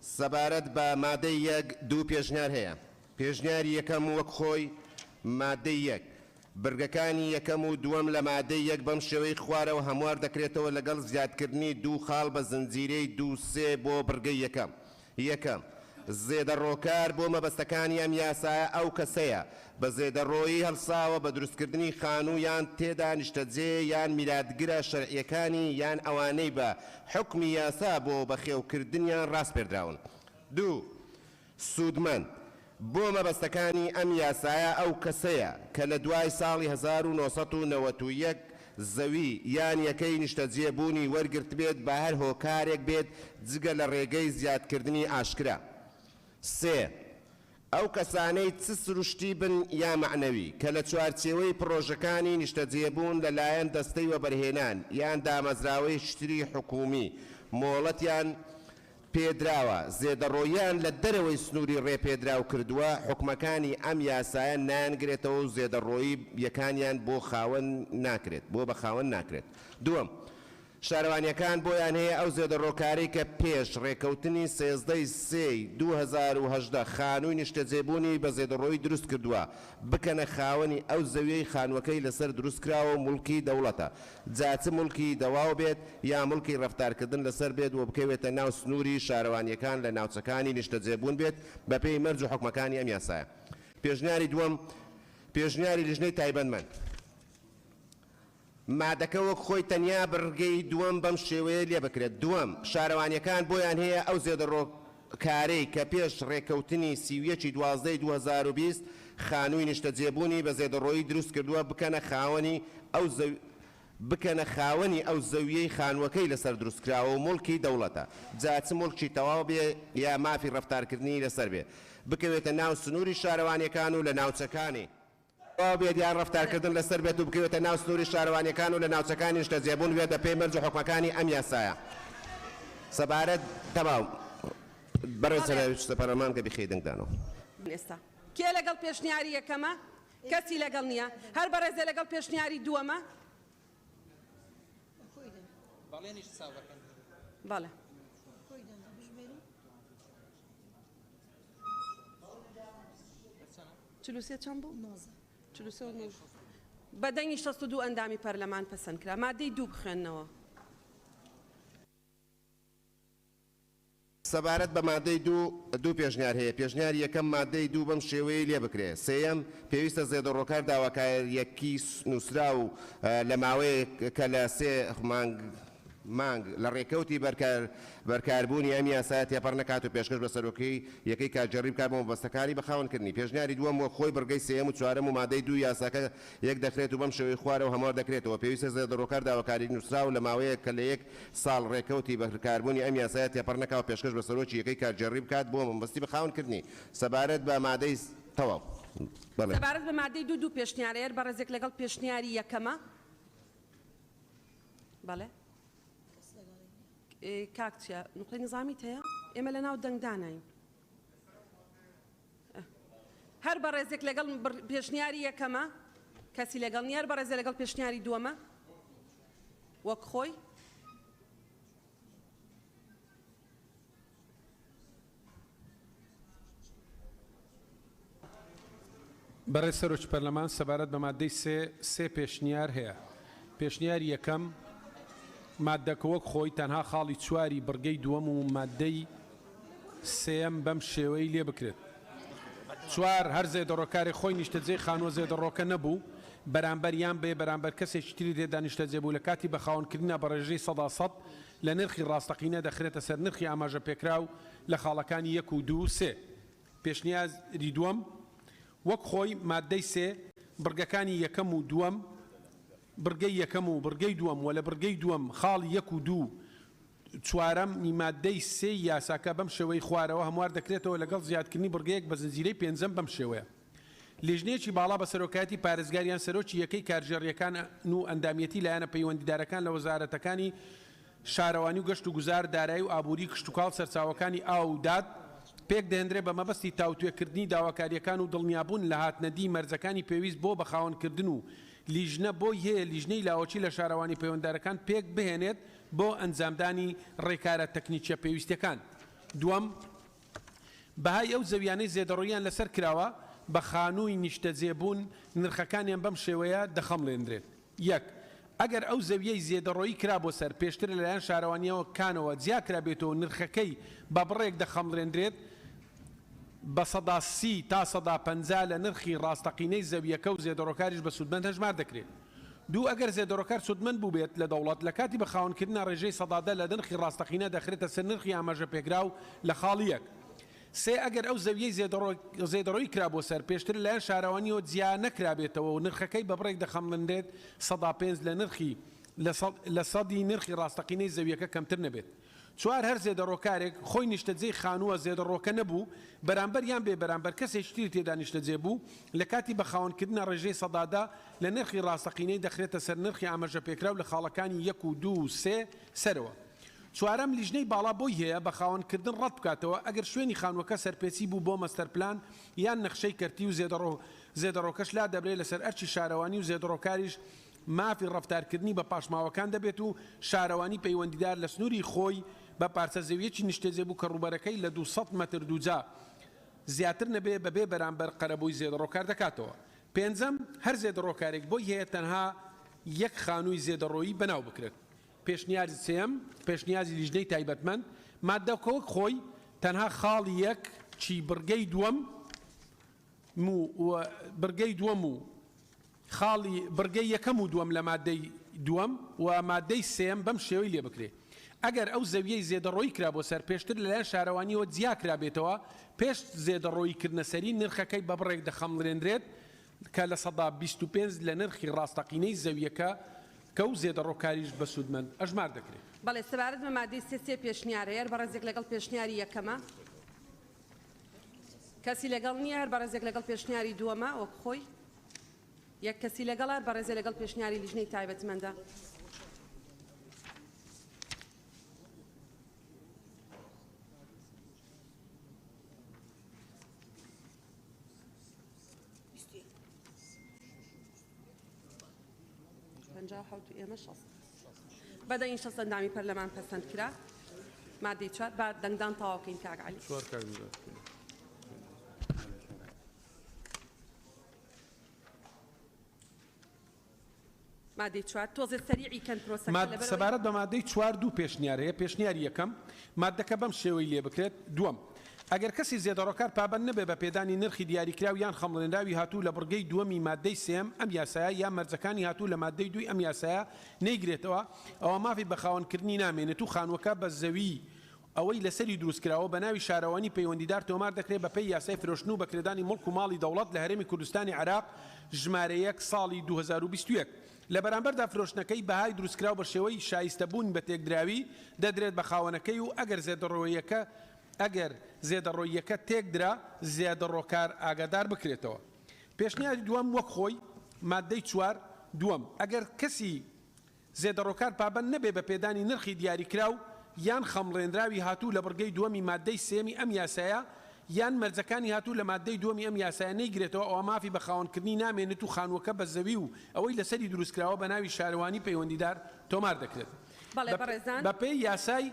سەبارەت بە مادەی یەک دوو پێشنیار هەیە. پێشنیاری یەکەم وەک خۆی مادەی یەک برگەکانی یەکەم و دووەم لە مادەی یەک بەم شێوەی خوارەوە هەموار دەکرێتەوە لەگەڵ زیادکردنی دوو خاڵ بە زنجیرەی دوو سێ بۆ برگەی یەکەم. زێدەڕۆکار بۆ مەبەستەکانی ئەم یاسایە ئەو کەسەیە بە زێدەڕۆیی هەڵساوە بە دروستکردنی خانوو یان تێدا نیشتەجێ یان میلادگرە شەرعیەکانی یان ئەوانەی بە حکمی یاسا بۆ بەخێوکردنیان ڕاست پێدراون. دوو سوودمەند بۆ مەبەستەکانی ئەم یاسایە ئەو کەسەیە کە لە دوای ساڵی 1991 زەوی یان یەکەی نیشتەجێ بوونی وەرگرت بێت بە هەر هۆکارێک بێت جگە لە ڕێگەی زیادکردنی ئاشکرا. سێ ئەو کەسانەی چ سروشتی بن یا معنەوی کە لە چوارچێوەی پرۆژەکانی نیشتەجێبوون لەلایەن دەستەی وەبەرهێنان یان دامەزراوەی شتری حکومی مۆڵەتیان پێدراوە زێدەڕۆیان لە دەرەوەی سنووری ڕێپێدراو کردووە حکومەکانی ئەم یاسایە نانگرێتەوە و زێدەڕۆیی یەکانیان بۆ بە خاوەن ناکرێت. دووەم شارەوانیەکان بۆیان هەیە ئەو زێدەڕۆکارەی کە پێش ڕێکەوتنی 13/2018 خانووی نیشتەجێبوونی بە زێدەڕۆیی دروست کردووە بکەنە خاوەنی ئەو زەویەی خانووەکەی لەسەر دروستکراوە مولکی دەوڵەتە جاچ مولکی دەواو بێت یا مولکی ڕەفتارکردن لەسەر بێت و بکەوێتە ناو سنووری شارەوانیەکان لە ناوچەکانی نیشتەجێبوون بێت بە پێی مەرج و حکومەکانی ئەم یاسایە. پێشنیاری دووەم پێشنیاری لیژنەی تایبەتمەند مادەکە وەک خۆی تەنیا بڕگەی دووەم بەم شێوەیە لێ بکرێت. دووەم شارەوانیەکان بۆیان هەیە ئەو زێدەڕۆکارەی کە پێش ڕێکەوتنی 12/2020 خانووی نیشتەجێبوونی بە زێدەڕۆیی دروست کردووە بکەنە خاوەنی ئەو زەویەی خانووەکەی لەسەر دروستکراوە و مڵکی دەوڵەتە جاچ مڵکی تەواو بێ یا مافی ڕەفتارکردنی لەسەر بێ بکەوێتە ناو سنووری شارەوانیەکان و لە ناوچەکانی بێت یان ڕەفتارکردن لەسەر بێت و بکەوێتە ناو سنووری شارەوانیەکان و لە ناوچەکانی نیشتەجێبوون بێت بە پێی مەرج و حکومەکانی ئەم یاسایە. سەبارەت تەواو بەڕێز سەرۆکی پەرلەمان کە بخەی دەنگدانەوە. ئێستا کێ لەگەڵ پێشنیاری یەکەمە؟ کەسی لەگەڵ نییە. هەر بەڕێزە لەگەڵ پێشنیاری دووەمە؟ بەڵێ. چلوسێ چەند بوو؟ بەدەنگی 62 ئەندامی پەرلەمان پەسەند کرا. مادەی دوو بخوێننەوە. سەبارەت بە مادەی دوو پێشنیار هەیە. پێشنیار یەکەم مادەی دوو بەم شێوەیە لێ بکرێت. سێەم پێویستە زێدەڕۆکار داواکاریەکی نووسرا و لە ماوەیە کە لە 3 مانگ لە ڕێکەوتی بەرکاربوونی ئەم یاسایە تێپەڕ نەکات و پێشکەش بە سەرۆکی یەکەی کارجێڕی بکات بۆ مەبەستەکانی بەخاوەنکردنی. پێشنیاری دووەم وە خۆی بڕگەی سێەم و چوارەم و مادەی دوو یاساکە یەک دەکرێت و بەم شێوەی خوارەوە هەموار دەکرێتەوە. پێویستە زێدەڕۆکار داواکاری نووسرا و لە ماوەیە کە لە 1 ساڵ ڕێکەوتی بەرکاربوونی ئەم یاسایە تێپەڕ نەکات و پێشکەش بە سەرۆکی یەکەی کارجێڕی بکات بۆ مەبەستی بەخاوەنکردنی. سەبارەت بە مادەی تەواو سەبارەت بە مادەی دوو پێشنیارەیە بەڕێزێک لەگەڵ پێشنیاری یەکەمە؟ بەڵێ. کاکچیا نقطەی نظامیت هەیە؟ ئێمە لە ناو دەنگدانین. هەر بەڕێزێک لەگەڵ پێشنیاری یەکەمە؟ کەسی لەگەڵ نییە. هەر بەڕێزە لەگەڵ پێشنیاری دووەمە؟ وەک خۆی؟ بەڕێز سەرۆکی پەرلەمان سەبارەت بە مادەی سێ پێشنیار هەیە. پێشنیاری یەکەم مادەکە وەک خۆی تەنها خاڵی چواری بڕگەی دووەم و مادەی سێەم بەم شێوەی لێ بکرێت. چوار هەر زێدەڕۆکاری خۆی نیشتەجێی خانووە زێدەڕۆکە نەبوو بەرامبەر یان بێ بەرامبەر کەسێکی تری تێدا نیشتەجێبوو لە کاتی بەخاوەنکردنە بە ڕێژەی 100% لە نرخی ڕاستەقینە دەخرێتە سەر نرخی ئاماژە پێکراو لە خاڵەکانی 1 و 2 و 3. پێشنیاری دووەم وەک خۆی مادەی سێ بڕگەکانی یەکەم و دووەم بڕگەی یەکەم و بڕگەی دووەم و لە بڕگەی دووەم خاڵ 1 و 2 چوارەم مادەی سێ یاساکە بەم شێوەی خوارەوە هەموار دەکرێتەوە لەگەڵ زیادکردنی بڕگەیەک بە زنجیرەی پێنجەم بەم شێوەیە. لیژنەیەکی باڵا بە سەرۆکایەتی پارێزگاریان سەرۆکی یەکەی کارژێڕیەکان و ئەندامیەتی لایەنە پەیوەندیدارەکان لە وەزارەتەکانی شارەوانی و گەشت و گوزار دارایی و ئابووری کشتتوکاڵ سەرچاوەکانی ئاوداد پێک دەهێنرێت بە مەبەستی تاوتوێکردنی داواکاریەکان و دڵنیابوون لە هاتنەدی مەرجەکانی پێویست بۆ بەخاوەنکردن و لیژنە بۆ هەیە لیژنەی لاوەچی لە شارەوانی پەیوەنددارەکان پێک بهێنێت بۆ ئەنجامدانی ڕێکارە تەکنیکیە پێویستەکان. دووەم بەهای ئەو زەویانەی زێدەڕۆییان لەسەر کراوە بە خانووی نیشتەجێبوون نرخەکانیان بەم شێوەیە دەخەمڵێنرێت. یەک، ئەگەر ئەو زەویەی زێدەڕۆیی کرا بۆ سەر پێشتر لەلایەن شارەوانیەوە کانەوە جیا کرابێتەوە نرخەکەی بە بڕێک دەخەمڵێنرێت بە 130 تا 150 لە نرخی ڕاستەقینەی زەویەکە و زێدەڕۆکاریش بە سوودمەند هەژمار دەکرێت. دوو، ئەگەر زێدەڕۆکار سوودمەند بوو بێت لە دەوڵەت لە کاتی بەخاوەنکردنە ڕێژەی سەدادە لە نرخی ڕاستەقینە دەخرێتە سەر نرخی ئاماژە پێکراو لە خاڵیەک. سێ، ئەگەر ئەو زەویەی زێدەڕۆیی کرا بۆ سەر پێشتر لەلایەن شارەوانیەوە جیا نەکرابێتەوە و نرخەکەی بە بڕێک دەخەمڵێنرێت 105 لە نرخی لە سەدی نرخی ڕاستەقینەی زەویەکە کەمتر نەبێت. چوار، هەر زێدەڕۆکارێک خۆی نیشتەجێی خانووە زێدەڕۆکە نەبوو بەرامبەر یان بێ بەرامبەر کەسێک تری تێدا نیشتەجێ بوو لە کاتی بەخاوەنکردنە ڕێژەی سەدادا لە نرخی ڕاستەقینەی دەخرێتە سەر نرخی ئاماژە پێکراو لە خاڵەکانی 1 و 2 و 3 سەرەوە. چوارەم، لیژنەی باڵا بۆی هەیە بە خاوەنکردن ڕەت بکاتەوە ئەگەر شوێنی خانووەکە سەرپێچی بوو بۆ مەستەرپلان یان نەخشەی کەرتی و زێدەڕۆکەش لا دەبرێت لەسەر ئەرچی شارەوانی و زێدەڕۆکاریش مافی ڕەفتارکردنی بە پاشماوەکان دەبێت و شارەوانی پەیوەندیدار لە سنووری خۆی بە پارچە زەویەکی نیشتەجێ بوو کە ڕوبەرەکەی لە 200 مەتر دووجا زیاتر نەبێ بەبێ بەرامبەر قەرەبووی زێدەڕۆکار دەکاتەوە. پێنجەم، هەر زێدەڕۆکارێک بۆی هەیە تەنها یەک خانووی زێدەڕۆیی بەناو بکرێت. پێشنیاری سێم، پێشنیازی لیژنەی تایبەتمەند مادەکەوەک خۆی تەنها خاڵی یەک چی بڕگەی دووەم و خاڵی بڕگەی یەکەم و دووەم لە مادەی دووەم و مادەی سێم بەم شێوەی لێ بکرێت. ئەگەر ئەو زەویەی زێدەڕۆیی کرا بۆ سەر پێشتر لەلایەن شارەوانیەوە جیا کرابێتەوە پێش زێدەڕۆیی کردنەسەری نرخەکەی بە بڕێک دەخەمڵێنرێت کە لە 125 لە نرخی ڕاستەقینەی زەویەکە کە و زێدەڕۆکاریش بە سوودمەند ئەژمار دەکرێت. بەڵێ سەبارەت بە مادەی سێ پێشنیارەیە بەڕێزێک لەگەڵ پێشنیاری یەکەمە کەسی لەگەڵ نییە هەر بەڕێزێک لەگەڵ پێشنیاری دووەمە وەک خۆی یەک کەسی لەگەڵ بەڕێزێ لەگەڵ پێشنیاری لیژنەی تایبەتمەندە. بەدەین شەست ئەندامی پەرلەمان پەسەند کرا مادەی 4 با دەنگدان تەواوکەین کاک عەلی. مادەی 4 تۆزێ سەریعی کەن پرۆسەکە سەبارەت بە مادەی 4 دوو پێشنیارەیە. پێشنیاری یەکەم مادەکە بەم شێوەی لێ بکرێت. دووەم، ئەگەر کەسی زێدەڕۆکار پابەند نەبێ بە پێدانی نرخی دیاریکراو یان خەمڵێنراوی هاتوو لە بڕگەی دووەمی مادەی سێم ئەم یاسایە یان مەرجەکانی هاتوو لە مادەی دووی ئەم یاسایە نەیگرێتەوە ئەوە مافی بەخاوەنکردنی نامێنێت و خانووەکە بە زەوی ئەوەی لەسەری دروستکراوە بە ناوی شارەوانی پەیوەندیدار تۆمار دەکرێت بە پێی یاسای فرۆشتن و بەکرێدانی مڵک و ماڵی دەوڵەت لە هەرێمی کوردستانی عێراق ژمارە 1 ساڵی 2021. لە بەرامبەردا فرۆشتنەکەی بەهای دروستکراو بە شێوەی شایستەبوون بە تێکدراوی دەدرێت بە خاوەنەکەی و ئەگەر زێدەڕۆیەکە تێکدرا زێدەڕۆکار ئاگادار بکرێتەوە. پێشنیاری دووەم وەک خۆی مادەی 4 دووەم، ئەگەر کەسی زێدەڕۆکار پابەند نەبێ بە پێدانی نرخی دیاریکراو یان خەمڵێنراوی هاتوو لە بڕگەی دووەمی مادەی سێمی ئەم یاسایە یان مەرجەکانی هاتوو لە مادەی دووەمی ئەم یاسایە نەیگرێتەوە ئەوە مافی بە خاوەنکردنی نامێنێت و خانووەکە بە زەوی و ئەوەی لەسەری دروستکراوە بە ناوی شارەوانی پەیوەندیدار تۆمار دەکرێت. بە پێی یاسای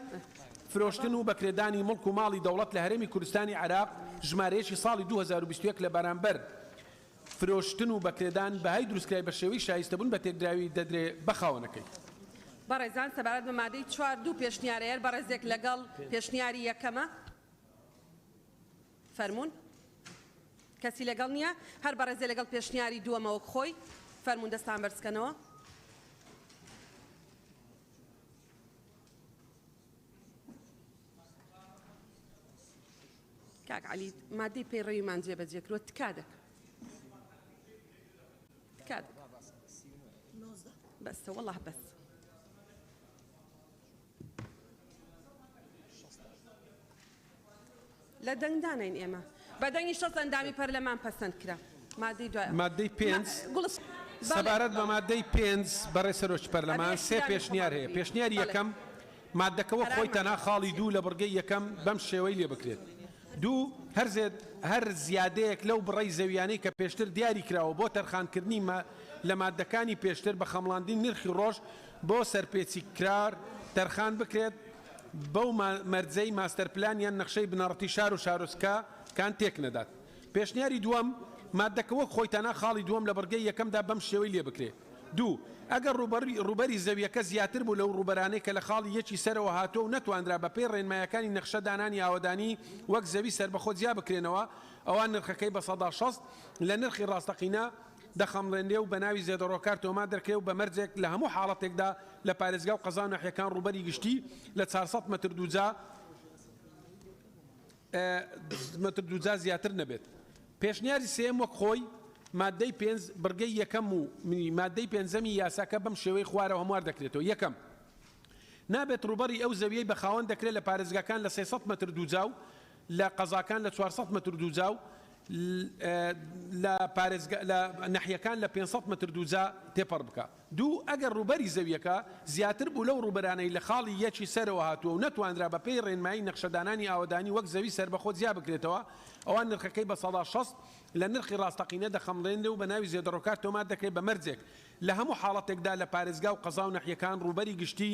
فرۆشتن و بەکرێدانی مڵک و ماڵی دەوڵەت لە هەرێمی کوردستانی عێراق ژمارەیەکی ساڵی 2021 لە بەرامبەر فرۆشتن و بەکرێدان بەهای دروستکرای بە شێوەی شایستەبوون بە تێکدراوی دەدرێت بە خاوەنەکەی. بەڕێزان سەبارەت بە مادەی 4 دوو پێشنیارەیە بەڕێزێک لەگەڵ پێشنیاری یەکەمە فەرموون کەسی لەگەڵ نییە هەر بەڕێزێ لەگەڵ پێشنیاری دووەمەوە خۆی فەرموون دەستان بەرزکەنەوە. کاک عەلی مادەی پەیڕەویمان جێبەجێ کرۆ تکادەک بەسە وەڵڵاه بەس لە دەنگدانین ئێمە بەدەنگی شەست ئەندامی پەرلەمان پەسەند کرا مادەی دوای مادەی 5 سەبارەت بە مادەی 5 بەڕێ سەرۆکی پەرلەمان سێ پێشنیار هەیە. پێشنیاری یەکەم مادەکەوە خۆی تەنها خاڵی دوو لە بڕگەی یەکەم بەم شێوەی لێ بکرێت. دوو، هەر زیادەیەک لەو بڕی زەویانەی کە پێشتر دیاری کراوە بۆ تەرخانکردنی لە مادەکانی پێشتر بە خەمڵاندنی نرخی ڕۆژ بۆ سەرپێچی کرار تەرخان بکرێت بەو مەرجەی ماستەرپلان یان نەخشەی بنەڕەتی شار و شارۆچکە کان تێک نەدات. پێشنیاری دووەم مادەکە وەک خۆی تەنها خاڵی دووەم لە بەرگەی یەکەمدا بەم شێوەی لێ بکرێ. دوو ئەگەر ڕوبەری زەویەکە زیاتر بوو لەو ڕوبەرانەی کە لە خاڵی یەکی سەرەوە هاتووە و نەتواندرا بە پێی ڕێنمایەکانی نەخشەدانانی ئاوەدانی وەک زەوی سەربەخۆ جیا بکرێنەوە، ئەوان نرخەکەی بە 160 لە نرخی ڕاستەقینە دەخەمڵێنێ و بە ناوی زێدەڕۆکار تۆما دەکرێ و بە مەرجێک لە هەموو حاڵەتێکدا لە پارێزگا و قەزا و ناحیەکان ڕوبەری گشتی لە 400 مەتر دووجا زیاتر نەبێت. پێشنیاری سێم وەک خۆی مادەی 5 بڕگەی یەکەم و مادەی پێنجەمی یاساکە بەم شێوەی خوارەوە هەموار دەکرێتەوە. یەکەم نابێت ڕوبەری ئەو زەویەی بە خاوەن دەکرێت لە پارێزگاکان لە 300 مەتر دووجا و لە قەزاکان لە 400 مەتر دووجا و لە ناحیەکان لە 500 مەتر دووجا تێپەڕ بکە. دوو ئەگەر ڕوبەری زەویەکە زیاتر بوو لەو ڕوبەرانەی لە خاڵی یەکی سەرەوە هاتووە و نەتواندرا بە پێی ڕێنمایی نەخشەدانانی ئاوەدانی وەک زەوی سەربەخۆ جیا بکرێتەوە، ئەوان نرخەکەی بە 160 لە نرخی ڕاستەقینە دەخەمڵێنێ و بە ناوی زێدەڕۆکار تۆمات دەکرێت بە مەرجێک لە هەموو حاڵەتێکدا لە پارێزگا و قەزا و ناحیەکان ڕوبەری گشتی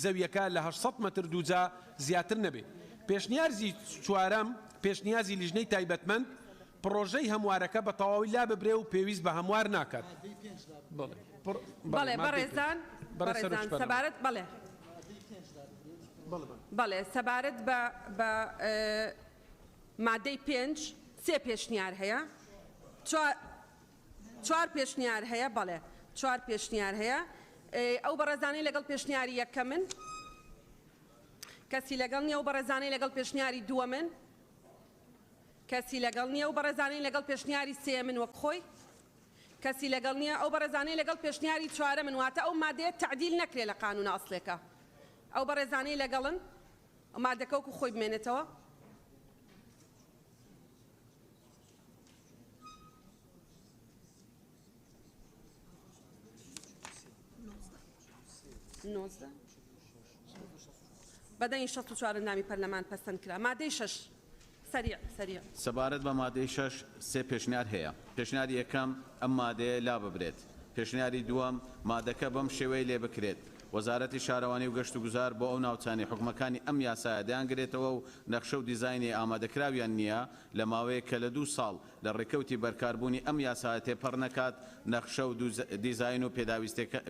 زەویەکە لە 800 مەتر دووجا زیاتر نەبێت. پێشنیارزی چوارەم پێشنیازی لیژنەی تایبەتمەند پرۆژەی هەموارەکە بە تەواوی لا ببرێ و پێویست بە هەموار ناکات. بەڵێ بەڕێزان سەبارەت بەڵێ سەبارەت بە مادەی 5 سێ پێشنیار هەیە، چوار پێشنیار هەیە، بەڵێ 4 پێشنیار هەیە. ئەو بەڕێزانەی لەگەڵ پێشنیاری یەکەمن، کەسی لەگەڵ نییە و بەڕێزانەی لەگەڵ پێشنیاری دووەمن، کەسی لەگەڵ نییە و بەڕێزانەی لەگەڵ پێشنیاری سێمن وەک خۆی، کەسی لەگەڵ نییە ئەو بەڕێزانەی لەگەڵ پێشنیاری چوارەمن، واتە ئەو مادەیە تعدیل نەکرێ لە قانونە ئەسڵێکە. ئەو بەڕێزانەی لەگەڵن مادەکە وەکو خۆی بمێنێتەوە. بەدەنی 64 نامی پەرلەمان پەسەند کرا. مادەی 6 سەریع سەبارەت بە مادەی 6 سێ پێشنیار هەیە. پێشنیاری یەکەم ئەم مادەیە لا ببرێت. پێشنیاری دووەم مادەکە بەم شێوەی لێ بکرێت. وەزارەتی شارەوانی و گەشت و گوزار بۆ ئەو ناوچانی حکومەکانی ئەم یاسایە دەیانگرێتەوە و نەخشە و دیزاینی ئامادەکراویان نییە لە ماوەیە کە لە 2 ساڵ لە ڕێکەوتی بەرکاربوونی ئەم یاسایە تێپەڕ نەکات، نەخشە و دیزاین و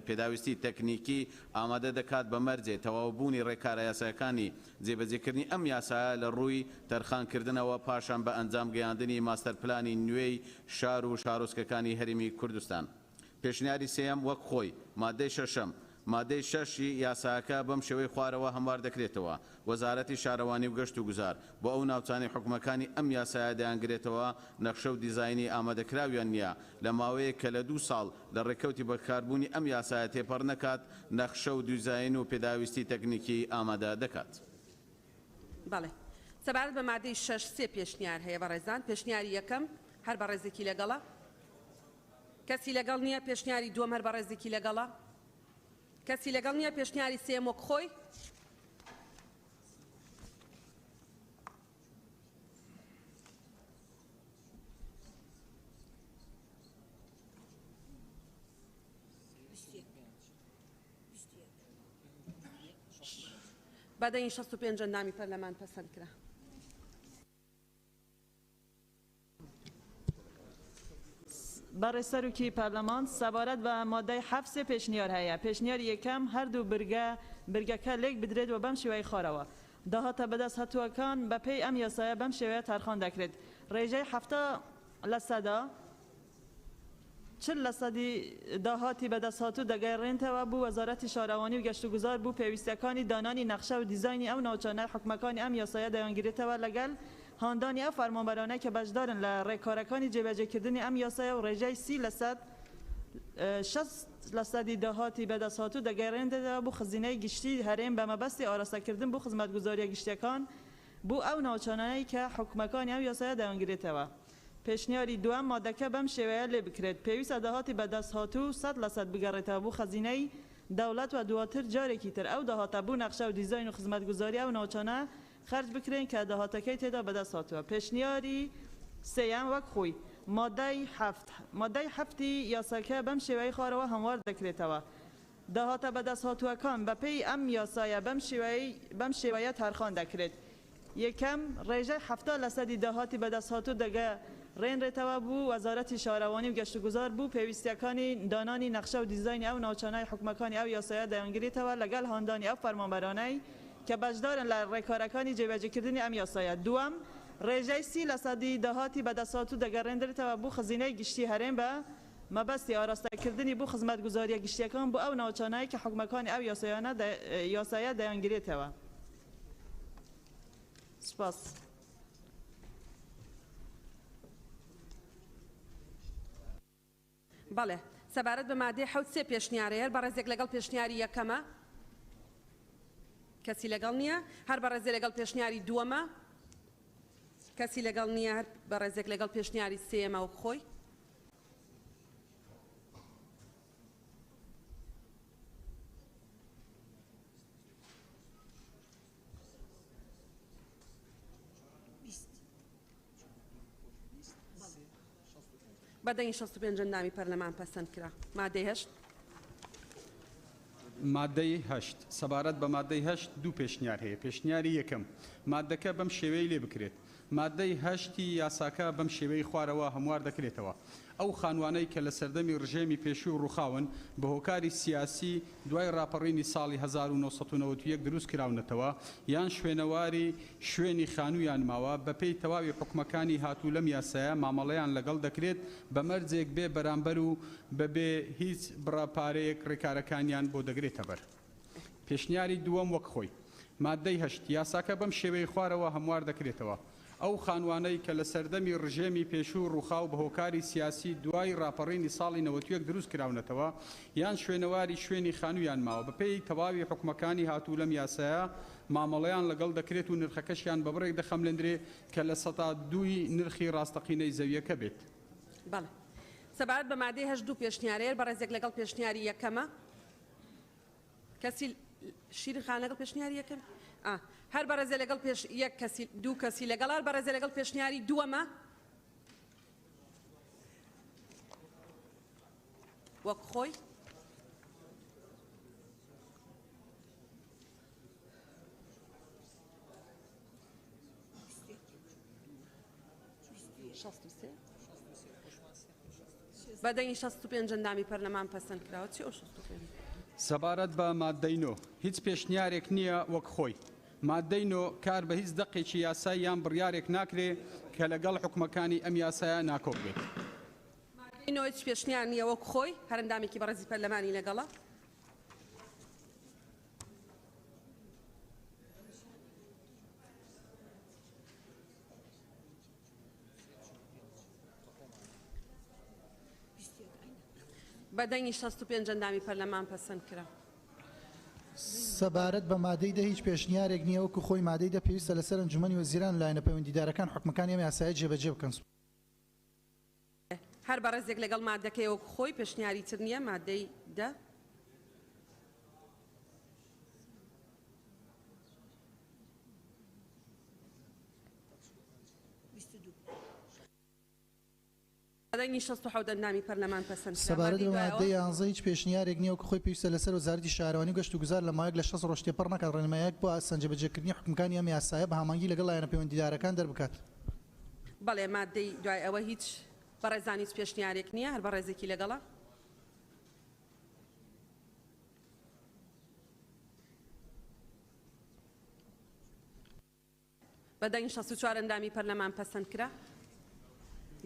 پێداویستی تەکنیکی ئامادە دەکات بە مەرجێ تەواوبوونی ڕێکارە یاسایەکانی جێبەجێکردنی ئەم یاسایە لە ڕووی تەرخانکردنەوە پاشان بە ئەنجام گەیاندنی ماستەرپلانی نوێی شار و شارۆچکەکانی هەرێمی کوردستان. پێشنیاری سێەم وەک خۆی مادەی شەشەم مادەی 6 یاساکە بەم شێوەی خوارەوە هەموار دەکرێتەوە. وەزارەتی شارەوانی و گەشت و گوزار بۆ ئەو ناوچانی حکومەکانی ئەم یاسایە دەیانگرێتەوە، نەخشە و دیزاینی ئامادەکراویان نییە لە ماوەیە کە لە 2 ساڵ لە ڕێکەوتی بەکاربوونی ئەم یاسایە تێپەڕ نەکات، نەخشە و دیزاین و پێداویستی تەکنیکی ئامادە دەکات. بەڵێ سەبارەت بە مادەی 6 سێ پێشنیار هەیە بەڕێزان. پێشنیاری یەکەم هەر بە ڕێزێکی لەگەڵە، کەسی لەگەڵ نییە. پێشنیاری دووەم هەر بە ڕێزێکی لەگەڵە، کەسی لەگەڵ نییە. پێشنیاری سێم وەک خۆی، بەدەنی 65 نامی پەرلەمان پەسەند کرا. برای سروکی پارلمان سبارت و ماده 7 پێشنیار هەیە. پێشنیار یەکەم هەردوو برگەکە لێک بدرێت و بەم شێوەی خۆرەوە داهاتە بەدەست هاتووەکان بە پێی ئەم یاسایە بەم شێوەیە تەرخان دەکرێت. ڕێژەی 70% 40% داهاتی بەدەست هاتوو دەگەڕێنەوە بۆ وەزارەتی شارەوانی و گەشت و گوزار بۆ پێویستیەکانی دانانی نەخشە و دیزاینی ئەو ناوچانە حکومەکانی ئەم یاسایە دەیانگرێتەوە لەگەڵ هاندانی ئەو فەرمانبەرانە کە بەشدارن لە ڕێکارەکانی جێبەجێکردنی ئەم یاسایە و ڕێژەی 60% داهاتی بەدەست هاتوو دەگەڕێنەوە بۆ خزینەی گشتی هەرێم بە مەبەستی ئاراستەکردن بۆ خزمەتگوزاریە گشتیەکان بۆ ئەو ناوچانەی کە حکومەکانی ئەو یاسایە دەیانگرێتەوە. پێشنیاری دووەم مادەکە بەم شێوەیە لێ بکرێت. پێویستە داهاتی بەدەست هاتوو 100% بگەڕێتەوە بۆ خەزینەی دەوڵەت و دواتر جارێکی تر ئەو داهاتە بوو نەخشە و دیزاین و خزمەتگوزاری ئەو ناوچانە خرج بکرێن کە داهاتەکەی تێدا بەدەست هاتووە. پێشنیاری سێیان وەک خۆی مادەی 7 یاساکە بەم شێوەی خوارەوە هەموار دەکرێتەوە. داهاتە بەدەست هاتووەکان بە پێی ئەم یاسایە بەم شێوەیە تەرخان دەکرێت. یەکەم ڕێژەی 70% داهاتی بەدەستهاتوو دەگەڕێنرێتەوە بوو وەزارەتی شارەوانی و گەشتوگوزار بوو پێویستیەکانی دانانی نەخشە و دیزاینی ئەو ناوچانای حکومەکانی ئەو یاسایە دەیانگرێتەوە لەگەڵ هاندانی ئەو فەرمانبەرانەی کە بەشدارن لە ڕێکارەکانی جێبەجێکردنی ئەم یاسایە. دووەم ڕێژەی 30% داهاتی بەدەستهاتوو دەگەڕێنرێتەوە بوو خزینەی گشتی هەرێم بە مەبەستی ئاراستەکردنی بوو خزمەتگوزاریە گشتیەکان بۆ ئەو ناوچانایی کە حکومەکانی ئەو یاسایە دەیانگرێتەوە. سپاس. بەڵێ سەبارەت بە مادەی حەوت سێ پێشنیارەیە هەر بەڕێزێک لەگەڵ پێشنیاری یەکەمە کەسی لەگەڵ نییە، هەر بەڕێزێک لەگەڵ پێشنیاری دووەمە کەسی لەگەڵ نییە، هەر بەڕێزێک لەگەڵ پێشنیاری سێمە و خۆی. بەدەنگی 65 ئەندامی پەرلەمان پەسەند کرا. مادەی 8 مادەی 8 سەبارەت بە مادەی 8 دوو پێشنیار هەیە. پێشنیاری یەکەم مادەکە بەم شێوەی لێ بکرێت. مادەی 8 یاساکە بەم شێوەی خوارەوە هەموار دەکرێتەوە. ئەو خانوانەی کە لە سەردەمی ڕژێمی پێشوو و ڕووخاون بە هۆکاری سیاسی دوای ڕاپەڕینی ساڵی 1991 دروست کراونەتەوە یان شوێنەواری شوێنی خانوویان ماوە بەپێی تەواوی حکومەکانی هاتوو لەم یاسایە مامەڵەیان لەگەڵ دەکرێت بە مەرجێک بێ بەرامبەر و بەبێ هیچ بڕاپارەیەک ڕێکارەکانیان بۆ دەگرێتە بەر. پێشنیاری دووەم وەک خۆی مادەی 8 یاساکە بەم شێوەی خوارەوە هەموار دەکرێتەوە. ئەو خانوانەی کە لە سەردەمی ڕژێمی پێشوو ڕووخاو بە هۆکاری سیاسی دوای ڕاپەڕینی ساڵی 91 دروست کراونەتەوە یان شوێنەواری شوێنی خانوویان ماوە بەپێی تەواوی حکومەکانی هاتوو لەم یاسایە مامەڵەیان لەگەڵ دەکرێت و نرخەکەشیان بە بڕێک دەخەملێندرێ کە لە 200 نرخی ڕاستەقینەی زەویەکە بێت. بەڵێ سەبارەت بە مادەی 8 دوو پێشنیارەیە بەڕێزێک لەگەڵ پێشنیاری یەکەمە کەسی شیرین خان لەگەڵ پێشنیاری یەکەم هەر بەڕێزێ لەگەڵ یەک کەسی دوو کەسی لەگەڵ هەر بەڕێزێ لەگەڵ پێشنیاری دووەمە وەک خۆی. بەدەنگی 65 ئەندامی پەرلەمان پەسەند کراوە. چی ئەو 65؟ سەبارەت بە مادەی 9 هیچ پێشنیارێک نییە وەک خۆی. مادەی 9 کار بە هیچ دەقێکی یاسای یان بڕیارێک ناکرێ کە لەگەڵ حکومەکانی ئەم یاسایە ناکۆک بێت. مادەی 9 هیچ پێشنیار نییە وەک خۆی، هەر ئەندامێکی بەڕێزی پەرلەمانی لەگەڵە. بەدەنگی 65 ئەندامی پەرلەمان پەسەند کرا. سەبارەت بە مادەی دە هیچ پێشنیارێک نییە وەکو خۆی مادەی دە پێویستە لەسەر ئەنجومەنی وەزیران لایەنە پەیوەندیدارەکان حکومەکانی ئەم یاسایە جێبەجێ بکەن. هەر بەڕێزێک لەگەڵ مادەکەی وەکو خۆی پێشنیاری تر نییە. مادەی دە بەدەنگی 67 ئەندامی پەرلەمان پەسەند کرا. سەبارەت بە مادەی 11 هیچ پێشنیارێک نییە وەکو خۆی پێویستە لەسەر وەزارەتی شارەوانی و گەشتوگوزار لە ماوەیەک لە 6 ڕۆژ تێپەڕ نەکات ڕێنماییەک بۆ ئاسانجێبەجێکردنی حکومەکانی ئەم یاسایە بە هەمانگی لەگەڵ لایەنە پەیوەندیدارەکان دەربکات. بەڵێ مادەی دوای ئەوە هیچ بەڕێزانی هیچ پێشنیارێک نییە، هەر بەڕێزێکی لەگەڵە. بەدەنگی 64 ئەندامی پەرلەمان پەسەند کرا.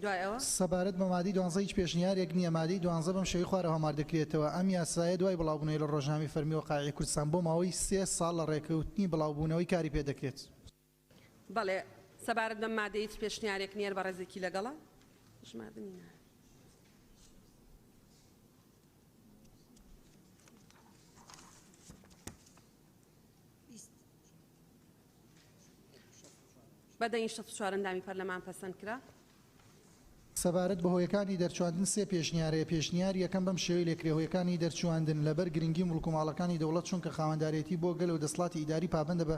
دوای ئەوە سەبارەت بە مادەی 12 هیچ پێشنیارێک نییە. مادەی 12 بەم شێوەی خوارەوە هەمار دەکرێتەوە. ئەم یاسایە دوای بڵاوبوونەوەی لە ڕۆژنامەی فەرمی وەقایعی کوردستان بۆ ماوەی 3 ساڵ لە ڕێکەوتنی بڵاوبوونەوەی کاری پێ دەکرێت. بەڵێ سەبارەت بە مادەی هیچ پێشنیارێک نییە، هەر بەڕێزێکی لەگەڵە. بەدەنگی 64 ئەندامی پەرلەمان پەسەند کرا. سەبارەت بە هۆیەکانی دەرچواندن سێ پێشنیارەیە. پێشنیار یەکەم بەم شێوەی لێکرێ هۆیەکانی دەرچواندن لەبەر گرنگی مڵک و ماڵەکانی دەوڵەت چونکە خاوەندارێتی بۆ گەل و دەسڵاتی ئیداری پابەندە بە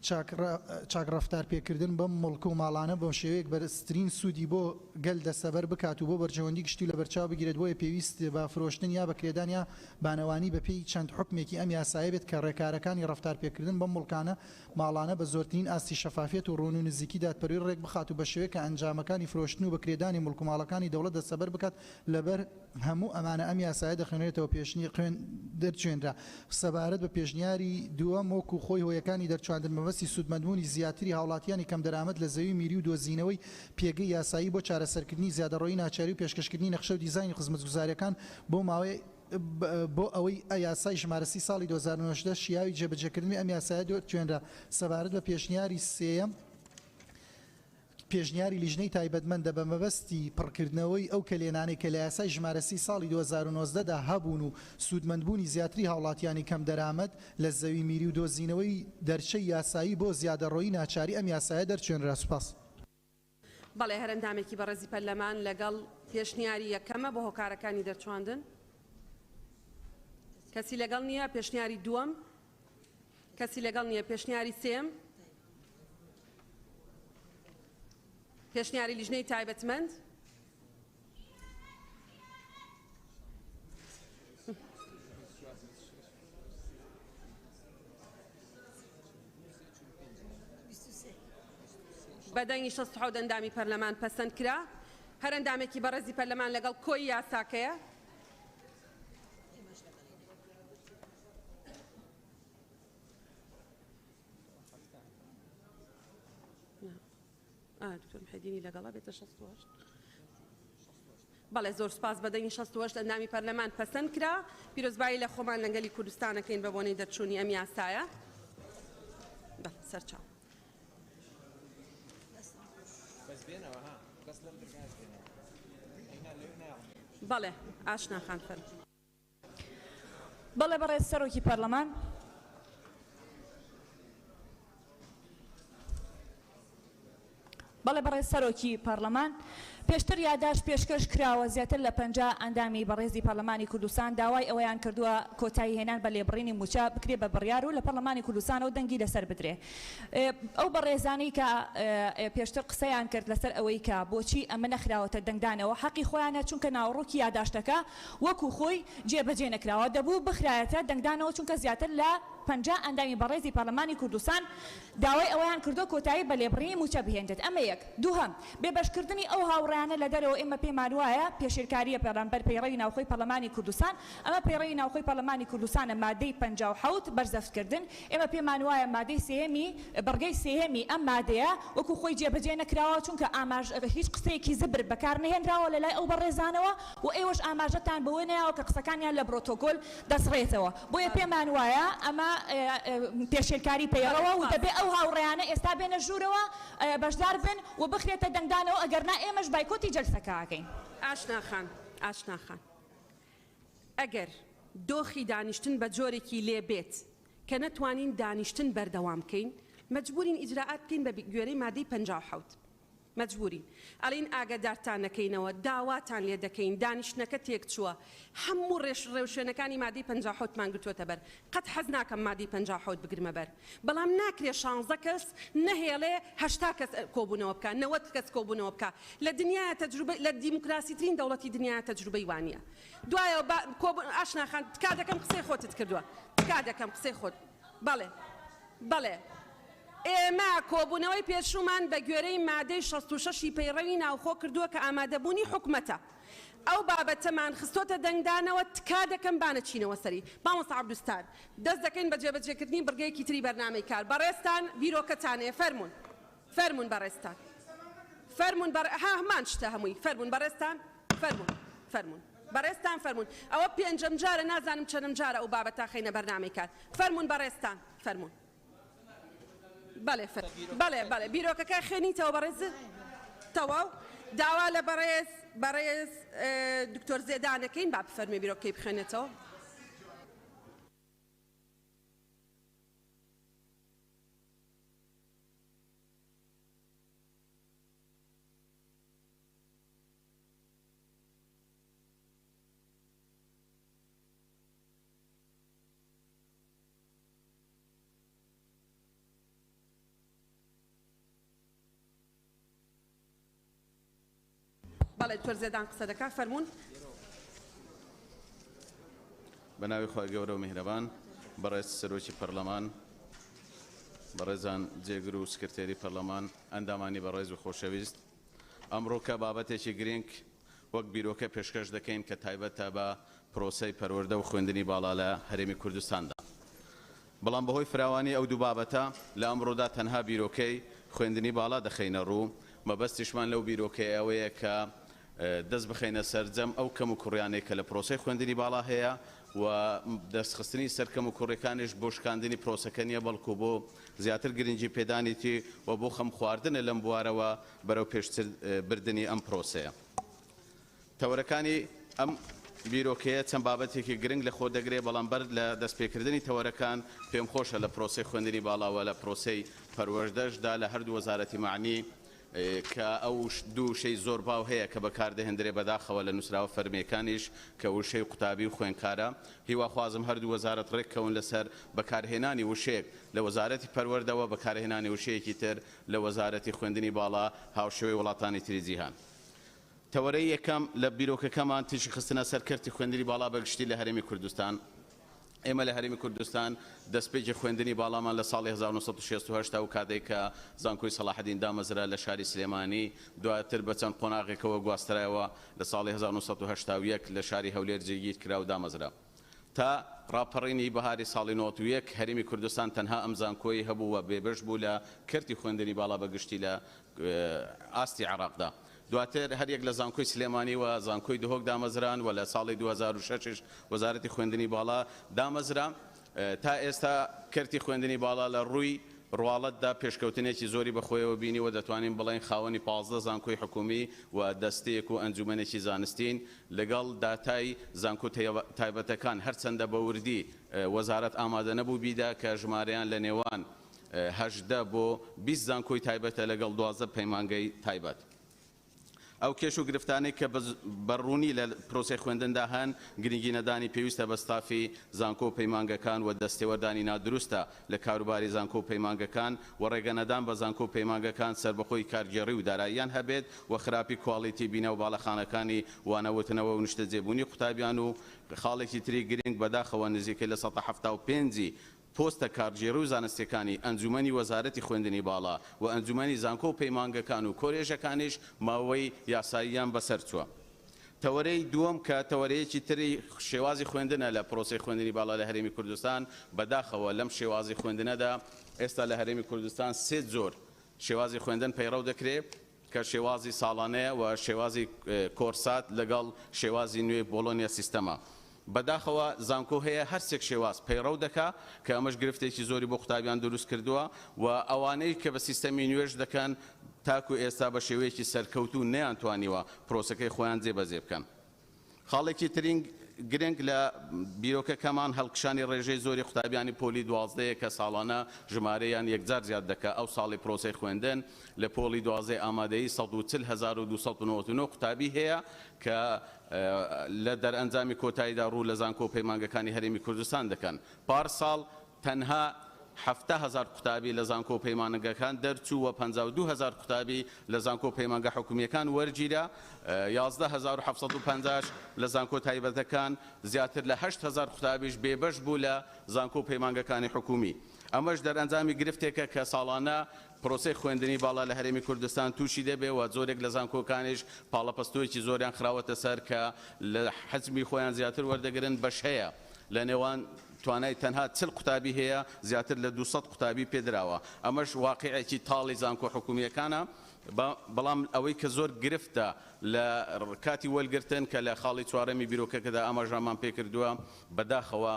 چاکڕفتار پێکردن بەم مڵک و ماڵانە بەم شێوەیەک بەرزترین سوودی بۆ گەل دەسەبەر بکات و بۆ بەرژەوەندی گشتی لە بەرچاو بگیرێت بۆیە پێویست بە فرۆشتن یا بەکرێدان یا بانەوانی بەپێی چەند حکمێکی ئەم یاسایە بێت کە ڕێکارەکانی ڕفتار پێکردن بەم مڵکانە ماڵانە بە زۆرترین ئاستی شەفافیت و ڕۆن و نزیکی دادپەروەری ڕێک بخات و بە شێوەیە کە ئەنجامەکانی فرۆشتن و بەکرێدانی مڵک و ماڵەکانی دەوڵەت دەسەبەر بکات لەبەر هەموو ئەمانە ئەم یاسایە دەخوێنێتەوە پێشنی دەرچێنرا سەبارەت بە پێشنیاری دووەم وەکو خۆی هۆیەکانی دەرچواندن مەبەستی سوودمەندبوونی زیاتری هاوڵاتیانی کەم دەرامەت لە زەوی میری و دۆزینەوەی پێگەی یاسایی بۆ چارەسەرکردنی زیادەڕۆیی ناچاری و پێشکەشکردنی نەخشە و دیزانی خزمەتگوزاریەکان بۆ ماوەی بۆ ئەوەی یاسای ژمارەسی ساڵی 2019 شیاوی جێبەجێکردنی ئەم یاسایە دەرچێنرا سەبارەت بە پێشنیاری سێەم پێشنیاری لیژنەی تایبەتمەندە بە مەبەستی پڕکردنەوەی ئەو کلێنانەی کە لە یاسای ژمارەسی ساڵی 2019دا هەبوون و سوودمەندبوونی زیاتری هاوڵاتیانی کەم دەرامەت لە زەوی میری و دۆزینەوەی دەرچەی یاسایی بۆ زیادەڕۆیی ناچاری ئەم یاسایە دەرچێنرا. سوپاس. بەڵێ هەرەندامێکی بەڕێزی پەرلەمان لەگەڵ پێشنیاری یەکەمە بۆ هۆکارەکانی دەرچواندن کەسی لەگەڵ نییە. پێشنیاری دووەم کەسی لەگەڵ نییە. پێشنیاری سێم پێشنیاری لیژنەی تایبەتمەند بەدەنگی 67 ئەندامی پەرلەمان پەسەند کرا. هەر ئەندامێکی بەڕێزی پەرلەمان لەگەڵ کۆی یاساکەیە. دکتۆر محەدینی لەگەڵا بێتە 68. بەڵێ زۆر سپاس. بەدەنگی 68 ئەندامی پەرلەمان پەسەند کرا. پیرۆزبایی لە خۆمان لەنگەلی کوردستانەکەین بە بۆنەی دەرچوونی ئەم یاسایە. سەرچاو. بەڵێ ئاشنا خان فەرمو. بەڵێ بەڕێز سەرۆکی پەرلەمان بەڵێ بەڕێز سەرۆکی پەرلەمان پێشتر یاداش پێشکەش کراوە زیاتر لە 50 ئەندامی بەڕێزی پەرلەمانی کوردستان داوای ئەوەیان کردووە کۆتایی هێنان بە لێبڕینی موچە بکرێ بە بڕیار و لە پەرلەمانی کوردستانەوە دەنگی لەسەر بدرێ. ئەو بەڕێزانی کە پێشتر قسەیان کرد لەسەر ئەوەی کە بۆچی ئەمە نەخراوەتە دەنگدانەوە حەقی خۆیانە چونکە ناوەڕۆکی یاداشتەکە وەکو خۆی جێبەجێ نەکراوە دەبوو بخرایەتە دەنگدانەوە چونکە زیاتر لە 50 ئەندامی بەڕێزی پەرلەمانی کوردستان داوای ئەوەیان کردو کۆتایی بە لێبڕینی موچە بهێنرێت. ئەمە یەک. دووهەم بێبەشکردنی ئەو هاوڕێیانە لە دەرەوە ئێمە پێمان وایە پێشێرکاریە پەرلەمبەر پەیڕەوی ناوخۆی پەرلەمانی کوردستان ئەمە پەیڕەوی ناوخۆی پەرلەمانی کوردستانە مادەی 57 بەرزەفتکردن ئێمە پێمان وایە مادەی سێهەمی بەرگەی سێهەمی ئەم مادەیە وەکو خۆی جێبەجێ نەکراوە چونکە هیچ قسەیەکی زبر بەکار نهێنراوە لەلای ئەو بەڕێزانەوە و ئێوەش ئاماژەتان بەوە نەیەوە کە قسەکانیان لە پرۆتۆکۆل دەسڕێتەوە. بۆیە پێمان وایە ئەمە پێشێرکاری پەیڕەوە و دەبێت ئەو هاوڕێیانە ئێستا بێنە ژوورەوە بەشدار بن و بخرێتە دەنگدانەوە ئەگەرنا ئێمەش بایکۆتی جەلسەکەکەین. ئاشناخان ئاشناخان ئەگەر دۆخی دانیشتن بە جۆرێکی لێ بێت کە نەتوانین دانیشتن بەردەوام بکەین مەجبورین ئیجراعات بکەین بە گوێرەی مادەی 57 مەجبورین ئەڵین ئاگادارتان نەکەینەوە داواتان لێ دەکەین دانیشتنەکە تێک چووە هەموو ڕێوشوێنەکانی مادەی 57 مان گرتووەتە بەر قەت حەز ناکەم مادەی 57 بگرمە بەر بەڵام ناکرێ 16 کەس نەهێڵێ 80 کەس کۆبوونەوە بکە 90 کەس کۆبوونەوە بکە لە دنیای تەجروبە لە دیموکراسیترین دەوڵەتی دنیای تەجروبەی وانە دوایە ئاشناخان تکا دەکەم قسەی خۆتت کردووە تکا دەکەم قسەی خۆت بەڵێ ئێمە کۆبوونەوەی پێشومان بە گوێرەی مادەی 66 پەیڕەوی ناوخۆ کردووە کە ئامادەبوونی حکومەتە ئەو بابەتەمان خستۆتە دەنگدانەوە تکا دەکەم بانەچینەوە سەری مامۆستا عەبدولستار دەست دەکەین بە جێبەجێکردنی بڕگەیەکی تری بەرنامەی کار بەڕێستان بیرۆکەتانەیە فەرمون بەڕێستان فەرمون هەمان شتە هەمووی فەرمون بەڕێستان فەرمون بەڕێستان فەرمون ئەوە پێنجەم جارە نازانم چەندم جارە ئەو بابەتە خەینە بەرنامەی کار فەرمون بەڕێستان فەرمون بەڵێ بیرۆکەکە خوێنیتەوە بەڕێز تەواو داوا لە بەڕێز دکتۆر زێدانەکەین با بفەرمێ بیرۆکەی بخوێنێتەوە. لە توەرزێدان قسە دەکات فەرمونون. بەناوی خۆی گەورە و میهرەبان بەڕێز سەرۆکی پەرلەمان بەڕێزان جێگر و سکرتێری پەرلەمان ئەندامانی بەڕێز و خۆشەویست ئەمڕۆ کە بابەتێکی گرنگ وەک بیرۆکە پێشکەش دەکەین کە تایبەتە بە پرۆسەی پەروەردە و خوێندنی باڵا لە هەرێمی کوردستاندا بەڵام بەهۆی فراوانی ئەو دوو بابەتە لە ئەمڕۆدا تەنها بیرۆکەی خوێندنی باڵا دەخەینە ڕوو مەبەستیشمان لەو بیرۆکەی ئەوەیە کە دەست بخەینە سەرجەم ئەو کەم و کوڕیانەی کە لە پرۆسەی خوێندنی باڵا هەیە و دەستخستنی سەرکەم و کوڕەکانیش بۆ شکاندنی پرۆسەکە نیە بەڵکو بۆ زیاتر گرنگی پێدانیتی و بۆ خەم خواردنە لەم بوارەوە بەرەو پێشتر بردننی ئەم پرۆسەیە. تەوەرەکانی ئەم بیرۆکەیە چەند بابەتێکی گرنگ لە خۆ دەگرێت بەڵام بەر لە دەستپێکردنی تەوەرەکان پێم خۆشە لە پرۆسەی خوێندنی باڵاوە لە پرۆسەی پەروەردەشدا لە هەردوو وەزارەتی معنی کە ئەو دوو شەی زۆر باو هەیە کە بەکاردەهێنرێ بەداخەوە لە نووسراوە فەرمیەکانیش کە وشەی قوتابی و خوێنکارە هیواخوازم هەردوو وەزارەت ڕێککەون لەسەر بەکارهێنانی وشەیەک لە وەزارەتی پەروەردەوە بەکارهێنانی وشەیەکی تر لە وەزارەتی خوێندنی باڵا هاوشێوەی وڵاتانی تری جیهان. تەوەرەی یەکەم لە بیرۆکەکەمان تیژی خستنە سەرکەرتی خوێندنی باڵا بەگشتی لە هەرێمی کوردستان. ئێمە لە هەرێمی کوردستان دەستپێکی خوێندنی باڵامان لە ساڵی 1968 و کاتێک کە زانکۆی سەلاحەدین دامەزرا لە شاری سلێمانی دواتر بە چەند قۆناغێکەوە گواسترایەوە لە ساڵی 1970 لە شاری هەولێر جێگیر کرا و دامەزرا. تا ڕاپەڕینی بەهاری ساڵی 91 هەرێمی کوردستان تەنها ئەم زانکۆی هەبوو و بێبەش بوو لە کەرتی خوێندنی باڵا بەگشتی لە ئاستی عێراقدا. دواتر هەریەک لە زانکۆی سلێمانی و زانکۆی دهۆک دامەزران و لە ساڵی 2006 وەزارەتی خوێندنی باڵا دامەزرا تا ئێستا کەرتی خوێندنی باڵا لە ڕووی ڕواڵەتدا پێشکەوتنێکی زۆری بەخۆیەوە بینی و دەتوانین بڵێن خاوەنی 15 زانکۆی حکومی و دەستەیەک و ئەنجومەنێکی زانستین لەگەڵ داتای زانکۆ تایبەتەکان هەرچەندە بە وردی وەزارەت ئامادە نەبوو بیدا کە ژمارەیان لە نێوان 18 بۆ 20 زانکۆی تایبەتە لەگەڵ 12 پەیمانگەی تایبەت. ئەو کێش و گرفتانەی کە بەڕوونی لە پرۆسەی خوێندندا هەن گرنگی نەدانی پێویستە بە ستافی زانکۆ و پەیمانگەکان و دەستێوەردانی نادروستە لە کاروباری زانکۆ و پەیمانگەکان و ڕێگەنەدان بە زانکۆ و پەیمانگەکان سربەخۆی کارگێڕی و داراییان هەبێت و خراپی کواڵیتی بینە و باڵەخانەکانی وانەوتنەوە و نیشتە جێبوونی قوتابیان و خاڵێکی تری گرنگ بەداخەوە نزیکەی لە 175 پۆستە کارگێڕی و زانستیەکانی ئەنجومەنی وەزارەتی خوێندنی باڵا و ئەنجومەنی زانکۆ و پەیمانگەکان و کۆلێژەکانیش ماوەی یاساییان بەسەر چووە. تەوەرەی دووەم کە تەوەرەیەکی تری شێوازی خوێندنە لە پرۆسەی خوێندنی باڵا لە هەرێمی کوردستان بەداخەوە لەم شێوازی خوێندنەدا ئێستا لە هەرێمی کوردستان سێ زۆر شێوازی خوێندن پەیڕەو دەکرێت کە شێوازی ساڵانەیە و شێوازی کۆرسات لەگەڵ شێوازی نوێ بۆلۆنیا سیستەمە. بەداخەوە زانکۆ هەیە هەرسێک شێواز پەیڕەو دەکا کە ئەمەش گرفتێکی زۆری بۆ قوتابیان دروست کردووە و ئەوانەی کە بە سیستەمی نوێژ دەکەن تاکو ئێستا بە شێوەیەکی سەرکەوتو نەیانتوانیوە پرۆسەکەی خۆیان جێبەجێ بکەن. خاڵێکی ترین گرنگ لە بیرۆکەکەمان هەڵکشانی ڕێژەی زۆری قوتابیانی پۆلی 12 کە ساڵانە ژمارەیان یەکجار زیاد دەکات. ئەو ساڵی پرۆسەی خوێندن لە پۆلی 12 ئامادەیی 140299 قوتابی هەیە کە لە دەرئەنجامی کۆتاییدا ڕوو لە زانکۆ و پەیمانگەکانی هەرێمی کوردستان دەکەن. پارساڵ تەنها 7,000 قوتابی لە زانکۆ و پەیمانگەکان دەرچوو و 52,000 قوتابی لە زانکۆ و پەیمانگە حکومیەکان وەرگیرە 11,750 لە زانکۆ تایبەتەکان زیاتر لە 8,000 قوتابیش بێبەش بوو لە زانکۆ و پەیمانگەکانی حکومی. ئەمەش دەرئەنجامی گرفتێکە کە ساڵانە پرۆسەی خوێندنی باڵا لە هەرێمی کوردستان تووشی دەبێ و زۆرێک لە زانکۆکانیش پاڵەپەستۆیەکی زۆریان خراوەتە سەر کە لە حەجمی خۆیان زیاتر وەردەگرن بەش هەیە لە نێوان توانای تەنها 40 قوتابی هەیە زیاتر لە 200 قوتابی پێدراوە. ئەمەش واقعێکی تاڵی زانکۆ حکومیەکانە بەڵام ئەوەی کە زۆر گرفتە لە کاتی وەرگرتن کە لە خاڵی چوارەمی بیرۆکەکەدا ئاماژەمان پێ کردووە بەداخەوە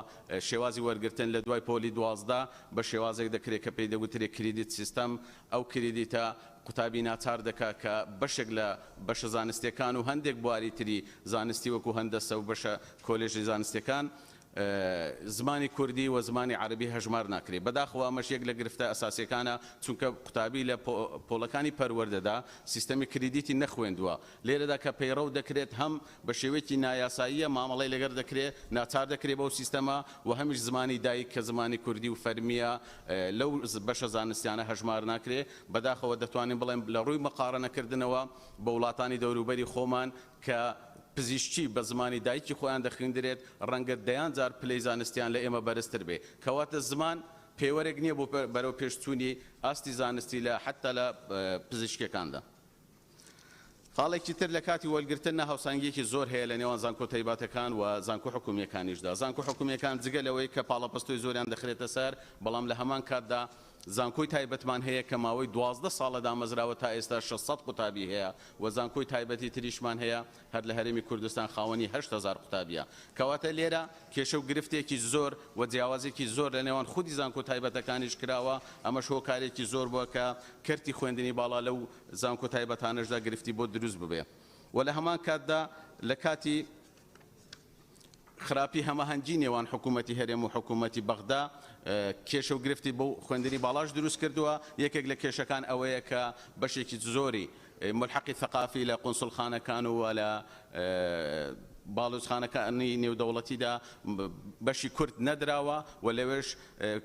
شێوازی وەرگرتن لە دوای پۆلی 12 بە شێوازێک دەکرێت کە پێی دەگوترێت کریدیت سیستەم ئەو کریدیتە قوتابی ناچار دەکات کە بەشێک لە بەشە زانستیەکان و هەندێک بواری تری زانستی وەکو هەندەسە و بەشە کۆلێژی زانستیەکان زمانی کوردی و زمانی عربی هەژمار ناکرێت بەداخەوە ئەمەش یەک لە گرفتە ئەساسیەکانە چونکە قوتابی لە پۆڵەکانی پەروەردەدا سیستەمی کریدیتی نەخوێندووە لێرەدا کە پەیڕەو دەکرێت هەم بە شێوەیەکی نایاساییە مامەڵی لەگەر دەکرێت ناچار دەکرێت بەو سیستەما و هەمیش زمانی دایک کە زمانی کوردی و فەرمیە لەو بەشە زانستیانە هەژمار ناکرێت بەداخەوە دەتوانین بڵێن لە ڕووی مەقارنەکردنەوە بە وڵاتانی دەوروبەری خۆمان کە پزیشکی بە زمانی دایکی خۆیان دەخوێندرێت ڕەنگە دەیان جار پلەی زانستیان لە ئێمە بەرزتر بێ کەواتە زمان پێوەرێک نییە بۆ بەرەو پێشچوونی ئاستی زانستی لە حتا لە پزیشکەکاندا. خاڵێکی تر لە کاتی وەرگرتن هاوسانگیەکی زۆر هەیە لە نێوان زانکۆ تایبەتەکان و زانکۆ حکوومیەکانیشدا زانکۆ حکوومیەکان جگە لەوەی کە پاڵەپەستۆی زۆریان دەخرێتە سەر بەڵام لە هەمان کاتدا زانکۆی تایبەتمان هەیە کە ماوەی 12 ساڵە دامەزراوە تا ئێستا 600 قوتابی هەیە و زانکۆی تایبەتی تریشمان هەیە هەر لە هەرێمی کوردستان خاوەنی 8000 قوتابیە کەواتە لێرە کێشە و گرفتێکی زۆر و جیاوازێکی زۆر لە نێوان خودی زانکۆ تایبەتەکانیش کراوە ئەمەش هۆکارێکی زۆر بووە کە کەرتی خوێندنی باڵا لەو زانکۆ تایبەتانەشدا گرفتی بۆ دروست ببێ و لە هەمان کاتدا لە کاتی خراپی هەماهەنگی نێوان حکوومەتی هەرێم و حکوومەتی بەغدا کێشە و گرفتی بۆ خوێندنی باڵاش دروست کردووە یەکێک لە کێشەکان ئەوەیە کە بەشێکی زۆری ملحقی ثقافی لە قونسڵخانەکان و لە باڵوزخانەکانی نێودەوڵەتیدا بەشی کورد نەدراوە و لەوێش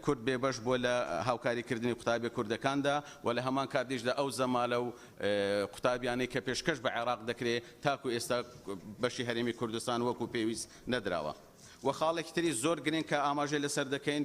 کورد بێبەش بۆ لە هاوکاریکردنی قوتابی کوردەکاندا و لە هەمان کاتیشدا ئەو زەمالە و قوتابیانەی کە پێشکەش بە عێراق دەکرێت تاکو ئێستا بەشی هەرێمی کوردستان وەکو پێویست نەدراوە. و خاڵێکی تری زۆر گرنگ کە ئاماژە لەسەر دەکەین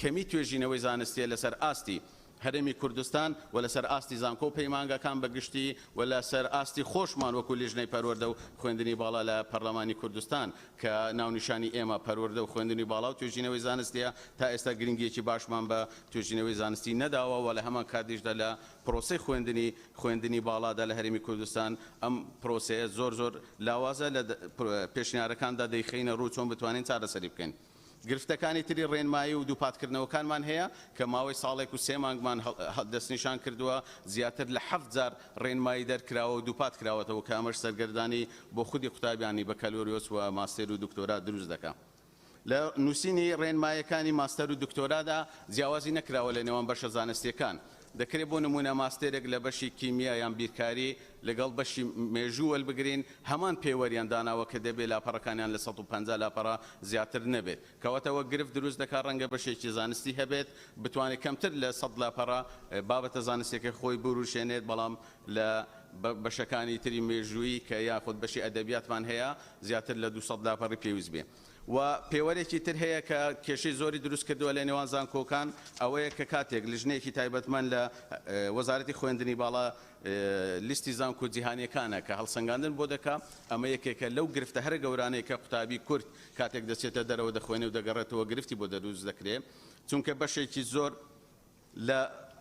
کەمی توێژینەوەی زانستیە لەسەر ئاستی هەرێمی کوردستان و لەسەر ئاستی زانکۆ پەیمانگەکان بەگشتی و لەسەر ئاستی خۆشمان وەکو لیژنەی پەروەردە و خوێندنی باڵا لە پەرلەمانی کوردستان کە ناونیشانی ئێمە پەروەردە و خوێندنی باڵا و توێژینەوەی زانستیە تا ئێستا گرنگیەکی باشمان بە توێژینەوەی زانستی نەداوە و لە هەمان کاتیشدا لە پرۆسەی خوێندنی باڵادا لە هەرێمی کوردستان ئەم پرۆسەیە زۆر لاوازە لە پێشنیارەکاندا دەیخینە ڕوو چۆن بتوانین چارەسەری بکەین. گرفتەکانی تری ڕێنمایی و دووپاتکردنەوەکانمان هەیە کە ماوەی ساڵێک و 3 مانگمان دەستنیشان کردووە زیاتر لە 7 ڕێنمایی دەرکراوە و دووپات کراوەتەوە کە ئەمەش سەرگەردانی بۆ خودی قوتابیانی بەکەلۆریۆس و ماستێر و دکتۆرا دروست دەکات. لە نووسینی ڕێنمایەکانی ماستەر و دکتۆرادا جیاوازی نەکراوە لە نێوان بەشە زانستیەکان دەکرێت بۆ نمونە ماستێرێک لە بەشی کیمیا یان بیرکاری لەگەڵ بەشی مێژوو وەلبگرین هەمان پێوەریان داناوە کە دەبێت لاپەڕەکانیان لە 150 لاپەڕە زیاتر نەبێت کەواتەوە گرفت دروست دەکات ڕەنگە بەشێکی زانستی هەبێت بتوانێت کەمتر لە 100 لاپەڕە بابەتە زانستیەکەی خۆی بروشێنێت بەڵام لە بەشەکانی تری مێژووی کە یاخود بەشی ئەدەبیاتمان هەیە زیاتر لە 200 لاپەڕی پێویست بێ. و پێوەرێکی تر هەیە کە کێشەی زۆری دروست کردووە لە نێوان زانکۆکان ئەوەیە کە کاتێک لیژنەیەکی تایبەتمەند لە وەزارەتی خوێندنی باڵا لیستی زانکۆ جیهانیەکانە کە هەڵسەنگاندن بۆ دەکا ئەمە یەکێکە لەو گرفتە هەر گەورانەی کە قوتابی کورد کاتێک دەچێتە دەرەوە دەخوێنێ و دەگەڕێتەوە گرفتی بۆ دەروست دەکرێت چونکە بەشێکی زۆر لە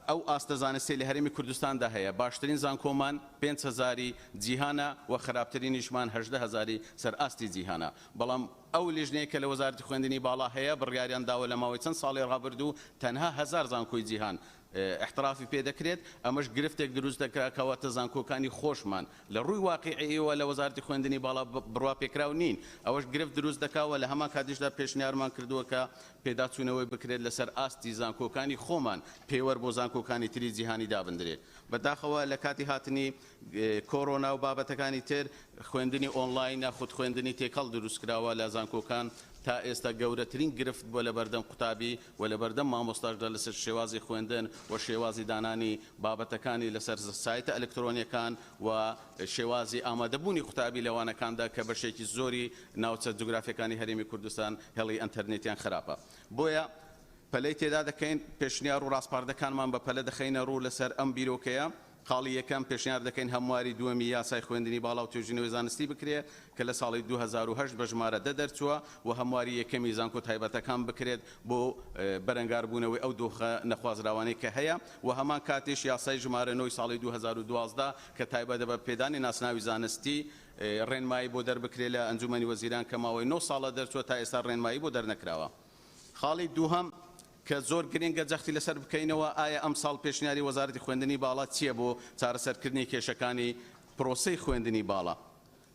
ئەو ئاستە زانستی لە هەرێمی کوردستاندا هەیە باشترین زانکۆمان 5,000 جیهانە و خراپترینیشمان 18,000 سەر ئاستی جیهانە بەڵام ئەو لیژنەیە کە لە وەزارەتی خوێندنی باڵا هەیە بڕیاریان داوە لە ماوەی چەند ساڵی ڕابردوو تەنها 1000 زانکۆی جیهان احترافی پێ دەکرێت ئەمەش گرفتێک دروست دەکراکەوەتە زانکۆکانی خۆشمان لە ڕووی واقعیەوە لە وەزارەتی خوێندنی باڵا بڕوا پێکراو نین ئەوەش گرفت دروست دەکاوە لە هەمان کاتیشدا پێشنیارمان کردووە کە پێداچوونەوەی بکرێت لەسەر ئاستی زانکۆکانی خۆمان پێوەەر بۆ زانکۆکانی تری جیهانی دابدرێت بەداخەوە لە کاتی هاتنی کۆڕۆنا و بابەتەکانی تر خوێندنی ئۆنلاین خود خوێندنی تێکەڵ دروست کراوە لە زانکۆکان تا ئێستا گەورەترین گرفت بۆ لە بەردەم قوتابی و لە بەردەم مامۆستاشدا لەسەر شێوازی خوێندن و شێوازی دانانی بابەتەکانی لەسەر سایتە ئەلکترۆنیەکان و شێوازی ئامادەبوونی قوتابی لەوانەکاندا کە بەشێکی زۆری ناوچە جوگرافیەکانی هەرێمی کوردستان هێڵی ئەنتەرنێتیان خراپە بۆیە پەلەی تێدا دەکەین پێشنیار و ڕاستپاردەکانمان بە پەلە دەخەینە ڕوو لەسەر ئەم بیرۆکەیە خاڵی یەکەم پێشنیار دەکەین هەمواری دووەمی یاسای خوێندنی باڵا و توێژینەوەی زانستی بکرێت کە لە ساڵی 2008 بە ژمارە دەرچووە و هەمواری یەکەمی زانکۆ تایبەتەکان بکرێت بۆ بەرەنگاربوونەوەی ئەو دۆخە نەخوازراوانەی کە هەیە و هەمان کاتیش یاسای ژمارە 9 ساڵی 2012 کە تایبەتە بە پێدانی ناسناوی زانستی ڕێنمایی بۆ دەربکرێت لە ئەنجومەنی وەزیران کە ماوەی 9 ساڵە دەرچووە تا ئێستا ڕێنمایی بۆ دەرنەکراوە. خاڵی دووهەم کە زۆر گرنگە جەختی لەسەر بکەینەوە ئایا ئەم ساڵ پێشنیاری وەزارەتی خوێندنی باڵا چییە بۆ چارەسەرکردنی کێشەکانی پرۆسەی خوێندنی باڵا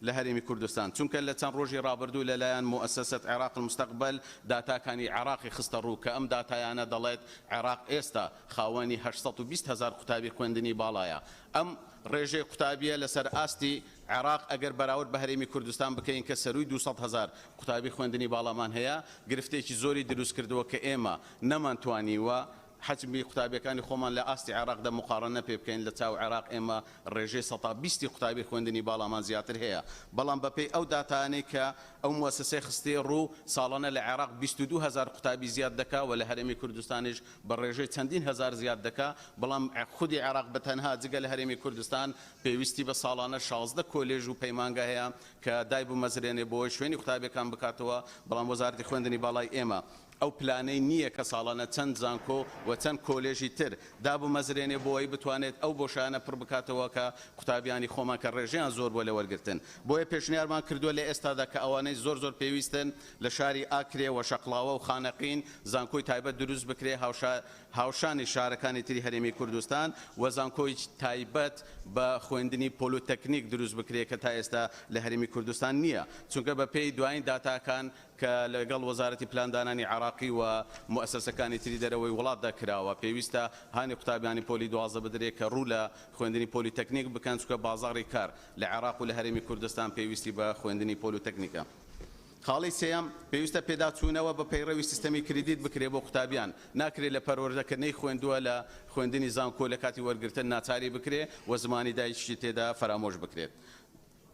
لە هەرێمی کوردستان چونکە لە چەند ڕۆژی ڕابردوو لەلایەن مؤسسەت عێراق المستەقبل داتاکانی عێراقی خستە ڕوو کە ئەم داتایانە دەڵێت عێراق ئێستا خاوەنی 820,000 قوتابی خوێندنی باڵایە ئەم ڕێژەی قوتابیە لەسەر ئاستی عێراق ئەگەر بەراورد بە هەرێمی کوردستان بکەین کە سەرووی 200,000 قوتابی خوێندنی باڵامان هەیە گرفتێکی زۆری دروست کردووە کە ئێمە نەمانتوانیوە حجمی قوتابیەکانی خۆمان لە ئاستی عێراقدا مقارنە پێ بکەین لە چاو عێراق ئێمە ڕێژەی 120 قوتابی خوێندنی باڵامان زیاتر هەیە بەڵام بەپێی ئەو داتانەی کە ئەو موسسەی خستێ ڕوو ساڵانە لە عێراق 22,000 قوتابی زیاد دەکا و لە هەرێمی کوردستانیش بە ڕێژەی چەندین هەزار زیاد دەکا بەڵام خودی عێراق بەتەنها جگە لە هەرێمی کوردستان پێویستی بە ساڵانە 16 کۆلێژ و پەیمانگە هەیە کە دای بمەزرێنێ بۆی شوێنی قوتابیەکان بکاتەوە بەڵام وەزارەتی خوێندنی باڵای ئێمە ئەو پلانەی نییە کە ساڵانە چەند زانکۆ و چەند کۆلێژی تر دابمەزرێنێ بۆی بتوانێت ئەو بۆشانە پڕ بکاتەوە کە قوتابیانی خۆمان کە ڕێژیان زۆر بۆ لە وەرگرتن بۆیە پێشنیارمان کردووە لە ئێستادا کە ئەوانەی زۆر پێویستن لە شاری ئاکرێ و شەقڵاوە و خانەقین زانکۆی تایبەت دروست بکرێ هاوشانی شارەکانی تری هەرێمی کوردستان و زانکۆی تایبەت بە خوێندنی پۆلۆتەکنیک دروست بکرێ کە تا ئێستا لە هەرێمی کوردستان نییە چونکە بە پێی دوایین داتاکان کە لەگەڵ وەزارەتی پلاندانانی عراقی و مؤسسەکانی تری دەرەوەی وڵاتدا کراوە پێویستە هانی قوتابیانی پۆلی 12 بدرێت کە ڕوو لە خوێندنی پۆلیتەکنیک بکەن چونکە بازاڕی کار لە عێراق و لە هەرێمی کوردستان پێویستی بە خوێندنی پۆلیتەکنیکە خاڵی سێیەم پێویستە پێداچوونەوە بە پەیڕەوی سیستەمی کریدیت بکرێ بۆ قوتابیان ناکرێت لە پەروەردەکردنەی خوێندووە لە خوێندنی زانکۆ لە کاتی وەرگرتن ناچاری بکرێ و زمانی دایشتی تێدا فرامۆش بکرێت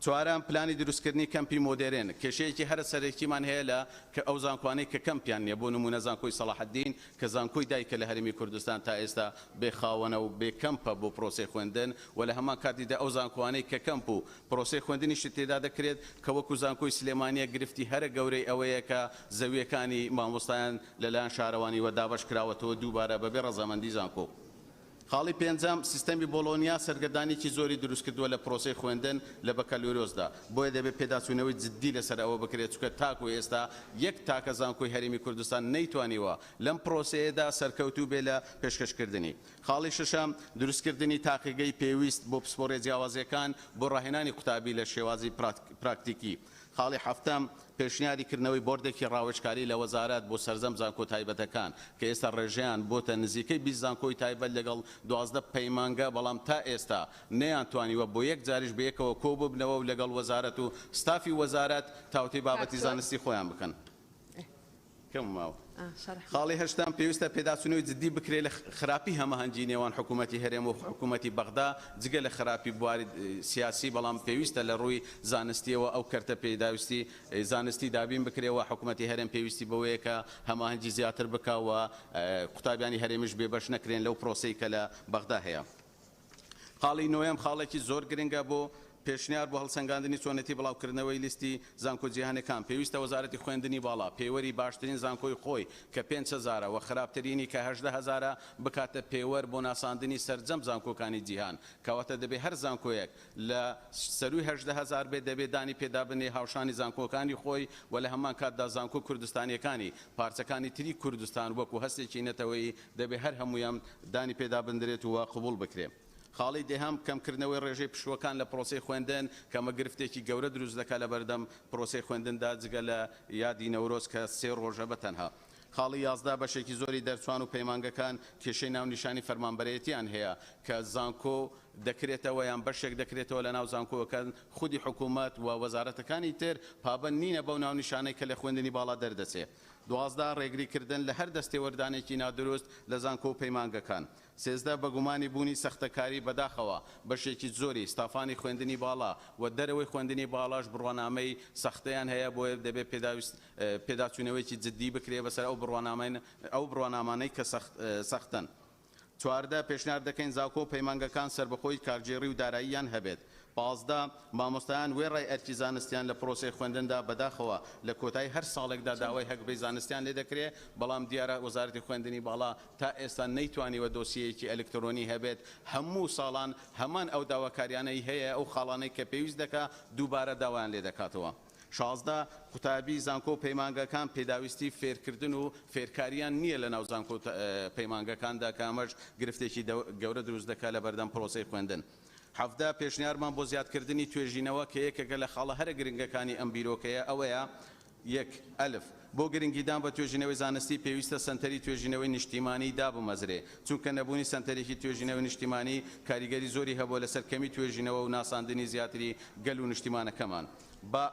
چوارم پلانی دروستکردنی کەمپی مۆدێرن کێشەیەکی هەر سەرەکیمان هەیە لە کە ئەو زانکۆانەی کە کەمپیان نییە بۆ نمونە زانکۆی سەلاحەدین کە زانکۆی دایکە لە هەرێمی کوردستان تا ئێستا بێخاوەنە و بێکەمپە بۆ پرۆسەی خوێندن و لە هەمان کاتیدا ئەو زانکۆانەی کە کەمپ و پرۆسەی خوێندنیشی تێدا دەکرێت کە وەکو زانکۆی سلێمانیە گرفتی هەرە گەورەی ئەوەیە کە زەویەکانی مامۆستایان لەلایەن شارەوانی وە دابەش کراوەتەوە دووبارە بەبێ ڕەزامەندی زانکۆ خاڵی پێنجەم سیستەمی بۆلۆنیا سەرگەردانێکی زۆری دروست کردووە لە پرۆسەی خوێندن لە بەکەلۆرۆسدا بۆیە دەبێت پێداچوونەوەی جددی لەسەر ئەوە بکرێت چونکە تاکو ئێستا یەک تاکە زانکۆی هەرێمی کوردستان نەیتوانیوە لەم پرۆسەیەدا سەرکەوتوو بێ لە پێشکەشکردنی خاڵی شەشەم دروستکردنی تاقیگەی پێویست بۆ پسپۆڕێ جیاوازیەکان بۆ ڕاهێنانی قوتابی لە شێوازی پراکتیکی خاڵی هەفتەم پێشنیاریکردنەوەی بۆردێکی ڕاوێژکاری لە وەزارەت بۆ سەرجەم زانکۆ تایبەتەکان کە ئێستا ڕێژەیان بۆتە نزیکەی 20 زانکۆی تایبەت لەگەڵ 12 پەیمانگە بەڵام تا ئێستا نەیانتوانیوە بۆ یەک جاریش بەیەکەوە کۆ ببنەوە و لەگەڵ وەزارەت و ستافی وەزارەت تاوتەی بابەتی زانستی خۆیان بکەن کەم ماوە خاڵی هەشتم پێویستە پێداچوونەوەی جددی بکرێت لە خراپی هەمەهەنگی نێوان حکوومەتی هەرێم و حکوومەتی بەغدا جگە لە خراپی بواری سیاسی بەڵام پێویستە لە ڕووی زانستیەوە ئەو کەرتە پێداویستی زانستی دابین بکرێەوە حکوومەتی هەرێم پێویستی بەوەیە کە هەماهەنگی زیاتر بکەوە قوتابیانی هەرێمیش بێبەش نەکرێن لەو پرۆسەی کە لە بەغدا هەیە خاڵی نۆیەم خاڵێکی زۆر گرنگە بۆ پێشنیار بۆ هەڵسەنگاندنی چۆنەتی بڵاوکردنەوەی لیستی زانکۆ جیهانەکان پێویستە وەزارەتی خوێندنی باڵا پێوەری باشترین زانکۆی خۆی کە 5,000 و خراپترینی کە 18,000 بکاتە پێوەر بۆ ناساندنی سەرجەم زانکۆکانی جیهان کەواتە دەبێت هەر زانکۆیەک لە سەروی 18,000 بێت دەبێت دانی پێدابنێ هاوشانی زانکۆکانی خۆی و لە هەمان کاتدا زانکۆ کوردستانیەکانی پارچەکانی تری کوردستان وەکو هەستێکی نەتەوەی دەبێت هەر هەمویان دانی پێدابندرێت و قبول بکرێت خاڵی دێهام کەمکردنەوەی ڕێژەی پشوەکان لە پرۆسەی خوێندن کەمە گرفتێکی گەورە دروست دەکات لە بەردەم پرۆسەی خوێندندا جگە لە یادی نەورۆز کە 3 ڕۆژە بەتەنها خاڵی 11 بەشێکی زۆری دەرچوان و پەیمانگەکان کێشەی ناونیشانی فەرمانبەرێتیان هەیە کە زانکۆ دەکرێتەوە یان بەشێک دەکرێتەوە لە ناو زانکۆەکان خودی حکوومەت و وەزارەتەکانی تر پابەند نینە بەو ناونیشانەی کە لە خوێندنی باڵا دەردەچێت 12 ڕێگریکردن لە هەر دەستێوەردانێکی نادروست لە زانکۆ و پەیمانگەکان 13 بەگومانی بوونی سەختەکاری بەداخەوە بەشێکی زۆری ستافانی خوێندنی باڵا و دەرەوەی خوێندنی باڵاش بڕوانامەی سەختەیان هەیە بۆیە دەبێت پێداچوونەوەیکی جددی بکرێ بەسەر ئەو بڕوانامانەی کە سەختن 14 پێشنیار دەکەین زانکۆ و پەیمانگەکان سربەخۆی کارگێڕی و داراییان هەبێت 15 مامۆستایان وێڕای ئەرکی زانستیان لە پرۆسەی خوێندندا بەداخەوە لە کۆتایی هەر ساڵێکدا داوای هەکبەی زانستیان لێ دەکرێت بەڵام دیارە وەزارەتی خوێندنی باڵا تا ئێستا نەیتوانیوە دۆسیەیەکی ئەلکترۆنی هەبێت هەموو ساڵان هەمان ئەو داواکاریانەی هەیە ئەو خاڵانەی کە پێویست دەکات دووبارە داوایان لێ دەکاتەوە 16 قوتابی زانکۆ و پەیمانگەکان پێداویستی فێرکردن و فێرکاریان نییە لە ناو زانکۆ پەیمانگەکاندا کامەش گرفتێکی گەورە دروست دەکات لە بەردەم پرۆسەی خوێندن حەفدا پێشنیارمان بۆ زیادکردنی توێژینەوە کە یەکێکە لە خاڵە هەرە گرنگەکانی ئەم بیرۆکەیە ئەوەیە یەک ئەلف بۆ گرنگیدان بە توێژینەوەی زانستی پێویستە سنتەری توێژینەوەی نیشتیمانی دابمەزرێ چونکە نەبوونی سنتەرێکی توێژینەوەی نیشتیمانی کاریگەری زۆری هەبوو لەسەر کەمی توێژینەوە و ناساندنی زیاتری گەل و نیشتیمانەکەمان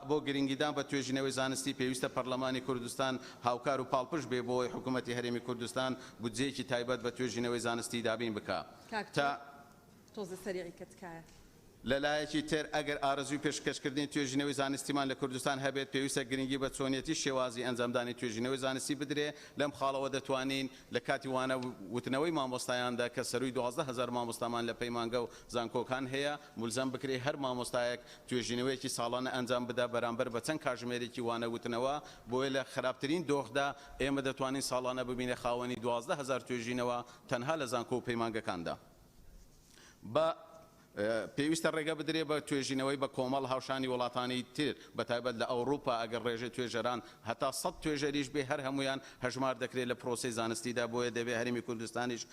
بۆ گرنگیدان بە توێژینەوەی زانستی پێویستە پەرلەمانی کوردستان هاوکار و پاڵپش بێ بۆی حکوومەتی هەرێمی کوردستان بودجەیەکی تایبەت بە توێژینەوەی زانستی دابین بکە تا تۆزە سەریعی کەتکایە لەلایەکی تر ئەگەر ئارەزوی پێشکەشکردنی توێژینەوەی زانستیمان لە کوردستان هەبێت پێویستە گرنگی بە چۆنیەتی شێوازی ئەنجامدانی توێژینەوەی زانستی بدرێ لەم خاڵەوە دەتوانین لە کاتی وانە وتنەوەی مامۆستایاندا کە سەروی 12,000 مامۆستامان لە پەیمانگە و زانکۆکان هەیە مولزەم بکرێ هەر مامۆستایەک توێژینەوەیەکی ساڵانە ئەنجام بدا بەرامبەر بە چەند کاژمێرێکی وانە وتنەوە بۆیە لە خراپترین دۆخدا ئێمە دەتوانین ساڵانە ببینە خاوەنی 12,000 توێژینەوە تەنها لە زانکۆ و پەیمانگەکاندا پێویستە ڕێگە بدرێ بە توێژینەوەی بە کۆمەڵ هاوشانی وڵاتانی تر بەتایبەت لە ئەوروپا ئەگەر ڕێژەی توێژەران هەتا 100 توێژەریش بێ هەر هەمویان هەژمار دەکرێت لە پرۆسی زانستیدا بۆیە دەبێت هەرێمی کوردستانیش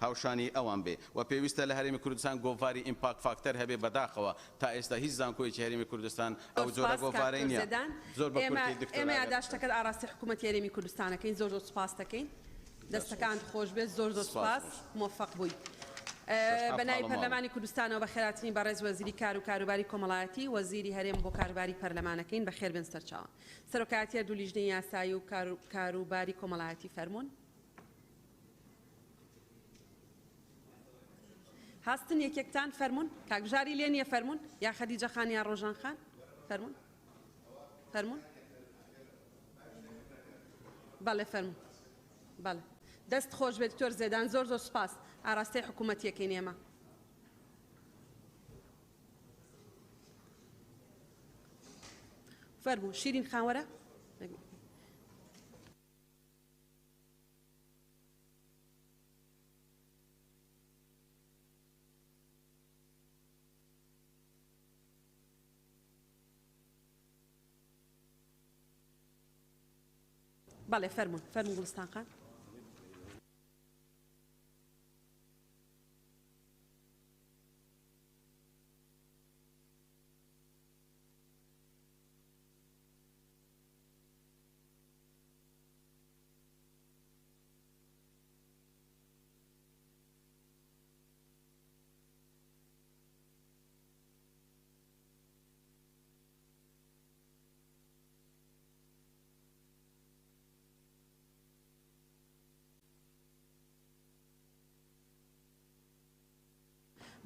هاوشانی ئەوان بێ و پێویستە لە هەرێمی کوردستان گۆڤاری ئیمپاکت فاکتەر هەبێ بەداخەوە تا ئێستا هیچ زانکۆیەکی هەرێمی کوردستان ئەو جۆرە گۆڤارەی نییە زۆر بە کورتی دکتۆر ئێمە یاداشتەکەت ئاراستی حکوومەتی هەرێمی کوردستانەکەین زۆر سوپاس دەکەین دەستەکان خۆش بێت زۆر سوپاس موفق بووی بەناوی پەرلەمانی کوردستانەوە بە خێراتنی بەڕێز وەزیری کار و کاروباری کۆمەڵایەتی وەزیری هەرێم بۆ کاروباری پەرلەمانەکەین بەخێر بن سەرچاوە سەرۆکایەتیە دوو لیژنەی یاسایی و کاروباری کۆمەڵایەتی فەرمونون هاستن یەکێکتان فەرمونون کاکبژاری لێ نییە فەرمونون یا خەدیجە خان یا ڕۆژان خان فەرمونون بەڵێ فەرمونون بەڵێ دەست خۆش بێت دکتۆر زێدان زۆر سوپاس ئاراستەی حکوومەتیەکەین ئێمە فەرموو شیرین خاوەرە بەڵێ فەرموون گوڵستان خان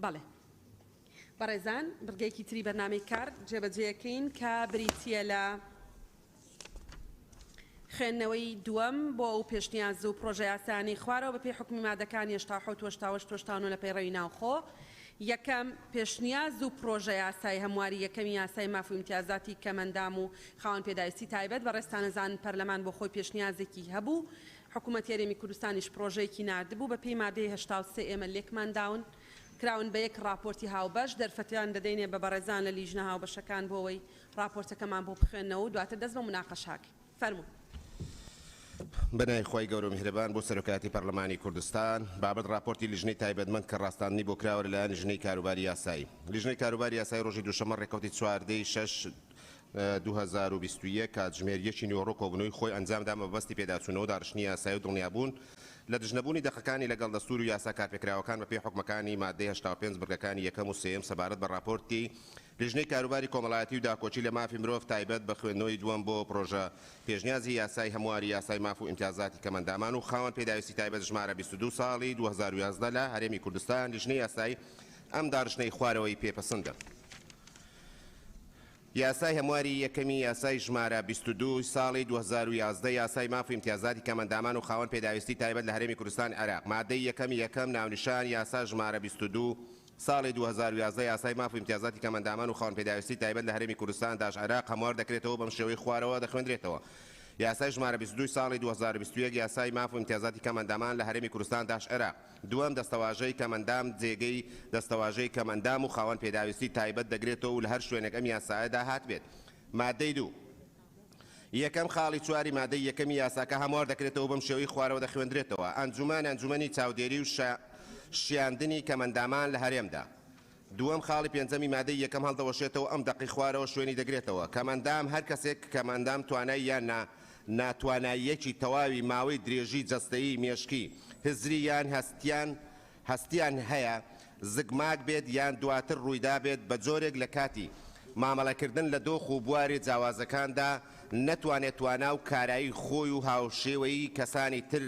بەڵێ بەڕێزان بڕگەیەکی تری بەرنامەی کار جێبەجێەکەین کە بریتیە لە خوێندنەوەی دووەم بۆ ئەو پێشنیاز و پرۆژە یاسانی خوارەوە بەپێی حکمی مادەکانی 1970 لە پەیڕەوی ناوخۆ یەکەم پێشنیاز و پرۆژە یاسای هەمواری یەکەمی یاسای ماف و امتیازاتی کەمەندام و خاوەن پێداویستی تایبەت بە ڕێستانەزان پەرلەمان بۆ خۆی پێشنیازێکی هەبوو حکوومەتی هەرێمی کوردستانیش پرۆژەیەکی نردبوو بەپێی مادەی 83 ئێمە لێکمان داون کراون بە یەک راپۆرتی هاوبەش دەرفەتیان دەدەینێ بە بەڕێزان لە لیژنە هاوبەشەکان بۆەوەی راپۆرتەکەمان بۆ بخوێنەوە و دواتر دەست بە مناقەشاکە فەرموو بەنای خۆی گەورە میهرەبان بۆ سەرۆکایەتی پەرلەمانی کوردستان بابەت راپۆرتی لیژنەی تایبەتمەند کە ڕاستاندنی بۆ کراوە لەلایەن لیژنەی کاروباری یاسایی لیژنەی کاروباری یاسایی ڕۆژی دووشەمە ڕێکەوتی 4/6 2021 کاتژمێر 1 نیوەڕۆ کۆبنەوەی خۆی ئەنجامدا مەبەستی پێداچوونەوە داڕشنی یاسایی و دڵنیابوون لە دژنەبوونی دەقەکانی لەگەڵ دەستور و یاسا کارپێکراوەکان بەپێی حکومەکانی مادەی 85 بڕگەکانی یەکەم و سێم سەبارەت بە راپۆرتی لیژنەی کاروباری کۆمەڵایەتی و داکۆچی لە مافی مرۆڤ تایبەت بە خوێندنەوەی دووەم بۆ پرۆژە پێشنیازی یاسای هەمواری یاسای ماف و ئیمتیازاتی کەمەندامان و خاوەن پێداویستی تایبەت ژمارە 22 ساڵی 2011 لە هەرێمی کوردستان لیژنەی یاسایی ئەم داڕشنەی خوارەوەی پێپەسەندە یاسای هەمواری یەکەمی یاسای ژمارە 22 ساڵی 2011 یاسای ماف و امتیازاتی کەمەندامان و خاوەن پێداویستی تایبەت لە هەرێمی کوردستان عێراق مادەی یەکەم ناونیشان یاسا ژمارە 22 ساڵی 2011 یاسای ماف و امتیازاتی کەمەندامان و خاوەن پێداویستی تایبەت لە هەرێمی کوردستان داش عێراق هەموار دەکرێتەوە بەم شێوەی خوارەوە دەخوێندرێتەوە یاسای ژمارە 22 ساڵی 2021 یاسای ماف و امتیازاتی کەمەندامان لە هەرێمی کوردستان داش عێراق دووەم دەستەواژەی کەمەندام جێگەی دەستەواژەی کەمەندام و خاوەن پێداویستی تایبەت دەگرێتەوە و لە هەر شوێنێک ئەم یاسایەدا هات بێت مادەی دوو یەکەم خاڵی چواری مادەی یەکەمی یاساکە هەموار دەکرێتەوە بەم شێوەی خوارەوە دەخوێندرێتەوە ئەنجومەنی چاودێری و شیاندنی کەمەندامان لە هەرێمدا دووەم خاڵی پێنجەمی مادەی یەکەم هەڵدەوەشێتەوە ئەم دەقی خوارەوە شوێنی دەگرێتەوە کەمەندام هەر کەسێک کەمەندام توانای یان ناتواناییەکی تەواوی ماوەی درێژی جەستەیی مێشکی هزری یان هەستیان هەیە زگماک بێت یان دواتر ڕوویدا بێت بە جۆرێک لە کاتی مامەڵەکردن لە دۆخ و بواری جیاوازەکاندا نەتوانێت توانا و کارایی خۆی و هاوشێوەی کەسانی تر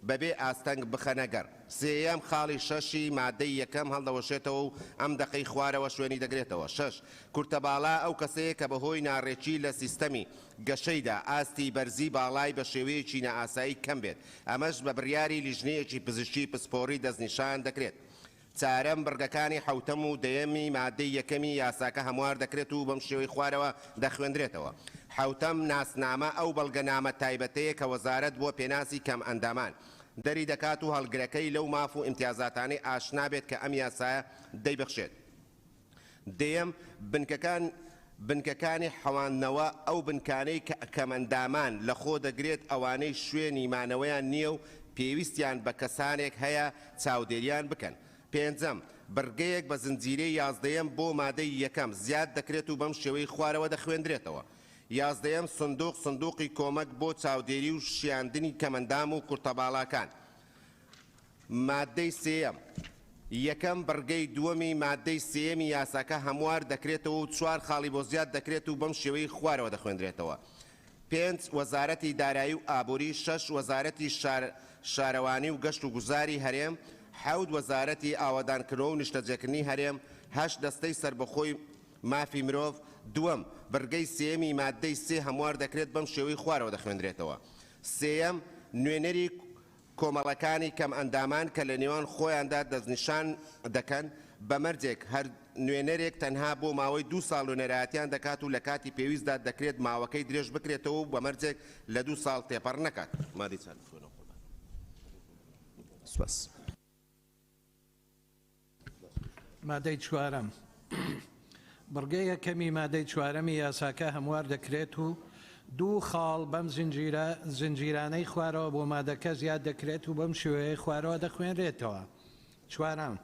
بەبێ ئاستەنگ بخەنەگەر سێیەم خاڵی شەشی مادەی یەکەم هەڵدەوەشێتەوە و ئەم دەقەی خوارەوە شوێنی دەگرێتەوە شەش کورتەباڵا ئەو کەسەیە کە بەهۆی ناڕێکی لە سیستەمی گەشەیدا ئاستی بەرزی باڵای بە شێوەیەکی نائاسایی کەم بێت ئەمەش بە بڕیاری لیژنەیەکی پزیشکی پسپۆڕی دەستنیشان دەکرێت چارەم بڕگەکانی حوتەم و دەیەمی مادەی یەکەمی یاساکە هەموار دەکرێت و بەم شێوەی خوارەوە دەخوێندرێتەوە حوتەم ناسنامە ئەو بەڵگەنامە تایبەتەیە کە وەزارەت بۆ پێناسی کەم ئەندامان دەری دەکات و هەڵگرەکەی لەو ماف و ئیمتیازاتانی ئاشنا بێت کە ئەم یاسایە دەیبەخشێت دێم بنکەکانی حەواندنەوە ئەو بنکانەی کە کەمەندامان لە خۆ دەگرێت ئەوانەی شوێنی مانەوەیان نییە و پێویستیان بە کەسانێک هەیە چاودێریان بکەن پێنجەم بەرگەیەک بە زنجیرەی یازدەیەم بۆ مادەی یەکەم زیاد دەکرێت و بەم شێوەی خوارەوە دەخوێندرێتەوە یازدەیەم سندوقی کۆمەک بۆ چاودێری و شیاندنی کەمەندام و کورتەباڵاکان مادەی سێیەم یەکەم بەرگەی دووەمی مادەی سێیەمی یاساکە هەموار دەکرێتەوە و چوار خاڵی بۆ زیاد دەکرێت و بەم شێوەی خوارەوە دەخوێندرێتەوە پێنج وەزارەتی دارایی و ئابووری شەش وەزارەتی شارەوانی و گەشت و گوزاری هەرێم حەوت وەزارەتی ئاوادانکردنەوە و نیشتەجێکردنی هەرێم هەشت دەستەی سربەخۆی مافی مرۆڤ دووەم بەرگەی سێمی مادەی سێ هەموار دەکرێت بەم شێوەی خوارەوە دەخوێندرێتەوە سێەم نوێنەری کۆمەڵەکانی کەم ئەندامان کە لە نێوان خۆیاندا دەستنیشان دەکەن بەمەرجێک هەر نوێنەرێک تەنها بۆ ماوەی 2 ساڵ نوێنەرایەتیان دەکات و لە کاتی پێویستدا دەکرێت ماوەکەی درێژ بکرێتەوە و بەمەرجێک لە 2 ساڵ تێپەڕ نەکات مادەی سپاس مادەی چوارەم بڕگەی یەکەمی مادەی چوارەمی یاساکە هەموار دەکرێت و 2 خاڵ بەم زنجیرانەی خوارەوە بۆ مادەکە زیاد دەکرێت و بەم شێوەیە خوارەوە دەخوێنرێتەوە چوارەم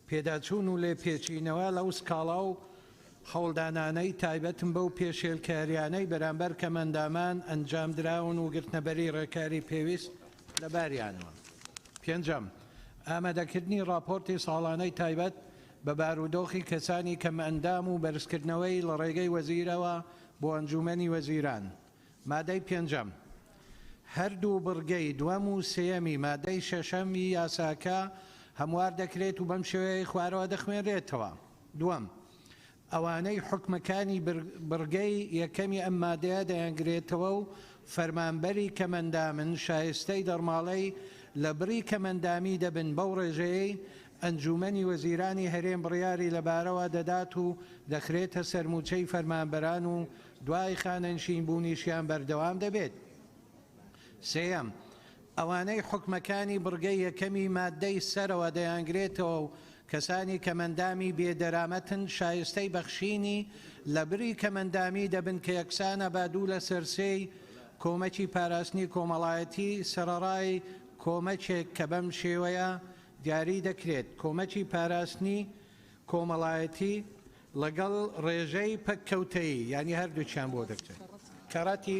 پێداچوون و لێ پێچینەوە لەو سکاڵا و هەوڵدانانەی تایبەتم بەو پێشێلکاریانەی بەرامبەر کەمەندامان ئەنجام دراون و گرتنەبەری ڕێکاری پێویست لە باریانەوە پێنجەم ئامادەکردنی راپۆرتی ساڵانەی تایبەت بە بارودۆخی کەسانی کەم ئەندام و بەرزکردنەوەی لە ڕێگەی وەزیرەوە بۆ ئەنجومەنی وەزیران مادەی پێنجەم هەردوو بڕگەی دووەم و سێەمی مادەی شەشەمی یاساکە هەموار دەکرێت و بەم شێوەیە خوارەوە دەخوێنرێتەوە دووەم ئەوانەی حکمەکانی بڕگەی یەکەمی ئەم مادەیە دەیانگرێتەوە و فەرمانبەری کەمەندامن شایستەی دەرماڵەی لە بڕی کەمەندامی دەبن بەو ڕێژەیەی ئەنجومەنی وەزیرانی هەرێم بڕیاری لەبارەوە دەدات و دەخرێتە سەرموچەی فەرمانبەران و دوای خانەنشین بوونیشیان بەردەوام دەبێت سێەم ئەوانەی حکمەکانی بڕگەی یەکەمی مادەی سەرەوە دەیانگرێتەوە و کەسانی کەمەندامی بێدەرامەتن شایستەی بەخشینی لە بری کەمەندامی دەبن کە یەکسانە بادوو لە سەرسەی کۆمەکی پاراستنی کۆمەڵایەتی سەرەڕای کۆمەچێک کە بەم شێوەیە دیاری دەکرێت کۆمەکی پاراستنی کۆمەڵایەتی لەگەڵ ڕێژەی پەککەوتەیی ینی هەردووچیان بۆ دەکرێت کەڕەتی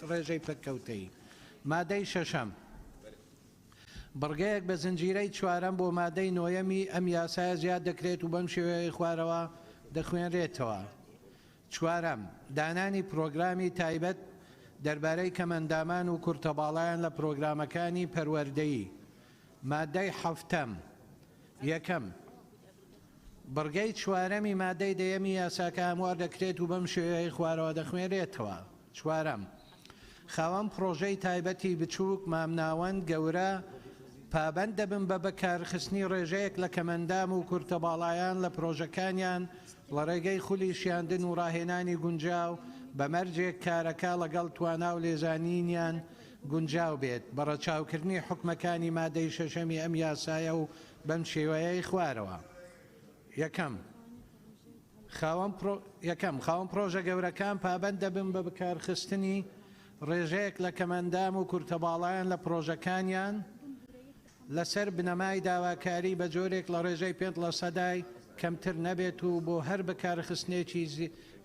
ڕێژەی پەککەوتەیی مادەی شەشەم بڕگەیەک بە زنجیرەی چوارەم بۆ مادەی نۆیەمی ئەم یاسایە زیاد دەکرێت و بەم شێوەیە خوارەوە دەخوێنرێتەوە چوارەم دانانی پرۆگرامی تایبەت دەربارەی کەمەندامان و کورتەباڵایان لە پرۆگرامەکانی پەروەردەیی مادەی حەفتەم یەکەم بڕگەی چوارەمی مادەی دەیەمی یاساکە هەموار دەکرێت و بەم شێوەیە خوارەوە دەخوێنرێتەوە چوارەم خاوەن پرۆژەی تایبەتی بچووک مامناوەند گەورە پابەند دەبن بە بەکارخستنی ڕێژەیەک لە کەمەندام و کورتەباڵایان لە پرۆژەکانیان لە ڕێگەی خولی شیاندن و ڕاهێنانی گونجاو بە مەرجێک کارەکە لەگەڵ توانا و لێزانینیان گونجاو بێت بە ڕەچاوکردنی حکمەکانی مادەی شەشەمی ئەم یاسایە و بەم شێوەیەی خوارەوە یەکەم خاوەن پرۆژە گەورەکان پابەند دەبن بە بەکارخستنی ڕێژەیەک لە کەمەندام و کورتەباڵایان لە پرۆژەکانیان لەسەر بنەمای داواکاری بە جۆرێک لە ڕێژەی 5% کەمتر نەبێت و بۆ هەر بەکارخستنێکی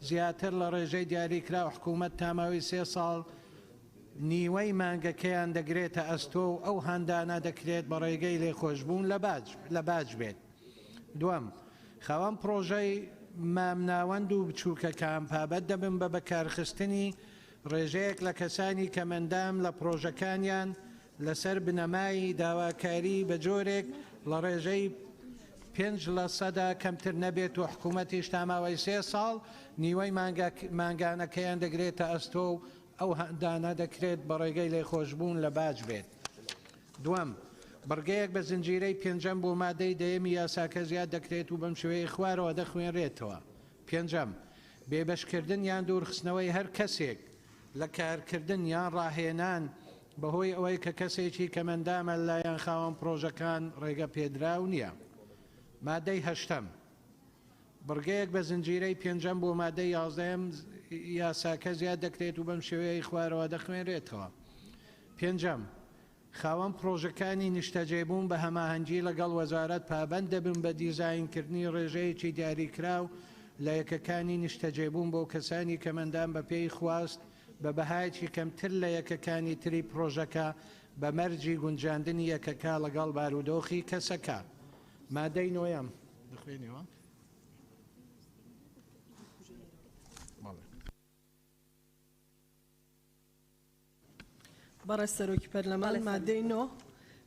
زیاتر لە ڕێژەی دیاریکرا و حکوومەت تاماوی 3 ساڵ نیوەی مانگەکەیان دەگرێتە ئەستۆ و ئەو هەندانە دەکرێت بە ڕێگەی لێخۆشبوون لە باج بێت. دووەم، خاوەن پرۆژەی مامناوەند و بچووکەکان پابەت دەبن بە بەکارخستنی ڕێژەیەک لە کەسانی کە مەندام لە پرۆژەکانیان لەسەر بنەمایی داواکاری بە جۆرێک لە ڕێژەی 5% کەمتر نەبێت و حکوومەتیش تاماوەی 3 ساڵ نیوەی مانگانەکەیان دەگرێتە ئەستۆ و ئەو هەندانە دەکرێت بە ڕێگەی لێخۆشبوون لە باج بێت. دووەم، بڕگەیەک بە زنجیرەی پێنجەم بۆ مادەی دەیەمی یاساکە زیاد دەکرێت و بەم شێوەیە خوارەوە دەخوێنرێتەوە. پێنجەم، بێبەشکردن یان دوورخستنەوەی هەر کەسێک لە کارکردن یان ڕاهێنان بەهۆی ئەوەی کە کەسێکی کەمەندامە لایەن خاوەن پرۆژەکان ڕێگە پێدراو نییە. مادەی هەشتەم، بڕگەیەک بە زنجیرەی پێنجەم بۆ مادەی 11م یاساکە زیاد دەکرێت و بەم شێوەیە خوارەوە دەخوێنرێتەوە. پێنجەم، خاوەن پرۆژەکانی نیشتەجێبوون بە هەماهەنگی لەگەڵ وەزارەت پابەند دەبن بە دیزاینکردنی ڕێژەیەکی دیاریکراو لە یەکەکانی نیشتەجێبوون بۆ کەسانی کەمەندان بە پێی خواست بە بەهایەکی کەمتر لە یەکەکانی تری پرۆژەکە بە مەرجی گونجاندنی یەکەکە لەگەڵ بارودۆخی کەسەکە. مادەی نۆیەم دەخوێنیەوە. بەڕێز سەرۆکی پەرلەمان مادەی 9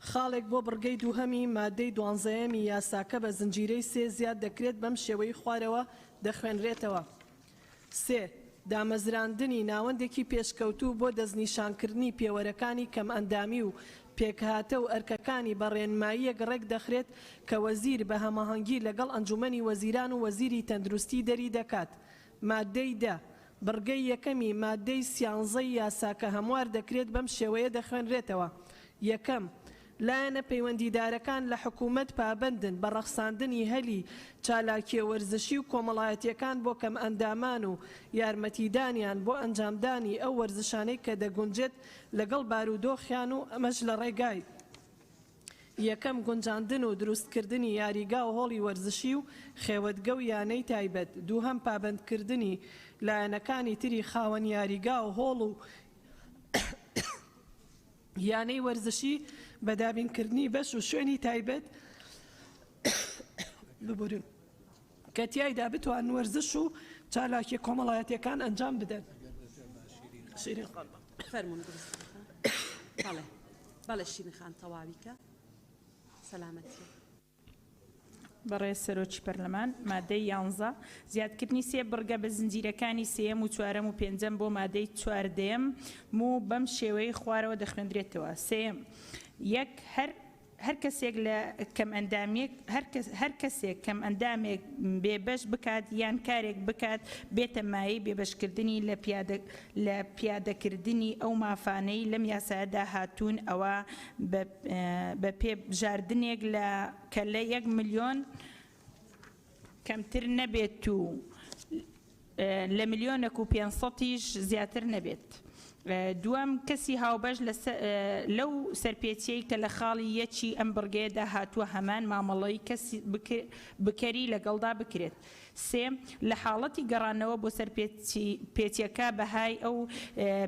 خاڵێک بۆ بڕگەی دووهەمی مادەی 12یەمی یاساکە بە زنجیرەی 3 زیاد دەکرێت بەم شێوەی خوارەوە دەخوێنرێتەوە. 3. دامەزراندنی ناوەندێکی پێشکەوتوو بۆ دەستنیشانکردنی پێوەرەکانی کەم ئەندامی و پێکهاتە و ئەرکەکانی بە ڕێنماییەک ڕێک دەخرێت کە وەزیر بە هەماهەنگی لەگەڵ ئەنجومەنی وەزیران و وەزیری تەندروستی دەری دەکات. مادەی 10 بڕگەی یەکەمی مادەی 13 یاساکە هەموار دەکرێت بەم شێوەیە دەخوێنرێتەوە. یەکەم، لایەنە پەیوەندیدارەکان لە حکوومەت پابەندن بە ڕەخساندنی هەلی چالاکیە وەرزشی و کۆمەڵایەتیەکان بۆ کەم ئەندامان و یارمەتیدانیان بۆ ئەنجامدانی ئەو وەرزشانەی کە دەگونجێت لەگەڵ بارودۆخیان و ئەمەش لە ڕێگای یەکەم گونجاندن و دروستکردنی یاریگا و هۆڵی وەرزشی و خێوەتگە و یانەی تایبەت. دووهەم، پابەندکردنی لایەنەکانی تری خاوەن یاریگا و هۆڵ و یانەی وەرزشی بەدابینکردنی بەش و شوێنی تایبەت ببورن کە تیایدا بتوان وەرزش و چالاکی کۆمەڵایەتیەکان ئەنجام بدەن. بەڵێ شیرین خان تەواویکە سەلامەتی. بەڕێز سەرۆکی پەرلەمان مادەی 11 زیادکردنی 3 بڕگە بە زنجیرەکانی 3 و 4 و 5 بۆ مادەی 14 و بەم شێوەی خوارەوە دەخوێنرێتەوە. 3. یەک هەر کەسێک لە کەم ئەندامێک هەر کەسێک کەم ئەندامێک بێبەش بکات یان کارێک بکات بێتە مایەی بێبەشکردنی لە پیادەکردنی ئەو مافانەی لەم یاسادا هاتوون ئەوە بە پێبژاردنێک کە لە 1 ملیۆن کەمتر نەبێت و لە 1,500,000 زیاتر نەبێت. دوام کەسی هاوبەش لەو سەرپێچەی کە لە خاڵی یەکی ئەم بڕگەیەدا هاتووە هەمان مامەڵەی کەسی بکەری لەگەڵدا بکرێت. 3. لە حاڵەتی گەڕانەوە بۆ سەرپێچیەکە بەهای ئەو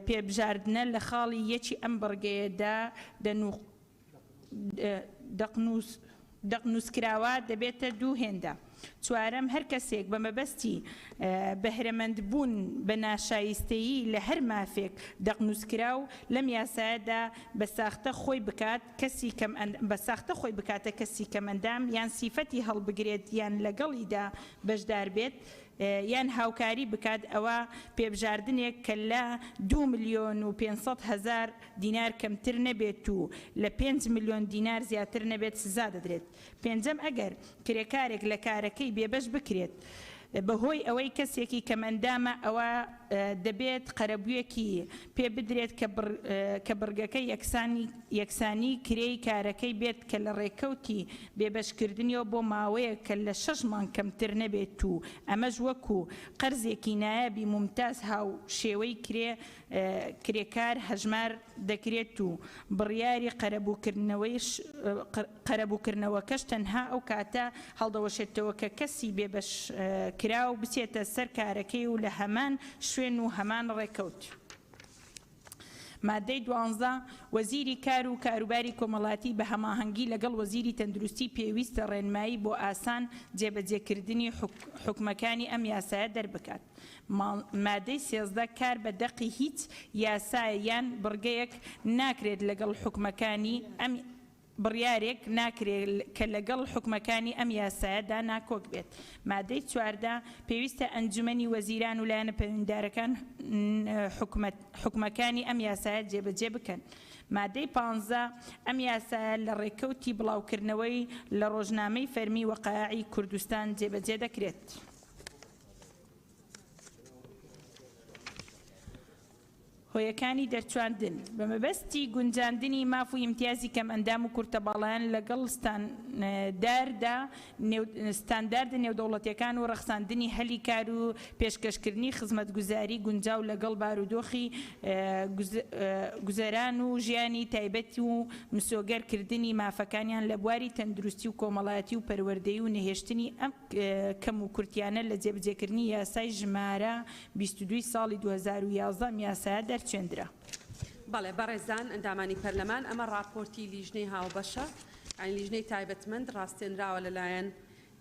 پێبژاردنە لە خاڵی یەکی ئەم بڕگەیەدا دەقنووسکراوە دەبێتە 2 هێندە. 4. هەر کەسێک بە مەبەستی بەهرەمەندبوون بە ناشایستەیی لە هەر مافێک دەقنووسکراو لەم یاسایەدا بە ساختە خۆی بکاتە کەسی کەمەندام یان سیفەتی هەڵبگرێت یان لەگەڵیدا بەشدار بێت یان هاوکاری بکات ئەوە پێبژاردنێک کە لە 2,500,000 دینار کەمتر نەبێت و لە 5 ملیۆن دینار زیاتر نەبێت سزا دەدرێت. 5. ئەگەر کرێکارێک لە کارەکەی بێبەش بکرێت بەهۆی ئەوەی کەسێکی کەمەندامە ئەوە دەبێت قەرەبوویەکی پێ بدرێت کە بڕگەکە یەکسانی کرێی کارەکەی بێت کە لە ڕێکەوتی بێبەشکردنیەوە بۆ ماوەیە کە لە 6 مانگ کەمتر نەبێت و ئەمەش وەکو قەرزێکی نایابی ممتاز هاو شێوەی کرێکار هەژمار دەکرێت و بڕیاری قەرەبووکردنەوەکەش تەنها ئەو کاتە هەڵدەوەشێتەوە کە کەسی بێبەش کراو بچێتە سەر کارەکەی و لە هەمان شوێن و هەمان ڕێکەوت. مادەی 12 وەزیری کار و کاروباری کۆمەڵاتی بە هەماهەنگی لەگەڵ وەزیری تەندروستی پێویستە ڕێنمایی بۆ ئاسان جێبەجێکردنی حکومەکانی ئەم یاسایە دەربکات. مادەی 13 کار بە دەقی هیچ یاسایە یان بڕگەیەک ناکرێت لەگەڵ حکومەکانی ئەم بڕیارێک ناکرێت کە لەگەڵ حکومەکانی ئەم یاسایەدا ناکۆک بێت. مادەی 14 پێویستە ئەنجومەنی وەزیران و لایەنە پەیوەنددارەکان حکومەکانی ئەم یاسایە جێبەجێ بکەن. مادەی 15 ئەم یاسایە لە ڕێکەوتی بڵاوکردنەوەی لە ڕۆژنامەی فەرمی وەقایعی کوردستان جێبەجێ دەکرێت. هۆیەکانی دەرچواندن بە مەبەستی گونجاندنی ماف و ئیمتیازی کەم ئەندام و کورتەباڵایان لەگەڵ ستانداردە نێودەوڵەتیەکان و ڕەخساندنی هەلی کار و پێشکەشکردنی خزمەتگوزاری گونجاو لەگەڵ بارودۆخی گوزەران و ژیانی تایبەتی و مسۆگەرکردنی مافەکانیان لە بواری تەندروستی و کۆمەڵایەتی و پەروەردەیی و نەهێشتنی ئەم کەم و کورتیانە لە جێبەجێکردنی یاسای ژمارە 22 ساڵی 2011 یاسایە چندرا. بەڵێ بەڕێزان ئەندامانی پەرلەمان ئەمە راپۆرتی لیژنەی هاوبەشە ئەین لیژنەی تایبەتمەند ڕاستێنراوە لەلایەن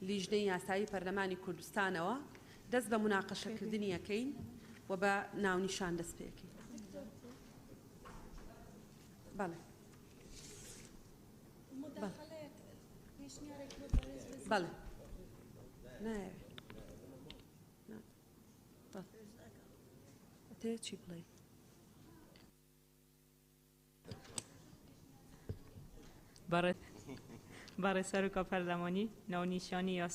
لیژنەی یاسایی پەرلەمانی کوردستانەوە دەست بە مناقەشەکردنی یەکەین و بە ناونیشان دەست پێەکەین. بەڵێ بەڵێ نایەوێت چی بڵێ برای سروکا پرلمانی ناونیشانی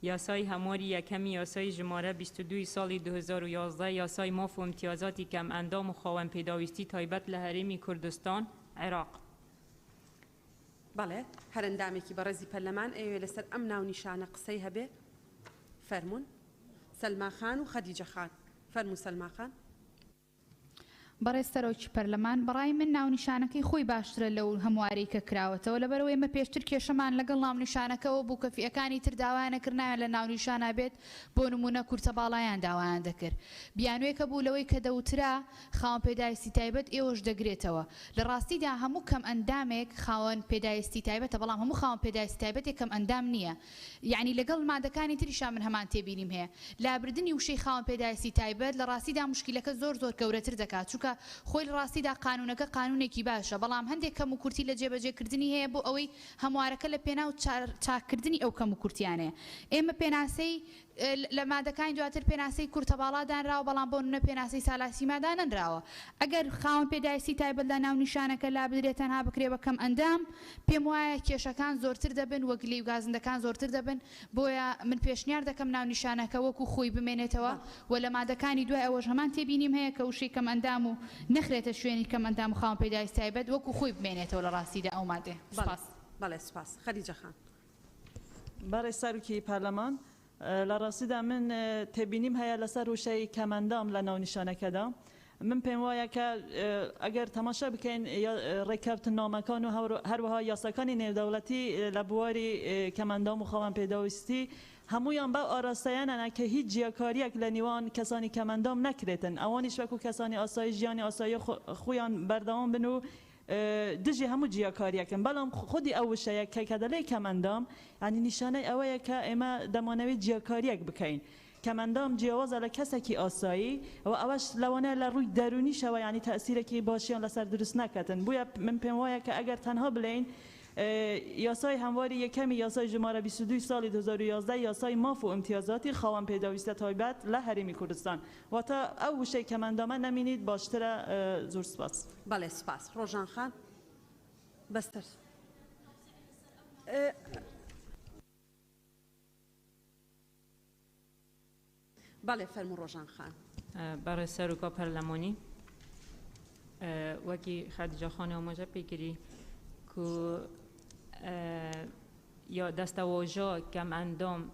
یاسای همواری یکمی یاسای ژماره 22 سال 2011 یاسای ماف و امتیازاتی کم اندام و خواهن پیداویستی تایبەت لە هەرێمی کوردستان عێراق. بەڵێ هەرەندامێکی بەڕێزی پەرلەمان ئەوێ لەسەر ئەم ناونیشانە قسەی هەبێ فەرمونون سەلما خان و خەدیجە خان. فەرموو سەلما خان. بەڕێز سەرۆکی پەرلەمان بەڕای من ناونیشانەکەی خۆی باشترە لەو هەموارەی کە کراوەتەوە لەبەرەوەی ئێمە پێشتر کێشەمان لەگەڵ ناونیشانەکەەوە بوو کە فیەکانی تر داوایانەکردناوێت لە ناونیشانە بێت بۆ نمونە کورتەباڵایان داوایان دەکرد. بیانوەیەکە بوو لەوەی کە دەوترا خاوەن پێداویستی تایبەت ئێوەش دەگرێتەوە. لە ڕاستیدا هەموو کەم ئەندامێک خاوەن پێداویستی تایبەتە بەڵام هەموو خاوەن پێداویستی تایبەت کەم ئەندام نییە. یعنی لەگەڵ مادەکانی تریشان من هەمان تێبینیم هەیە. لابردننی وشەی خاوەن پێداویستی تایبەت لە ڕاستیدا مشکلەکە زۆر گەورەتر دەکات چونکە خۆی ڕاستیدا قانونەکە قانونێکی باشە بەڵام هەندێک کەم و کورتی لە جێبەجێکردنی هەیە بۆ ئەوەی هەموارەکە لە پێناو چاکردنی ئەو کەم و کورتیانەیە. ئێمە پێناسەی لە مادەکانی دواتر پێناسەی کورتەباڵا دانراوە بەڵام بۆ نمونە پێناسەی سالاسیما دانەنراوە. ئەگەر خاوەن پێداویستی تایبەت لە ناونیشانەکە لا بدرێت تەنها بکرێ بە کەم ئەندام پێم وایە کێشەکان زۆرتر دەبن وە گلەی و گازندەکان زۆرتر دەبن بۆیە من پێشنیار دەکەم ناونیشانەکە وەکو خۆی بمێنێتەوە و لە مادەکانی دوای ئەوەش هەمان تێبینیم هەیە کە وشەی کەم ئەندام و نەخرێتە شوێنی کەم ئەندام و خاوەن پێداویستی تایبەت وەکو خۆی بمێنێتەوە لە ڕاستیدا ئەو مادێ. بەڵێ سپاس. خەدیجە خان. بەڕێز سەرۆکی پەرلەمان لە ڕاستیدا من تێبینیم هەیە لەسەر وشەی کەمەندام لە ناونیشانەکەدا. من پێم وایە کە ئەگەر تەماشا بکەین ڕێککەوتنامەکان و هەروەها یاساکانی نێودەوڵەتی لە بواری کەمەندام و خاوەن پێداویستی هەمویان بەو ئاراستەیانە کە هیچ جیاکاریەک لە نێوان کەسانی کەمەندام نەکرێتن ئەوانیش وەکو کەسانی ئاسایی ژیانی ئاسایی خۆیان بەردەوام بن و دژی هەموو جیاکاریەکەن بەڵام خودی ئەو وشەیە کە دەڵێ کەمەندام ینی نیشانەی ئەوەیە کە ئێمە دەمانەوێت جیاکاریەک بکەین. کەمەندام جیاوازە لە کەسێکی ئاسایی و ئەوەش لەوانەیە لە ڕووی دەرونیشەوە ینی تەسیرێکی باشیان لەسەر دروست نەکەتن بویە من پێم وایە کە ئەگەر تەنها بڵێین یاسای هەمواری یەکەمی یاسای ژمارە 22 ساڵی 2011 یاسای ماف و امتیازاتی خاوەن پێداویستە تایبەت لە هەرێمی کوردستان واتە ئەو وشەی کەمەندامە نەمینیت باشترە. زۆر سپاس. بەڵێ سپاس. ڕۆژان خان بەستر. بەڵێ فەرموو ڕۆژان خان. برای سروکا پرلمانی وکی خدیجه خانه آماجه پیگیری که یا دستواجه کم اندام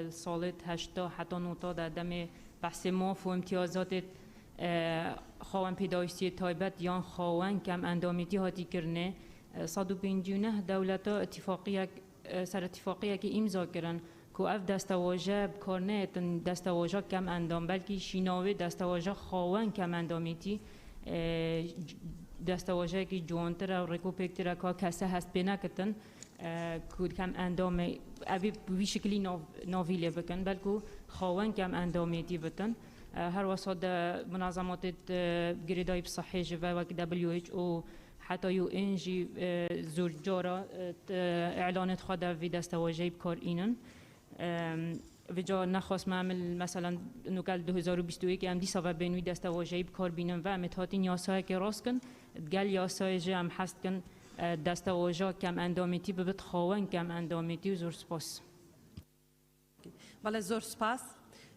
سالت 80 حتی 90 در دم بحث ماف و امتیازات خواهن پیدایشتی تایبت یا خواهن کم اندامیتی هاتی کرنه 159 دولتا اتفاقیه سر اتفاقیه که امضا کردن که اف دستواجه بکارنه دستواجه کم اندام بلکه شیناوه دستواجه خواهن کم اندامیتی دستواجه که جوانتر و رکوپکتر که کسه هست بنا کتن کود کم اندام ابی بی شکلی ناویله بکن بلکه خواهن کم اندامیتی بتن هر وسط منظمات گریدای بصحی جوا وک WHO حتی یو انجی زور جارا اعلانت خدا وی دستواجه بکار اینن و جا نخواست معمل مثلا نوکال 2021 ام دی سبب بینوی دستواجه بکار بینن و امتحاتی یاسای که راست کن گل یاسای جم حست کن دستواجه کم اندامیتی ببت خواهن کم اندامیتی و زور سپاس. بله زور سپاس.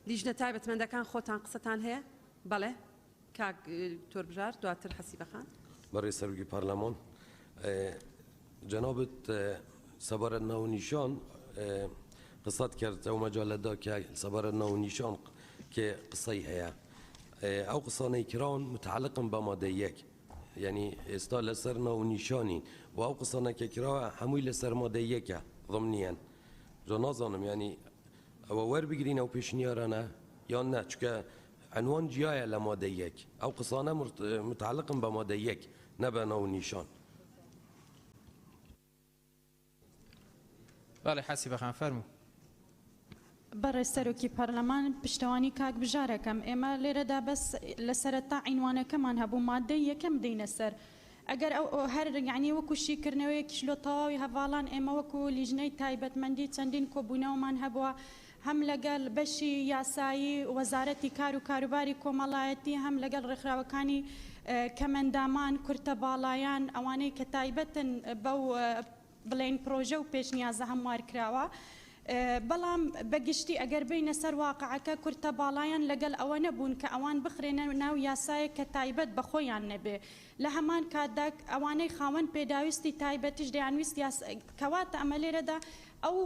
لیجنه تایبت من دکان خودتان قصتان هست؟ بله که تور بجار دواتر حسیب خان. برای سروکی پارلمان جنابت سبارت نو نشان قصت کرد او مجال دا که سبارت نو نشان که قصه هیا او قصانه کران متعلق با ماده یک یعنی استا لسر نو نشانی و او قصانه که کرا هموی لسر ماده یک ضمنیان جنازانم یعنی او ور بگیرین او پیشنیارانه یا نه چون عنوان جیای لماده یک او قصانه متعلق با ماده یک نبا نو نشان. بله حسیب خان فرمو. برای سروکی پارلمان پشتوانی کاک بجارکم اما لیره دا بس لسرتا عنوانه کمان هبو ماده یکم دین سر اگر هر یعنی وکو شیکرنوی کشلو طاوی هفالان اما وکو لیجنه تایبت مندی چندین کو بوناومان هبوا هم لگل بشی یاسایی وزارتی کار و کاروباری کومەڵایەتی هم لگل رخراوکانی کەمەندامان کورتەباڵایان ئەوانەی کە تایبەتن بەو بڵێن پرۆژە و پێشنیازە هەموار کراوە بەڵام بەگشتی ئەگەر بینە سەر واقعەکە کورتەباڵایان لەگەڵ ئەوە نەبوون کە ئەوان بخرێنە ناو یاسایە کە تایبەت بە خۆیان نەبێ لە هەمان کاتدا ئەوانەی خاوەن پێداویستی تایبەتیش دەیانویست کەواتە ئەمە لێرەدا ئەو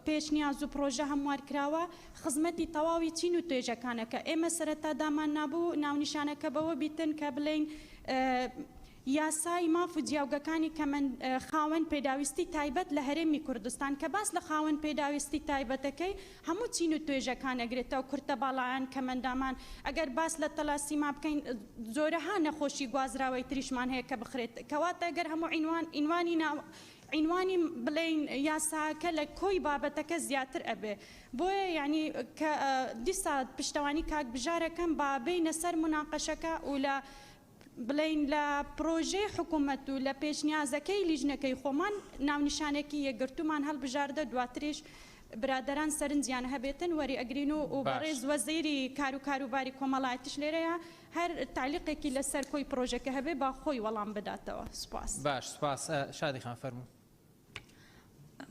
پێشنیاز و پرۆژە هەموار کراوە خزمەتی تەواوی چین و توێژەکانەکە ئێمە سەرەتا دامان نابوو ناونیشانەکە بەوە بیتن کە بڵێن یاسای ماف و جیاوگەکانی کە من خاوەن پێداویستی تایبەت لە هەرێمی کوردستان کە باس لە خاوەن پێداویستی تایبەتەکەی هەموو چین و توێژەکان ئەگرێتەوە کورتەباڵایان کەمەندامان ئەگەر باس لە تەلاسیما بکەین زۆرەها نەخۆشی گوازراوەی تریشمان هەیە کە بخرێت کەواتە ئەگەر هەموو عنوانی بڵێن یاساکە لە کۆی بابەتەکە زیاتر ئەبێ بۆیە یعنی کە دیسا پشتەوانی کاک بژارەکەم با بینە سەر مناقەشەکە و لە بڵین لە پرۆژەی حکوومەت و لە پێشنیازەکەی لیژنەکەی خۆمان ناونیشانێکی یەکگرتومان هەڵبژاردە دواتریش برادران سەرنجیان هەبێتن وەری ئەگرین و بەڕێز وەزیری کار و کاروباری کۆمەڵایەتیش لێرەیە هەر تعلیقێکی لەسەر کۆی پرۆژەکە هەبێ با خۆی وەڵام بداتەوە سوپاس. باش سوپاس شادی خان فەرموو.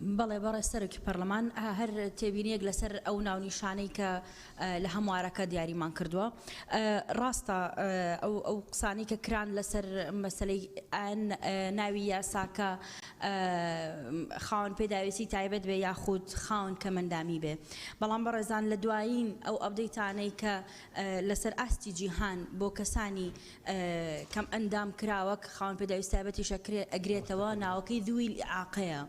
بەڵێ بەڕێ سەرۆکی پەرلەمان هەر تێبینیەک لەسەر ئەو ناونیشانەی کە لە هەموارەکە دیاریمان کردووە ڕاستە ئەو قسانی کە کران لەسەر مەسلەی ناوی یاساکە خاوەن پێداویستی تایبەت بێ یاخود خاوەن کەمەندامی بێ بەڵام بەڕێزان لە دوایین ئەو ئەپدەیتانەی کە لەسەر ئاستی جیهان بۆ کەسانی کەم ئەندام کراوە کە خاوەن پێداویستی تایبەتیش ئەگرێتەوە ناوەکەی ذووی الإعاقەیە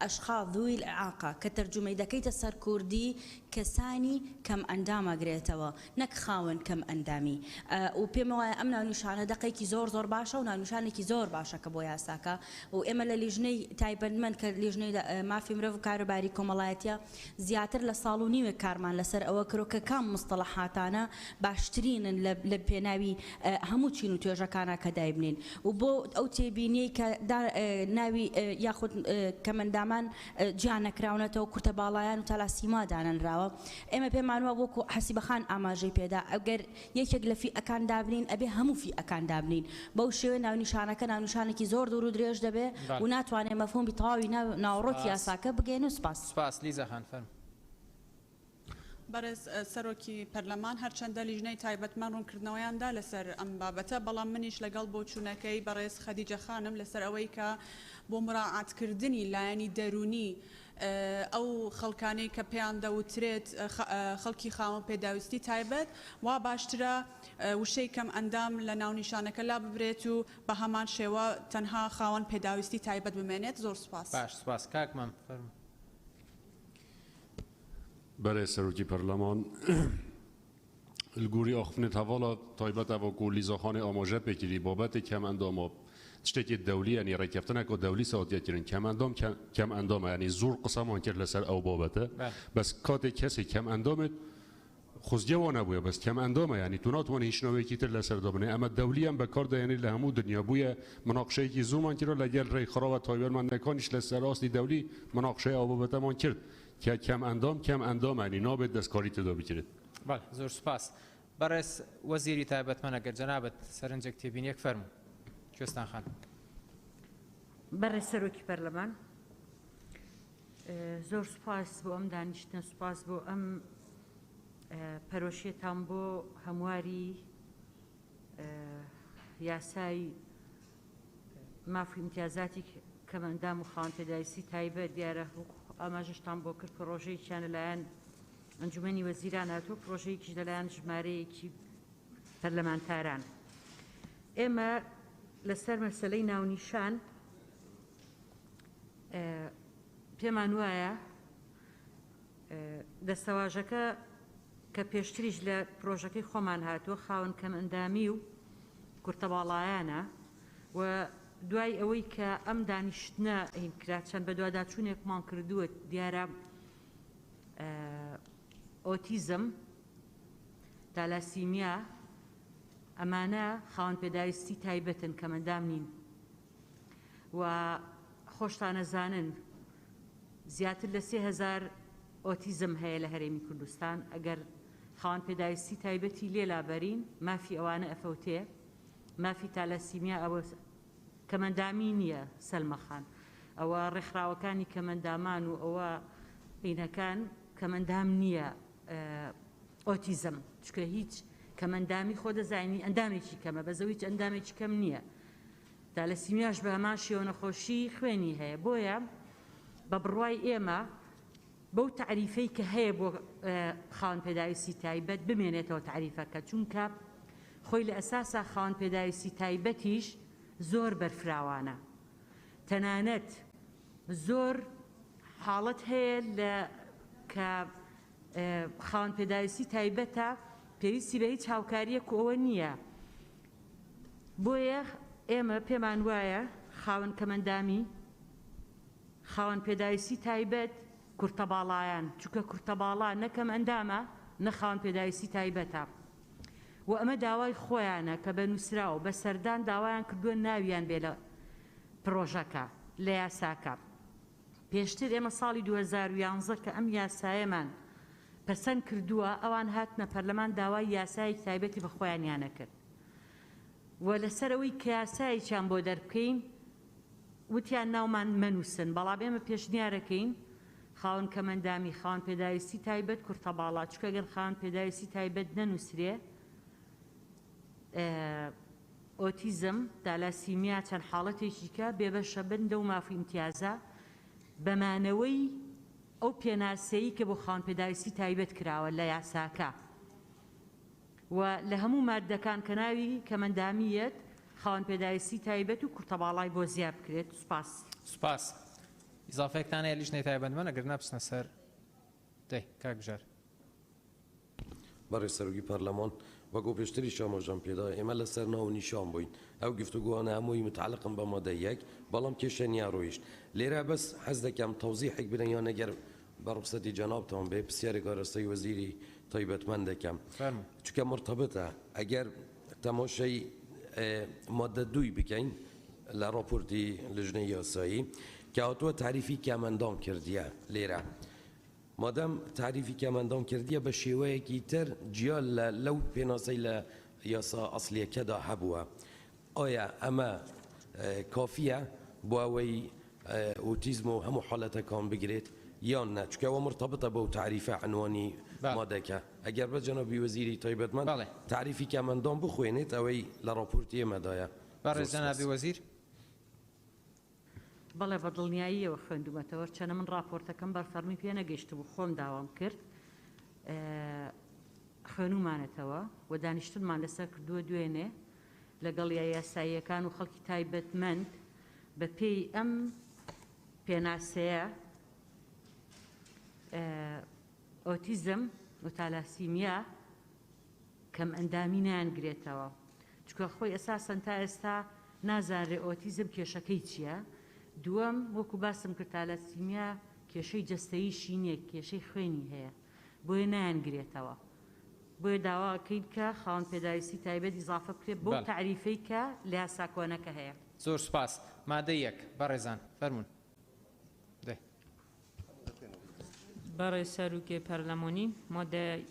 ئەشخاص ذووی الإعاقە کە تەرجمەی دەکەیتە سەر کوردی کەسانی کەم ئەندام ئەگرێتەوە نەک خاوەن کەم ئەندامی و پێم وایە ئەم ناونیشانە دەقەیەکی زۆر باشە و ناونیشانێکی زۆر باشە کە بۆ یاساکە و ئێمە لە لیژنەی تایبەتمەند کە لیژنەی مافی مرۆڤ و کاروباری کۆمەڵایەتیە زیاتر لە ساڵ و نیوێک کارمان لەسەر ئەوە کرۆ کە کام مستەڵەحاتانە باشترینن لە پێناوی هەموو چین و توێژەکانە کە دایبنین و بۆ ئەو تێبینیەی کە ناوی یاخود کەمەندامان گیان نەکراونەتەوە کورتەباڵایان و تەلاسیما دانەنراوە ئێمە پێمانوە وەکو حەسیبەخان ئاماژەی پێدا ئەگەر یەکێک لە فیئەکان دابنین ئەبێ هەموو فیئەکان دابنین بەو شێوەیە ناونیشانەکە ناونیشانێکی زۆر دوور و درێژ دەبێ و ناتوانێ مەفهومی تەواوی ناوەڕۆکی یاساکە بگەین و سپاس. سپاس لیزا خان فەرموو. بەڕێز سەرۆکی پەرلەمان هەرچەندە لیژنەی تایبەتمان ڕوونکردنەوەیاندا لەسەر ئەم بابەتە بەڵام منیش لەگەڵ بۆ چوونەکەی بەڕێز خەدیجە خانم لەسەر ئەوەی کە بۆ مراعاتکردنی لایەنی دەرونی ئەو خەڵکانەی کە پێیان دەوترێت خەڵکی خاوەن پێداویستی تایبەت وا باشترە وشەی کەم ئەندام لە ناونیشانەکە لا ببرێت و بە هەمان شێوە تەنها خاوەن پێداویستی تایبەت بمێنێت. زۆر سوپاس. باش سوپاس کاکمەم فەرموو. برای سروکی پارلمان الگوری آخفنت حوالا تایبت و کولیزاخانه آماجت بکیری بابت کم اندام تشتکی دولی یعنی رکفتن که دولی ساعتیت کردن کم اندام یعنی زور قسمان کرد لسر او بابته بس کات کسی کم اندامت خوزجوانه بوده بس کم اندامه یعنی تو ناتوانی هیچ نوعی کیتر لسر دابنه اما دولی هم به کار ده یعنی لهمو دنیا بوده مناقشه کی زور من کرد لگل ری خراب تایبر من نکانش لسر اصلی دولی مناقشه او بابته من کرد که کم اندام یعنی نابد دستکاری تدا بکرد. بله زور سپاس. بررس وزیری تایبەتمەن ئەگەر جەنابەت سەرنجێک تێبینیەک فەرموو. کوێستان خان. بەڕێز سەرۆکی پەرلەمان زۆر سوپاس بۆ ئەم دانیشتن سوپاس بۆ ئەم پەرۆشیەتان بۆ هەمواری یاسای مافی امتیازاتی کەمەندام و خاوەن پێداویستی تایبەت دیارە ئاماژەشتان بۆ کرد پرۆژەیەکیان لەلایەن ئەنجومەنی وەزیران هاتووە پرۆژەیەکیش لەلایەن ژمارەیەکی پەرلەمانتاران. ئێمە لەسەر مەسەلەی ناونیشان پێمان وایە دەستەواژەکە کە پێشتریش لە پرۆژەکەی خۆمان هاتووە خاوەن کەم ئەندامی و کورتەباڵایانە و دوای ئەوەی کە ئەم دانیشتنە هینکرا چەند بە دوواداچوونێکمان کردووە دیارە ئۆتیزم تالاسیمیا ئەمانە خاوەن پێداویستی تایبەتن کەمەندام نین و خۆشتانە زانن زیاتر لە 3000 ئۆتیزم هەیە لە هەرێمی کوردستان ئەگەر خاوەن پێداویستی تایبەتی لێلابەرین مافی ئەوانە ئەفەوتێ مافی تالاسیمیا ئەوە کەمەندامی نییە سەلمەخان ئەوە ڕێکخراوەکانی کەمەندامان و ئەوە عینەکان کەمەندام نییە ئۆتیزم چکە هیچ کەمەندامی خۆ دەزانی ئەندامێکی کەمە بەزەوە هیچ ئەندامێکی کەم نییە تالەسیمیاش بە هەمان شێوە نەخۆشی خوێنی هەیە بۆیە بە بڕوای ئێمە بەو تعریفەی کە هەیە بۆ خاوەن پێداویستی تایبەت بمێنێتەوە تعریفەکە چونکە خۆی لە ئەساسا خاوەن پێداویستی تایبەتیش زۆر بەرفراوانە تەنانەت زۆر حاڵەت هەیە لە کە خاوەن پێداویستی تایبەتە پێویستی بە هیچ هاوکاریەک ئەوە نییە بۆیە ئێمە پێمان وایە خاوەن کەمەندامی خاوەن پێداویستی تایبەت کورتەباڵایان چونکە کورتەباڵا نەکەم ئەندامە نە خاوەن پێداویستی تایبەتە و ئەمە داوای خۆیانە کە بە نووسراوە بە سەردان داوایان کردووە ناویان بێ لە پرۆژەکە لە یاساکە پێشتر ئێمە ساڵی 2011 کە ئەم یاسایەمان پەسەند کردووە ئەوان هاتنە پەرلەمان داوای یاسایەکی تایبەتی بە خۆیانیانە کرد و لەسەرەوەی کە یاسایەکیان بۆ دەربکەین وتیان ناومان مەنووسن بەڵام ئێمە پێشنیارەکەین خاوەن کەمەندامی خاوەن پێداویستی تایبەت کورتەباڵا چکە گەر خاوەن پێداویستی تایبەت نەنووسرێ ئۆتیزم تالاسیمیا چەند حاڵەتێکی کە بێبەشە بن و مافی امتیازە بەمانەوەی ئەو پێناسەیی کە بۆ خاوەن پێداویستی تایبەت کراوە لە یاساکە و لە هەموو مادەکان کە ناوی کەمەندامیەت خاوەن پێداویستی تایبەت و کورتەباڵای بۆ زیاد بکرێت. سوپاس. سوپاس. ئیزافەیەکتان هەیە لیژنەی تایبەتمەند ئەگەر نەبچنە سەر دەی کاک بژار. برای سەرۆکی پەرلەمان وەکو پێشتری شامۆژان پێدا ئێمە لەسەر ناو نیشان بووین ئەو گفتوگوانە هەمووی متعلقم بە مادە یەک بەڵام کێشەنیا ڕۆیشت لێرە بەس حەز دەکەم تەوزیحێک بدەن یان ئەگەر بە ڕوخسەتی جەنابتان بێ پرسیارێک ئاراستەی وەزیری تایبەتمەند دەکەم چونکە مرتبطە ئەگەر تەماشای مادە دوی بکەین لە راپۆرتی لیژنەی یاسایی کە هاتووە تعریفی کەمەندام کردیە لێرە مادام تعریفی کەمەندام کردیە بە شێوەیەکی تر جیا لەو پێناسەی لە یاسا ئەسلیەکەدا هەبووە ئایا ئەمە کافیە بۆ ئەوەی ئۆتیزم و هەموو حاڵەتەکان بگرێت یان نە چونکە ئەوە مرتبطە بەو تعریفە عنوانی مادەکە ئەگەر بە جەنابی وەزیری تایبەتمەند تعریفی کەمەندان بخوێنێت ئەوەی لە ڕاپۆرتی ئێمەدایە. بەڕێز جەنابی وەزیر. بەڵێ بە دڵنیاییەوە خوێندومەتەوە چەنە من راپۆرتەکەم بەرفەرمی پێ نەگەیشت بوو خۆم داوام کرد خوێنومانێتەوە و دانیشتنمان لەسەر کردووە دوێنێ لەگەڵ یاساییەکان و خەڵکی تایبەتمەند بە پێی ئەم پێناسەیە ئۆتیزم و تالاسیمیا کەم ئەندامی نانگرێتەوە چکە خۆی ئەساسەن تا ئێستا نازانرێ ئۆتیزم کێشەکەی چییە. دووەم وەکو باسم کرد تالاسیمیا کێشەی جەستەییشی نییە کێشەی خوێنی هەیە بۆیە نانگرێتەوە. بۆیە داواکەین کە خاوەن پێداویستی تایبەت ئیزافە بکرێت بۆ تعریفەی کە لە یاسا کۆنەکە هەیە. زۆر سوپاس. مادە 1 بەڕێزان فەرمون. برای سروک پارلمانی ماده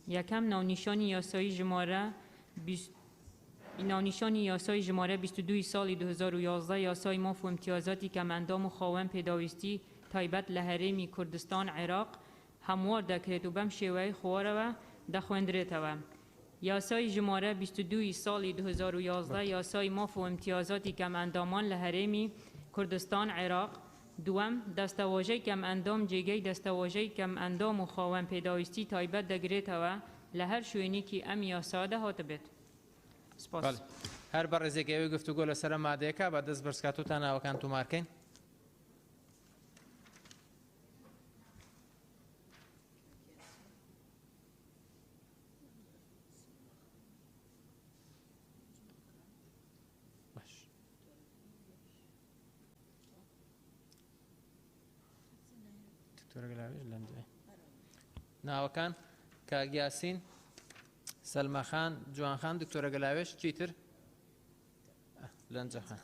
یکم ناونیشانی یاسایی ژماره 22 سال 2011 یاسای ماف و امتیازاتی که اندام و خواهان پیداویستی تایبەت لە هەرێمی کوردستان عێراق هەموار دەکرێت و بەم شێوەیە خوارەوە دەخوێندرێتەوە. یاسای ژماره 22 سالی 2011 یاسای ماف و امتیازاتی کەم ئەندامان لە هەرێمی کوردستان عێراق. دوم دەستەواژەی کەم ئەندام جێگەی دەستەواژەی کەم ئەندام و خاوەن پێداویستی تایبەت دەگرێتەوە لە هەر شوێنێکی ئەم یاسادا هاتبێت. سپاس. هەر بە ڕێزێکەوەی گفتوگۆ لەسەر مادەیەکە بە دەست بەرزکاتوتان ناوەکان تومارکەین. ناوەکان کاگیاسین سەلمەخان جوانخان دکتۆرە گەلاوێش چیتر لەنجەخان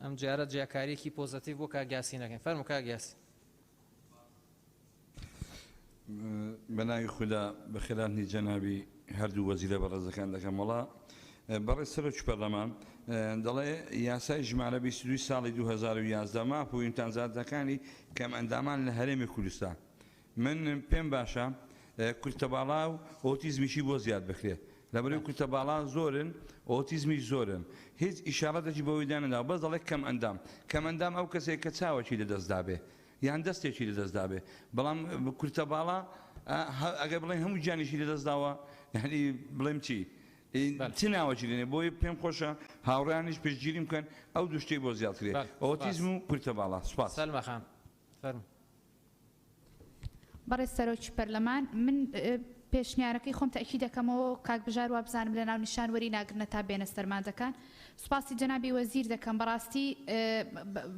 ئەم جارە جیاکاریەکی پۆزتیڤ بۆ کاگیاسینەکەین. فەرموو کاگیاسی. بەناوی خوددا بەخێرانی جەنابی هەردوو وەزیرە بەڕێزەکان دەکەم وڵا بەڕێز سەرۆکی پەرلەمان دەڵێ یاسای ژمارە 22 ساڵی 2011 ماپ و ئیمتیازاتەکانی کەم ئەندامان لە هەرێمی کوردستان من پێم باشە کورتەباڵا و ئۆتیزمیشی بۆ زیاد بکرێت لەبەرەوەی کورتەباڵا زۆرن ئۆتیزمیش زۆرن هیچ ئیشارەتێکی بەوەی دانەدا بەس دەڵێ کەم ئەندام ئەو کەسێک کە چاوەکی لەدەستدا بێ یان دەستێکی لەدەستدا بێ بەڵام کورتەباڵا ئەگەر بڵێن هەموو گیانیشی لەدەستداوە یعنی بڵێم چی چ ناوەکی لێنێ بۆی پێم خۆشە هاوڕیانیش پێشگیری بکەن ئەو دوو شتێک بۆ زیادکرێت ئۆتیزم و کورتەباڵا. سوپاس. سەلمەخان فەرموو. بەڕێز سەرۆکی پەرلەمان من پێشنیارەکەی خۆم تەکی دەکەمەوە کاک بژار وا بزانم لە ناو نیشان وەری ناگرنە تا بێنە سەرماندەکان. سوپاسی جەنابی وەزیر دەکەم بەڕاستی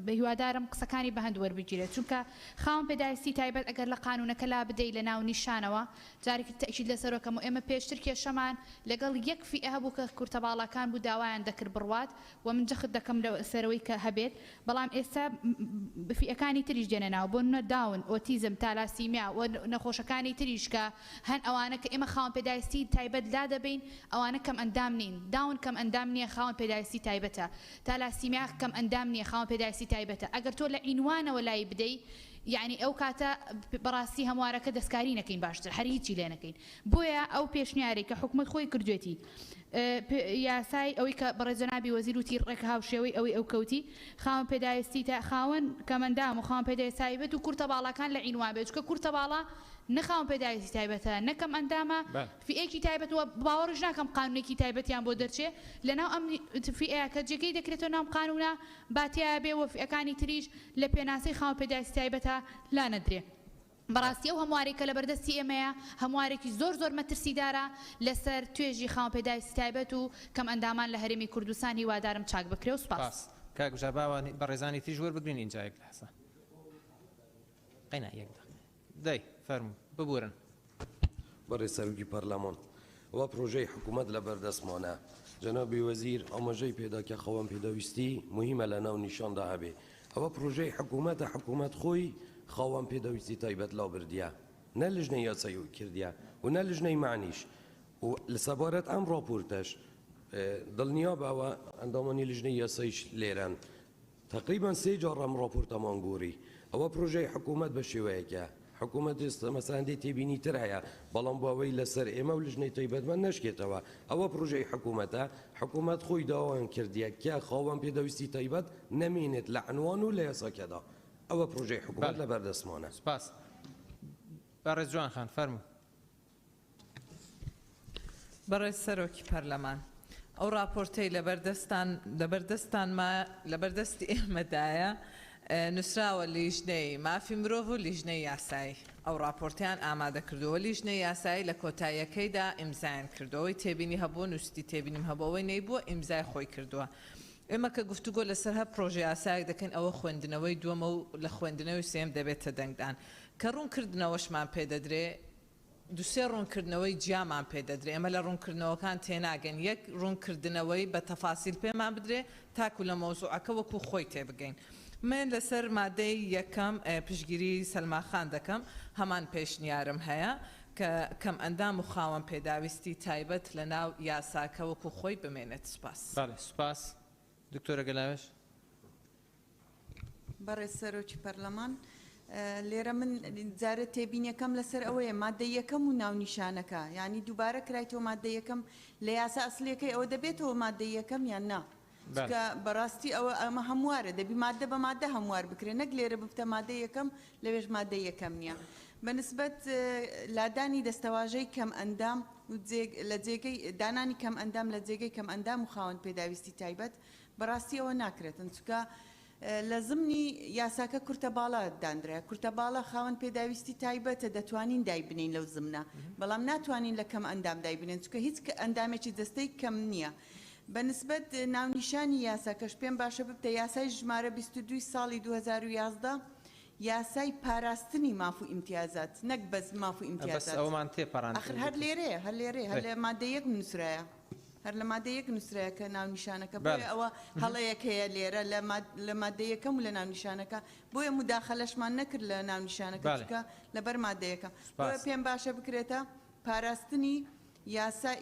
هیوادارم قسەکانی بە هەند وەربگیرێت چونکە خاوەن پێداویستی تایبەت ئەگەر لە قانونەکە لا بدەیت لە ناو نیشانەوە جارێکی تەکید لەسەرەکەم و ئێمە پێشتر کێشەمان لەگەڵ یەک فئە هەبوو کە کورتەباڵەکان بوو داوایان دەکرد بڕوات و من جەخت دەکەم لە سەرەوەی کە هەبێت بەڵام ئێستا فئەکانی تریش دێنە ناو بۆ نە داون ئۆتیزم تالاسیمیا و نەخۆشەکانی تریش کە هەن ئەوانە کە ئێمە خاوەن پێداویستی تایبەت لا دەبین ئەوانە کەم ئەندام نین داون کەم ئەندام نییە خاوەن پێداویستی تایبەتە تالاسیمیا کەم ئەندام نییە خاوەن پێداویستی تایبەتە ئەگەر تۆ لە عینوانەوە لای بدەی یعنی ئەو کاتە بەڕاستی هەموارەکە دەستکاری نەکەین باشتر هەر هیچی لێ نەکەین بۆیە ئەو پێشنیارێک کە حکومەت خۆی کردوێتی یاسای ئەوەی کە بەڕێزەنابی وەزیر وتی ڕێک هاوشێوەی ئەوەی ئەو کەوتی خاوەن پێداویستی خاوەن کەمەندام و خاوەن پێداویستی تایبەت و کورتەباڵەکان لە عینوان بێت چکە کورتەباڵە نەخاوەن پێداویستی تایبەتە نەکەم ئەندامە فئەیەکی تایبەت وە باوەڕش ناکەم قانونێکی تایبەتیان بۆ دەرچێ لەناو ئەم فئەیە کە جێگەی دەکرێتەوە ناو قانونە باتیایە بێ وە فئەکانی تریش لە پێناسەی خاوەن پێداویستی تایبەتە لا نەدرێ. بەڕاستی ئەو هەموارێکە لە بەردەستی ئێمەیە هەموارێکی زۆر مەترسیدارە لەسەر توێژی خاوەن پێداویستی تایبەت و کەم ئەندامان لە هەرێمی کوردستان هیوادارم چاک بکرێ و سوپاس. کاک بژار باوانی بەڕێزانی تیژ وەربگرین ئینجا یەک لەحسە قەینا یەک دەی فەرموو ببورن. بەڕێز سەرۆکی پەرلەمان ئەوە پرۆژەی حکوومەت لە بەردەستمانە جەنابی وەزیر ئاماژەی پێدا کە خاوەن پێداویستی مهمە لە ناو نیشاندا هەبێ ئەوە پرۆژەی حکوومەتە حکوومەت خۆی خاوەن پێداویستی تایبەت لاو بردیە نە لە ژنەی یاسایی کردیە و نە لە ژنەی معنیش و لە سەبارەت ئەم ڕاپۆرتەش دڵنیا بەوە ئەندامانی لە ژنەی یاساییش لێرەن تقریبا 3 جار ئەم ڕاپۆرتەمان گۆڕی ئەوە پرۆژەی حکوومەت بە شێوەیەکە حکوومەت مەساندی تێبینی تر هەیە بەڵام بۆەوەی لەسەر ئێمە و لژنەی تایبەتمەند نشکێتەوە ئەوە پرۆژەی حکوومەتە حکوومەت خۆی داوایان کردیە کە خاوەن پێدەویستی تایبەت نەمێنێت لە عنوان و لە یاساکەدا ئەوە پرۆژەی حکوومەت لە بەردەستمانە سپاس بەڕێز جوان خان فەرموو بەڕێز سەرۆکی پەرلەمان ئەو راپۆرتەی لەبەردەستی ئێمەدایە نووسراوە لیژنەی مافی مرۆڤ و لیژنەی یاسایی ئەو راپۆرتیان ئامادە کردووە لیژنەی یاسایی لە کۆتاییەکەیدا ئیمزایان کردەوەی تێبینی هەبووە نووستی تێبینیم هەبەوەی نەیبووە ئیمزای خۆی کردووە ئێمە کە گفتوگۆ لەسەر هە پرۆژه یاسایی دەکەین ئەوە خوێندنەوەی دووەمە و لە خوێندنەوەی سێم دەبێتە دەنگدان کە ڕوونکردنەوەشمان پێدەدرێ دوسێ ڕوونکردنەوەی جیامان پێدەدرێ ئەمە لە ڕوونکردنەوەکان تێناگەن یەک ڕوونکردنەوەی بە تەفاسیل پێمان بدرێ تاکو لە مۆزوعەکە وەکو خۆی تێبگەین من لەسەر مادەی یەکەم پشگیری سەلماخان دەکەم هەمان پێشنیارم هەیە کە کەم ئەندام و خاوەن پێداویستی تایبەت لە ناو یاساکە وەکو خۆی بمێنێت سپاس سپاس دکتۆرە گەلاوێش بەڕێز سەرۆکی پەرلەمان لێرە من جارە تێبینیەکەم لەسەر ئەوەیە مادە یەکەم و ناونیشانەکە یعنی دووبارە کرایتەوە مادە یەکەم لە یاسا ئەسلەکەی ئەوە دەبێتەوە مادە یەکەم یان نا کە بەڕاستی ئەوە ئەمە هەموارە دەبی مادە بە مادە هەموار بکرێن نەک لێرە بفتە مادە یەکەم لەوێژ مادە یەکەم نییە بەنسبەت لادانی دەستەواژەی کەم ئەندام لە جێگەی دانانی کەم ئەندام لە جێگەی کەم ئەندام و خاوەن پێداویستی تایبەت بەڕاستی ئەوە ناکرێتن چکە لە زمنی یاساکە کورتە باڵا دانرێ کورتە باڵا خاوەن پێداویستی تایبەتە دەتوانین دایبنین لەو زمنە بەڵام ناتوانین لە کەم ئەندام دایبنێن چکە هیچ ئەندامێکی دەستەی کەم نییە بەنسبەت ناونیشانی یاساکەش پێم باشە ببتە یاسای ژمارە 22 ساڵی 2011 یاسای پاراستنی ماف و ئیمتیازات نەک بەس ماف و ئیمتیازات ئەومان تێپەڕاند هەر لێرەیە هەر لە مادە یەک نووسرایە هەر لە مادە یەک نووسرایە کە ناونیشانەکە بۆیە ئەوە هەڵەیەک هەیە لێرە لە مادە یەکەم و لە ناونیشانەکە بۆیە مداخەلەشمان نەکرد لە ناونیشانەکە چکە لەبەر مادە یەکەم بۆیە پێم باشە بکرێتە پاراستنی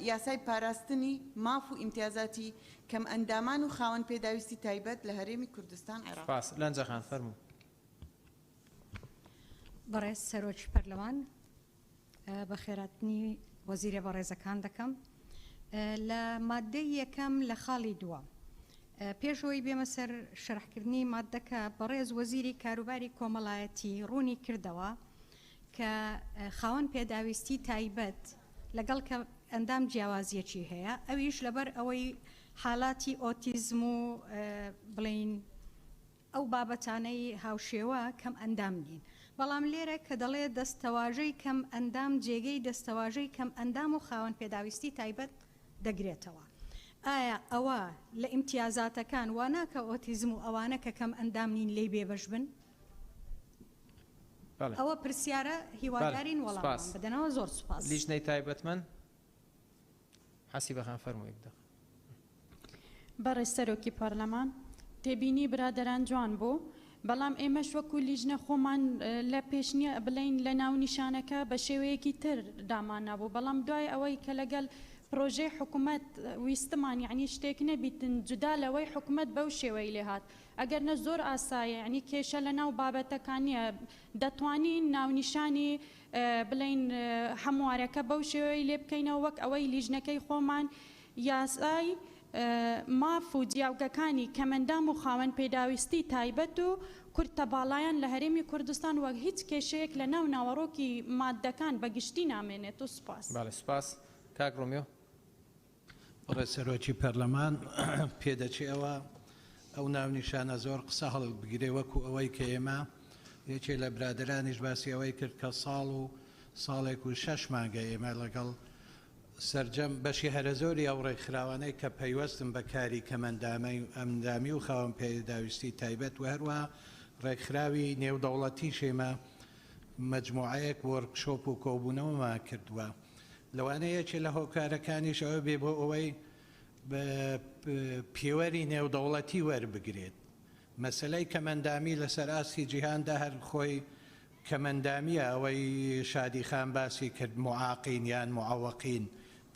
یاسای پاراستنی ماف و ئیمتیازاتی کەم ئەندامان و خاوەن پێداویستی تایبەت لە هەرێمی کوردستان عێراق لەنجەخان فەرموو بەڕێز سەرۆکی پەرلەمان بە خێراتنی وەزیرە بەڕێزەکان دەکەم لە مادەی یەکەم لە خاڵی دووە پێشەوەی بێمە سەر شەرحکردنی مادەکە بەڕێز وەزیری کاروباری کۆمەڵایەتی ڕوونی کردەوە کە خاوەن پێداویستی تایبەت لەگەڵ کە ئەندام جیاوازیەکی هەیە ئەویش لەبەر ئەوەی حالاتی ئۆتیزم و بڵین ئەو بابەتانەی هاوشێوە کەم ئەندام نین بەڵام لێرە کە دەڵێ دەستەواژەی کەم ئەندام جێگەی دەستەواژەی کەم ئەندام و خاوەن پێداویستی تایبەت دەگرێتەوە ئایا ئەوە لە ئیمتیازاتەکان واناکە ئۆتیزم و ئەوانە کە کەم ئەندام نین لێی بێبەش بن ئەوە پرسیارە هیوادارین وەڵام بدەنەوە زۆر سوپاس لیژنەی تایبەتمەند حەسی بەخان فەرمووی بدە بەڕێز سەرۆکی پەرلەمان تێبینی برادەران جوان بوو بەڵام ئێمەش وەکو لیژنە خۆمان لە پێشنیە بڵین لە ناونیشانەکە بە شێوەیەکی تر دامان نبوو بەڵام دوای ئەوەی کە لەگەڵ پرۆژەی حکوومەت ویستمان یعنی شتێک نەبیتن جودا لەوەی حکوومەت بەو شێوەی لێهات ئەگەر نە زۆر ئاسایە ینی کێشە لە ناو بابەتەکان نیە دەتوانین ناونیشانی بڵین هەموارەکە بەو شێوەی لێ بکەینەوە وەک ئەوەی لیژنەکەی خۆمان یاسای ماف و جیاوگەکانی کەمەندام و خاوەن پێداویستی تایبەت و کورتە باڵایان لە هەرێمی کوردستان وەک هیچ کێشەیەک لە ناو ناوەڕۆکی مادەکان بەگشتی نامێنێت و سوپاس سپاس کاک ڕۆمیۆ بەڕێز سەرۆکی پەرلەمان پێدەچێەوە ئەو ناونیشانە زۆر قسە هەڵ بگرێ وەکو ئەوەی کە ئێمە یەکێ لە برادرانیش باسی ئەوەی کرد کە ساڵێک و 6 مانگە ئێمە لەگەڵ سەرجەم بەشی هەرە زۆری ئەو ڕێکخراوانەی کە پەیوەستم بە کاری ئەمدامی و خاوەن پێداویستی تایبەت و هەروە ڕێکخراوی نێودەوڵەتی شێمە مەجموعەیەک وەرکشۆپ و کۆبوونەوەمان کردووە لەوانەیەکی لە هۆکارەکانیش ئەوە بێ بۆ ئەوەی پێوەری نێودەوڵەتی وەربگرێت مەسلەی کەمەندامی لەسەر ئاستی جیهاندا هەر خۆی کەمەندامیە ئەوەی شادی خان باسی کرد معاقین یان معەوەقین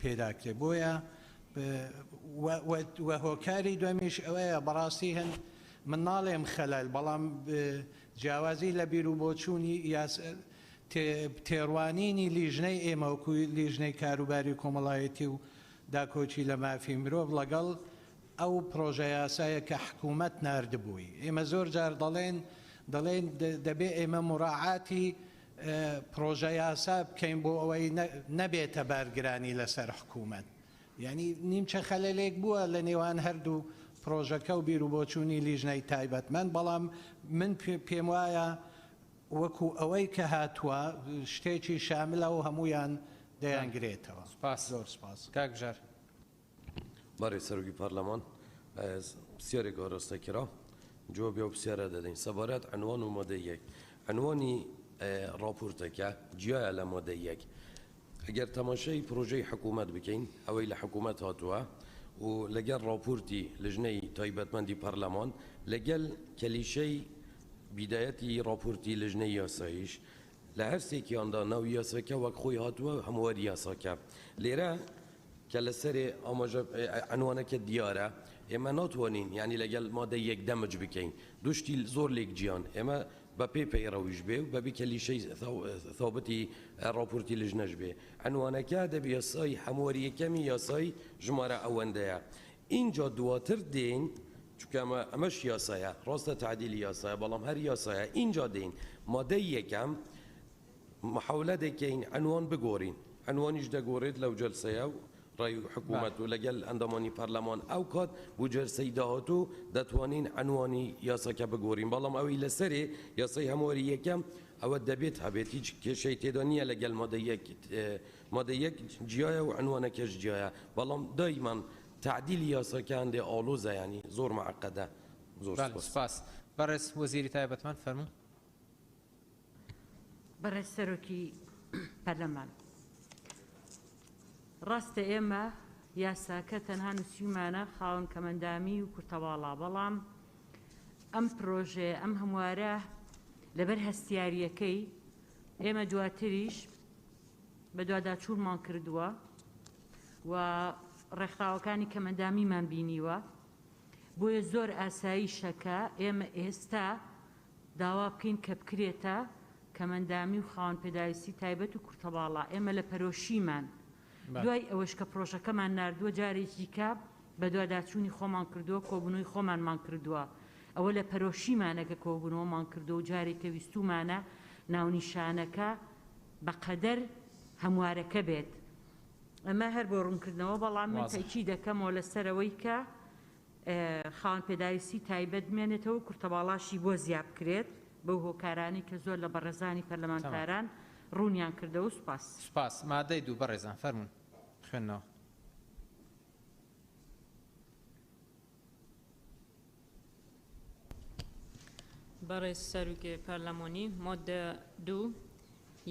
پێداکرێت بۆیە هۆکاری دومیش ئەوەیە بەڕاستی هەن من ناڵێم خەلەل بەڵام جیاوازی لە بیر و بۆچوونی تێڕوانینی لیژنەی ئێمەوەکوی لیژنەی کاروباری کۆمەڵایەتی و داکۆچی لە مافی مرۆڤ لەگەڵ ئەو پرۆژە یاسایە کە حکوومەت ناردبووی. ئێمە زۆر جار دەڵێن دەبێ ئێمە مراعاتی پرۆژە یاسا بکەین بۆ ئەوەی نەبێتە بارگرانی لەسەر حکوومەت. یعنی نیمچە خەلەلێک بووە لە نێوان هەردوو پرۆژەکە و بیر و بۆچوونی لیژنەی تایبەتمەند، بەڵام من پێم وایە وەکو ئەوەی کە هاتووە شتێکی شاملە و هەمویان دەیانگرێتەوە. زۆر سپاس. کاکژار. بارێ سەرۆکی پارلەمان پرسیارێک ئاراستە کرا جوابی ئەو پرسیارە دەدەین. سەبارەت عنوان و مادە یەک. عنوانی راپۆرتەکە جیایە لە مادە یەک. ئەگەر تەماشای پرۆژەی حکوومەت بکەین ئەوەی لە حکوومەت هاتووە و لەگەڵ راپۆرتی لیژنەی تایبەتمەندی پەرلەمان لەگەڵ کەلیشەی بیدایەتی راپۆرتی لیژنەی یاساییش لە هەر سێکیاندا ناو یاساکە وەک خۆی هاتووە هەمواری یاساکە. لێرە کە لەسەرێ عنوانەکە دیارە ئێمە ناتوانین یعنی لەگەڵ مادە یەک دەمج بکەین. دوشتی زۆر لێک گیان ئێمە بە پێی پەیڕەویش بێ و بەبی کەلیشەی ثابتی راپۆرتی لیژنەش بێ. عنوانەکە دەبێ یاسای هەمواری یەکەمی یاسای ژمارە ئەوەندەیە. اینجا دواتر دێن چونکە ئەمەش یاسایە ڕاستە تعدیلی یاسایە بەڵام هەر یاسایە اینجا دێن مادەی یەکەم محاولە دەکەین عنوان بگۆڕین. عنوانیش دەگۆڕێت لەو جەلسەیە و ڕای حکوومەت و لەگەڵ ئەندامانی پەرلەمان ئەو کات بۆ جەلسەی داهاتوو دەتوانین عنوانی یاساکە بگۆڕین. بەڵام ئەوەی لەسەرێ یاسای هەمواری یەکەم ئەوە دەبێت هەبێت هیچ کێشەی تێدا نییە لەگەڵ مادە یەک جیایە و عنوانەکەش جیایە. بەڵام دایمان تعدیلی یاساکە هەندێ ئاڵۆزە ینی زۆر معقەدە. زۆر سپاس. بەڕێز وەزیری تایبەتمەند فەرموو. بەڕێز سەرۆکی پەرلەمان ڕاستە ئێمە یاساکە تەنها نووسیمانە خاوەن کەمەندامی و کورتەواڵا بەڵام ئەم پرۆژێ ئەم هەموارە لەبەر هەستیاریەکەی ئێمە دواتریش بە دوواداچوورمان کردووە و ڕێکخراوەکانی کەمەندامیمان بینیوە بۆیە زۆر ئاساییشەکە ئێمە ئێستا داوا بکەین کە بکرێتە کەمەندامی و خاوەن پێداویستی تایبەت و کورتەواڵا. ئێمە لە پەرۆشیمان دوای ئەوەش کە پرۆژەکەمان نردووە جارێکی کە بە دوواداچوونی خۆمان کردووە کۆبوونەوەی خۆمانمان کردووە. ئەوە لە پەرۆشیمانەکە کۆبوونەوەمان کردو و جارێک کە ویستومانە ناونیشانەکە بەقەدەر هەموارەکە بێت. ئەمە هەر بۆ ڕوونکردنەوە بەڵام من تاکید دەکەمەوە لەسەرەوەی کە خاوەن پێداویستی تایبەت بمێنێتەوە کورتەواڵاشی بۆ زیاد بکرێت بەو هۆکارانی کە زۆر لە بەڕێزانی پەرلەمانتاران ڕوونیان کردەوە. سوپاس. سپاس. مادەی دوو بەڕێزان فەرموون خوێنەوە. بەڕێز سەرۆکی پەرلەمانی مادە دوو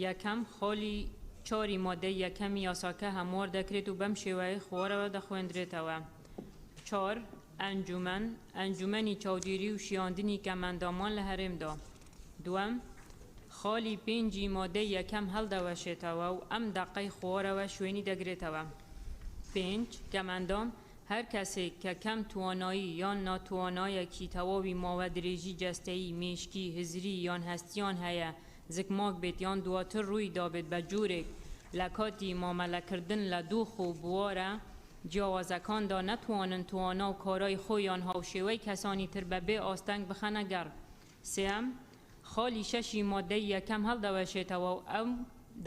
یەکەم خۆلی چۆری مادەی یەکەمی یاساکە هەموار دەکرێت و بەم شێوەیە خۆرەوە دەخوێندرێتەوە. 4 ئەنجومەنی چاودێری و شیاندنی کەمەندامان لە هەرێمدا. دووەم خاڵی پێنجی مادەی یەکەم هەڵدەوەشێتەوە و ئەم دەقەی خۆرەوە شوێنی دەگرێتەوە. 5 کەمەندام هەر کەسێک کە کەم توانایی یان ناتوانایەکی تەواوی ماوە درێژی جەستەیی مێشکی هزری یان هەستیان هەیە زگماک بێت یان دواتر ڕووی دابێت بە جۆرێک لە کاتی مامەلەکردن لە دۆخ و بوارە جیاوازەکاندا نەتوانن توانا و کارای خۆیان هاوشێوەی کەسانی تر بەبێ ئاستەنگ بخەنە گەڕ. سێم خاڵی شەشی مادەی یەکەم هەڵدەوەشێتەوە و ئەم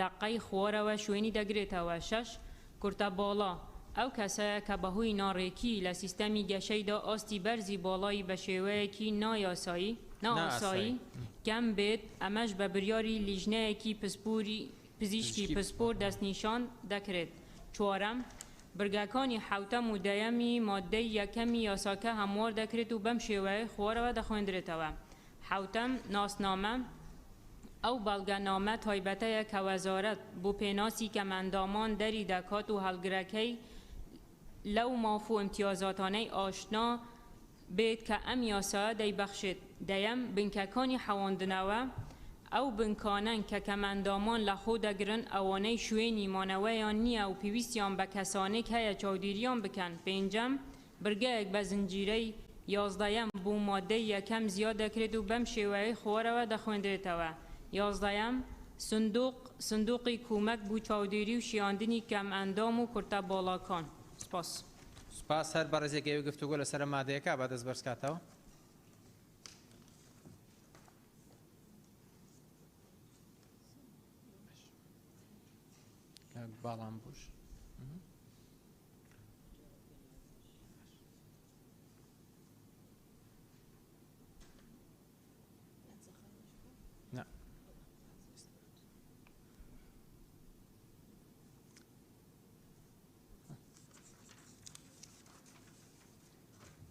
دەقەی خوارەوە شوێنی دەگرێتەوە. 6 کورتە باڵا ئەو کەسەیە کە بەهۆی ناڕێکی لە سیستەمی گەشەیدا ئاستی بەرزی باڵایی بە شێوەیەکی نائاسایی کەم بێت ئەمەش بە بریاری لیژنەیەکی پزیشکی پسپۆر دەستنیشان دەکرێت. 4 برگەکانی حوتەم و دەیەمی مادەی یەکەمی یاساکە هەموار دەکرێت و بەم شێوەیە خوارەوە دەخوێندرێتەوە. حوتەم ناسنامە ئەو بەڵگەنامە تایبەتەیە کە وەزارەت بۆ پێناسی کەمەندامان دەری دەکات و هەڵگرەکەی لەو ماف و ئیمتیازاتانەی ئاشنا بێت کە ئەم یاسایە دەیبەخشێت. دەیەم بنکەکانی حەواندنەوە ئەو بنکانن کە کەمەندامان لە خۆ دەگرن ئەوانەی شوێنی مانەوەیان نییە و پێویستیان بە کەسانێک هەیە چاودێریان بکەن. 5 برگەیەک بە زنجیرەی یازدەیەم بوو مادەی یەکەم زیاد دەکرێت و بەم شێوەیە خۆرەوە دەخوێندرێتەوە. یازدەیەم سندوقی کومەک بوو چاودێری و شیاندنی کەم ئەندام و کورتە باڵاکان. سپاس. سپاس هەر بەڕێزێکی گفتوگۆ لەسەر مادەیەکە با دەست بەرزکاتەوە. باڵام بوش.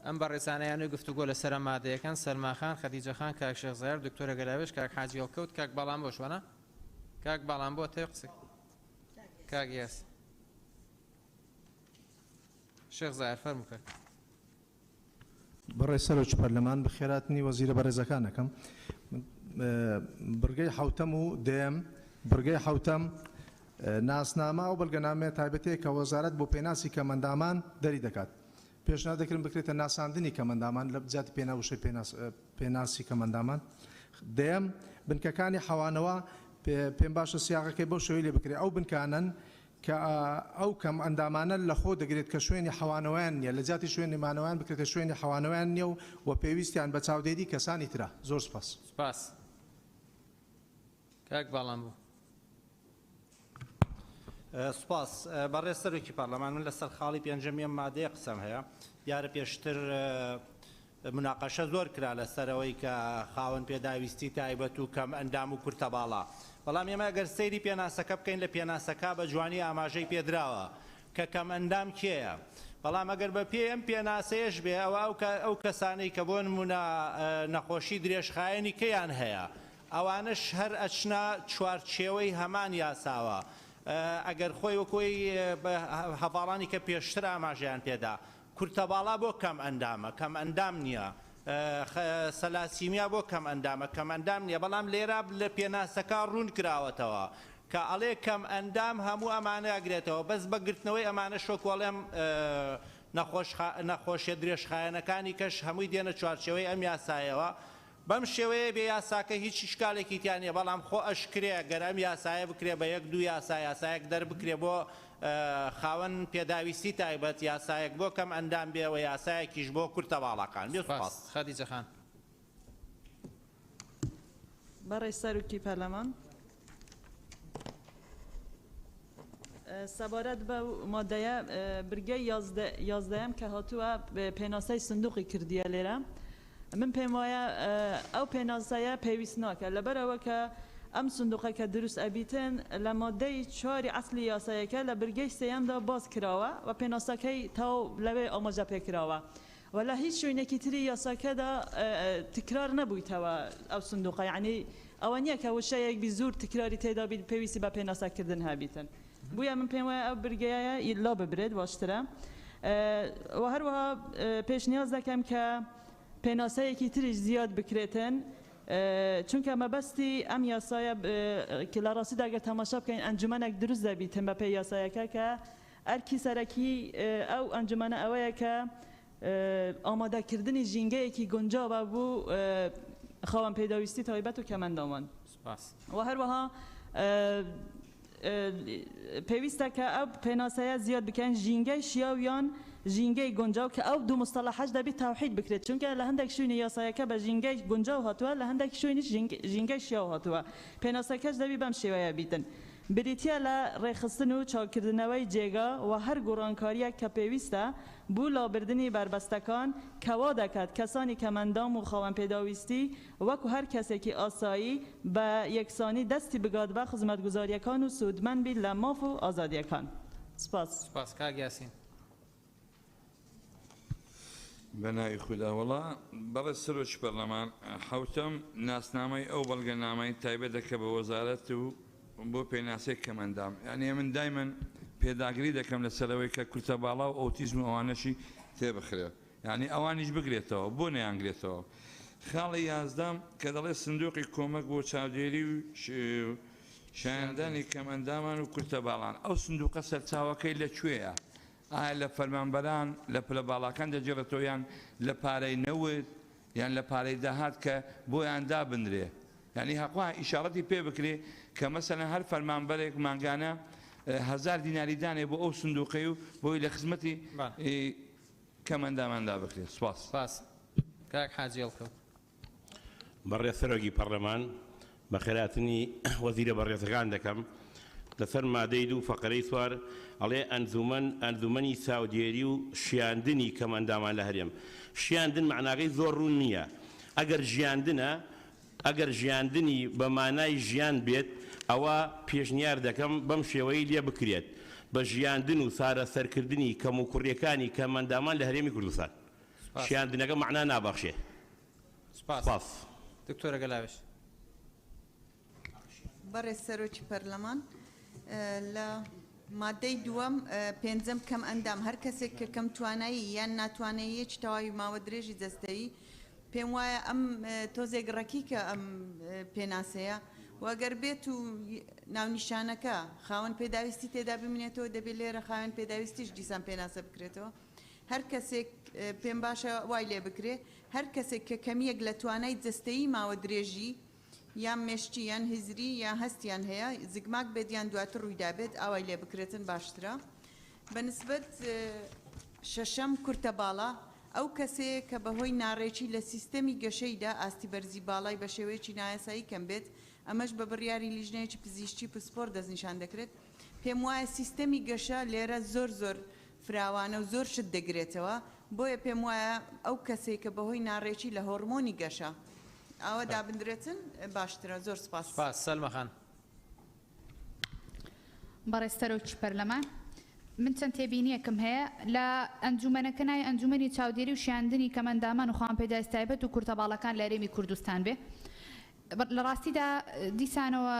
ئەم بەڕێزانەیانە گفتوگۆ لەسەر مادەیەکان سەلماخان خەدیجەخان کاک شێخزایار دکتۆرە گەلاوێش کاک حاجی هەڵکەوت کاک بەڵام بۆ شوانە کاک بەڵام بۆ تێ قسە کاک یاس شێخزایار فەرموو کاک. بەڕێ سەرۆک پەرلەمان بەخێراتنی وەزیرە بەڕێزەکانەکەم بڕگەی حوتەم و دێم بڕگەی حوتەم ناسنامە و بەڵگەنامێ تایبەتەیە کە وەزارەت بۆ پێناسی کەمەندامان دەری دەکات. پێشنهاد دەکرێن بکرێتە ناساندنی کەمەندامان لە بجات پێناوشەی پێناسی کەمەندامان. دێم بنکەکانی حەوانەوە پێم باشە سیاقەکەی بەو شێوەی لێ بکرێت ئەو بنکانن کە ئەو کەم ئەندامانە لە خۆ دەگرێت کە شوێنی حەوانەوەیان نیە لە جاتی شوێنی مانەوەیان بکرێتە شوێنی حەوانەوەیان نیە و پێویستیان بە چاودێری کەسانی ترە. زۆر سپاس. سپاس. کاک بەڵام بوو. سپاس بەڕێز سەرۆکی پارلەمان من لەسەر خاڵی پێنجەمیە مادەیە قسەم هەیە. دیارە پێشتر مناقەشە زۆر کرا لەسەرەوەی کە خاوەن پێداویستی تایبەت و کەم ئەندام و کورتە باڵا. بەڵام ئێمە ئەگەر سەیری پێناسەکە بکەین لە پێناسەکە بە جوانی ئاماژەی پێدراوە کە کەم ئەندام کێیە. بەڵام ئەگەر بە پێ ئەم پێناسەیەش بێ ئەو کەسانەی کە بۆ نمونە نەخۆشی درێژخایەنی کەیان هەیە ئەوانش هەر ئەچنە چوارچێوەی هەمان یاساوە. ئەگەر خۆی وەکۆی هەواڵانی کە پێشتر ئاماژیان پێدا کورتە باڵا بۆ کەم ئەندامە کەم ئەندام نییە. سەلاسیمیا بۆ کەم ئەندامە کەم ئەندام نییە. بەڵام لێرە لە پێناسەکە ڕوون کراوەتەوە کە ئەڵێ کەم ئەندام هەموو ئەمانە ئەگرێتەوە بەس بەگرتنەوەی ئەمانە شۆکۆڵێم نەخۆشیە درێژخایەنەکانی کەش هەمووی دێنە چوارچەوەی ئەم یاسایەوە. بەم شێوەیە بێ یاساکە هیچ شکالێکی تیانە. بەڵام خۆ ئەشکرێ گەر ئەم یاسایە بکرێ بە یەک دوو یاسایەک دەربکرێ بۆ خاوەن پێداویستی تایبەت یاسایەک بۆ کەم ئەندام بێەوە یاسایەکیش بۆ کورتە باڵەکان. خەدیجەخان. بەڕێ سەرۆکی پەرلەمان سەبارەت بە مادەیە برگەی یازدەیەم کە هاتووە پێناسەی سندوقی کردیە لێرە من پێم وایە ئەو پێناسەیە پێویست ناکە لەبەرەوە کە ئەم سندوقەکە دروست ئەبیتن لە مادەی چواری ئەسلی یاسایەکە لە برگەی سێیەمدا باز کراوە و پێناسەکەی تاو لەوێ ئاماژە پێکراوە و لە هیچ شوێنێکی تری یاساکەدا تکرار نەبوویتەوە ئەو سندوقە یعنی ئەوە نییە کە وشەیەک بی زۆر تکراری تێدا بیت پێویستی بە پێناسەکردن هەبیتن. بویە من پێم وایە ئەو برگەیە لا ببرێت باشترە و هەروەها پێشنیاز دەکەم کە پێناسەیەکی تریش زیاد بکرێتن چونکە مەبەستی ئەم یاسایە کە لە ڕاستیدا ئەگەر تەماشا بکەین ئەنجومەنێک دروست دەبیتن بە پێی یاسایەکە کە ئەرکی سەرەکی ئەو ئەنجومەنە ئەوەیە کە ئامادەکردنی ژینگەیەکی گونجاوە بوو خاوەن پێداویستی تایبەت و کەمەندامان. و هەروەها پێویستە کە ئەو پێناسەیە زیاد بکەن ژینگەی شیاویان ژینگەی گونجاو کە ئەو دوو مستەلاحەش دەبێت تاوحید بکرێت چونکە لە هەندێک شوێنی یاسایەکە بە ژینگەی گونجاو هاتووە لە هەندێک شوێنی ژینگەی شیاو هاتووە پێناسەکەش دەبی بەم شێوەیە بیتن. بریتە لە ڕێخستن و چاکردنەوەی جێگا و هەر گۆڕانکاریە کە پێویستە بوو لابردنی بربەستەکان کەوا دەکات کەسانی کەمەندام و خاوەن پێداویستی وەکو هەر کەسێکی ئاسایی بە یەکسانی دەستی بگات بە خزمەتگوزاریەکان و سوودمەند بیت لە ماف و ئازادیەکان. سپاس. سپاس کاک یاسین. بەناوی خودداوەڵا بەڕێز سەرۆکی پەرلەمان حوتەم ناسنامەی ئەو بەڵگەنامەی تایبەت دەکە بە وەزارەت و بۆ پێناسەی کەمەندام یعنی من دایمەن پێداگری دەکەم لەسەرەوەی کە کورتە باڵا و ئۆتیزم و ئەوانەشی تێبخرێ یعنی ئەوانیش بگرێتەوە بۆ نەیانگرێتەوە. خاڵی یازدام کە دەڵێ سندوقی کۆمەک بۆ چاودێری و شایەندانی کەمەندامان و کورتە باڵان ئەو سندوقە سەرچاوەکەی لەکوێیە ئایا لە فەرمانبەران لە پلە باڵاکان دەجێڕێتەوە یان لە پارەی نەوت یان لە پارەی داهات کە بۆیان دابنرێ یعنی هەقوا ئیشارەتی پێ بکرێ کە مەسەلەن هەر فەرمانبەرێک مانگانە 1000 دیناری دانێ بۆ ئەو سندوقی و بۆی لە خزمەتی کەمەنداماندا بکرێت سپاس کاک حاجیڵکەوت بەڕێسەرۆکی پەرلەمان بە خێراتنی وەزیرە بەڕێزەکان دەکەم لەسەر مادەی 2 فەقەرەی 4 ئەڵێ ئەنجومەنی چاودێری و شیاندنی کەمەندامان لە هەرێم شیاندن معناغی زۆر ڕوون نییە ئەگەر ژیاندنی بە مانای ژیان بێت ئەوە پێشنیار دەکەم بەم شێوەی لێ بکرێت بە ژیاندن و سارە سەرکردنی کەم و کوڕیەکانی کەمەندامان لە هەرێمی کوردستان شیاندنەکە معنا نابەخشێ سپاس دکتۆرە گەلاوێش بەڕێز سەرۆکی پەرلەمان لە مادەی دووەم پێنجەم کەم ئەندام هەر کەسێک کە کەم توانایی یان ناتوانەیەکی تەواوی ماوە درێژی جەستەیی پێم وایە ئەم تۆزێک ڕەکیکە ئەم پێناسەیە وەگەر بێت و ناونیشانەکە خاوەن پێداویستی تێدا بمێنێتەوە دەبێت لێرە خاوەن پێداویستیش دیسان پێناسە بکرێتەوە هەر کەسێک پێم باشە وای لێ بکرێ هەر کەسێک کە کەمیەک لە توانای جەستەیی ماوە درێژی یان مێشتی یان هزری یان هەستیان هەیە زگماک بێت یان دواتر ڕوویدا بێت ئاوای لێ بکرێتن باشترە بەنسبەت شەشەم کورتە باڵا ئەو کەسەیە کە بەهۆی ناڕێکی لە سیستەمی گەشەیدا ئاستی بەرزی باڵای بە شێوەیەکی نایاسایی کەم بێت ئەمەش بە بڕیاری لیژنەیەکی پزیشکی پسپۆر دەستنیشان دەکرێت پێم وایە سیستەمی گەشە لێرە زۆر فراوانە و زۆر شت دەگرێتەوە بۆیە پێم وایە ئەو کەسێک کە بەهۆی ناڕێکی لە هۆرمۆنی گەشە ئەوە دابدرێتن باشترە زۆر سپاس سەلمەخان بەڕێستەرۆکی پەرلەمان من چەند تێبینیەکم هەیە لە ئەنجومەنەکە ناوی ئەنجومەنی چاودێری و شیاندنی کەمەندامان و خاوەن پێداویستی تایبەت و کورتە باڵەکان لە هەرێمی کوردستان بێ لە ڕاستیدا دیسانەوە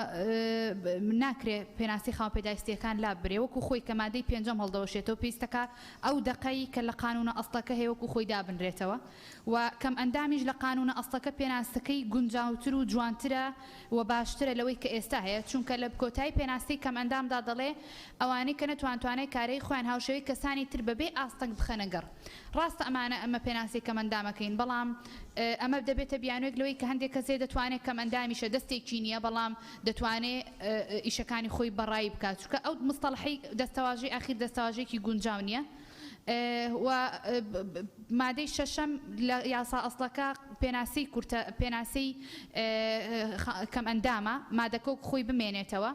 ناکرێت پێناسی خاوەن پێداویستیەکان لا برێ وەکو خۆی کە مادەی پێنجەم هەڵدەوەشێتەوە پێویستەکە ئەو دەقەی کە لە قانونە ئەسڵەکە هەیە وەکو خۆی دابنرێتەوە و کەم ئەندامیش لە قانونە ئەسڵەکە پێناسەکەی گونجاوتر و جوانترە و باشترە لەوەی کە ئێستا هەیە چونکە لە کۆتایی پێناسی کەم ئەندامدا دەڵێ ئەوانەی کە نەتوانتوانەی کارەی خۆیان هاوشەوەی کەسانی تر بەبێ ئاستەنگ بخەنەگەڕ ڕاستە ئەمانە ئەمە پێناسی کەم ئەندامەکەین بەڵام ئەمە دەبێتە بیانوێک لەوەی کە هەندێک کەسێ دەتوانێت کەم ئەندامیشە دەستێکی نییە بەڵام دەتوانێت ئیشەکانی خۆی بەڕایی بکات چونکە ئەو مستەڵحی دەستەواژەی ئاخیر دەستەواژێکی گونجاو نییە و مادەی شەشەم لە یاسا ئەسڵەکە پێناسی کەم ئەندامە مادەکە خۆی بمێنێتەوە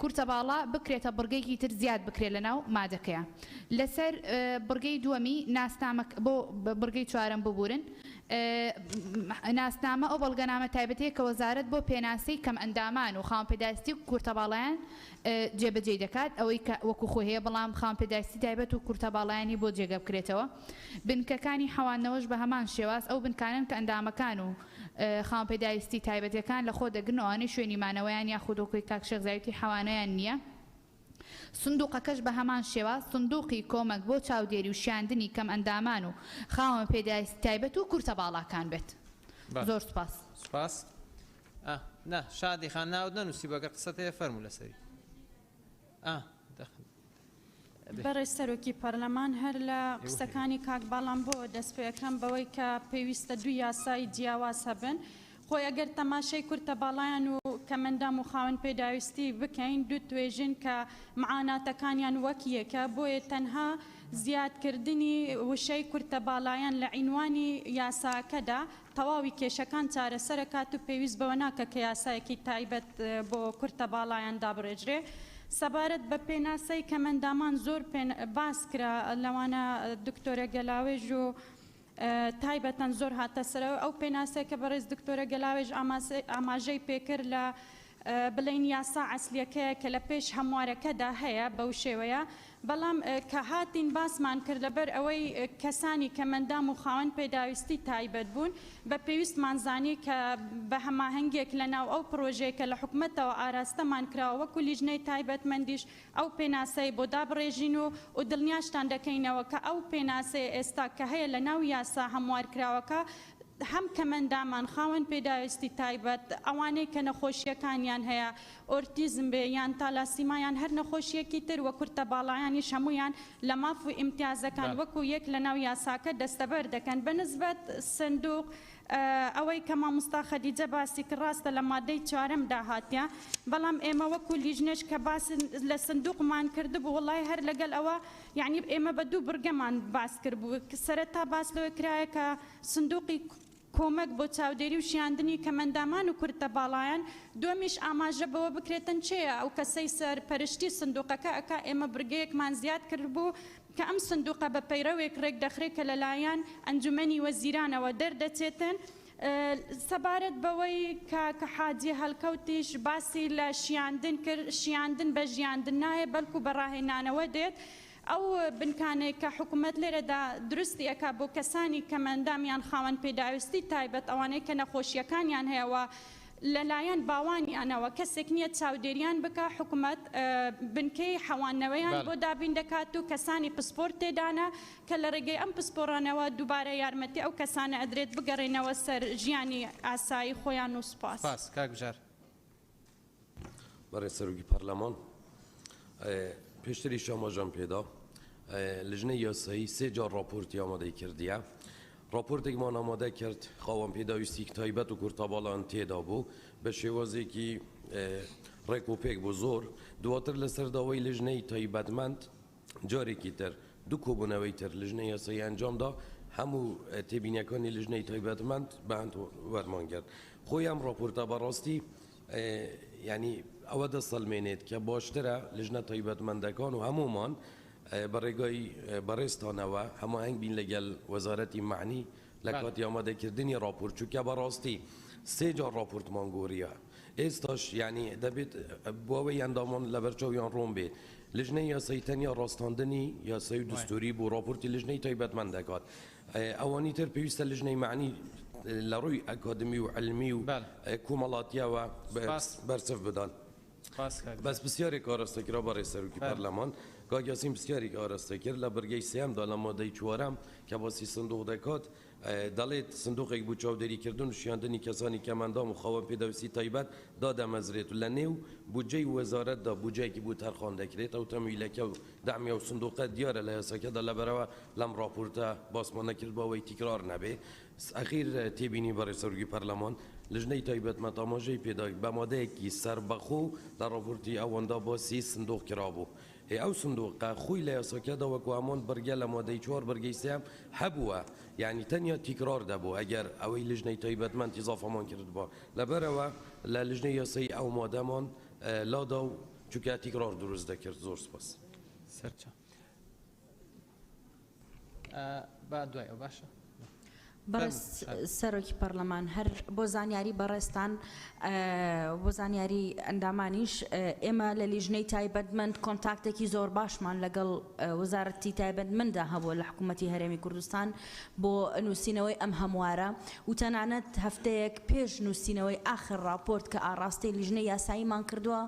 کورتە باڵا بکرێتە بڕگەیەکی تر زیاد بکرێت لەناو مادەکەیە لەسەر بڕگەی دووەمی ناسنامە بۆ بڕگەی چوارەم ببورن ناسنامە ئەو بەڵگەنامە تایبەتەیە کە وەزارەت بۆ پێناسی کەم ئەندامان و خاوەن پێداویستی و کورتە باڵایان جێبەجێ دەکات ئەوەی کە وەکو خۆی هەیە بەڵام خاوەن پێداویستی تایبەت و کورتە باڵایانی بۆ جێگە بکرێتەوە بنکەکانی حەوانەوەش بە هەمان شێواز ئەو بنکانن کە ئەندامەکان و خاوەن پێداویستی تایبەتەکان لە خۆ دەگرنەوەی شوێنی مانەوەیان یاخود وەکوی کاک شێخزایەتی حەوانەیان نییە سندوقەکەش بە هەمان شێواز سندوقی کۆمەک بۆ چاودێری و شیاندنی کەم ئەندامان و خاوەن پێداویستی تایبەت و کورتە باڵاکان بێت زۆر سپاس نه شادی خان ناود نەنووسی بەگەر قسەت هەیە فەرموو لەسەری بەڕێز سەرۆکی پەرلەمان هەر لە قسەکانی کاک باڵام بۆ دەست پێەکەم بەوەی کە پێویستە دوو یاسای جیاواز هەبن خۆی ئەگەر تەماشای کورتە باڵایان و کەمەندام و خاوەن پێداویستی بکەین دوو توێژن کە معاناتەکانیان وەک یەکە بۆیە تەنها زیادکردنی وشەی کورتە باڵایان لە عینوانی یاساکەدا تەواوی کێشەکان چارەسەرەکات و پێویست بەوە ناکە کە یاسایەکی تایبەت بۆ کورتە باڵایان دابڕێژرێ سەبارەت بە پێناسەی کەمەندامان زۆر باس کرا لەوانە دکتۆرە گەلاوێژ و تایبەتەن زۆر هاتە سەرەوە ئەو پێناسەیە کە بەڕێز دکتۆرە گەلاوێژ ئاماژەی پێکرد لە بڵین یاسا ئەسلیەکەیە کە لە پێش هەموارەکەدا هەیە بەو شێوەیە بەڵام کە هاتین باسمان کرد لەبەر ئەوەی کەسانی کەمەندام و خاوەن پێداویستی تایبەت بوون بە پێویستمان زانی کە بە هەماهەنگێک لەناو ئەو پرۆژەیە کە لە حکومەتەوە ئاراستەمان کراوە وەکو لیژنەی تایبەتمەندیش ئەو پێناسەی بۆ دابڕێژین و دڵنیاشتان دەکەینەوە کە ئەو پێناسەی ئێستا کە هەیە لە ناو یاسا هەموارکراوەکە هەم کەمەندامان خاوەن پێداویستی تایبەت ئەوانەی کە نەخۆشیەکانیان هەیە ئۆرتیزم بێ یان تالاسیمایان هەر نەخۆشیەکی تر وە کورتە باڵایانیش هەمویان لە ماف و ئیمتیازەکان وەکو یەک لە ناو یاساکە دەستەبەر دەکەن بەنسبەت سندوق ئەوەی کە مامۆستا خەدیجە باسی کرد ڕاستە لە مادەی چوارەمدا هاتیە بەڵام ئێمە وەکو لیژنێش کە باس لە سندوقمان کردبوو وڵای هەر لەگەڵ ئەوە یعنی ئێمە بە دوو برگەمان باس کرد بوو سەرەتا باس لەوە کرایە کە سندوقی کۆمەک بۆ چاودێری و شیاندنی کەمەندامان و کورتە باڵایان دومیش ئاماژە بەوە بکرێتن چێە ئەو کەسەی سەرپەرشتی سندوقەکە ئەکا ئێمە برگەیەکمان زیاد کرد بوو کە ئەم سندوقە بە پەیرەوێک ڕێک دەخرێت کە لەلایەن ئەنجومەنی وەزیرانەوە دەردەچێتن سەبارەت بەوەی کە حاجی هەڵکەوتیش باسی لە شیاندن کرد شیاندن بە ژیاندن نایە بەڵکو بەڕاهێنانەوە دێت ئەو بنکانەی کە حکوومەت لێرەدا درستی ئەکا بۆ کەسانی کەمەندامیان خاوەن پێداویستی تایبەت ئەوانەی کە نەخۆشیەکانیان هەیەوە لەلایەن باوانیانەوە کەسێک نییە چاودێریان بکە حکوومەت بنکەی حەوانەوەیان بۆ دابین دەکات و کەسانی پسپۆرت تێدانە کە لە ڕێگەی ئەم پسپۆڕانەوە دووبارە یارمەتی ئەو کەسانە ئەدرێت بگەڕێنەوە سەر ژیانی ئاسایی خۆیان و سوپاس. سپاس کاک بژار. بەڕێز سەرۆکی پەرلەمان پێشتری شاماژان پێدا لژنەی یاسایی سێ جار راپۆرتی ئامادەی کردیە. راپۆرتێکمان ئامادە کرد خاوەن پێداویستی تایبەت و کورتەباڵان تێدا بوو بە شێوازێکی ڕێک و پێک بوو زۆر دواتر لەسەر داوای لژنەی تایبەتمەند جارێکی تر دوو کۆبوونەوەی تر لژنەی یاسایی ئەنجامدا هەموو تێبینیەکانی لژنەی تایبەتمەند بەهەند وەرمان کرد خۆی ئەم راپۆرتە بەڕاستی ینی ئەوە دەسەڵمێنێت کە باشترە لژنە تایبەتمەندەکان و هەمومان بەڕێگای بەڕێستانەوە هەماهنگ بین لەگەڵ وەزارەتی معنی لە کاتی ئامادەکردنی راپۆرت چونکە بەڕاستی سێ جار راپۆرتمان گۆریە ئێستاش ینی دەبێت بۆەوەی ئەندامان لە بەرچاویان ڕۆم بێت لژنەی یاسایی تەنیا ڕاستاندنی یاسایی و دستوری بۆ راپۆرتی لژنەی تایبەتمەند دەکات ئەوانی تر پێویستە لژنەی معنی لە ڕووی ئەکادمی و علمی و کۆمەڵاتیەوە بەرچەف بدەن بەس پرسیارێک ئاراستەکرا بەڕێز سەرۆکی پەرلەمان کاگیاسین پرسیارێک ئاراستە کرد لە بەرگەی سێمدا لە مادەی چوارەم کە باسی سندوق دەکات دەڵێت سندوقێک بوو چاودێریکردن و شیاندنی کەسانی کەمەندام و خاوەن پێداویستی تایبەت دادەمەزرێت و لە نێو بودجەی وەزارەتدا بودجەیەکی بوو تەرخان دەکرێت ئەو تەمویلەکە و دەعمی ئەو سندوقە دیارە لە یاساکەدا لەبەرەوە لەم راپۆرتە باسمان نەکرد بەوەی تیکرار نەبێ ئەخیر تێبینی بەڕێز سەرۆکی پەرلەمان لژنەی تایبەتمەند ئاماژەی پێدا بە مادەیەکی سەربەخۆ لە راپۆرتی ئەوەندا باسی سندوق کرابوو ئەو سندوقە خۆی لە یاساکەدا وەکو هەمووان بەرگە لە مادەی چوار بەرگەی سێم هەبووە یعنی تەنیا تیکرار دەبوو ئەگەر ئەوەی لژنەی تایبەتمەند ئیزافەمان کرد بووە لەبەرەوە لە لژنەی یاسایی ئەو مادەمان لادا و چونکە تیکرار دروست دەکرد زۆر سپاس سەرچە با دوای ئەو باشە بەڕێز سەرۆکی پەرلەمان هەر بۆ زانیاری بەڕێستان بۆ زانیاری ئەندامانیش ئێمە لە لیژنەی تایبەتمەند کۆنتاکتێکی زۆر باشمان لەگەڵ وەزارەتی تایبەتمەنددا هەبووە لە حکوومەتی هەرێمی کوردستان بۆ نووسینەوەی ئەم هەموارە و تەنانەت هەفتەیەک پێش نووسینەوەی ئاخر راپۆرت کە ئاڕاستی لیژنەی یاساییمان کردووە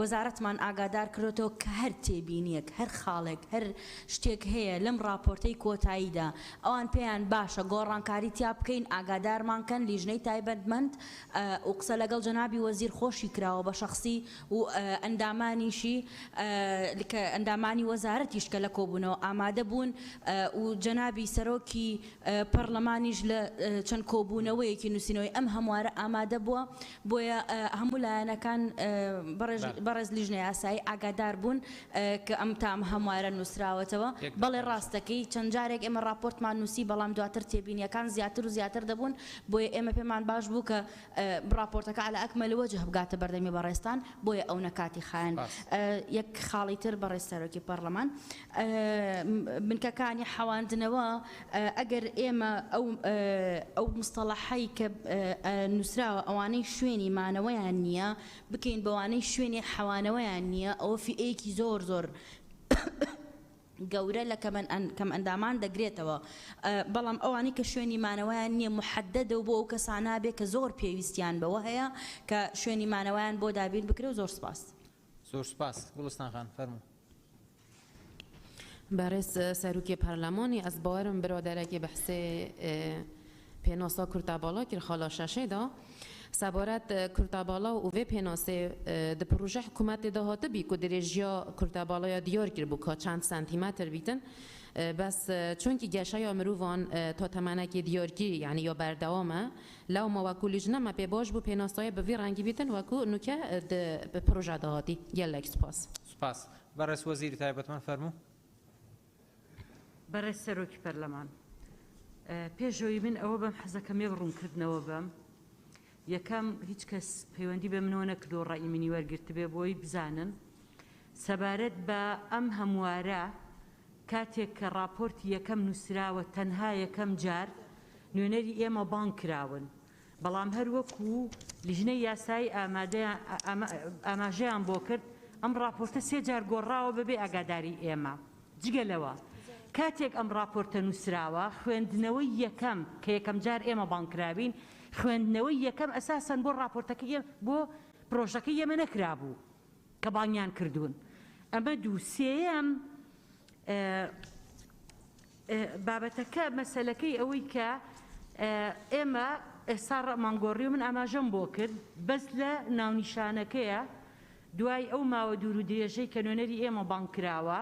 وەزارەتمان ئاگادار کردوێتەوە کە هەر تێبینیەک هەر خاڵێک هەر شتێک هەیە لەم راپۆرتەی کۆتاییدا ئەوان پێیان باشە گۆڕانکاری تیا بکەین ئاگادارمان کەن لیژنەی تایبەتمەند و قسە لەگەڵ جەنابی وەزیر خۆشی کراوە بە شەخسی و ئەندامانیشی کە ئەندامانی وەزارەتیش کە لە کۆبوونەوە ئامادە بوون و جەنابی سەرۆکی پەرلەمانیش لە چەند کۆبوونەوەیەکی نووسینەوەی ئەم هەموارە ئامادە بووە بۆیە هەموو لایەنەکان بەڕێز لیژنەی یاسایی ئاگادار بوون کە ئەم تام هەموارە نووسراوەتەوە بەڵێ ڕاستەکەی چەند جارێک ئێمە راپۆرتمان نووسی بەڵام دواتر تێبینیەکان زیاتر و زیاتر دەبوون بۆیە ئێمە پێمان باش بوو کە راپۆرتەکە على ئەکمەل وەجه بگاتە بەردەمی بەڕێستان بۆیە ئەو نەکاتی خایەن یەک خاڵی تر بەڕێز سەرۆکی پەرلەمان بنکەکانی حەواندنەوە ئەگەر ئێمە ئەو مستەڵەحەی کە نووسراوە ئەوانەی شوێنی مانەوەیان نییە بکەین بەوانەی شوێنی حەوانەوەیان نییە ئەوە فئەیەکی زۆر زۆر گەورە لە کەم ئەندامان دەگرێتەوە بەڵام ئەوانی کە شوێنی مانەوەیان نییە محەددە و بۆ ئەو کەسانە بێ کە زۆر پێویستیان بەوە هەیە کە شوێنی مانەوەیان بۆ دابین بکرێ و زۆر سپاس زۆر سپاس گوڵستان خان فەرموو بەڕێز سەرۆکی پەرلەمانی ئەس باوەرم برادەرێکی بەحسێ پێناسا کورتەباڵا کرد خاڵا شەشێدا سابارت کرتابالا و وی پیناسه د پروژه حکومت دهات بی که درجیا کرتابالا دیار کرد بو که چند سانتیمتر بیتن بس چون که گشای مروان تا تمنک دیارگی یعنی یا بردوامه لو ما وکولیج نما به باش بو پیناسای به وی رنگی بیتن وکو نوکه د پروژه دهاتی گلک سپاس سپاس برس وزیر تایبەتمەند فەرموو بەڕێز سەرۆکی پەرلەمان پێشەوەی من ئەوە بەم حەزەکەم یەک ڕوونکردنەوە بەم یەکەم هیچ کەس پەیوەندی بە منەوە نەکردو ڕای منی وەرگرت بێ بۆی بزانن سەبارەت بە ئەم هەموارە کاتێک کە راپۆرتی یەکەم نووسراوە تەنها یەکەم جار نوێنەری ئێمە بانگ کراون بەڵام هەر وەکو لیژنەی یاسایی ئاماژەیان بۆ کرد ئەم راپۆرتە سێ جار گۆڕاوە بەبێ ئاگاداری ئێمە جگەلەوە کاتێک ئەم راپۆرتە نووسراوە خوێندنەوەی یەکەم کە یەکەم جار ئێمە بانگکراوین خوێندنەوەی یەکەم ئەساسەن بۆ راپۆرتەکە بۆ پرۆژەکە ئێمە نەکرابوو کە بانگیان کردوون ئەمە دوو سێیەم بابەتەکە مەسەلەکەی ئەوەی کە ئێمە ئێستا ڕەمانگۆڕی و من ئاماژەم بۆ کرد بەس لە ناونیشانەکەیە دوای ئەو ماوە دوور و درێژەی کە نوێنەری ئێمە بانگ کراوە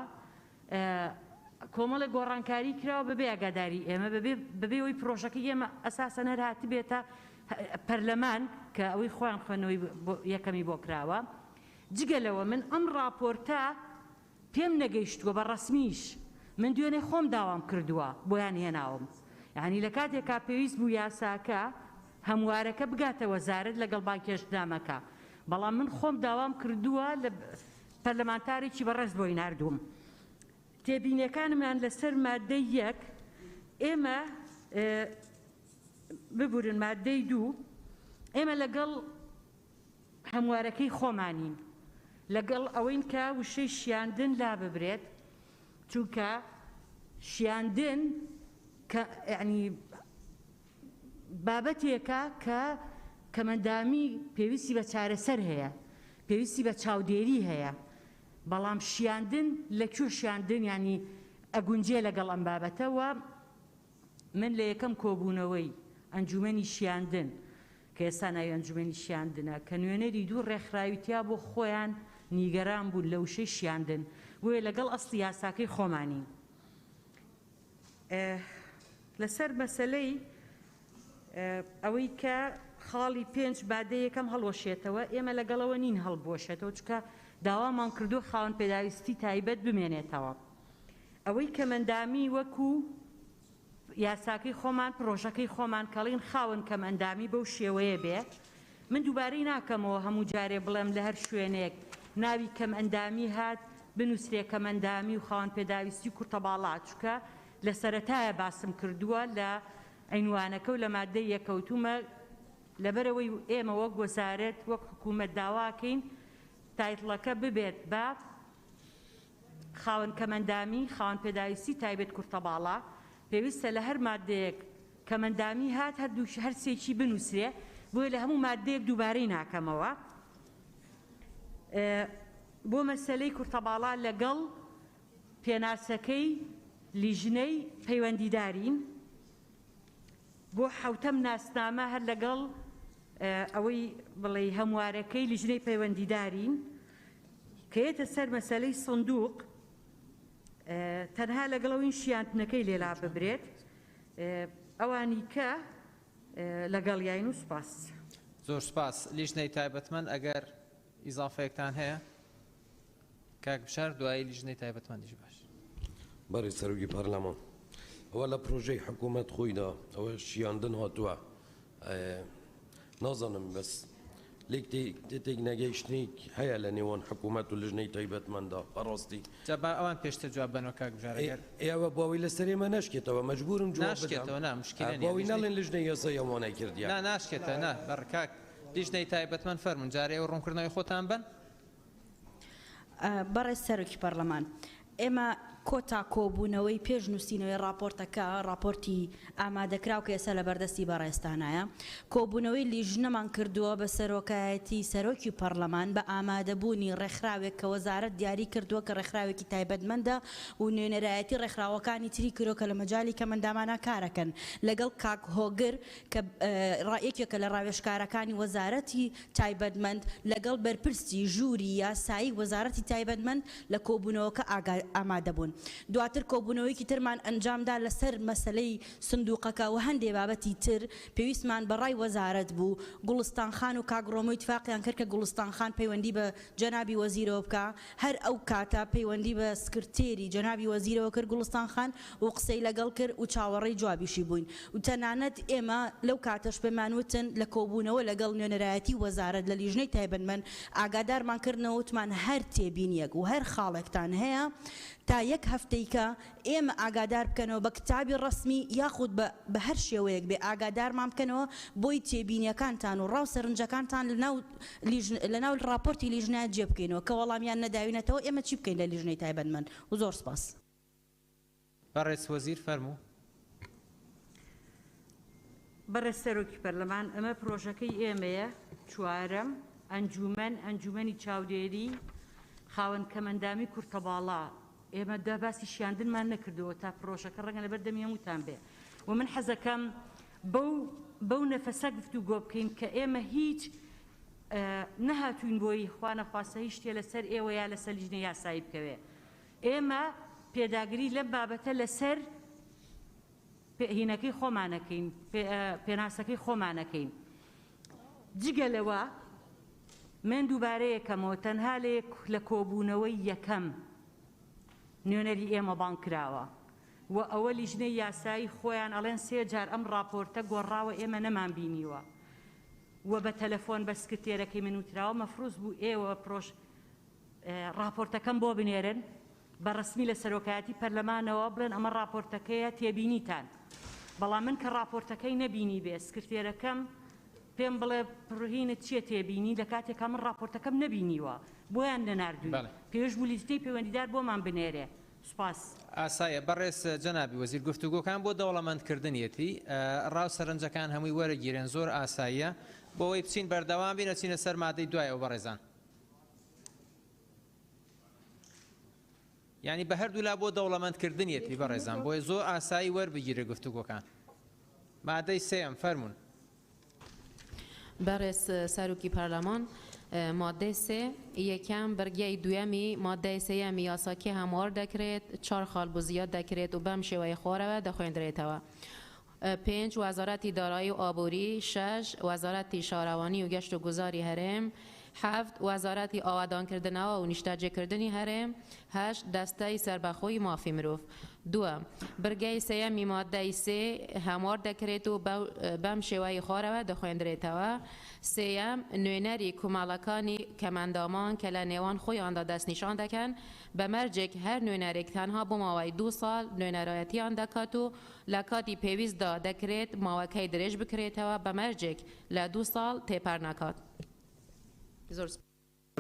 کۆمەڵی گۆڕانکاری کراوە بەبێ ئاگاداری ئێمە بەبێ ئەوی پرۆژەکە ئێمە ئەساسەن هەر هاتی بێتە پەرلەمان کە ئەوەی خۆیان خوێنەوەی یەکەمی بۆ کراوە جگەلەوە من ئەم راپۆرتە پێم نەگەیشتووە بە ڕەسمیش من دوێنێ خۆم داوام کردووە بۆیان هێناوم یعنی لە کاتێکا پێویست بوو یاساکە هەموارەکە بگاتە وەزارەت لەگەڵ بانکێشتدامەکە بەڵام من خۆم داوام کردووە لە پەرلەمانتارێکی بەڕێز بۆی ناردووم تێبینیەکانمان لەسەر مادەی یەک ئێمە ببورن مادەی دوو ئێمە لەگەڵ هەموارەکەی خۆمانین لەگەڵ ئەوەین کە وشەی شیاندن لا ببرێت چونکە شیاندن ینی بابەتێکە کە کەمەندامی پێویستی بە چارەسەر هەیە پێویستی بە چاودێری هەیە بەڵام شیاندن لەکوێ شیاندن ینی ئەگونجێ لەگەڵ ئەم بابەتەوە من لە یەکەم کۆبوونەوەی ئەنجومەنی شیاندن کە ئێستا ناوی ئەنجومەنی شیاندنە کە نوێنەری دوو ڕێکخراویتیا بۆ خۆیان نیگەران بوون لە وشەی شیاندن بۆیە لەگەڵ ئەسڵی یاساکەی خۆمانی لەسەر مەسەلەی ئەوەی کە خاڵی پێنج بادە یەکەم هەڵوەشێتەوە ئێمە لەگەڵەوە نین هەڵبوەشێتەوە چکە داوامان کردو خاوەن پێداویستی تایبەت بمێنێتەوە ئەوەی کەمەندامی وەکو یاساکەی خۆمان پرۆژەکەی خۆمان کەڵین خاوەن کەمەندامی بەو شێوەیە بێ من دووبارەی ناکەمەوە هەموو جارێ بڵێم لە هەر شوێنێک ناوی کەمەندامی هات بنووسێ کەمەندامی و خاوەن پێداویستی کورتەباڵا چکە لە سەرەتایە باسم کردووە لە عینوانەکە و لە مادەی یەکەوتومە لەبەرەوەی ئێمە وەک وەزارەت وەک حکوومەت داواکەین تایتڵەکە ببێت بە خاوەن کەمەندامی خاوەن پێداویستی تایبەت کورتەباڵا پێویستە لە هەر مادەیەک کەمەندامی هات هەر سێکی بنووسێ بۆیە لە هەموو مادەیەک دووبارەی ناکەمەوە بۆ مەسەلەی کورتەباڵا لەگەڵ پێناسەکەی لیژنەی پەیوەندیدارین بۆ حوتەم ناسنامە هەر لەگەڵ ئەوەی بڵێ هەموارەکەی لیژنەی پەیوەندیدارین کە یێتە سەر مەسەلەی سندوق تەنها لەگەڵەوەی شیاندنەکەی لێلا ببرێت ئەوانی کە لەگەڵ یاین و سوپاس زۆر سپاس لیژنەی تایبەتمەند ئەگەر ئیزافەیەکتان هەیە کاک بشار دوایی لیژنەی تایبەتمەندیش باش بەڕێز سەرۆکی پەرلەمان ئەوە لە پرۆژەی حکوومەت خۆیدا ئەوە شیاندن هاتووە نازانم بەس لێک نەگەیشتنێک هەیە لە نێوان حکوومەت و لیژنەی تایبەتمەنددا بەڕاستی جا ئەوان پێشتر جواب بنەوە کاک بژار ئێوە باوی لەسەر ئێمە ناشکێتەوە مەجبورم جواب بدەم باوی نەڵێن لیژنەی یاسای ئەوانەی کردیان ناشکێتە نا بەڕکاک لیژنەی تایبەتمەند فەرمون جارێ ئەو ڕوونکردنەوەی خۆتان بن بەڕێز سەرۆکی پەرلەمان ئێمە کۆتا کۆبوونەوەی پێشنووسینەوەی راپۆرتەکە راپۆرتی ئامادەکراو کە ئێستا لە بەردەستی بەڕێستانایە کۆبوونەوەی لیژنەمان کردووە بە سەرۆکایەتی سەرۆکی پەرلەمان بە ئامادەبوونی ڕێکخراوێک کە وەزارەت دیاری کردووە کە ڕێکخراوێکی تایبەتمەندە و نوێنەرایەتی ڕێکخراوەکانی تری کردو کە لە مەجای کە مندامانە کارەکەن لەگەڵ کاک هۆگر کە ڕائیەکێکە لە ڕاوێژکارەکانی وەزارەتی تایبەتمەند لەگەڵ بەرپرسی ژووری یاسایی وەزارەتی تایبەتمەند لە کۆبوونەوەکە ئامادە بوون. دواتر کۆبوونەوەیکی ترمان ئەنجامدا لەسەر مەسلەی سندوقەکە و هەندێک بابەتی تر پێویستمان بەڕای وەزارەت بوو گوڵستان خان و کاگڕۆمەوەی اتفاقیان کرد کە گوڵستان خان پەیوەندی بە جەنابی وەزیرەوە بکە هەر ئەو کاتە پەیوەندی بە سکرتێری جەنابی وەزیرەوە کرد گوڵستان خان و قسەی لەگەڵ کرد و چاوەڕێی جوابیشی بووین و تەنانەت ئێمە لەو کاتەش پێمانوتن لە کۆبوونەوە لەگەڵ نوێنەرایەتی وەزارەت لە لیژنەی تایبەتمەند ئاگادارمان کردنەوە وتمان هەر تێبینیەک و هەر خاڵێکتان هەیە تا یەک هەفتەیکە ئێمە ئاگادار بکەنەوە بە کتابی ڕسمی یاخود بە هەر شێوەیەک بێ ئاگادارمان بکەنەوە بۆی تێبینیەکانتان و ڕاو سەرنجەکانتان لەناو راپۆرتی لیژنایەت جێ بکەینەوە کە وەڵامیان نەداوینەتەوە ئێمە چی بکەین لە لیژنەی تایبەتمەند و زۆر سپاس. بەڕێز وەزیر فەرموو. بەڕێز سەرۆکی پەرلەمان ئەمە پرۆژەکەی ئێمەیە چوارەم ئەنجومەنی چاودێری خاوەن کەمەندامی کورتەباڵا ئێمە داباسی شیاندنمان نەکردەوە تا پرۆژەکە ڕەنگە لەبەر دەمی هەمووتان بێ و من حەزەکەم بەو نەفەسە گفتوگۆ بکەین کە ئێمە هیچ نەهاتوین بۆی خوا نەخواسە هیچ شتێ لەسەر ئێوە یا لەسەر لیژنەی یاسایی بکەوێ ئێمە پێداگری لەم بابەتە لەسەر هینەکەی خۆمانەکەین پێناسەکەی خۆمانەکەین جگە لەوە من دووبارەیەکەمەوە تەنها لە کۆبوونەوەی یەکەم نوێنەری ئێمە بانکراوە و ئەوە لیژنەی یاسایی خۆیان ئەڵێن سێ جار ئەم راپۆرتە گۆڕاوە ئێمە نەمان بینیوە و بە تەلەفۆن بە سکرتێرەکەی من وتراوە مەفروض بوو ئێوە راپۆرتەکەم بۆ بنێرن بە ڕسمی لە سەرۆکایەتی پەرلەمانەوە بڵێن ئەمە راپۆرتەکەیە تێبینیتان بەڵام من کە راپۆرتەکەی نەبینی بێ سکرتێرەکەم پێم بڵێ پڕهینت چیە تێبینی لە کاتێکا من راپۆرتەکەم نەبینیوە بۆیان نەناردووی پێش بوو لیستەی پەیوەندیدار بۆمان بنێرێ. سوپاس. ئاسایە بەڕێز جەنابی وەزیر گفتوگۆکان بۆ دەوڵەمەندکردنیەتی ڕاو سەرنجەکان هەمووی وەرەگیرێن زۆر ئاساییە بۆەوەی بچین بەردەوام بینە چینە سەر مادەی دوایەوە بەڕێزان. ینی بە هەردوو لا بۆ دەوڵەمەندکردنیەتی بەڕێزان بۆی زۆر ئاسایی وەربگیرە گفتوگۆکان. مادەی سێم فەرمونون. بەڕێز سەرۆکی پەرلەمان ماده سێ یەکەم بەرگەی دویەمی مادەی سێیەمی یاساکی هەموار دەکرێت چهار خاڵ بۆ زیاد دەکرێت و بەم شێوەیە خۆرەوە دەخوێندرێتەوە. 5 وەزارەتی دارایی و ئابووری 6 وەزارەتی شارەوانی و گەشت و گوزاری هەرێم 7 وەزارەتی ئاوادانکردنەوە و نیشتەجێکردنی هەرێم 8 دەستەی سەربەخۆی مافی مرۆڤ. 2 بەرگەی سێیەمی مادەی سێ هەموار دەکرێت و بەم شێوەی خۆرەوە دەخوێندرێتەوە. سێیەم نوێنەری کومەڵەکانی کەمەندامان کە لە نێوان خۆیاندا دەستنیشان دەکەن بە مەرجێک هەر نوێنەرێک تەنها بۆ ماوەی 2 ساڵ نوێنەرایەتیان دەکات و لە کاتی پێویستدا دەکرێت ماوەکەی درێژ بکرێتەوە بە مەرجێک لە 2 ساڵ تێپەر ناکات. زۆر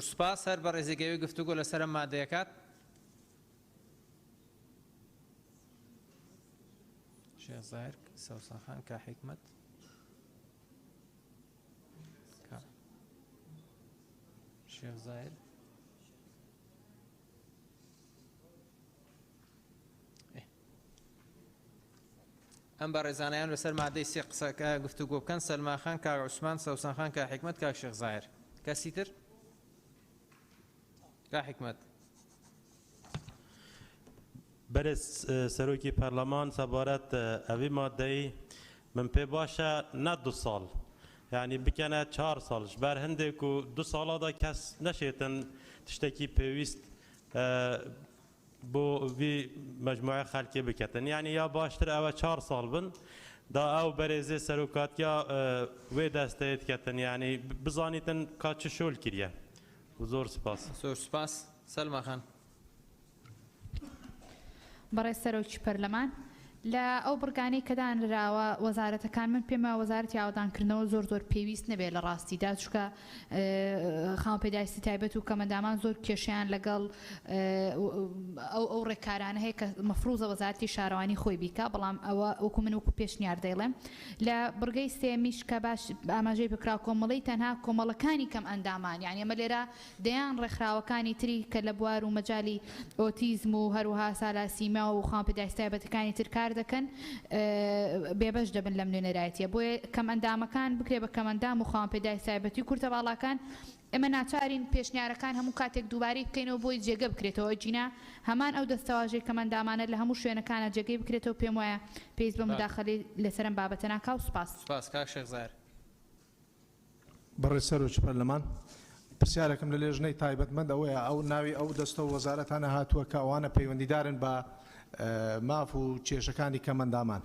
سوپاس. هەر بە ڕێزیگەوی گفتوگۆ لەسەر مادەیەکات. شێخ زاهر سەوسان خان کا حکمت شێخ زاهر ئەم بە ڕێزانیان لەسەر مادەی سێ قسەکە گفتوگۆ بکەن سەلما خان کا عوسمان سەوسان خان کا حکمت کا شێخ زاهر کەسی تر کا حکمت. بەرز سەرۆکی پەرلەمان سەبارەت ئەوی مادەی من پێ باشە نە 2 ساڵ یعنی بکەنە 4 ساڵش بەر هەندێک و 2 ساڵادا کەس نەشێتن تشتێکی پێویست بۆ وی مەجموعە خەڵکی بکەتن یعنی یا باشتر ئەوە 4 ساڵ بن دا ئەو بەرێزێ سەرۆکاتیا وێ دەستەیە کەتن یعنی بزانیتن کات چ شۆل کریە و زۆر سپاس. زۆر سپاس. سەلما خان. بەڕێز سەرۆکی پەرلەمان لە ئەو بڕگانەی کە دانراوە وەزارەتەکان من پێمە وەزارەتی ئاودانکردنەوە زۆر پێویست نەبێت لە ڕاستیدا چکە خاوەن پێداویستی تایبەت و کەمەندامان زۆر کێشیان لەگەڵ ئەو ڕێکارانە هەیە کە مەفروضە وەزارەتی شارەوانی خۆی بیکە بەڵام ئەوە وەکو من وەکو پێشنیار دەیڵێم لە بڕگەی سێمیش کە باش ئاماژەی بکرا کۆمەڵی تەنها کۆمەڵەکانی کەم ئەندامان یعنی ئەمە لێرە دەیان ڕێکخراوەکانی تری کە لە بوار و مەجای ئۆتیزم و هەروەها سالاسیما و خاوەن پێداویستی تایبەتەکانی تر کار دەکەن بێبەش دەبن لەم نوێنەرایەتیە بۆیە کەم ئەندامەکان بکرێ بە کەمەندام و خاوەن پێداویستی تایبەتی کورتە باڵاکان ئێمە ناچارین پێشنیارەکان هەموو کاتێک دووبارەی بکەینەوە بۆی جێگە بکرێتەوە جینا هەمان ئەو دەستەواژەی کەمەندامانە لە هەموو شوێنەکانە جێگەی بکرێتەوە پێم وایە پێویست بە مداخەلەی لەسەرم بابەتە ناکاو سپاس کاک شێخزار بەڕێ سەرۆکی پەرلەمان پرسیارێکم لە لێژنەی تایبەتمەند ئەوەیە ئەو ناوی ئەو دەستە و وەزارەتانە هاتووە کە ئەوانە پەیوەندیدارن بە ماف و کێشەکانی کەمەندامان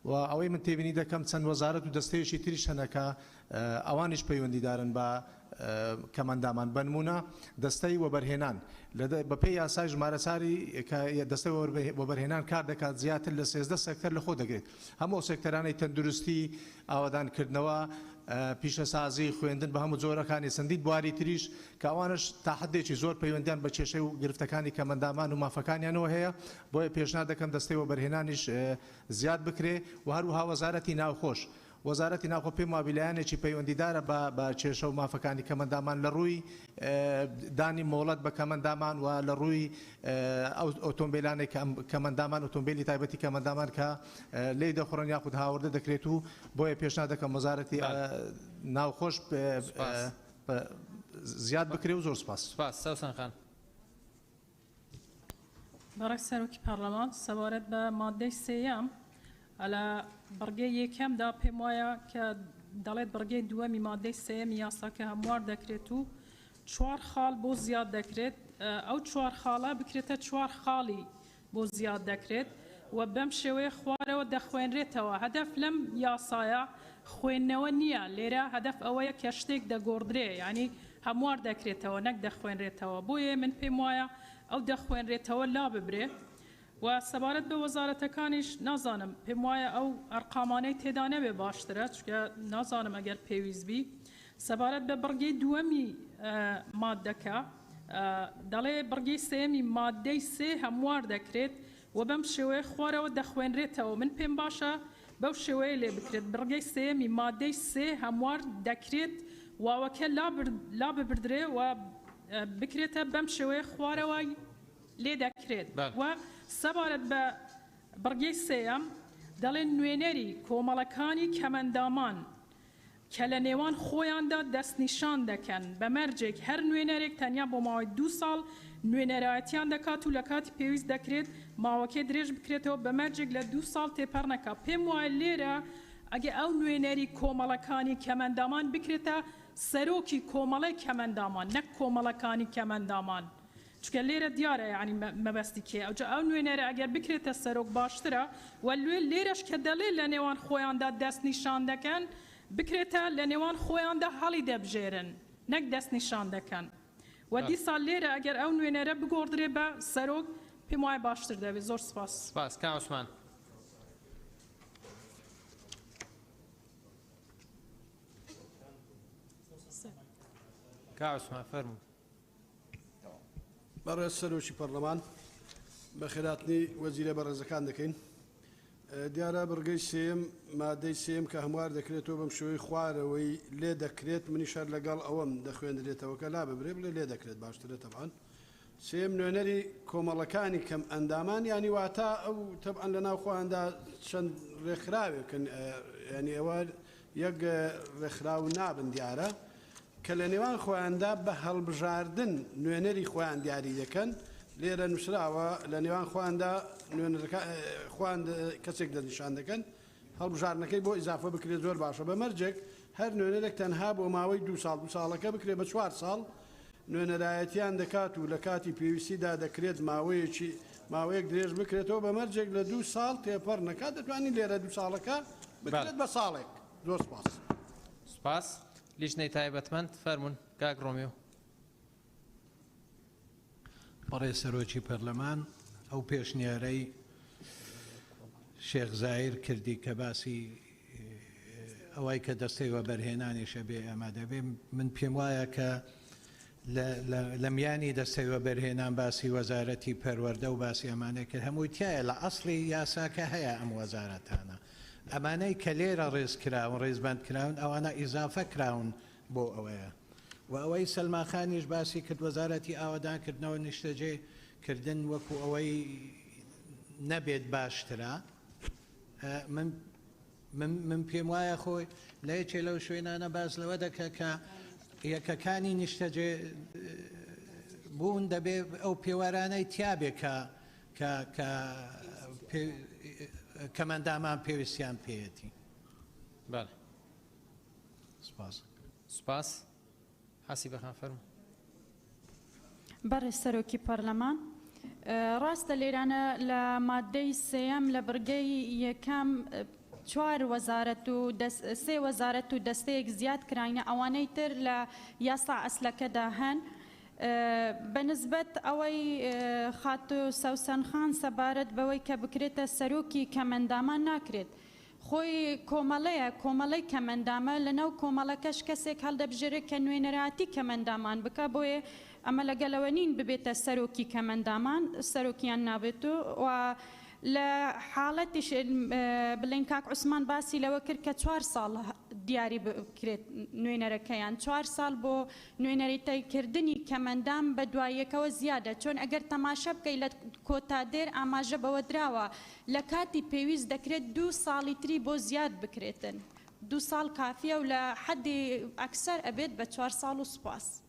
و ئەوەی من تێبینی دەکەم چەند وەزارەت و دەستەیەکی تریش هەنەکە ئەوانیش پەیوەندیدارن بە کەمەندامان بنمونە دەستەی وەبەرهێنان بە پێی یاسای ژمارە چاری کە دەستەی وەبەرهێنان کار دەکات زیاتر لە 13 سێکتەر لە خۆ دەگرێت هەموو سێکتەرانەی تەندروستی ئاوادانکردنەوە پیشەسازی خوێندن بە هەموو جۆرەکانی سندیت بواری تریش کە ئەوانش تا حدێکی زۆر پەیوەندیان بە کێشەی و گرفتەکانی کەمەندامان و مافەکانیانەوە هەیە بۆیە پێشنهاد دەکەم دەستەی وەبەرهێنانیش زیاد بکرێ و هەروەها وەزارەتی ناوخۆش وەزارەتی ناوخۆ پێم وابیلایەنێکی پەیوەندیدارە بە کێشە و مافەکانی کەمەندامان لە ڕووی دانی مۆڵەت بە کەمەندامان و لە ڕووی ئۆتۆمبیلانی کەمەندامان ئۆتۆمبیلی تایبەتی کەمەندامان کە لێی دەخۆڕن یاخود هاوردە دەکرێت و بۆیە پێشنهاد دەکەم وەزارەتی ناوخۆش زیاد بکرێ و زۆر سپاس سەوسن خان بەڕێک سەرۆکی پەرلەمان سەبارەت بە مادەی سێیەم لە بڕگەی یەکەمدا پێم وایە کە دەڵێت بڕگەی دووەمی مادەی سێیەمی یاساکە هەموار دەکرێت و 4 خاڵ بۆ زیاد دەکرێت ئەو 4 خاڵە بکرێتە 4 خاڵی بۆ زیاد دەکرێت و بەم شێوەیە خوارەوە دەخوێنرێتەوە هەدەف لەم یاسایە خوێندنەوە نییە لێرە هەدەف ئەوەیە کە شتێک دەگۆڕدرێ ینی هەموار دەکرێتەوە نەک دەخوێنرێتەوە بۆیە من پێم وایە ئەو دەخوێنرێتەوە لا ببرێ و سەبارەت بە وەزارەتەکانیش نازانم پێم وایە ئەو ئەرقامانەی تێدا نەبێ باشترە چکە نازانم ئەگەر پێویستبی سەبارەت بە بڕگەی دووەمی مادەکە دەڵێ بڕگەی سێمی مادەی سێ هەموار دەکرێت و بەم شێوەیە خوارەوە دەخوێنرێتەوە من پێم باشە بەو شێوەیە لێ بکرێت بڕگەی سێمی مادەی سێ هەموار دەکرێت واوەکە لا ببردرێ و بکرێتە بەم شێوەیە خوارەوە لێ دەکرێت و سەبارەت بە بڕگەی سێەم دەڵێن نوێنەری کۆمەڵەکانی کەمەندامان کە لە نێوان خۆیاندا دەستنیشان دەکەن بە مەرجێک هەر نوێنەرێک تەنیا بۆ ماوەی 2 ساڵ نوێنەرایەتیان دەکات و لە کاتی پێویست دەکرێت ماوەکەی درێژ بکرێتەوە بە مەرجێک لە 2 ساڵ تێپەر نەکات پێم وایە لێرە ئەگە ئەو نوێنەری کۆمەڵەکانی کەمەندامان بکرێتە سەرۆکی کۆمەڵی کەمەندامان نەک کۆمەڵەکانی کەمەندامان چکە لێرە دیارە یعنی مەبەستی کێ ئەوجا ئەو نوێنەرە ئەگەر بکرێتە سەرۆک باشترە و لێرەش کە دەڵێ لە نێوان خۆیاندا دەست نیشان دەکەن بکرێتە لە نێوان خۆیاندا هەڵی دەبژێرن نەک دەست نیشان دەکەن و دیسا لێرە ئەگەر ئەو نوێنەرە بگۆڕدرێ بە سەرۆک پێم وایە باشتر دەبێت زۆر سپاس سپاس کا عوسمان کا عوسمان فەرموو بەڕێز سەرۆکی پەرلەمان بە خێراتنی وەزیرە بەڕێزەکان دەکەین دیارە بڕگەی سێم مادەی سێم کە هەموار دەکرێتەوە بەم شێوەی خوارەوەی لێ دەکرێت منیشار لەگەڵ ئەوەم دەخوێنرێتەوە کە لا ببرێ بڵێ لێ دەکرێت باشترە تەبعاً سێم نوێنەری کۆمەڵەکانی کەم ئەندامان ینی واتە ئەو تەبعاً لە ناو خۆیاندا چەند ڕێکخراوێکن ینی ئەوە یەک ڕێکخراو نابن دیارە کە لە نێوان خۆیاندا بە هەڵبژاردن نوێنەری خۆیان دیاری دەکەن لێرە نووسراوە لە نێوان خۆیاندا خۆیان کەسێک دەنیشان دەکەن هەڵبژارنەکەی بۆ ئیزافە بکرێت زۆر باشە بە مەرجێک هەر نوێنەرێک تەنها بۆ ماوەی 2 ساڵ 2 ساڵەکە بکرێت بە 4 ساڵ نوێنەرایەتیان دەکات و لە کاتی پێویستیدا دەکرێت ماوەیەک درێژ بکرێتەوە بە مەرجێک لە 2 ساڵ تێپەر نەکات دەتوانین لێرە 2 ساڵەکە بکرێت بە ساڵێک زۆر سپاس سپاس لیژنەی تایبەتمەند فەرموون کاک ڕۆمیۆ بەڕێ سەرۆکی پەرلەمان ئەو پێشنیارەی شێخ زایر کردی کە باسی ئەوەی کە دەستەیەوە بەرهێنانیشە بێ ئەمادەبێ من پێم وایە کە لە میانی دەستەیەوە بەرهێنان باسی وەزارەتی پەروەردە و باسی ئەمانەی کرد هەمووی تایە لە ئەسڵی یاساکە هەیە ئەم وەزارەتانە ئەمانەی کە لێرە ڕێز کراون ڕێزبند کراون ئەوانە ئیزافە کراون بۆ ئەوەیە و ئەوەی سەلماخانیش باسی کرد وەزارەتی ئاوادانکردنەوە نیشتەجێ کردن وەکو ئەوەی نەبێت باشترە من پێم وایە خۆی لە یەکێ لەو شوێنانە باز لەوە دەکە کە یەکەکانی نیشتەجێ بوون دەبێ ئەو پێوەرانەی تیابێ کەمەندامان پێویستیان پێیەتی. بەڵێ سوپاس حەسی بەخان فەرمو. بەڕێز سەرۆکی پەرلەمان ڕاستە لێرانە لە مادەی سێەم لە بڕگەی یەکەم چوار وەزارەت و سێ وەزارەت و دەستەیەک زیاد کراینە ئەوانەی تر لە یاسا ئەسلەکەدا هەن بەنسبەت ئەوەی خاتو سەوسەن خان سەبارەت بەوەی کە بکرێتە سەرۆکی کەمەندامان ناکرێت خۆی کۆمەڵەیە کۆمەڵەی کەمەندامە لەناو کۆمەڵەکەش کەسێک هەڵدەبژێرێت کە نوێنەراتی کەمەندامان بکە بۆیە ئەمە لەگەلەوە نین ببێتە سەرۆکی کەمەندامان سەرۆکیان نابێت و لە حاڵەتیش بڵێن کاک عوسمان باسی لەوە کرد کە 4 ساڵ دیاری بکرێت نوێنەرەکەیان 4 ساڵ بۆ نوێنەریتەیکردنی کەمەندام بە دواییەکەوە زیادە چۆن ئەگەر تەماشە بکەی لە کۆتادێر ئاماژە بەوە دراوە لە کاتی پێویست دەکرێت 2 ساڵی تری بۆ زیاد بکرێتن 2 ساڵ کافیە و لە حەدی ئەکسەر ئەبێت بە 4 ساڵ و سوپاس.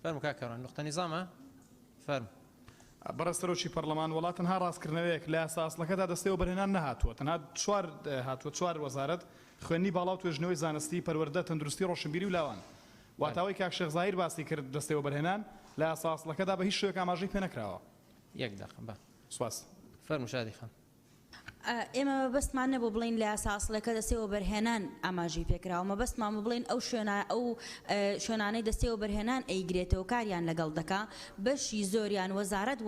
فەرمو کاکەڕان نقطە نیزامە فەرم. بەڕێز سەرۆکی پەرلەمان وڵات تەنها ڕاستکردنەوەیەک لە یاسا ئەسڵەکەدا دەستەوە بەرهێنان نەهاتووە تەنها چوار وەزارەت خوێندنی باڵا و توێژنەوەی زانستی پەروەردە تەندروستی ڕۆشنبیری و لاوان واتاوەی کاک شێخ زاهیر باسی کرد دەستەوە بەرهێنان لە یاسا ئەسڵەکەدا بە هیچ شوێک ئاماژەی پێ نەکراوە. یەک دەقە بە سوپاس. فەرمو شادی خان. ئێمە بەستمان نەبوو بڵین لە یاساسڵەکە دەستەوە بەرهێنان ئاماژی پێکراوە بەستمان بڵین ئەو شوێنانەی دەستەوە بەرهێنان ئەیگرێتەوە کاریان لەگەڵ دەکا بەشی زۆریان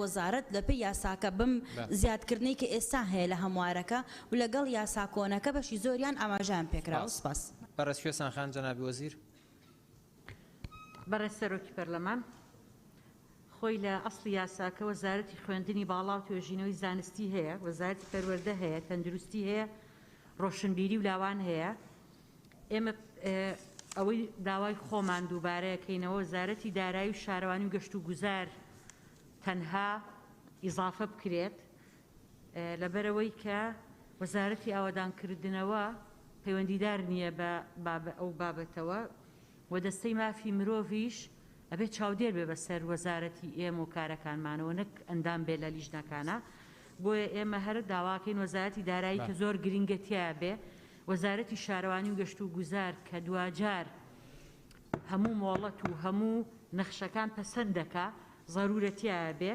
وەزارەت لە پێی یاساکە بم زیادکردنی کە ئێستا هەیە لە هەموارەکە و لەگەڵ یاسا کۆنەکە بەشی زۆریان ئاماژیان پێکراوە. سوپاس. بەڕێز کوێسان خان جەنابی وەزیر. بەڕێز سەرۆکی پەرلەمان خۆی لە ئەسڵی یاساکە وەزارەتی خوێندنی باڵا و توێژینەوەی زانستی هەیە وەزارەتی پەروەردە هەیە تەندروستی هەیە ڕۆشنبیری و لاوان هەیە ئێمە ئەوەی داوای خۆمان دووبارەیەکەینەوە وەزارەتی دارایی و شارەوانی و گەشت و گوزار تەنها ئیزافە بکرێت لەبەرەوەی کە وەزارەتی ئاوادانکردنەوە پەیوەندیدار نییە بە ئەو بابەتەوە و دەستەی مافی مرۆڤیش ئەبێت چاودێر بێ بەسەر وەزارەتی ئێمە و کارەکانمانەوە نەک ئەندام بێ لە لیژنەکانە بۆیە ئێمە هەر داواکەین وەزارەتی دارایی کە زۆر گرنگەتیە بێ وەزارەتی شارەوانی و گەشت و گوزار کە دوجار هەموو مۆڵەت و هەموو نەخشەکان پەسەند دەکا ضرورەتیە بێ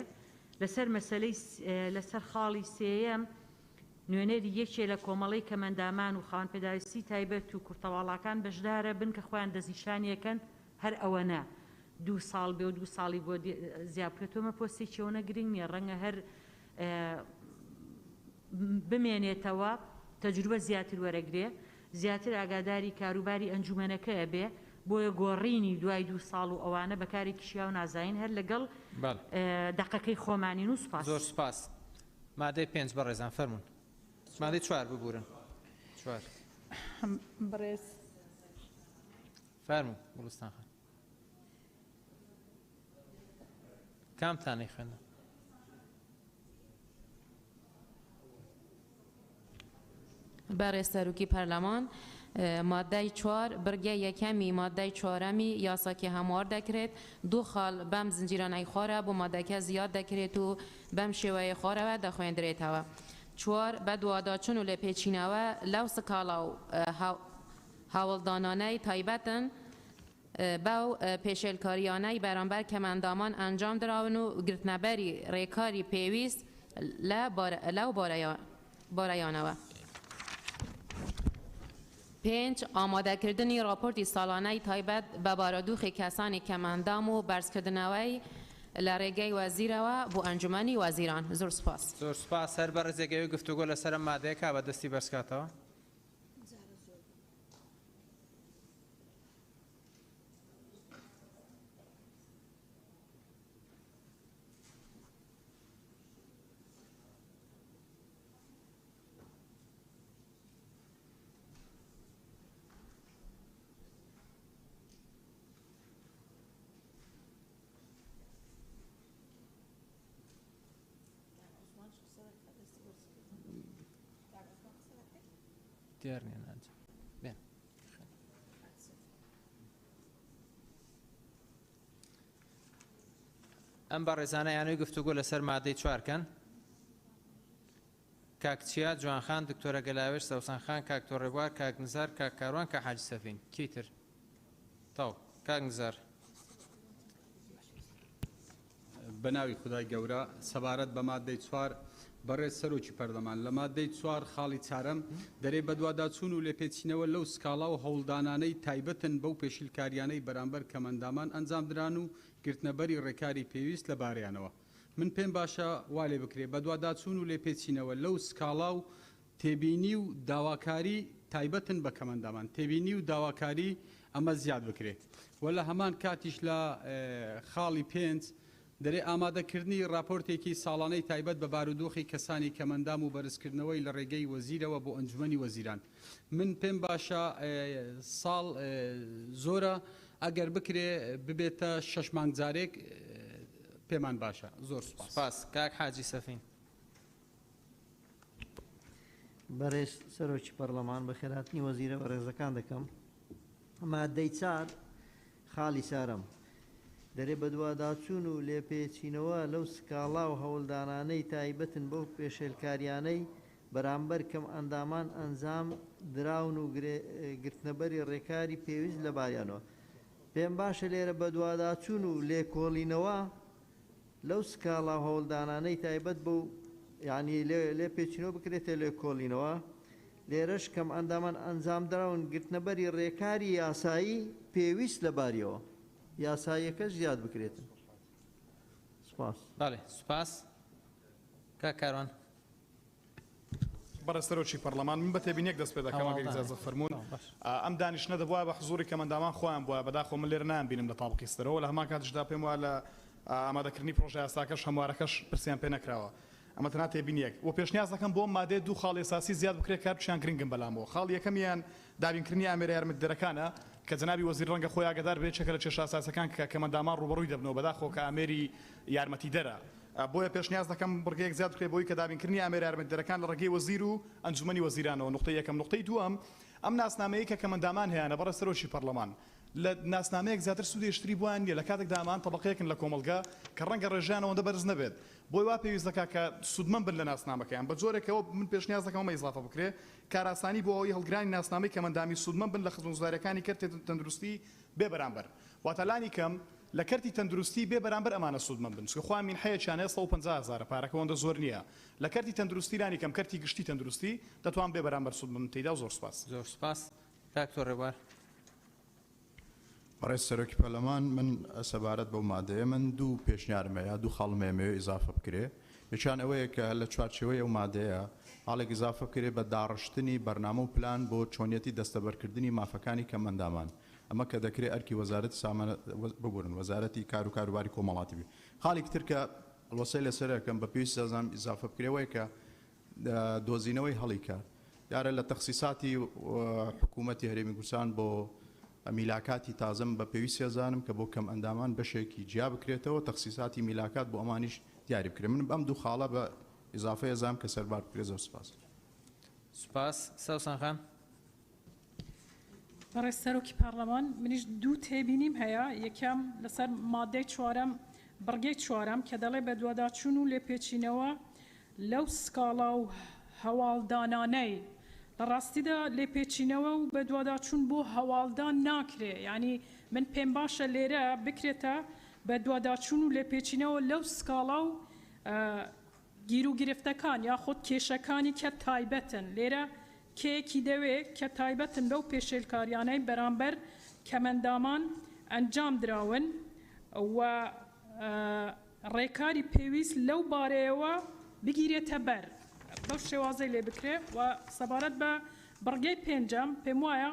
لەسەر مەسەلەی لەسەر خاڵی سێەم نوێنەری یەکێ لە کۆمەڵی کەمەندامان و خاوەن پێداویستی تایبەت و کورتەواڵاکان بەشدارە بن کە خۆیان دەزیشانیەکەن هەر ئەوەنە 2 ساڵ بێ و 2 ساڵی بۆ زیابکرێتەوە پۆستێکیەوە گرنگ نییە ڕەنگە هەر بمێنێتەوە تەجروبە زیاتر وەرەگرێ زیاتر ئاگاداری کاروباری ئەنجومەنەکەیە بێ بۆیە گۆڕینی دوای 2 ساڵ و ئەوانە بەکارێکی شیا و نازاین هەر لەگەڵ دەقەکەی خۆمانین و سوپاس. زۆر سوپاس. مادەی 5 بەڕێزان فەرمون. مادەی 4 ببورن. 4 بەڕێز فەرموو گوڵستان خان. کامتانەی خوێنە. برای سەرۆکی پەرلەمان مادەی 4 بڕگە یەکەمی مادەی 4 یاساکی هەموار دەکرێت 2 خاڵ بەم زنجیرانەی خۆرە بۆ مادەکە زیاد دەکرێت و بەم شێوەیە خۆرەوە دەخوێندرێتەوە. 4 بە دوواداچوون و لێپێچینەوە لەو سکاڵا و هەوڵدانانەی تایبەتن باو پێشێلکاریانەی بەرامبەر کەمەندامان ئەنجام دراون و گرتنەبەری ڕێکاری پێویست لەو بارەیانەوە. 5 ئامادەکردنی راپۆرتی ساڵانەی تایبەت بە بارودۆخی کەسانی کەمەندام و بەرزکردنەوەی لە ڕێگەی وازیرەوە بۆ ئەنجومەنی وازیران. زۆر سپاس. زۆر سپاس. هەر بە ڕێزێگەی و گفتوگۆ لەسەر مادەیەکە بە دەستی بەرزکاتەوە. دیار نیە نانجا. بێن. ئەم بە ڕێزانە یانەوەی گفتوگۆ لەسەر مادەی چوارکەن. کاکچیا، جوانخان، دکتۆرە گەلاوێش، سەوسانخان، کاک تۆڕێبوار، کاک نزار، کاک کاروان، کاک حاجی سەفین. کیتر؟ تاو. کاک نزار. بەناوی خدای گەورە سەبارەت بە مادەی چوار بەڕێز سەرۆکی پەرلەمان لە مادەی چوار خاڵی چارەم دەرێ بە دوواداچوون و لێپێچینەوە لەو سکاڵا و هەوڵدانانەی تایبەتن بەو پێشیلکاریانەی بەرامبەر کەمەندامان ئەنجامدران و گرتنەبەری ڕێکاری پێویست لە بارەیانەوە. من پێم باشە وا لێ بکرێ بە دوواداچوون و لێپێچینەوە لەو سکاڵا و تێبینی و داواکاری تایبەتن بە کەمەندامان تێبینی و داواکاری ئەمە زیاد بکرێت و لە هەمان کاتیش لە خاڵی پێنج دەرێ ئامادەکردنی راپۆرتێکی ساڵانەی تایبەت بە بارودۆخی کەسانی کەمەندام و بەرزکردنەوەی لە ڕێگەی وەزیرەوە بۆ ئەنجومەنی وەزیران. من پێم باشە ساڵ زۆرە ئەگەر بکرێ ببێتە 6 مانگ جارێک پێمان باشە. زۆر سپاس. کاک حاجی سەفین. بەڕێز سەرۆکی پەرلەمان بە خێراتنی وەزیرە بەڕێزەکان دەکەم. مادەی چار خاڵی سارم دەرێ بە دوواداچوون و لێپێچینەوە لەو سکاڵا و هەوڵدانانەی تایبەتن بەو پێشێلکاریانەی بەرامبەر کەم ئەندامان ئەنجام دراون و گرتنەبەری ڕێکاری پێویست لە باریانەوە. پێم باشە لێرە بە دوواداچوون و لێکۆڵینەوە لەو سکاڵا و هەوڵدانانەی تایبەت بەو یعنی لێپێچینەوە بکرێتە لێکۆڵینەوە لێرەش کەم ئەندامان ئەنجام دراون گرتنەبەری ڕێکاری یاسایی پێویست لە باریەوە. یاساییەکە زیاد بکرێتن. سپاس. بەڵێ سپاس. کاک کاروان. بەڕێز سەرۆکی پەرلەمان من بە تێبینیەک دەست پێ دەکەم ئەگەر ئیجازە فەرموون. ئەم دانیشتنە دەبووە بە حزوری کەمەندامان خۆیان بووە بەداخۆ من لێرە نانبینم لە تاڵقی سەرەوە لە هەمان کاتیشدا پێم وایە لە ئامادەکردنی پرۆژە یاساکەش هەموارەکەش پرسیان پێ نەکراوە. ئەمە تەنها تێبینیەک و پێشنیاز دەکەم بۆ مادەی دوو خاڵی ئێساسی زیاد بکرێت کار بچیان گرنگم بەلامەوە. خاڵی یەکەمیان دابینکردنی ئامێرە یارمەتیدەرەکانە کە جەنابی وەزیر ڕەنگە خۆی ئاگادار بێت چێکە لە کێشە ئاساسیەکان کە کەمەندامان ڕوبەڕووی دەبنەوە بەداخۆ کە ئامێری یارمەتیدەرە. بۆیە پێشنیاز دەکەم بڕگەیەک زیاد بکرێت بۆی کە دابینکردنی ئامێرە یارمەتیدەرەکان لە ڕێگەی وەزیر و ئەنجومەنی وەزیرانەوە. نقطەی یەکەم. نقطەی دووەم ئەم ناسنامەیە کە کەمەندامان هەیەە بەڕێز سەرۆکی پەرلەمان لە ناسنامەیەک زیاتر سوودێشتری بووان نیە لە کاتێکدا ئەمان تەبەقەیەکن لە کۆمەلگا کە ڕەنگە ڕێژیانەوەندە بەرز نەبێت بۆی وا پێویست دەکات کە سوودمەند بن لە ناسنامەکەیان بە جۆرێکەوە من پێشنیاز دەکەم ئەمە ئیزافە بکرێ کاراسانی بۆ ئەوەی هەڵگرانی ناسنامەی کەمەندامی سوودمەند بن لە خزمەتگوزاریەکانی کەرتی تەندروستی بێ بەرامبەر واتەلانی کەم لە کەرتی تەندروستی بێ بەرامبەر ئەمانە سوودمەند بن چکە خوا مینحەیەکیانەیە 150,000 پارەکەوەندە زۆر نییە لە کەرتی تەندروستی لانی کەم کەرتی گشتی تەندروستی دەتوان بێ بەرامبەر سوودمەند تێیدا. زۆر سپاس. زۆر سپاس. کاک تۆڕێبوار. بەڕێز سەرۆکی پەرلەمان من سەبارەت بەو مادەیە من دوو پێشنیارمەیە دوو خاڵمێمەوە ئیزافە بکرێ. یەکیان ئەوەیە کە لە چوارچێوەی ئەو مادەیە هەڵێک ئیزافە بکرێ بە داڕشتنی بەرنامە و پلان بۆ چۆنیەتی دەستەبەرکردنی مافەکانی کەمەندامان. ئەمە کە دەکرێت ئەرکی وەزارەتی سامانە ببورن وەزارەتی کار و کاروباری کۆمەڵاتی بی. خاڵێکی تر کە وەسەی لەسەرەکەم بە پێویست سەزانام ئیزافە بکرێەوەی کە دۆزینەوەی هەڵی کار یارە لە تەخسیساتی حکوومەتی هەرێمی کوردستان بۆ میلاکاتی تازم بە پێویست زانم کە بۆ کەم ئەندامان بەشێکی جیا بکرێتەوە تەخسیساتی میلاکات بۆ ئەمانیش دیاری بکرێت. من بەم دوو خاڵە بە ئیزافەیە زانم کە سەربار بکرێت. زۆر سپاس. سپاس. سەوسان خان. بەڕێز سەرۆکی پەرلەمان منیش دوو تێبینیم هەیە. یەکەم لەسەر مادەی چوارەم بڕگەی چوارەم کە دەڵێ بە دوواداچوون و لێپێچینەوە لەو سکاڵا و هەواڵدانانەی لە ڕاستیدا لێپێچینەوە و بە دوواداچوون بۆ هەواڵدان ناکرێ. ینی من پێم باشە لێرە بکرێتە بە دوواداچوون و لێپێچینەوە لەو سکاڵا و گیر و گرفتەکان یاخود کێشەکانی کە تایبەتن لێرە کێکی دەوێت کە تایبەتن بەو پێشێلکاریانەی بەرامبەر کەمەندامان ئەنجام دراون و ڕێکاری پێویست لەو بارەیەوە بگیرێتە بەر بەو شێوازەی لێ بکرێ و سەبارەت بە بڕگەی پێنجەم پێم وایە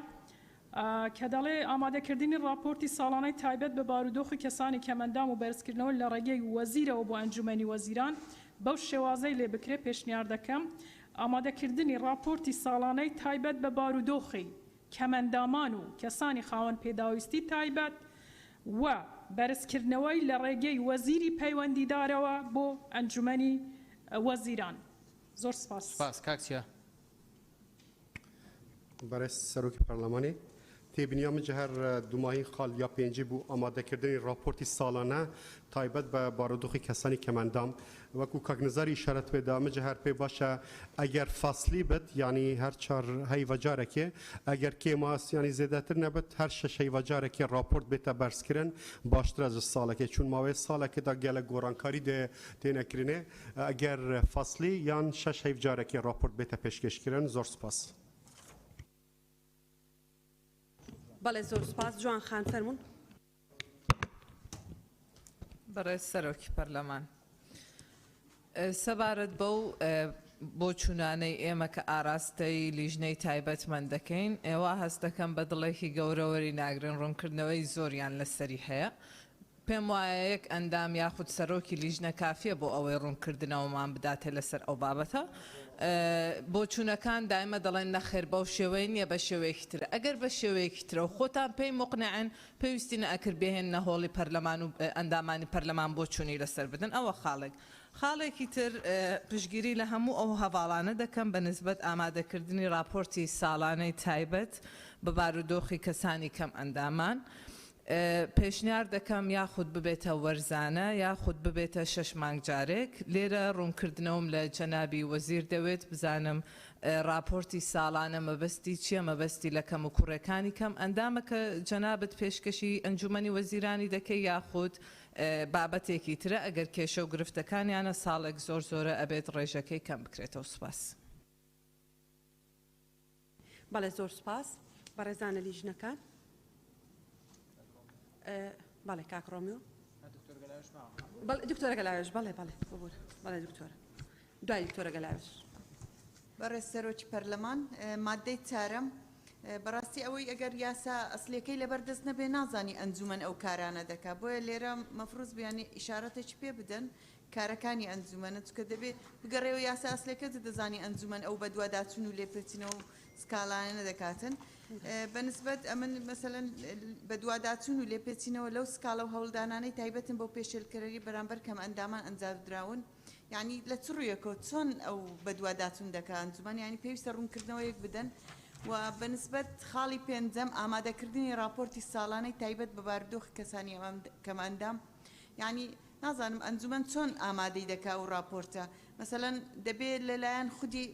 کە دەڵێ ئامادەکردنی راپۆرتی ساڵانەی تایبەت بە بارودۆخی کەسانی کەمەندام و بەرزکردنەوە لە ڕێگەی وەزیرەوە بۆ ئەنجومەنی وەزیران بەو شێوازەی لێ بکرێ پێشنیار دەکەم ئامادەکردنی راپۆرتی ساڵانەی تایبەت بە بارودۆخی کەمەندامان و کەسانی خاوەن پێداویستی تایبەت و بەرزکردنەوەی لە ڕێگەی وەزیری پەیوەندیدارەوە بۆ ئەنجومەنی وەزیران. زۆر سپاس. سپاس کاکسیا. برای سەرۆکی پەرلەمانی تێبینیا من هەر دوماهی خاڵ یا پێنجی بوو ئامادەکردنی راپۆرتی ساڵانە تایبەت بە بارودۆخی کەسانی کەمەندام وەکو کاکنزاری ئیشارەت پێدا من هەر پێ باشە ئەگەر فاصلی بێت ینی هەر چار هەیڤەجارێکێ ئەگەر کێماس ینی زێدەتر نەبێت هەر شەش هەیڤەجارێکی راپۆرت بێتە بەرزکردن باشتر از ساڵێکی چون ماوەی ساڵێکدا گەلە گۆڕانکاری تێنەکردنێ ئەگەر فاصلی یان شەش هەیڤجارێکی راپۆرت بێتە پێشکەشکردن. زۆر سپاس. بەڵێ زۆر سپاس. جوان خان فەرموون. بەڕێز سەرۆکی پەرلەمان سەبارەت بەو بۆ چوونانەی ئێمە کە ئاراستەی لیژنەی تایبەتمەند دەکەین ئێوە هەست دەکەم بە دڵێکی گەورەوەری ناگرن ڕوونکردنەوەی زۆریان لەسەری هەیە. پێم وایە یەک ئەندام یاخود سەرۆکی لیژنە کافیە بۆ ئەوەی ڕوونکردنەوەمان بداتێ لەسەر ئەو بابەتە. بۆ چوونەکان دایمە دەڵێن نەخێر بەو شێوەی نییە بە شێوەیەکی ترە. ئەگەر بە شێوەیەکی ترە و خۆتان پێی مقنعن پێویستی نەئەکرد بێهێن نەهۆڵی پەرلەمان و ئەندامانی پەرلەمان بۆ چوونی لەسەر بدەن. ئەوە خاڵێک. خاڵێکی تر پشگیری لە هەموو ئەو هەواڵانە دەکەم بە نسبەت ئامادەکردنی راپۆرتی ساڵانەی تایبەت بە بارودۆخی کەسانی کەم ئەندامان. پێشنیار دەکەم یاخود ببێتە وەرزانە یاخود ببێتە 6 مانگ جارێک. لێرە ڕوونکردنەوەم لە جەنابی وەزیر دەوێت بزانم راپۆرتی ساڵانە مەبەستی چییە مەبەستی لە کەم و کوڕەکانی کەم ئەندامە کە جەنابەت پێشکەشی ئەنجومەنی وەزیرانی دەکەی یاخود بابەتێکی ترە ئەگەر کێشە و گرفتەکانیانە ساڵێک زۆر زۆرە ئەبێت ڕێژەکەی کەم بکرێتەوە. سوپاس. بەڵێ زۆر سپاس. بەڕێزانە لیژنەکان. بەڵێ کاک ڕۆمیۆ. دکتۆرە گەلاوێژ. بەڵێ بەڵێ بەڵێ دکتۆرە دوای دکتۆرە گەلاوێژ. بەڕێز سەرۆکی پەرلەمان مادەی چارەم بەڕاستی ئەوەی ئەگەر یاسا ئەسلەکەی لەبەردەست نەبێ نازانی ئەنجومەن ئەو کارانە دەکا بۆیە لێرە مەفروض بیانی ئیشارەتێکی پێ بدەن کارەکانی ئەنجومەنە چکە دەبێت بگەڕێەوە یاسا ئەسلەکە دەزانی ئەنجومەن ئەو بە دوواداچون و لێپێچینەوە و سکاڵانە نەدەکاتن. بەنسبەت ئەمن مەسەلەن بە دوواداچون و لێپێچینەوە لەو سکاڵە و هەوڵدانانەی تایبەتن بۆ پێشێلکەرەری بەرامبەر کەم ئەندامان ئەنجامدراون یعنی لە چ ڕوویەکەوە چۆن ئەو بە دوواداچون دەکا ئەنجومەن ینی پێویستە ڕوونکردنەوەیەک بدەن و بەنسبەت خاڵی پێنجەم ئامادەکردنی راپۆرتی ساڵانەی تایبەت بە بارودۆخی کەسانی کەم ئەندام ینی نازانم ئەنجومەن چۆن ئامادەی دەکا و راپۆرتە مەسەلەن دەبێت لەلایەن خودی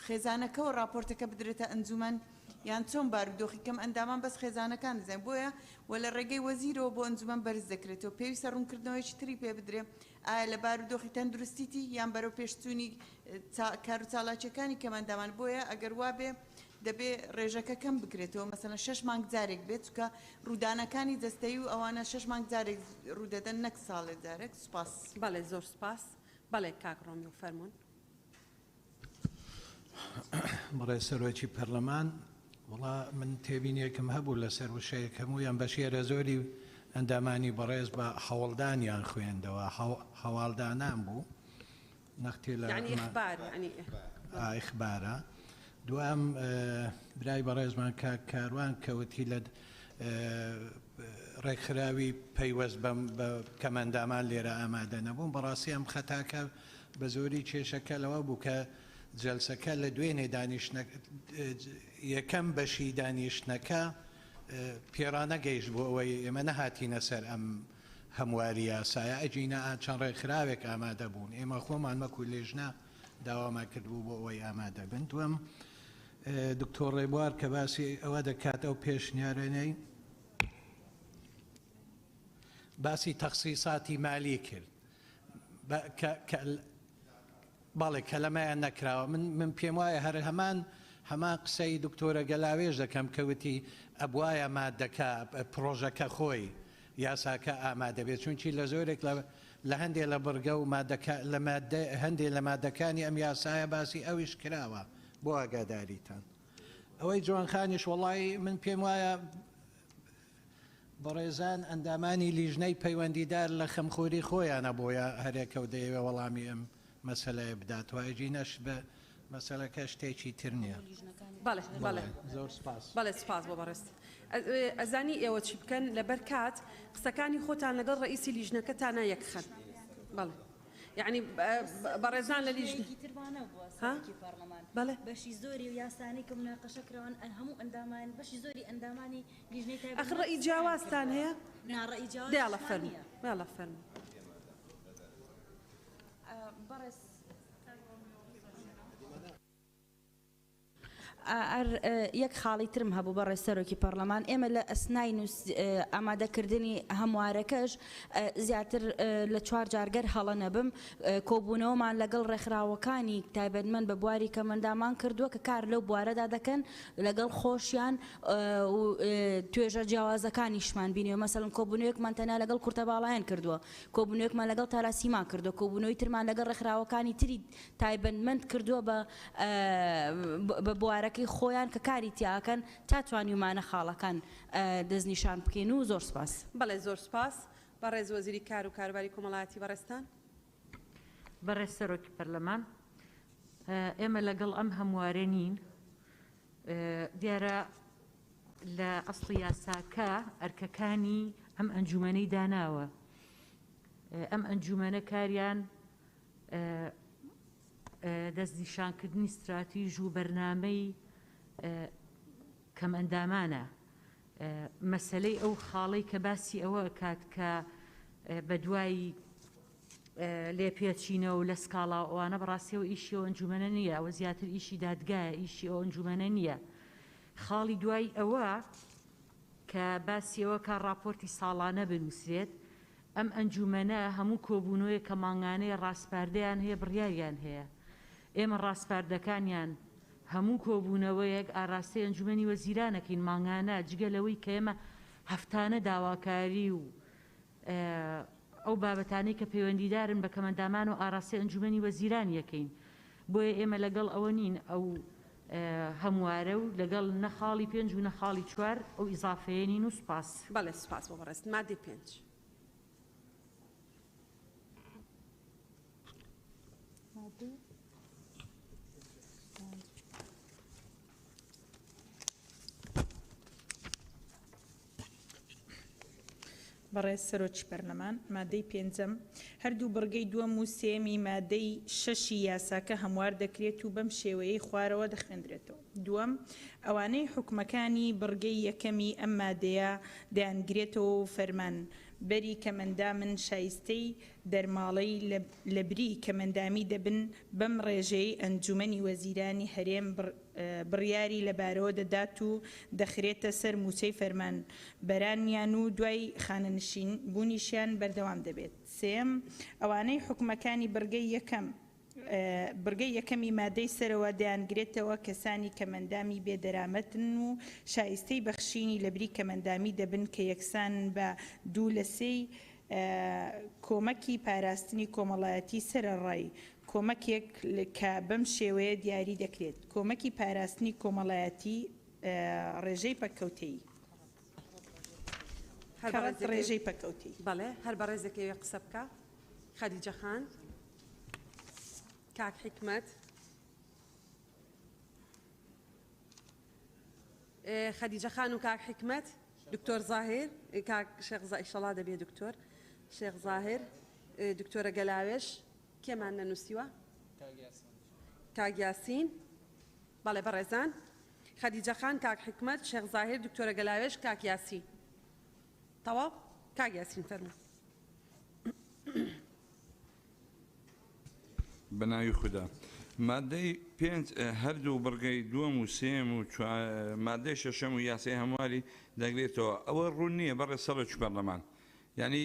خێزانەکەەوە راپۆرتەکە بدرێتە ئەنجومەن یان چۆن بارودۆخی کەم ئەندامان بەس خێزانەکان دەزانین بۆیە وە لە ڕێگەی وەزیرەوە بۆ ئەنجومەن بەرز دەکرێتەوە پێویستە ڕوونکردنەوەیکی تری پێ بدرێ ئایا لە بارودۆخی تەندروستیتی یان بەرەو پێشچوونی کار و چالاکیەکانی کەم ئەندامان بۆیە ئەگەر وا بێ دەبێ ڕێژەکە کەم بکرێتەوە مەسەلەن 6 مانگ جارێک بێت چکە ڕوودانەکانی دەستەیی و ئەوانە 6 مانگ جارێک ڕوودەدەن نەک ساڵێک جارێک. سوپاس. بەڵێ زۆر سپاس. بەڵێ کاک ڕۆمیۆ فەرموون. بەڕێز سەرۆکی پەرلەمان وڵا من تێبینیەکم هەبوو لەسەر وشەیەک هەموویان بە شێرە زۆری ئەندامانی بەڕێز بە هەوڵدانیان خوێندەوە هەواڵدانان بوو نەختێ لە ئیخبارە. دوام برای بەڕێزمان کاروان کەوتی لە ڕێکخراوی پەیوەست بە کەمەندامان لێرە ئامادە نەبوون. بەڕاستی ئەم خەتاکە بە زۆری کێشەکە لەوە بوو کە جەلسەکە لە دوێنێ یەکەم بەشی دانیشتنەکە پێرانە گەیشت بۆ ئەوەی ئێمە نەهاتینە سەر ئەم هەمواری یاسایە ئەجینە چەند ڕێکخراوێک ئامادە بوون ئێمە خۆمان مەکو لێژنە داواما کردبوو بۆ ئەوەی ئامادە بن. دووەم دکتۆر ڕێبوار کە باسی ئەوە دەکات ئەو پێشنیارانەی باسی تەخسیساتی مالی کرد باڵێ کەلەمەیان نەکراوە. من پێم وایە هەر هەمان قسەی دکتۆرە گەلاوێژ دەکەم کەوتی ئەبوایە مادەکە پرۆژەکە خۆی یاساکە ئامادە بێت چونکی لە زۆرێک لە هەندێک لە بڕگە و هەندێک لە مادەکانی ئەم یاسایە باسی ئەویش کراوە بۆ ئاگاداریتان ئەوەی جوانخانیش وڵی من پێم وایە بەڕێزان ئەندامانی لیژنەی پەیوەندیدار لە خەمخۆری خۆیانە بۆیە هەرێکە و دەیەوێ وەڵامی ئەم مەسەلەیە بداتەوە ئەجینەش بە مەسەلەکە شتێکی تر نییە. زۆر سپاس. بەڵێ سپاس بۆ بەڕێست. ئەزانی ئێوە چی بکەن لەبەر کات قسەکانی خۆتان لەگەڵ ڕئیسی لیژنەکەتانە یەکخەن. بەڵێ. یعنی بەڕێزان لە لیژنە بەڵێ بەشی زۆری و یاسانی کە مناقەشەکراوان هەموو ئەندامان بەشی زۆری ئەندامانی لیژنەی تایبەت ئەخ ڕێی جیاوازتان هەیە؟ ڕێی جیاواز دیاڵە فەرموو دیاڵە فەرموو. بەڕێز یەک خاڵی ترم هەبوو بە ڕێسەرۆکی پەرلەمان ئێمە لە ئەسنای ئامادەکردنی هەموارەکەش زیاتر لە 4 جارگەر هەڵە نەبم کۆبوونەوەمان لەگەڵ ڕێکخراوەکانی تایبەتمەند بە بواری کەمەندامان کردووە کە کار لەو بوارەدا دەکەن لەگەڵ خۆشیان و توێژە جیاوازەکانیشمان بینیوە مەسەڵەن کۆبوونەوەیەکمان تەنیا لەگەڵ کورتەباڵایان کردووە کۆبوونەوەیەکمان لەگەڵ تالاسیمان کردووە کۆبوونەوەی ترمان لەگەڵ ڕێکخراوەکانی تری تایبەتمەند کردووە بە بوارەکە خۆیان کە کاری تیاکەن تا توانیمانە خاڵەکان دەستنیشان بکەین و زۆر سپاس. بەڵێ زۆر سپاس بەڕێز وەزیری کار و کاروباری کۆمەڵایەتی بەڕێستان. بەڕێز سەرۆکی پەرلەمان ئێمە لەگەڵ ئەم هەموارە نین دیارە لە ئەسڵی یاساکە ئەرکەکانی ئەم ئەنجومەنەی داناوە ئەم ئەنجومەنە کاریان دەستنیشانکردنی استراتیژ و بەرنامەی کەم ئەندامانە مەسلەی ئەو خاڵەی کە باسی ئەوە کات کە بە دوای لێپێچینەوە و لە سکاڵا ئەوانە بەڕاستیەوە ئیشی ئەو ئەنجومەنە نییە ئەوە زیاتر ئیشی دادگایە ئیشی ئەو ئەنجومەنە نییە خاڵی دوای ئەوە کە باسی ئەوە کە راپۆرتی ساڵانە بنووسێت ئەم ئەنجومەنە هەموو کۆبوونەوەی کە ماڵانەیە ڕاستپاردەیان هەیە بڕیاریان هەیە ئێمە ڕاستپاردەکانیان هەموو کۆبوونەوەیەک ئاراستەی ئەنجومەنی وەزیرانەکەین ماڵانە جگە لەوەی کە ئێمە هەفتانە داواکاری و ئەو بابەتانەی کە پەیوەندیدارن بە کەمەندامان و ئاراستەی ئەنجومەنی وەزیران یەکەین بۆیە ئێمە لەگەڵ ئەوە نین ئەو هەموارە و لەگەڵ نەخاڵی 5 و نەخاڵی 4 ئەو ئیزافەیە نین و سوپاس. بەڵێ سوپاس بۆ بەڕێست مادەی 5. بەڕێز سەرۆکی پەرلەمان مادەی 5 هەردوو بڕگەی دووەم و سێمی مادەی 6 یاساکە هەموار دەکرێت و بەم شێوەیەی خوارەوە دەخوێندرێتەوە. دووەم ئەوانەی حکومەکانی بڕگەی یەکەمی ئەم مادەیە دەیانگرێتەوە و فەرمان بەری کەمەندامن شایستەی دەرماڵەی لە بری کەمەندامی دەبن بەم ڕێژەی ئەنجومەنی وەزیرانی هەرێم بڕیاری لەبارەوە دەدات و دەخرێتە سەر موچەی فەرمان بەرانیان و دوای خانەنشین بوونیشیان بەردەوام دەبێت. سێم ئەوانەی حکومەکانی بڕگەی یەکەمی مادەی سەرەوە دەیانگرێتەوە کەسانی کەمەندامی بێدەرامەتن و شایستەی بەخشینی لە بری کەمەندامی دەبن کە یەکسان بە 2 لە 3 کۆمەکی پاراستنی کۆمەڵایەتی سەرەڕای کۆمەکێک کە بەم شێوەیە دیاری دەکرێت کۆمەکی پاراستنی کۆمەڵایەتی ڕێژەی پەکەوتەیی ڕێژەی پەکەوتی. بەڵێ هەر بە ڕێزێکی قسە بکە خەدیجە خان کاک حکمت خەدیجە خان و کاک حکمت دکتۆر زاهر کاک شێخ ئیشەڵا دەبێ دکتۆر شێخ زاهر دکتۆرە گەلاوێش کێمان نەنووسیوە کاک یاسین بەڵێ بەڕێزان خەدیجە خان کاک حکمت شێخ زاهر دکتۆرە گەلاوێش کاک یاسین تەواو کاک یاسین فەرموو. بەناوی خوددا مادەی 5 هەردوو بڕگەی دووەم و سێم و مادەی شەشەم و یاسای هەمواری دەگرێتەوە ئەوە ڕوون نییە بەڕێ سەرۆکی پەرلەمان یعنی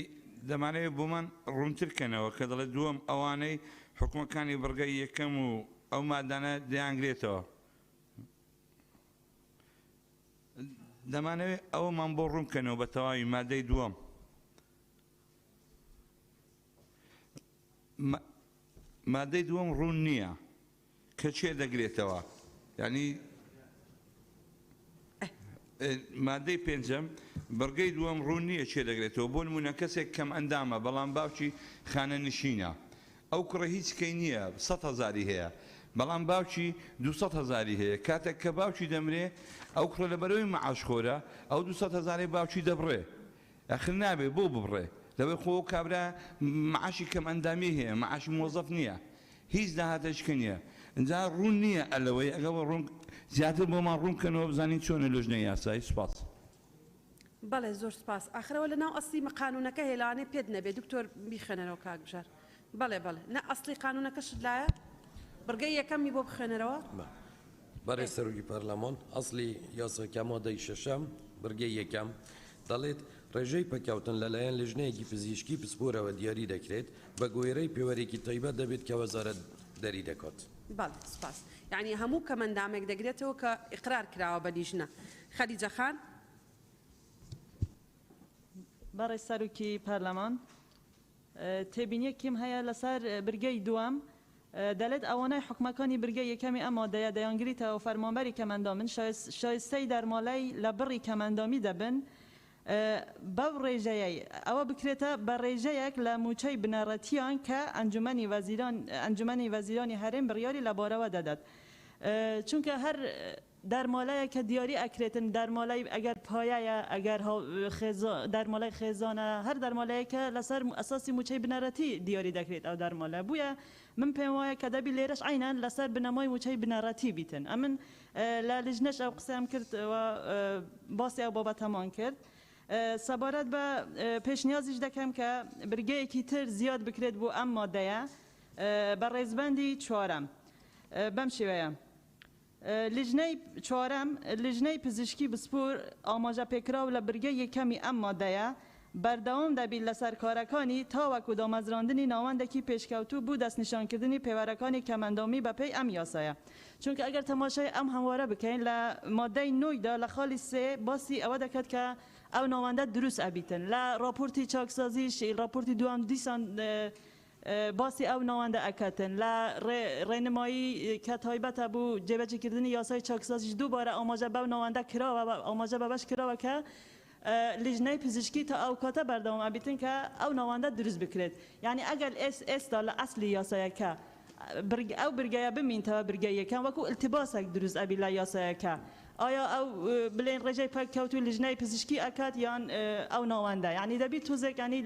دەمانەوێت بۆمان ڕوونترکەنەوە کە دەڵێت دووەم ئەوانەی حکومەکانی بڕگەی یەکەم و ئەو مادانە دەیانگرێتەوە دەمانەوێت ئەوەمان بۆ ڕوونکەنەوە بە تەواوی مادەی دووەم مادەی دووەم ڕوون نییە کە چێ دەگرێتەوە یعنی مادەی پێنجەم بەرگەی دووەم ڕوون نییە چێ دەگرێتەوە بۆ نمونە کەسێک کەم ئەندامە بەڵام باوکی خانە نشینە ئەو کوڕە هیچ کەی نییە 100,000 هەیە بەڵام باوکی 200,000 هەیە کاتێک کە باوکی دەمرێ ئەو کوڕە لەبەرەوەی مەعاشخۆرە ئەو 200,000 باوکی دەبڕێ ئەخر نابێ بۆ ببڕێ لەوەی خۆ کابرا معاشی کەم ئەندامی هەیە معاشی مۆزەف نییە هیچ داهاتەشکە نییە اینجا ڕوون نییە ئەلەوەی ئەگەڵ ڕوون زیاتر بۆمان ڕوونکەنەوە بزانین چۆنە لە ژنە یاسایی سوپاس بەڵێ زۆر سپاس ئاخرەوە لە ناو ئەسلی قانونەکە هێلانێ پێت نەبێت دکتۆر بیخێنەرەوە کاکبژار بەڵێ بەڵێ نە ئەسلی قانونەکەشت لایە بڕگەی یەکەمی بۆ بخێنەرەوە بەڕێ سەرۆکی پەرلەمان ئەسلی یاساکە مادەی شەشەم بڕگەی یەکەم دەڵێت ڕێژەی پەکەوتن لەلایەن لژنەیەکی پزیشکی پسپۆرەوە دیاری دەکرێت بە گوێرەی پێوەرێکی تایبەت دەبێت کە وەزارەت دەری دەکات بەڵێ سپاس یعنی هەموو کەمەندامێک دەگرێتەوە کە ئیقرار کراوە بە لیژنە خەدیجە خان بەڕێ سەرۆکی پەرلەمان تێبینیەکیم هەیە لەسەر برگەی دووەم دەڵێت ئەوانەی حکومەکانی برگەی یەکەمی ئەم مادەیە دەیانگریتەوە فەرمانبەری کەمەندامن شایستەی دەرمالای لە بڕی کەمەندامی دەبن بەو ڕێژەیە ئەوە بکرێتە بە ڕێژەیەک لە موچەی بنەڕەتیان کە ئەنجومەنی وەزیرانی هەرێم بڕیاری لە بۆرەوە دەدات چونکە هەر دەرمالایە کە دیاری ئەکرێتن دەرمالای ئەگەر پایایە ئەگەر دەرمالای خێزانە هەر دەرمالەیەکە لەسەر ئەساسی موچەی بنەڕەتی دیاری دەکرێت ئەو دەرمالە بووە من پێم وایە کە دەبی لێرەش عینان لەسەر بنەمای موچەی بنەڕەتی بیتن ئەمن لە لیژنەش ئەو قسەم کردەوە باسی ئەو بابەتەمان کرد سەبارەت بە پێشنیازیش دەکەم کە برگەیەکی تر زیاد بکرێت بۆ ئەم مادەیە بە ڕێزبەندی چوارەم بەم شێوەیە لیژنەی چوارەم لیژنەی پزیشکی بسپور ئاماژە پێکراو لە برگەی یەکەمی ئەم مادەیە بەردەوام دەبیت لەسەر کارەکانی تاوەکو دامەزراندنی ناوەندێکی پێشکەوتوو بوو دەستنیشانکردنی پێوەرەکانی کەمەندامی بەپێی ئەم یاسایە چونکە ئەگەر تەماشای ئەم هەموارە بکەین لە مادەی نۆیدا لە خاڵی سێ باسی ئەوە دەکات کە ئەو ناوەندە دروست ئەبیتن لە راپۆرتی چاکسازیش راپۆرتی دوام دیسان باسی ئەو ناوەندە ئەکەتن لە ڕێنمایی کە تایبەتە بوو جێبەجێکردنی یاسای چاکسازیش دووبارە ئاماژە بەو ناوەندە کراوە ئاماژە بەبەش کراوە کە لیژنەی پزیشکی تا ئەو کاتە بەردەوام ئەبیتن کە ئەو ناوەندە دروست بکرێت یعنی ئەگەر ئێستا لە ئەسلی یاسایەکە ئەو برگایە بمینتەوە برگای یەکەم وەکو التباسێک دروست ئەبی لە یاسایەکە ئایا ئەو بڵێن ڕێژەی پەککەوتوی لیژنەی پزیشکی ئەکات یان ئەو ناوەندە یعنی دەبی تۆزێک ینی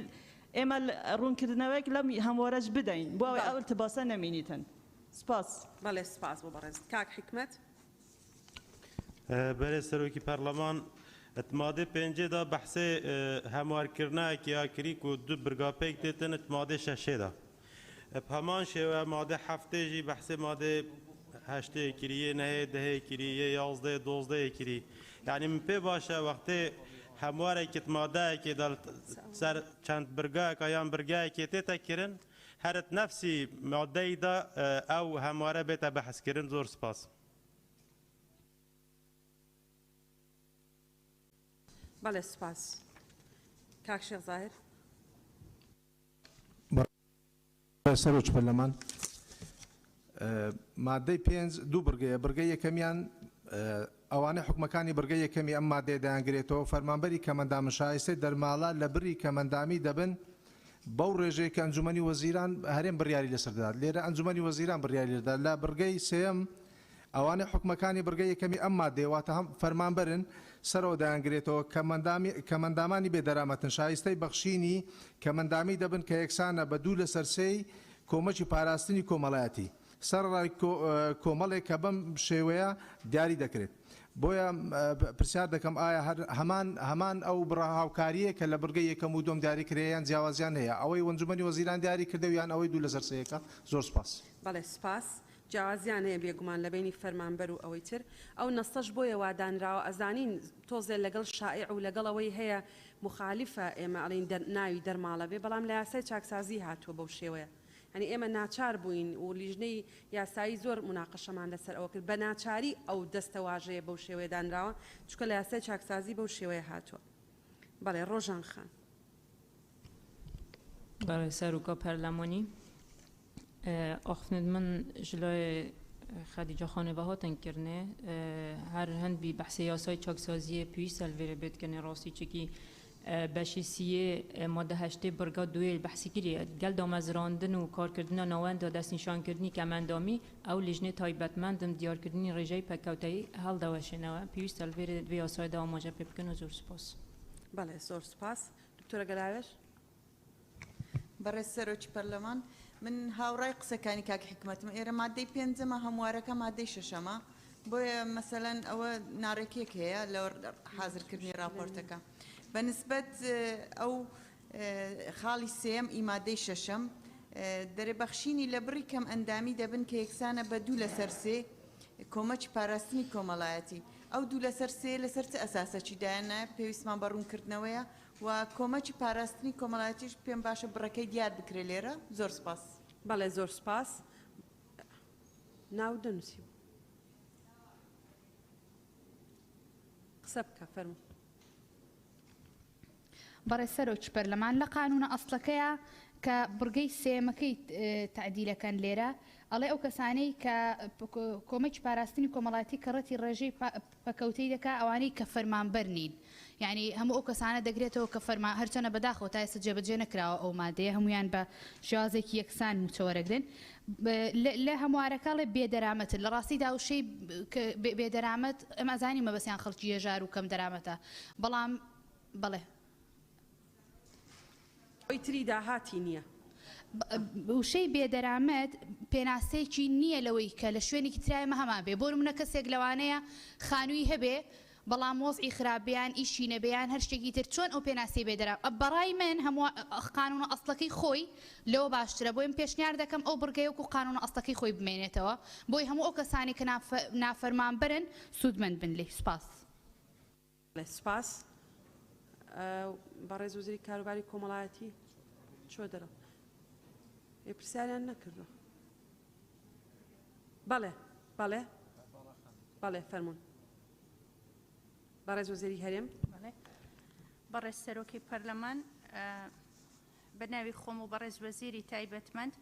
ئێمە ڕوونکردنەوەیەک لەم هەموارەش بدەین بۆ ئەوەی ئەو التباسە نەمینیتن سپاس بەڵێ سپاس بۆ بەڕێز کاک حکمەت بەرێ سەرۆکی پەرلەمان اتمادە پێنجێدا بەحسێ هەموارکردنایەکی یاکری و دوو برگاپێک دێتن اتمادە شەشێدا هەمان شێوە مادە هەفتێژی بەحسێ مادە هەشتەیە کریە نەهەیە دەهەیە کریە یازدەیە دۆزدەیە کری یعنی من پێ باشە وەختێ هەموارێکی مادەیەکی سەر چەند برگایەکە یان برگایەکی تێتە کردن هەرت نەفسی مادەیدا ئەو هەموارە بێتە بەحسکردن زۆر سپاس بەڵێ سپاس کاک شێخ زاهر سەرۆک پەرلەمان مادەی پێنج دوو برگەیە برگەی یەکەمیان ئەوانەی حکومەکانی برگەی یەکەمی ئەم مادەیە دەیانگرێتەوە فەرمانبەری کەمەندامن شایستەی دەرماڵە لە بری کەمەندامی دەبن بەو ڕێژەیە کە ئەنجومەنی وەزیران هەرێم بڕیاری لەسەردات لێرە ئەنجومەنی وەزیران بڕیاری لەدا لە برگەی سێەم ئەوانەی حکومەکانی برگەی یەکەمی ئەم مادەیە واتە هەم فەرمانبەرن سەرەوە دەیانگرێتەوە کەمەندامانی بێدەرامەتن شایستەی بەخشینی کەمەندامی دەبن کە یەکسانە بە دوو لە سەرسەی کۆمەکی پاراستنی کۆمەڵایەتی سەرڕای کۆمەڵێک کە بەم شێوەیە دیاری دەکرێت بۆیە پرسیار دەکەم ئایا هەمان ئەو هاوکاریە کە لە برگەی یەکەم و دۆم دیاری کرێیان جیاوازیان هەیە ئەوەی ئەنجومەنی وەزیران دیاری کردەویان ئەوەی دوو لە سەرسەیەکە زۆر سپاس بەڵێ سپاس جیاوازیان هەیە بێگومان لە بینی فەرمانبەر و ئەوەی تر ئەو نەستەش بۆیە وادانراوە ئەزانین تۆزێ لەگەڵ شائع و لەگەڵ ئەوەی هەیە مخالیفە ئێمە ئەڵین ناوی دەرماڵە بێ بەڵام لە یاسای چاکسازی هاتووە بەو شێوەیە هەنی ئێمە ناچار بووین و لیژنەی یاسایی زۆر مناقەشەمان لەسەر ئەوە کرد بە ناچاری ئەو دەستە واژەیە بەو شێوەیە دانراوە چکە لە یاسای چاکسازی بەو شێوەیە هاتووە بەڵێ ڕۆژان خان بەڵێ سەرۆکە پەرلەمانی أخذ من جلوی خدیجه خانه هاتن کرنه هر هند بی بحث یاسای چاکسازی پیسل ویره بید کنه راستی چکی بشیسیه ماده هشته برگا دوی بحثی کریه گل دامزراندن و کار کردن نوان دا دست نشان کردنی کمندامی او لجنه تایبتمندم دیار کردنی رجای پکوتایی هل دواشنوه پیسل ویره دوی یاسای دا آماجه پیبکن و زور سپاس بله زور سپاس دکتۆرە گەلاوێش بەڕێز سەرۆکی پەرلەمان من هاوڕای قسەکانی کاک حکمەتم ئێرە مادەی پێنجەمە هەموارەکە مادەی شەشەمە بۆیە مەسەلەن ئەوە ناڕێکیەک هەیە لە حازرکردنی راپۆرتەکە بەنسبەت ئەو خاڵی سێم ئیمادەی شەشەم دەرەبەخشینی لە بڕی کەم ئەندامی دەبن کە یەکسانە بە دوو لەسەر سێ کۆمەکی پاراستنی کۆمەڵایەتی ئەو دوو لەسەر سێ لەسەر چ ئەساسەکی دایانە پێویستمان بە ڕوونکردنەوەیە و کۆمەکی پاراستنی کۆمەڵایەتیش پێم باشە بڕەکەی دیار بکرێ لێرە زۆر سپاس بەڵێ زۆر سپاس ناو دەنووسی قسە بکە فەرموو بەڕێز سەرۆکی پەرلەمان لە قانونە ئەسڵەکەیە کە بڕگەی سێمەکەی تعدیلەکەن لێرە ئەڵێ ئەو کەسانەی کە کۆمەکی پاراستنی کۆمەڵاتی کەڕەتی ڕێژەی پەکەوتەی دەکا ئەوانەی کە فەرمانبەر نین یعنی هەموو ئەو کەسانە دەگرێتەوە کە فەرمان هەرچەنە بەداخەوە تا ئێستا جێبەجێ نەکراوە ئەو مادەیە هەمویان بە شێوازێکی یەکسان مچەوەرەگرن لە هەموارەکەڵێ بێدەرامەتن لە ڕاستیدا وشەی بێدەرامەت ئەمە ئەزانی مەبەستیان خەڵکی هێژار و کەم دەرامەتە بەڵام بەڵێ ئەوی تری داهاتی نییە وشەی بێدەرامەت پێناسەیەکی نییە لەوەی کە لە شوێنێکی ترایمە هەمان بێ بۆ منە کەسێک لەوانەیە خانووی هەبێ بەڵام وەزعی خراپیان ئیشی نەبیان هەر شتێکی تر چۆن ئەو پێناسی بێدەرام بەڕای من هەموو قانونە ئەسڵەکەی خۆی لەوە باشترە بۆی پێشنیار دەکەم ئەو بڕگەی وەکو قانونە ئەسڵەکەی خۆی بمێنێتەوە بۆی هەموو ئەو کەسانی کە نافەرمانبەرن سوودمەند بن لێ سپاس سپاس بەڕێز وەزیری کاروباری کۆمەڵایەتی چۆ دەرە پرسیاریان نەکردو بەڵێ بەڵێ بەڵێ فەرموون بەڕێز وەزیری هەرێم بەڕێز سەرۆکی پەرلەمان بە ناوی خۆم و بەڕێز وەزیری تایبەتمەند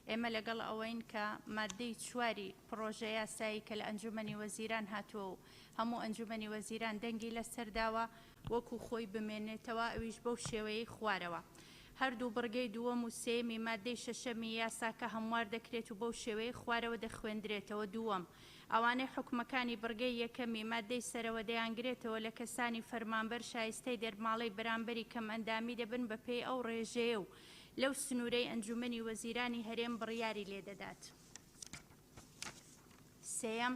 ئێمە لەگەڵ ئەوەین کە مادەی چواری پرۆژە یاسایی کە لە ئەنجومەنی وەزیران هاتووە و هەموو ئەنجومەنی وەزیران دەنگی لەسەرداوە وەکو خۆی بمێنێتەوە ئەویش بەو شێوەیەی خوارەوە هەردوو بڕگەی دووەم و سێمی مادەی شەشەمی یاساکە هەموار دەکرێت و بەو شێوەیە خوارەوە دەخوێندرێتەوە دووەم ئەوانەی حکومەکانی بڕگەی یەکەمی مادەی سەرەوە دەیانگرێتەوە لە کەسانی فەرمانبەر شایستەی دەرماڵەی بەرامبەری کەم ئەندامی دەبن بە پێی ئەو ڕێژەیە و لەو سنوورەی ئەنجومەنی وەزیرانی هەرێم بڕیاری لێدەدات سێەم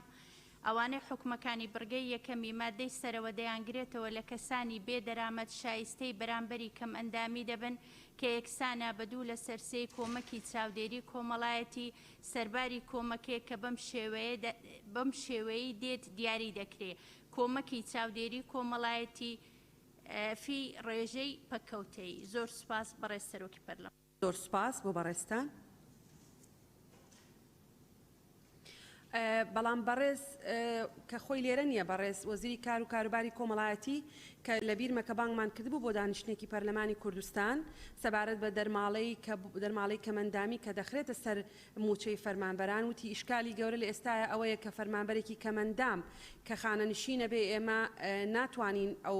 ئەوانەی حکومەکانی بڕگەی یەکەمی مادەی سەرەوە دەیانگرێتەوە لە کەسانی بێدەرامەت شایستەی بەرامبەری کەم ئەندامی دەبن کە یەکسانە بەدوو لە سەرسەی کۆمەکی چاودێری کۆمەڵایەتی سەرباری کۆمەکێک کە بەم شێوەیەی دێت دیاری دەکرێت کۆمەکی چاودێری کۆمەڵایەتی فی ڕێژەی پەکەوتەی زۆر سپاس بەڕێز سەرۆکی پەرلەمان زۆر سپاس بۆ بەڕێستان بەڵام بەڕێز کە خۆی لێرە نییە بەڕێز وەزیری کار و کاروباری کۆمەڵایەتی کە لە بیرمە کە بانگمان کردبوو بۆ دانیشتێکی پەرلەمانی کوردستان سەبارەت بە دەرماڵەی کەمەندامی کە دەخرێتە سەر موچەی فەرمانبەران وتی ئیشکالی گەورە لە ئێستاە ئەوەیە کە فەرمانبەرێکی کەمەندام کە خانەنشینە بێ ئێمە ناتوانین ئەو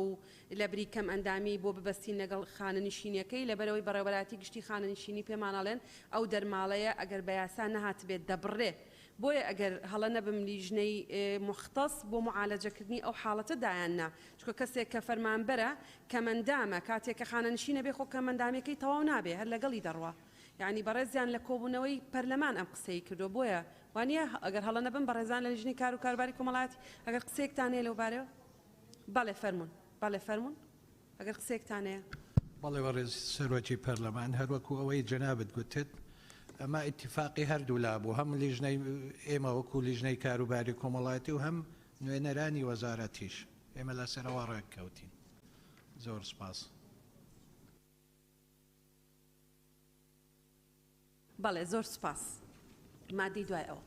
لە بری کەم ئەندامی بۆ ببەستین لەگەڵ خانەنشینەکەی لەبەرەوەی بەڕێوەبەراتی گشتی خانەنشینی پێمانەڵێن ئەو دەرماڵەیە ئەگەر بە یاسا نەهات بێت دەبڕێ بۆیە ئەگەر هەڵە نەبم لیژنەی مختص بۆ معالەجەکردنی ئەو حاڵەتە دایاننا چکە کەسێک کە فەرمانبەرە کەمەندامە کاتێک کە خانەنشینە بێ خۆ کەمەندامەکەی تەواو نابێ هەر لەگەڵی دەڕوە یعنی بەڕێزیان لە کۆبوونەوەی پەرلەمان ئەم قسەی کردو بۆیە وانە ئەگەر هەڵە نەبم بەڕێزان لە لیژنی کار و کارباری کۆمەڵایەتی ئەگەر قسەیەکتانەیە لەو بارەوە بەڵێ فەرموون بەڵێ فەرموون ئەگەر قسەیەکتانەیە بەڵێ بەڕێز سەرۆکی پەرلەمان هەروەکو ئەوەی جەنابەت گوتت ئەمە ئیتیفاقی هەردوو لابوو هەم لیژنەی ئێمە وەکو لیژنەی کاروباری کۆمەڵایەتی و هەم نوێنەرانی وەزارەتیش ئێمە لەسەرەوە ڕێککەوتین زۆر سپاس بەڵێ زۆر سپاس مادەی دوای ئەوە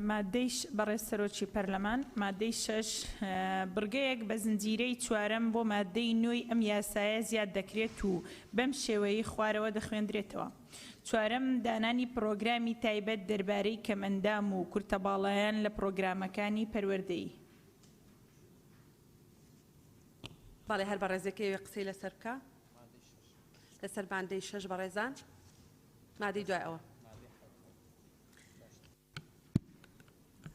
مادەی بەڕێز سەرۆکی پەرلەمان مادەی 6 بڕگەیەک بە زنجیرەی چوارەم بۆ مادەی نوێی ئەم یاسایە زیاد دەکرێت و بەم شێوەیە خوارەوە دەخوێندرێتەوە. چوارەم دانانی پرۆگرامی تایبەت دەربارەی کەمەندام و کورتەباڵایان لە پرۆگرامەکانی پەروەردەیی. باڵێ هەر بەڕێزەکەی قسەی لەسەر بکە لەسەر مادەی 6 بەڕێزان مادەی دوای ئەوە.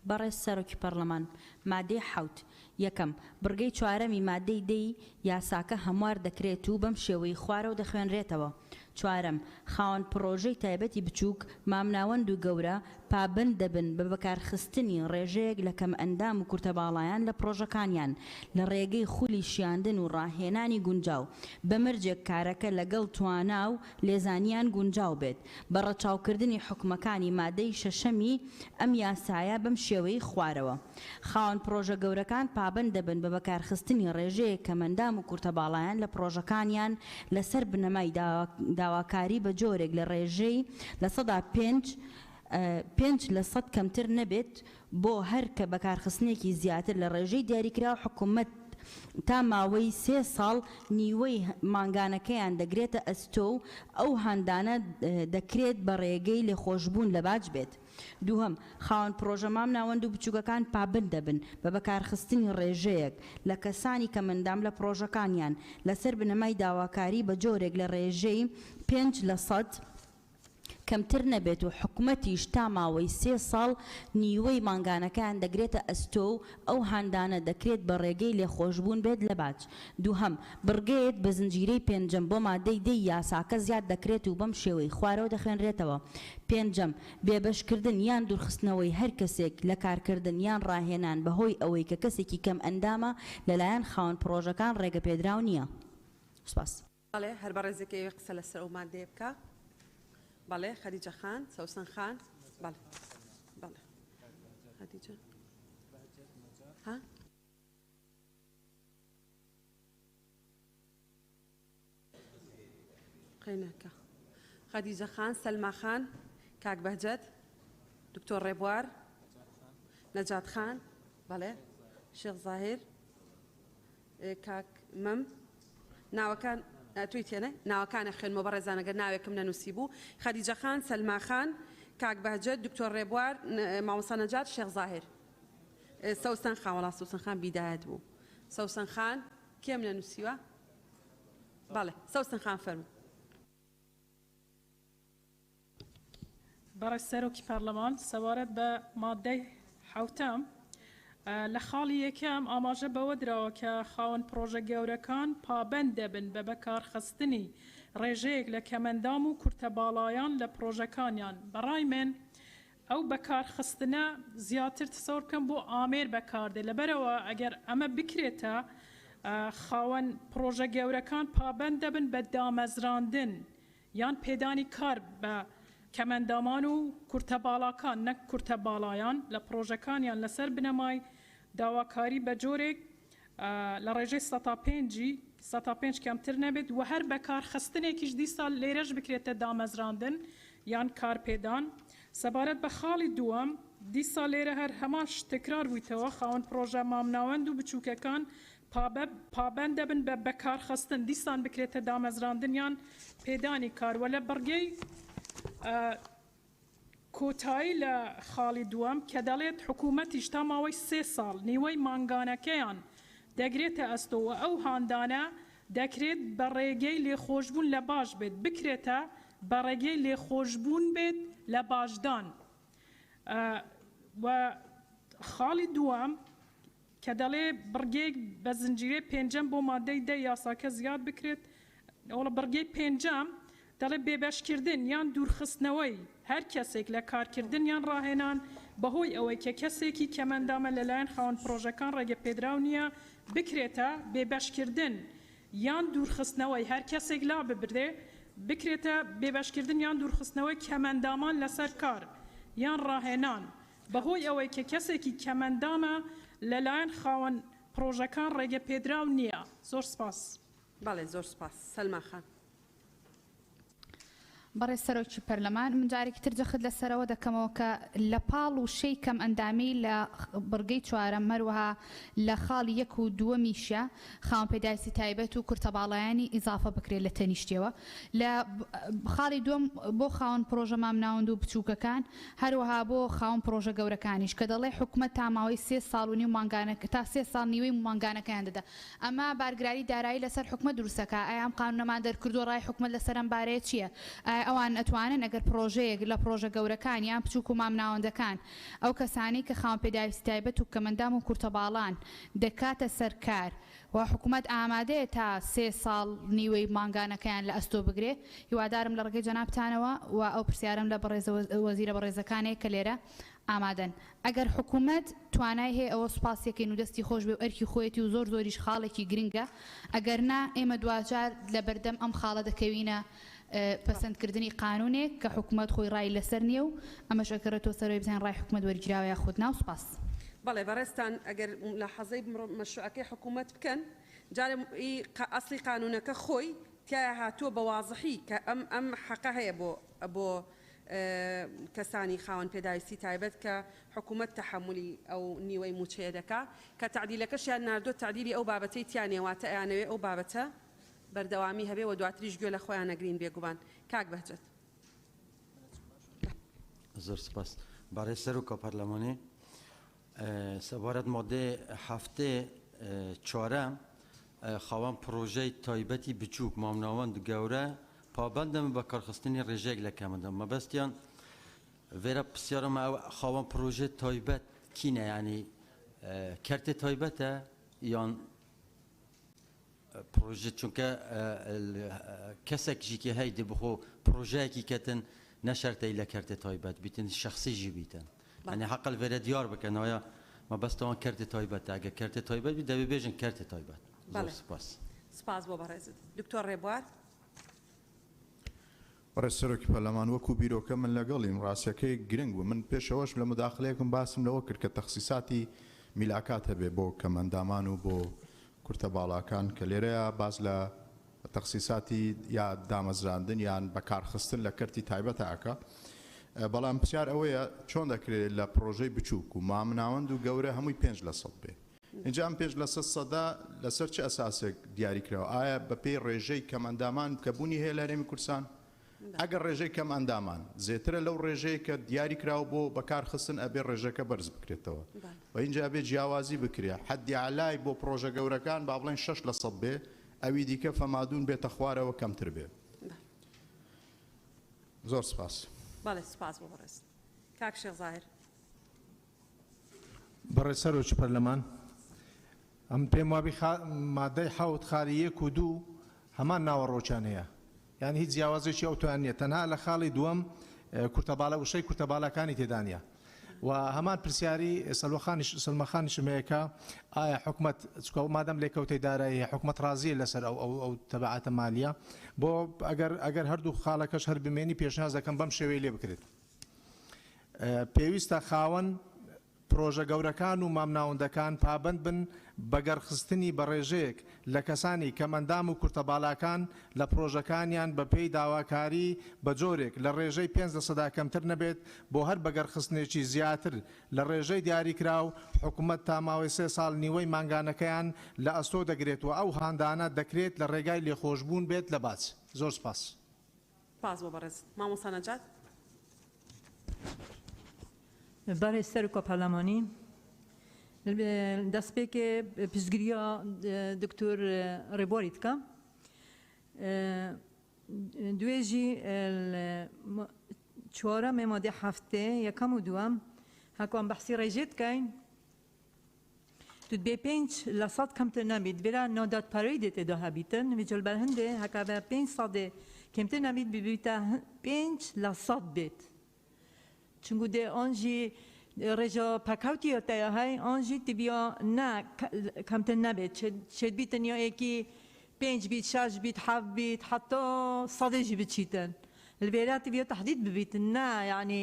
بەڕێز سەرۆکی پەرلەمان مادەی 7 یەکەم بڕگەی چوارەمی مادەی دەی یاساکە هەموار دەکرێت و بەم شێوەی خوارەوە دەخوێنرێتەوە. چوارەم خاوەن پرۆژەی تایبەتی بچووک مامناوەند و گەورە پابند دەبن بە بەکارخستنی ڕێژەیەک لە کەم ئەندام و کورتەباڵایان لە پرۆژەکانیان لە ڕێگەی خولی شیاندن و ڕاهێنانی گونجاو بەمرجێک کارەکە لەگەڵ توانا و لێزانیان گونجاو بێت. بە ڕەچاوکردنی حکومەکانی مادەی شەشەمی ئەم یاسایە بەم شێوەی خوارەوە. خاوەن پرۆژە گەورەکان پابند دەبن بە بەکارخستنی ڕێژەیەک کەمەندام و کورتەباڵایان لە پرۆژەکانیان لەسەر بنەمای داواکاری بە جۆرێک لە ڕێژەی لە سەدا 5% کەمتر نەبێت بۆ هەر کە بەکارخستنێکی زیاتر لە ڕێژەی دیاریکراوە حکوومەت تا ماوەی 3 ساڵ نیوەی مانگانەکەیان دەگرێتە ئەستۆ و ئەو هەندانە دەکرێت بە ڕێگەی لێخۆشبوون لە باج بێت. دووهەم خاوەن پرۆژە مامناوەند و بچووکەکان پابند دەبن بە بەکارخستنی ڕێژەیەک لە کەسانی کە مندام لە پرۆژەکانیان لەسەر بنەمای داواکاری بە جۆرێک لە ڕێژەی 5% کەمتر نەبێت و حکوومەتیش تا ماوەی 3 ساڵ نیوەی مانگانەکان دەگرێتە ئەستۆ و ئەو هەندانە دەکرێت بە ڕێگەی لێخۆشبوون بێت لە باج. دووهەم بڕگەیەک بە زنجیرەی پێنجەم بۆ مادەی دەی یاساکە زیاد دەکرێت و بەم شێوەی خوارەوە دەخوێنرێتەوە. پێنجەم بێبەشکردن یان دوورخستنەوەی هەر کەسێک لە کارکردن یان ڕاهێنان بەهۆی ئەوەی کە کەسێکی کەم ئەندامە لەلایەن خاوەن پرۆژەکان ڕێگەپێدراو نییە. سوپاس. بەڵێ هەر بەڕێزەکەی قسە لەسەر ئەو مادەیە بکە. بەڵێ خەدیجە خان سەوسن خان بەڵێ بەڵێ خەدیجە ها قەینەکە خەدیجە خان سەلما خان کاک بەهجەت دکتۆر ڕێبوار نەجات خان بەڵێ شێخ زاهیر کاک مەم ناوەکان توی تێنە ناوەکانە خوێنمە بە ڕێزانەگەر ناوێکم نەنووسی بوو خەدیجە خان سەلما خان کاک بەهجەت دکتۆر ڕێبوار مامۆستا نەجات شێخ زاهیر سەوسن خان وەڵا سەوسن خان بیدایەت بوو سەوسن خان کێم نەنووسیوە بەڵێ سەوسن خان فەرموو. بەڕێز سەرۆکی پەرلەمان سەوارەت بە مادەی 7 لە خاڵی یەکەم ئاماژە بەوە درراوە کە خاوەن پرۆژە گەورەکان پابند دەبن بە بەکارخستنی ڕێژەیەک لە کەمەندام و کورتەباڵایان لە پرۆژەکانیان. بەڕای من ئەو بەکارخستنە زیاتر تسەور بکەم بۆ ئامێر بەکاردێ لەبەرەوە ئەگەر ئەمە بکرێتە خاوەن پرۆژە گەورەکان پابند دەبن بە دامەزراندن یان پێدانی کار بە کەمەندامان و کورتەباڵاکان نەک کورتەباڵایان لە پرۆژەکانیان لەسەر بنەمای داواکاری بە جۆرێک لە ڕێژەی 105 کەمتر نەبێت و هەر بەکارخستنێکیش دیسا لێرەش بکرێتە دامەزراندن یان کارپێدان. سەبارەت بە خاڵی دووەم دیسا لێرە هەر هەمان تکرار بوویتەوە خاوەن پرۆژە مامناوەند و بچووکەکان پابند دەبن بە بەکارخستن دیسان بکرێتە دامەزراندن یان پێدانی کاروە لە بەرگەی کۆتایی لە خاڵی دووەم کە دەڵێت حکوومەتیش تا ماوەی 3 ساڵ نیوەی مانگانەکەیان دەگرێتە ئەستۆوە ئەو هاندانە دەکرێت بە ڕێگەی لێخۆشبوون لە باش بێت بکرێتە بە ڕێگەی لێخۆشبوون بێت لە باشدان. و خاڵی دووەم کە دەڵێ بڕگەیەک بە زنجیرەی پێنجەم بۆ مادەی دە یاساکە زیاد بکرێت ئەوڵە بڕگەی پێنجەم دەڵێ بێبەشکردن یان دوورخستنەوەی هەر کەسێک لە کارکردن یان ڕاهێنان بەهۆی ئەوەی کە کەسێکی کەمەندامە لەلایەن خاوەن پرۆژەکان ڕێگەپێدراو نییە بکرێتە بێبەشکردن یان دوورخستنەوەی هەر کەسێک لا ببرێ بکرێتە بێبەشکردن یان دوورخستنەوەی کەمەندامان لەسەر کار یان ڕاهێنان بەهۆی ئەوەی کە کەسێکی کەمەندامە لەلایەن خاوەن پرۆژەکان ڕێگەپێدراو نییە. زۆر سپاس. بەڵێ زۆر سپاس. سەلما خان. بەڕێز سەرۆکی پەرلەمان من جارێکی تر جەخت لەسەرەوە دەکەمەوە کە لە پاڵ و شەی کەم ئەندامی لە بڕگەی چوارەم هەروەها لە خاڵی یەک و دووەمیشە خاوەن پێداویستی تایبەت و کورتەباڵایانی ئیزافە بکرێت لە تەنیشتیەوە لە خاڵی دووەم بۆ خاوەن پرۆژە مامناوەند و بچووکەکان هەروەها بۆ خاوەن پرۆژە گەورەکانیش کە دەڵێ حکوومەت تا ماوەی 3 ساڵ و نیو مانگانەکە تا 3 ساڵ نیوەی مانگانەکەیان دەدا ئەمە بارگرایی دارایی لەسەر حکوومەت دروستەکە ئایا ئەم قانونەمان دەرکردو ڕای حکوومەت لەسەر ئەم بارەیە چییە ئەوان ئەتوانن ئەگەر پرۆژەیەک لە پرۆژە گەورەکان یان بچووک و مامناوەندەکان ئەو کەسانی کە خاوەن پێداویستی تایبەت و کەمەندام و کورتەباڵان دەکاتە سەرکار و حکوومەت ئامادەیە تا 3 ساڵ نیوەی مانگانەکەیان لە ئەستۆ بگرێ هیوادارم لە ڕێگەی جەنابتانەوە و ئەو پرسیارم لە وەزیرە بەڕێزەکانەیە کە لێرە ئامادەن ئەگەر حکوومەت توانای هەیە ئەوە سوپاسیەکەین و دەستی خۆش بێ و ئەرکی خۆیەتی و زۆر زۆریش خاڵێکی گرنگە ئەگەر نا ئێمە دوجار لە بەردەم ئەم خاڵە دەکەوینە پەسەندکردنی قانونێک کە حکوومەت خۆی ڕای لەسەر نییە و ئەمەش ئەکەرێتەوە سەرۆی بزانین ڕای حکوومەت وەرگراوە یا خودنا و سوپاس بەڵێ بەڕێستان ئەگەر لە حەزەی مەشروعەکەی حکوومەت بکەن جارێ ئەسڵی قانونەکە خۆی تایە هاتووە بە واضحی کە ئەم حەقە هەیە بۆ کەسانی خاوەن پێداویستی تایبەت کە حکوومەت تەحملی ئەو نیوەی موچەیە دەکا کە تعدیلەکەشیان ناردۆ تعدیلی ئەو بابەتەی تیانێواتە ئەیانەوێ ئەو بابەتە بەردەوامی هەبێ و دواتریش گوێ لە خۆیان نەگرین بێگومان کاک بەهجەت زۆر سپاس بەڕێز سەرۆکە پەرلەمانی سەبارەت مادەی هەفتێ چوارە خاوەن پرۆژەی تایبەتی بچووک مامناوەند گەورە پابندم بە کارخستنی ڕێژەیەک لە کەمەندەم مەبەستیان وێرە پرسیارەمە ئەو خاوەن پرۆژە تایبەت کینە ینی کەرتێ تایبەتە یان پرۆژه چونکە کەسێکیشی هەیدی بخۆ پرۆژەیەکی کەتن نەشەرتەی لە کەرتێ تایبەت بیتن شخصیژی بیتن ئەنی حەقل وێرە دیار بکەنەوە مەبەستەوە کەرتێ تایبەت ئەگە کەرتێ تایبەت بی دەبێ بێژن کەرتێ تایبەت زۆر سپاس سپاس بۆ بەڕێزت دکتۆر ڕێبوار بەڕێز سەرۆکی پەرلەمان وەکو بیرۆکە من لەگەڵیم ڕاستیەکەی گرنگ بوو من پێشەوەش لە مداخلەیەکم باسم لەوە کرد کە تەخسیساتی میلاکات هەبێ بۆ کەمەندامان و بۆ کورتە باڵاکان کە لێرەیە باز لە تەخسیساتی یا دامەزراندن یان بەکارخستن لە کەرتی تایبەتەکە بەڵام پرسیار ئەوەیە چۆن دەکرێت لە پرۆژەی بچووک و مامناوەند و گەورە هەمووی 5% بێ اینجا ئەم 5% لەسەر چه ئەساسێک دیاریکراوە ئایا بە پێی ڕێژەی کەمەندامان کە بوونی هەیە لە هەرێمی کوردستان ئەگەر ڕێژەی کەمەندامان زێترە لەو ڕێژەیە کە دیاری کراوە بۆ بەکارخستن ئەبێ ڕێژەکە بەرز بکرێتەوە و اینجا ئەبێ جیاوازی بکرێ حەدی عالای بۆ پرۆژە گەورەکان با بڵێن 6% بێ ئەوی دیکە فەمادون بێتە خوارەوە کەمتر بێ زۆر سپاس بەڵێ سپاس بۆ بەڕێز کاک شێخ زاهر بەڕێز سەرۆکی پەرلەمان ئەم پێم وابی مادەی حەوت خاڵی 1 و 2 هەمان ناوەڕۆکیان هەیە یان هیچ جیاوازێکی ئەوتوان نیە تەنها لە خاڵی دووەم کورتەباڵە وشەی کورتەباڵەکانی تێدانە و هەمان پرسیاری سلمەخانیشم هەیەکە ئایا حکوومەت مادەم لێکەوتەی دارایی حکوومەت ڕازیە لەسەر ئەو تەبعاتە مالیە بۆ ئەگەر هەردوو خاڵەکەش هەر بمێنی پێشنیاز دەکەم بەم شێوەیە لێ بکرێت پێویستە خاوەن پرۆژە گەورەکان و مامناوەندەکان پابند بن بەگەرخستنی بە ڕێژەیەک لە کەسانی کەمەندام و کورتەباڵاکان لە پرۆژەکانیان بە پێی داواکاری بە جۆرێک لە ڕێژەی 5% کەمتر نەبێت بۆ هەر بەگەرخستنێکی زیاتر لە ڕێژەی دیاریکراو حکوومەت تا ماوەی 3 ساڵ نیوەی مانگانەکەیان لە ئەستۆ دەگرێت و ئەو هاندانە دەکرێت لە ڕێگای لێخۆشبوون بێت لە باچ زۆر سپاس سپاس بۆ بەڕێز مامۆستا نەجات بەڕێز سەرۆکە پەرلەمانی دەستپێکێ پشتگیریە دکتۆر ڕێبواری دکە دوێژی چوارەمێ مادە هەفتێ یەکەم و دووەم هەکوان بەحسی ڕێژێ دکەین تو بێ 5% کەمتر نەبیت بێرە نۆداتپەرۆی دێ تێدا هەبیتن ویجل بەر هەندێ هەکا بە 5% کەمتر نەبیت ببیتە 5% بێت چونگو دێ ئۆنجی ڕێژە پەکەوتی تەیە هەی ئۆنجی تبیا نا کەمتر نەبێت چێت بیتن یەکی 5 بیت 6 بیت 7 بیت حتا سەدەژی بچیتن البێرە تبیا تحدید ببیتن نا یعنی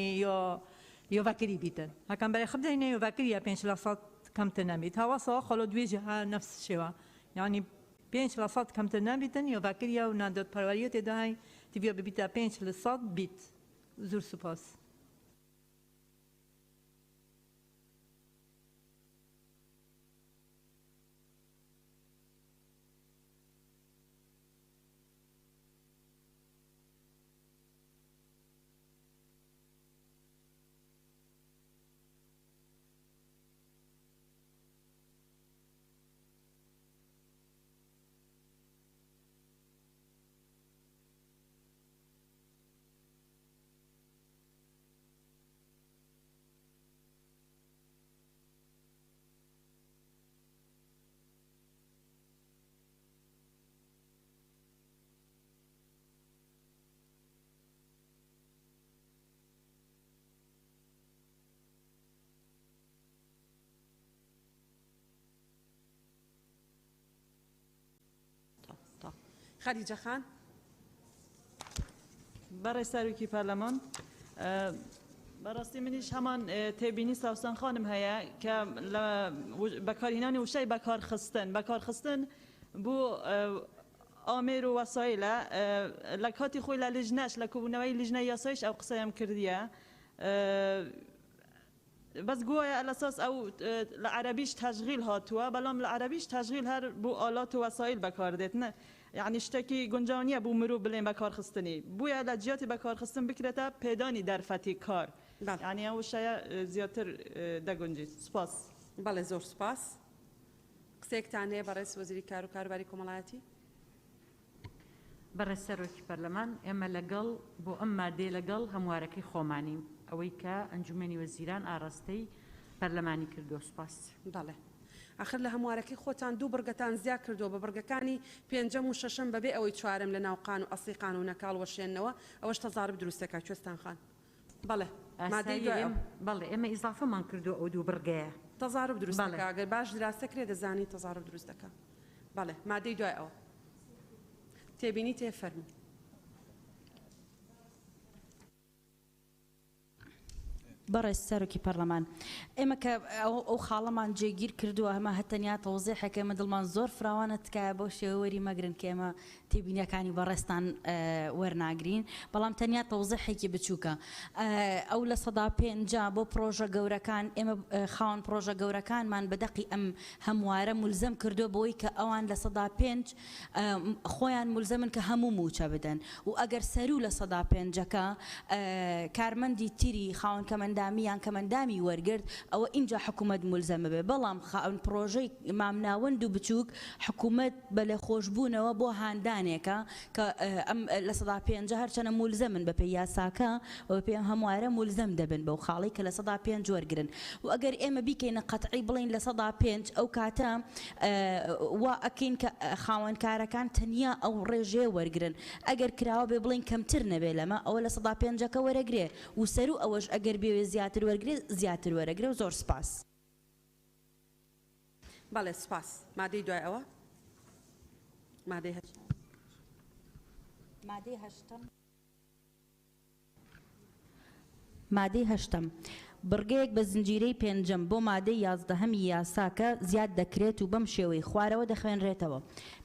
یا وەکری بیتن هەکەم بەرێ خبدەینە یا وەکریە 5% کەمتر نەبیت هەوەسەوە خەڵۆ دوێژی ها نفس شێوە یعنی 5% کەمتر نابێتن یۆڤاکریا و نادۆتپەروەریە تێدا هەی تیڤە ببیتە 5% بیت زۆر سوپاس. خەریجە خان بەڕێ سەرۆکی پەرلەمان بەڕاستی منیش هەمان تێبینی ساوسان خانم هەیە کە لە بەکارهێنانی وشەی بەکارخستن بۆ ئامێر و وەسایلە لە کاتی خۆی لە لیژنەش لە کۆبوونەوەی لیژنەی یاسایش ئەو قسەیەم کردیە بەس گوایە ئەلەساس ئەو لە عەرەبیش تەشغیل هاتووە بەڵام لە عەرەبیش تەشغیل هەر بۆ ئالات و وەسایل بەکاردێتنە یعنی شتێکی گونجاو نییە بوو مرۆڤ بڵێن بەکارخستنی بویە لە جیاتی بەکارخستن بکرێتە پێدانی دەرفەتی کار یعنی ئەو شەیە زیاتر دەگونجیت سپاس. بەڵێ زۆر سپاس. قسەیەکتان هەیە بەڕێز وەزیری کار و کاروباری کۆمەڵایەتی؟ بەڕێز سەرۆکی پەرلەمان ئێمە لەگەڵ بۆ ئەم مادەی لەگەڵ هەموارەکەی خۆمانیم ئەوەی کە ئەنجومێنی وەزیران ئاڕاستەی پەرلەمانی کردو. سپاس. بەڵێ آخر لە هەموارەکەی خۆتان دوو بڕگەتان زیاد کردو بە بڕگەکانی پێنجەم و شەشەم بەبێ ئەوەی چوارم لە ناوقان و ئەسڵیقان و نەکاڵ وەشێنەوە ئەوەش تەزارب دروستەکە کوێستان خان. بەڵێ بەڵێ ئێمە ئیزافەمان کردو ئەو دوو بڕگەیە تەزارب دروستەکە ئەگەر باش دراستەکرێ دەزانی تەزارب دروست دەکە. بەڵێ مادەی دوای ئەوە تێبینی تێفەرموو. بەڕێز سەرۆکی پەرلەمان ئێمە کە ئەو خاڵەمان جێگیر کردووە هەمە هەتەنیا تەوزیحێک ئێمە دڵمان زۆر فراوانە تکایە بۆ شێوەوەری مەگرن کە ئێمە تێبینیەکانی بەڕێستان وەرناگرین بەڵام تەنیا تەوزیحێکی بچووکە ئەو لە سەدا پێنجا بۆ پرۆژە گەورەکان ئێمە خاوەن پرۆژە گەورەکانمان بەدەقی ئەم هەموارە مولزەم کردو بۆی کە ئەوان لە سەدا پێنج خۆیان مولزەمن کە هەموو موچە بدەن و ئەگەر سەرو لە سەدا پێنجەکە کارمەندی تری خاوەن کەمەندامیان کەمەندامی وەرگرت ئەوە اینجا حکوومەت مولزەمە بێ بەڵام خاوەن پرۆژەی مامناوەند و بچووک حکوومەت بە لە خۆشببوونەوە بۆ هاندانێکە کە ئەم لە سەدا پێنجە هەرچەنە مولزەمن بە پێی یاساکە و بە پێم هەموارە مولزەم دەبن بەو خاڵی کە لە سەدا پێنج وەرگرن و ئەگەر ئێمە بیکەینە قەتعی بڵین لە سەدا پێنج ئەو کاتە وا ئەکەین کە خاوەنکارەکان تەنیا ئەو ڕێژێ وەرگرن ئەگەر کراوە بێ بڵین کەمتر نەبێ لەمە ئەوە لە سەدا پێنجەکە وەرەگرێ و سەرو ئەوەش ئەگەر بێ زیاتر وەرگێ زیاتر وەرەگرێ و زۆر سپاس. بەڵێ سپاس. مادەی دوای ئەوە مادەی مادەی هەشتم بڕگەیەک بە زنجیرەی پێنجەم بۆ مادەی یازدەهەمی یاساکە زیاد دەکرێت و بەم شێوەی خوارەوە دەخوێنرێتەوە.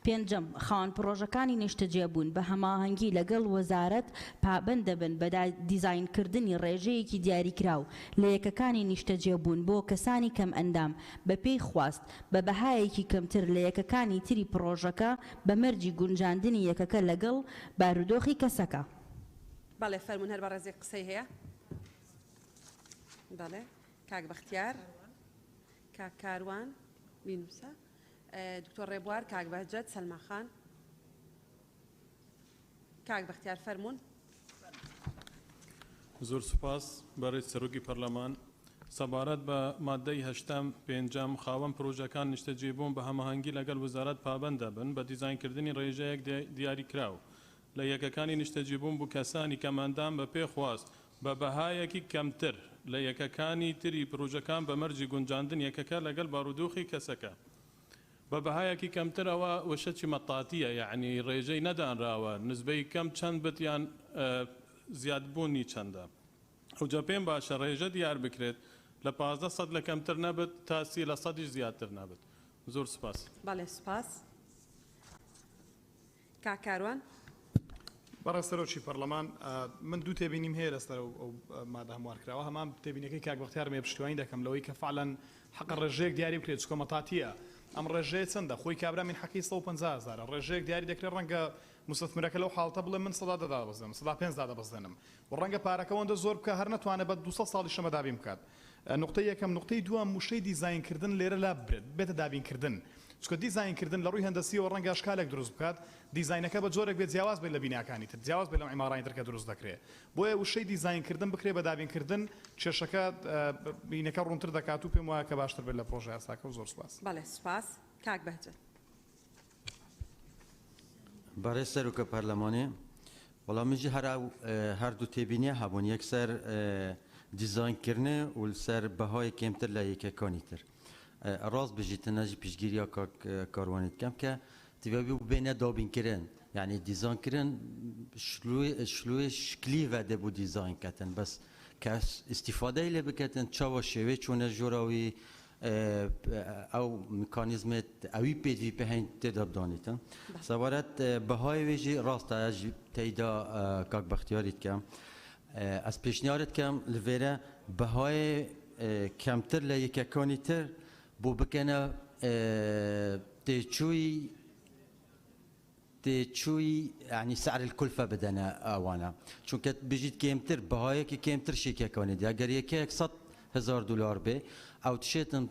پێنجەم خاوەن پرۆژەکانی نیشتەجێبوون بە هەماهەنگی لەگەڵ وەزارەت پابەند دەبن بە دیزاینکردنی ڕێژەیەکی دیاریکراو لە یەکەکانی نیشتەجێبوون بۆ کەسانی کەم ئەندام بە پێی خواست بە بەهایەکی کەمتر لە یەکەکانی تری پرۆژەکە بە مەرجی گونجاندنی یەکەکە لەگەڵ بارودۆخی کەسەکە. بەڵێ فەرموون هەر بەڕێزێک قسەی هەیە. بەڵێ کاک بەختیار کاک کاروان بینوسە دکتۆر ڕێبوار کاک بەهجەت سەلما خان کاک بەختیار فەرموون. زۆر سوپاس بەڕێز سەرۆکی پەرلەمان سەبارەت بە مادەی هەشتم پێنجەم خاوەن پرۆژەکان نیشتەجێبوون بە هەماهەنگی لەگەڵ وەزارەت پابەند دەبن بە دیزاینکردنی ڕێژەیەک دیاریکراو لە یەکەکانی نیشتەجێبوون بۆ کەسانی کەمەندان بە پێ خواست بە بەهایەکی کەمتر لە یەکەکانی تری پرۆژەکان بە مەرجی گونجاندن یەکەکە لەگەڵ بارودۆخی کەسەکە بە بەهایەکی کەمترەوە وشەی مەتاتیە یعنی ڕێژەی نەدانراوە نسبەی کەم چەند بتیان زیادبوونی چەندە ئەوجا پێم باشە ڕێژە دیار بکرێت لە 15% لە کەمتر نەبێت تا 30% زیاتر نەبێت. زۆر سپاس. بەڵێ سپاس. کاکاروان بەڕێستەرۆکی پەرلەمان من دوو تێبینیم هەیە لەسەر ئەو مادە هەموارکراوە هەمان تێبینەکەی کاک بەختیار مێ پشتیوانی دەکەم لەوەی کە فعلەن حەق ڕێژەیەک دیاری بکرێت چکۆ مەتاتیە ئەم ڕێژەیە چەندە خۆی کابرا من حەقی 150,000 ڕێژەیەک دیاری دەکرێت ڕەنگە مستثمرەکە لەو حاڵتە بڵێ من 100 دەدابەزێنم 105 دەبەزێنم و ڕەنگە پارەکەەوەندە زۆر بکە هەر نەتوانێت بە 200 ساڵی شەمەدابی بکات نقطەی یەکەم نقطەی دووەم موشەی دیزاینکردن لێرە لا بێت بێتە دابینکردن چکە دیزاینکردن لە ڕووی هەندەسیەوە ڕەنگە ئەشکالێک دروست بکات دیزاینەکە بە جۆرێک بێت جیاواز بێت لە بیناکانی تر جیاواز بێت لە عیمارانی ترکە دروست دەکرێت بۆیە وشەی دیزاینکردن بکرێت بە دابینکردن کێشەکە بینەکە ڕوونتر دەکات و پێم وایە کە باشتر بێت لە پرۆژە یاساکە و زۆر سوپاس بەڵێ سوپاس کاک بەهجە برای سروک پارلمانی ولی میشه هر دو تبینیه هبون یک سر دیزاین کرنه و سر بهای کمتر لیکه کانیتر راست بجیت نجی پیشگیری کاروانیت کم که تیوابی بین دابین کرن یعنی دیزاین کرن شلوی شکلی و دبو دیزاین کتن بس که استفاده ای لبکتن چاوا شوی چونه جوراوی او مکانیزمت اوی پیدوی به هین تداب دانیتن سوارت بهای ویجی راست از تیدا کاک بختیاریت کم از پیشنهارت کم لویره بهای کمتر لیکه کانیتر بو بکنه تشوي يعني سعر الكلفة بدنا أوانا چون كت بيجيت كيمتر بهاي كي كيمتر شيكا كوني دي أجر يكيك $100,000 به أو تشيتن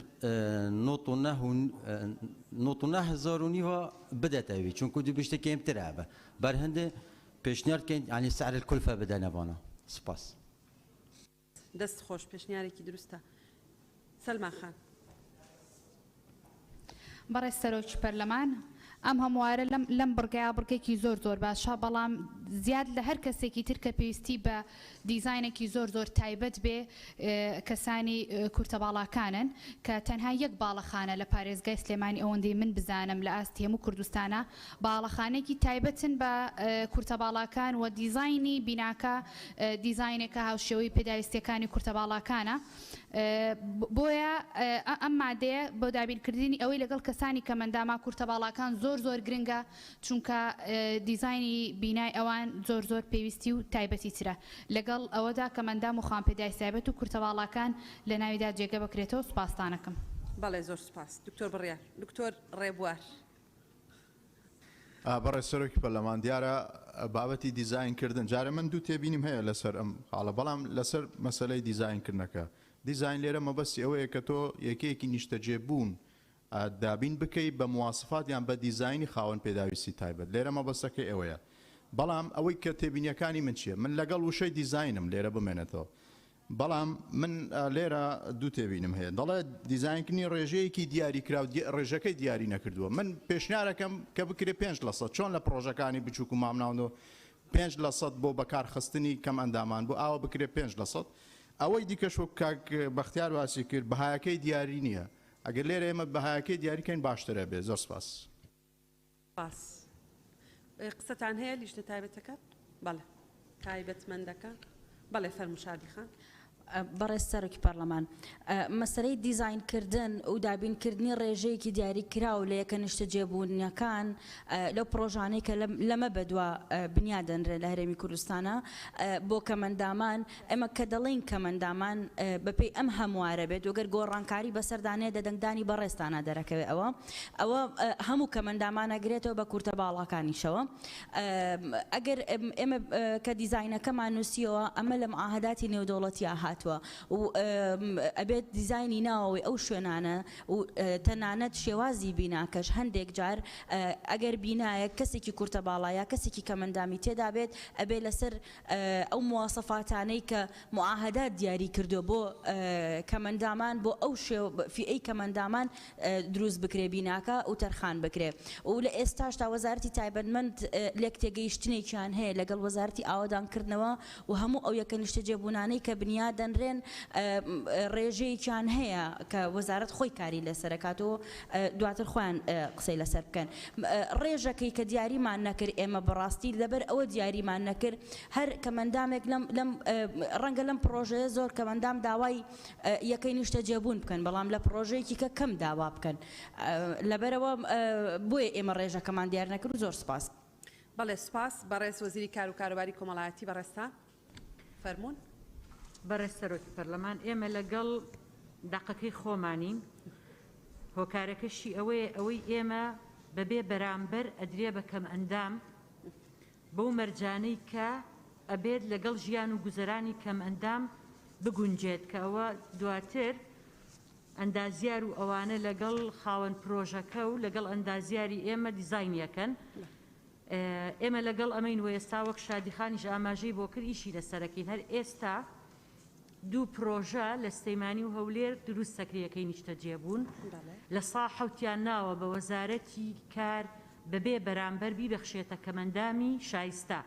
نوتونه هزار ونيها بدأت أبي چون كودي بيجت كيمتر عبا برهنده پیشنهاد كين يعني سعر الكلفة بدنا وانا سپاس دست خوش پیشنهادی درسته سلمان خان بەڕێ سەرۆکی پەرلەمان ئەم هەموارە لەم بڕگەیەکی زۆر باشە بەڵام زیاد لە هەر کەسێکی تر کە پێویستی بە دیزاینێکی زۆر تایبەت بێ کەسانی کورتە باڵاکانن کە تەنها یەک باڵەخانە لە پارێزگای سلێمانی ئەوەندەی من بزانم لە ئاستی هەموو کوردستانە باڵەخانێکی تایبەتن بە کورتە باڵاکان و دیزاینی بیناکە دیزاینێکە هاوشێوەی پێداویستیەکانی کورتە باڵاکانە بۆیە ئەم مادەیە بۆ دابینکردنی ئەوەی لەگەڵ کەسانی کە منداما کورتە باڵاکان زۆر گرنگە چونکە دیزاینی بینای ئەوان زۆر پێویستی و تایبەتی ترە لەگەڵ ئەوەدا کە مندام و خانپێداویست تایبەت و کورتە باڵاکان لە ناویدا جێگە بکرێتەوە سوپاسدانەکەم بەڵێ زۆر سوپاس دکتۆر بڕیار دکتۆر ڕێبوار بەڕێ سەرۆکی پەرلەمان دیارە بابەتی دیزاینکردن جارە من دوو تێبینیم هەیە لەسەر ئەم حاڵە بەڵام لەسەر مەسەلەی دیزاینکردنەکە دیزاین لێرە مەبەستی ئەوەیە کە تۆ یەکەیەکی نیشتەجێبوون دابین بکەی بە مواسفات یان بە دیزاینی خاوەن پێداویستی تایبەت لێرە مەبەستەکەی ئەوەیە بەڵام ئەوەی کە تێبینیەکانی من چییە من لەگەڵ وشەی دیزاینم لێرە بمێنێتەوە بەڵام من لێرە دوو تێبینم هەیە دەڵێ دیزاینکردنی ڕێژەیەکی دیاریکرا و ڕێژەکەی دیاری نەکردووە من پێشنیارەکەم کە بکرێ 5% چۆن لە پرۆژەکانی بچووک و مامناونەوە 5% بۆ بەکارخستنی کەم ئەندامان بۆ ئاوە بکرێ 5%. ئەوەی دیکەش وەک کاک بەختیار واسی کرد بەهایەکەی دیاری نییە ئەگەر لێرە ئێمە بەهایەکەی دیاریکەین باشترە بێ زۆر سپاس قسەتان هەیە لیژنە تایبەتەکە بەڵێ تایبەتمەندەکە بەڵێ فەرموشادی خان بەڕێز سەرۆکی پەرلەمان مەسەلەی دیزاینکردن و دابینکردنی ڕێژەیەکی دیاریکراو لە یەکە نیشتە جێبوونیەکان لەو پرۆژانەی کە لەمە بەدووە بنیادەنرێت لە هەرێمی کوردستانە بۆ کەمەندامان ئێمە کە دەڵێن کەمەندامان بەپێی ئەم هەموارە بێت وەگەر گۆڕانکاری بەسەردانێ دەدەنگدانی بەڕێستانە دەرەکەوێت ئەوە هەموو کەمەندامانەگرێتەوە بە کورتە باڵاکانیشەوە ئەگەر ئێمە کە دیزاینەکەمان نووسیەوە ئەمە لە معاهداتی نێودەوڵەتی هاتووە و ئەبێت دیزاینی ناوەوەی ئەو شوێنانە و تەنانەت شێوازی بیناکەش هەندێک جار ئەگەر بینایە کەسێکی کورتە باڵایە کەسێکی کەمەندامی تێدا بێت ئەبێ لەسەر ئەو مواسەفاتانەی کە معاهدات دیاری کردو بۆ کەمەندامان بۆ ئەو فئەی کەمەندامان دروست بکرێ بیناکە و تەرخان بکرێ و لە ئێستاش تا وەزارەتی تایبەتمەند لێک تێگەیشتنێکیان هەیە لەگەڵ وەزارەتی ئاوادانکردنەوە و هەموو ئەو یەکە نیشتە جێبوونانەی کە بنیادەنرێن ڕێژەیەکیان هەیە کە وەزارەت خۆی کاری لەسەرکات و دواتر خۆیان قسەی لەسەر بکەن ڕێژەکەی کە دیاریمان نەکرد ئێمە بەڕاستی لەبەر ئەوە دیاریمان نەکرد هەر کەمەندامێک ڕەنگە لەم پرۆژەیە زۆر کەمەندام داوای یەکەی نیشتە جێبوون بکەن بەڵام لە پرۆژەیەکی کە کەم داوا بکەن لەبەرەوە بۆیە ئێمە ڕێژەکەمان دیار نەکرد و زۆر سپاس بەڵێ سپاس بەڕێز وەزیری کار و کاروباری کۆمەڵایەتی بەڕێستا فەرمونون. بەڕێز سەرۆکی پەرلەمان ئێمە لەگەڵ دەقەکەی خۆمانین هۆکارەکەشی ئەوەی ئێمە بەبێ بەرامبەر ئەدرێ بە کەم ئەندام بەو مەرجانەی کە ئەبێت لەگەڵ ژیان و گوزەرانی کەم ئەندام بگونجێت کە ئەوە دواتر ئەندازیار و ئەوانە لەگەڵ خاوەن پرۆژەکە و لەگەڵ ئەندازیاری ئێمە دیزاینیەکەن. ئێمە لەگەڵ ئەمەین و ئێستا وەک شادیخانیش ئاماژەی بۆ کرد ئیشی لەسەرەکەین. هەر ئێستا دوو پرۆژە لە سلەیمانی و هەولێر دروست سەکرەکەی نیشتە جێبوون لە سا حەوتیان ناوە بە وەزارەتی کار بەبێ بەرامبەر بیبەخشێتە کەمەندامی شایستە.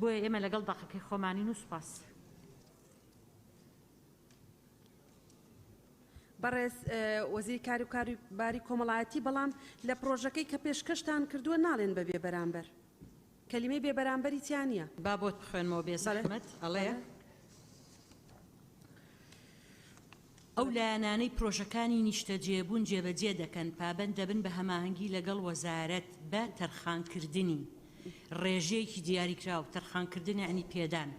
بۆیە ئێمە لەگەڵ دەقەکەی خۆمانین و سوپاس. بەڕێز وەزیری کار و کاروباری کۆمەڵایەتی بەڵام لە پرۆژەکەی کە پێشکەشتان کردووە ناڵێن بەبێ بەرامبەر کەلیمەی بێ بەرامبەری تیان نییە. با بۆت بخوێنمەوە بێ زەحمەت ئەڵەیە ئەو لایەنانەی پرۆژەکانی نیشتە جێبوون جێبەجێ دەکەن پابەند دەبن بە هەماهەنگی لەگەڵ وەزارەت بە تەرخانکردنی ڕێژەیەکی دیاریکرا و تەرخانکردنی ئەنی پێدان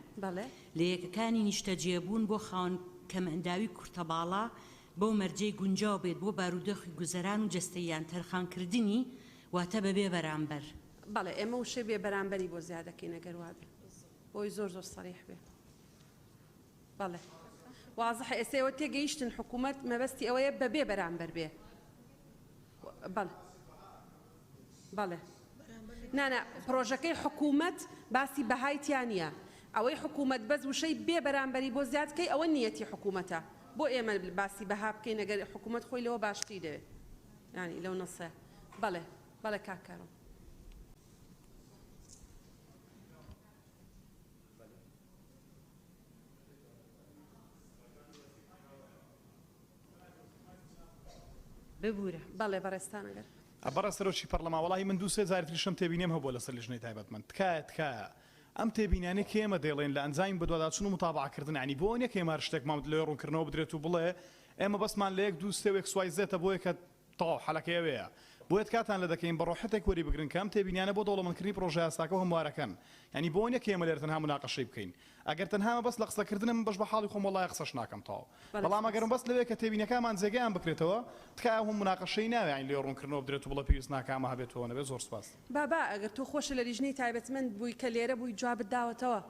لە یەکەکانی نیشتە جێبوون بۆ خاوەن کەمەنداوی کورتەباڵا بەو مەرجەی گونجاو بێت بۆ بارودۆخی گوزەران و جەستەیان تەرخانکردنی واتە بەبێ بەرامبەر. بەڵێ ئێمە وشێ بێ بەرامبەری بۆ زیادەکەی نەگەر وابێ بۆی زۆر سەریح بێ. بەڵێ واضح ئێسێەوە تێگەیشتن حکوومەت مەبەستی ئەوەیە بەبێ بەرامبەر بێ. بەڵێ نانە پرۆژەکەی حکوومەت باسی بەهایتیان نیە ئەوەی حکوومەت بەس وشەی بێ بەرامبەری بۆ زیادکەی ئەوە نیەتی حکوومەتە بۆ ئێمە باسی بەها بکەین نەگەر حکوومەت خۆی لەوە باشتری دەوێت ینی لەو نەسە. بەڵێ بەڵێ کاکارم. ببوورە بەڵێ بەڕێستانەگەر بەڕە سەرۆکی پەرلەما وڵی من دوو سێ جارتریشم تێبینێم هەبوو لەسەر لیژنەی تایبەتمەند تکایە ئەم تێبینانە کێمە دەڵێن لە ئەنجایم بەدواداچون و متابعکردن عنی بۆ نیە کێمە شتێک مام لێ ڕوونکردنەوە بدرێت و بڵێ ئێمە بەسمان لە یەک دوو سێوێک سوایزێتە بۆیە کە تەواو حەلەکەیەوەیە بۆیت کاتان لە دەکەین بەڕۆحەتێک وەری بگرن کەم تێبینانە بۆ دەوڵەمەندکردنی پرۆژە یاساکە و هەموارەکەن ینی بۆ نیە کێمە لێر تەنها مناقەشەی بکەین ئەگەر تەنها بەس لە قسەکردنم بەش بە حاڵی خۆم وەڵای قسەش ناکەم تاو بەڵام ئەگەرم بەس لەوەیە کە تێبینەکەمان جێگەیان بکرێتەوە تکایە هەموو مناقەشەی ناوێ ین لێ ڕوونکردنەوە بدرێت و بڵە پێویست ناکامە هەبێتەوە نەبێت زۆر سپاس. بابا ئەگەر تۆ خۆشە لە لیژنەی تایبەتمەند بووی کە لێرە بووی جوابت داوەتەوە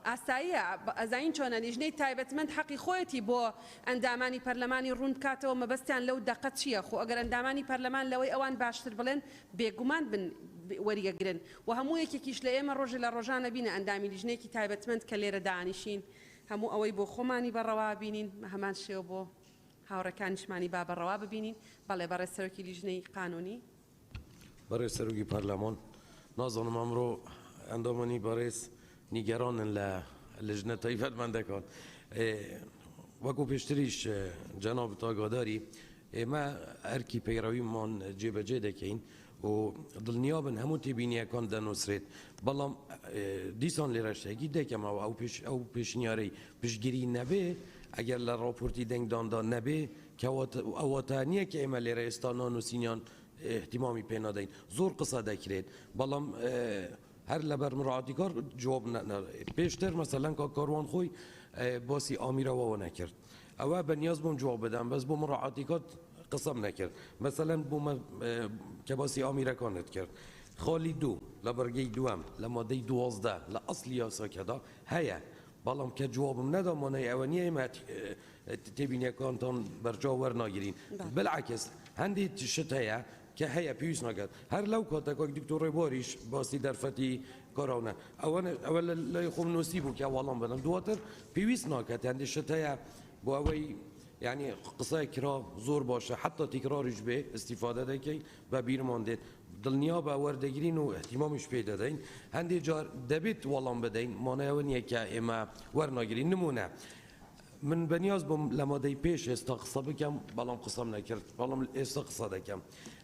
ئاساییە ئەزین چۆنە لیژنەی تایبەتمەند حەقی خۆیەتی بۆ ئەندامانی پەرلەمانی ڕوون بکاتەوە مەبەستیان لەو دەقەت چییە خۆ ئەگەر ئەندامانی پەرلەمان لەوەی ئەوان باشتر بڵێن بێگومان بن وەریەگرن و هەموو یەکێکیش لە ئێمە ڕۆژی لە ڕۆژانە بینە ئەندامی لیژنەیەکی تایبەتمەند کە لێرە دانیشین هەموو ئەوەی بۆ خۆمانی بەڕەوا بینین هەمان شێوە بۆ هاوڕەکانیشمانی با بەڕەوا ببینین. بەڵێ بەڕێز سەرۆکی لیژنەی قانونی بەڕێز سەرۆکی پەرلەمان نازانم ئەمڕۆ ئەندامانی بەڕێز نیگەرانن لە لجنە تایبەتمەندەکان وەکو پێشتریش جەناب ئاگاداری ئێمە ئەرکی پەیڕەویمان جێبەجێ دەکەین و دڵنیابن هەموو تێبینیەکان دەنووسرێت بەڵام دیسان لێرە شتێکی دەکەمەوە ئەو پێشنیارەی پشتگیری نەبێ ئەگەر لە ڕاپۆرتی دەنگداندا نەبێ ئەوەتە نییە کە ئێمە لێرە ئێستا نانووسینیان احتیمامی پێ نادەین زۆر قسە دەکرێت بەڵام هەر لەبەر مڕاعاتی کار جواب پێشتر مەسەلەن کاروان خۆی باسی ئامیرەوەوە نەکرد ئەوە بەنیاز بووم جواب بدەم بەس بۆ مڕاعاتی کات قسەم نەکرد مەسەلەن بوومە کە باسی ئامیرەکانت کرد خاڵی دوو لە بەرگەی دووەم لە مادەی 12 لە ئەسلی یاساکەدا هەیە بەڵام کە جوابم نەدامانەی ئەوە نییە ئێمە تێبینیەکانتان بەرجا وەرناگرین بالعکس هەندێک شت هەیە کە هەیە پێویست ناکات هەر لەو کاتێک دکتۆر ڕێبواریش باسی دەرفەتی کاراونە ئەوە لای خۆم نووسی بوو کە وەڵام بدەم دواتر پێویست ناکات هەندێک شت هەیە بۆ ئەوەی یعنی قسەی کرا زۆر باشە حتا تیکراریش بێ استیفادە دەکەین بە بیرمان دێت دڵنیا بە وەردەگرین و احتیمامیش پێ دەدەین هەندێک جار دەبێت وەڵام بدەین مانایەوە نییە کە ئێمە وەرناگرین نمونە من بەنیاز بووم لە مادەی پێش ئێستا قسە بکەم بەڵام قسەم نەکرد بەڵام ئێستا قسە دەکەم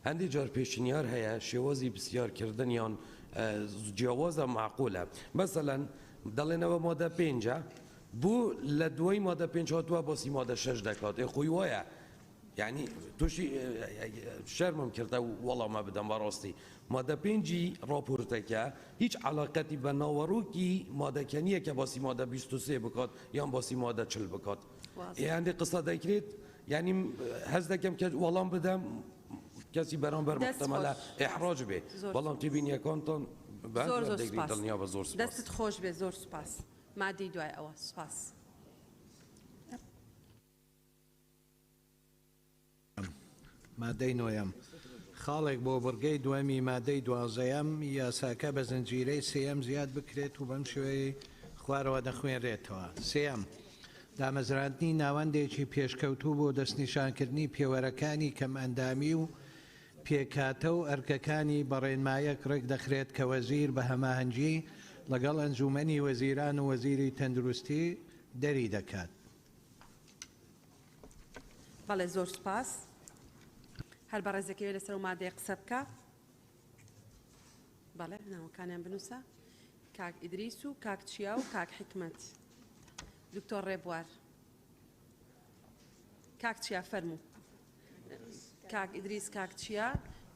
هەندێک جار پێشنیار هەیە شێوازی پرسیارکردنیان جیاوازە معقولە مەسەلەن دەڵێنەوە مادە 5 بوو لە دوای مادە 5 هاتووە باسی مادە 6 دەکات خۆی وایە یعنی تووشی شەرمم کردە وەڵامە بدەم بەڕاستی مادە پێنجی راپۆرتەکە هیچ علاقەتی بە ناوەڕووکی مادەکەنیە کە باسی مادە 23 بکات یان باسی مادە 40 بکات هەندێ قسە دەکرێت یعنی هەز دەکەم کە وەڵام بدەم کەسی بەرامبەر محتەمەلە ئێحراج بێ بەڵام تێبینیەکانتان دڵنیا بە زۆر سوپاس دەستت خۆش بێ زۆر سوپاس مادەی دوای ئەوە سوپاس مادەی نۆیەم خاڵێک بۆ بڕگەی دووەمی مادەی دوازەیەم یاساکە بە زنجیرەی سێەم زیاد بکرێت و بەم شوەیە خوارەوە دەخوێنرێتەوە سێەم دامەزراندنی ناوەندێکی پێشکەوتوو بۆ دەستنیشانکردنی پێوەرەکانی کەم ئەندامی و پێکاتە و ئەرکەکانی بەڕێنمایەک ڕێک دەخرێت کە وەزیر بە هەماهەنگی لەگەڵ ئەنجومەنی وەزیران و وەزیری تەندروستی دەری دەکات بەڵێ زۆر سوپاس هەر بە ڕێزەکەوێ لەسەر و مادەیە قسە بکە بەڵێ ناوەکانیان بنووسە کاک ئیدریس و کاک چیا و کاک حکمەت دکتۆر ڕێبوار کاک چیا فەرموو کاک ئیدریس کاک چیا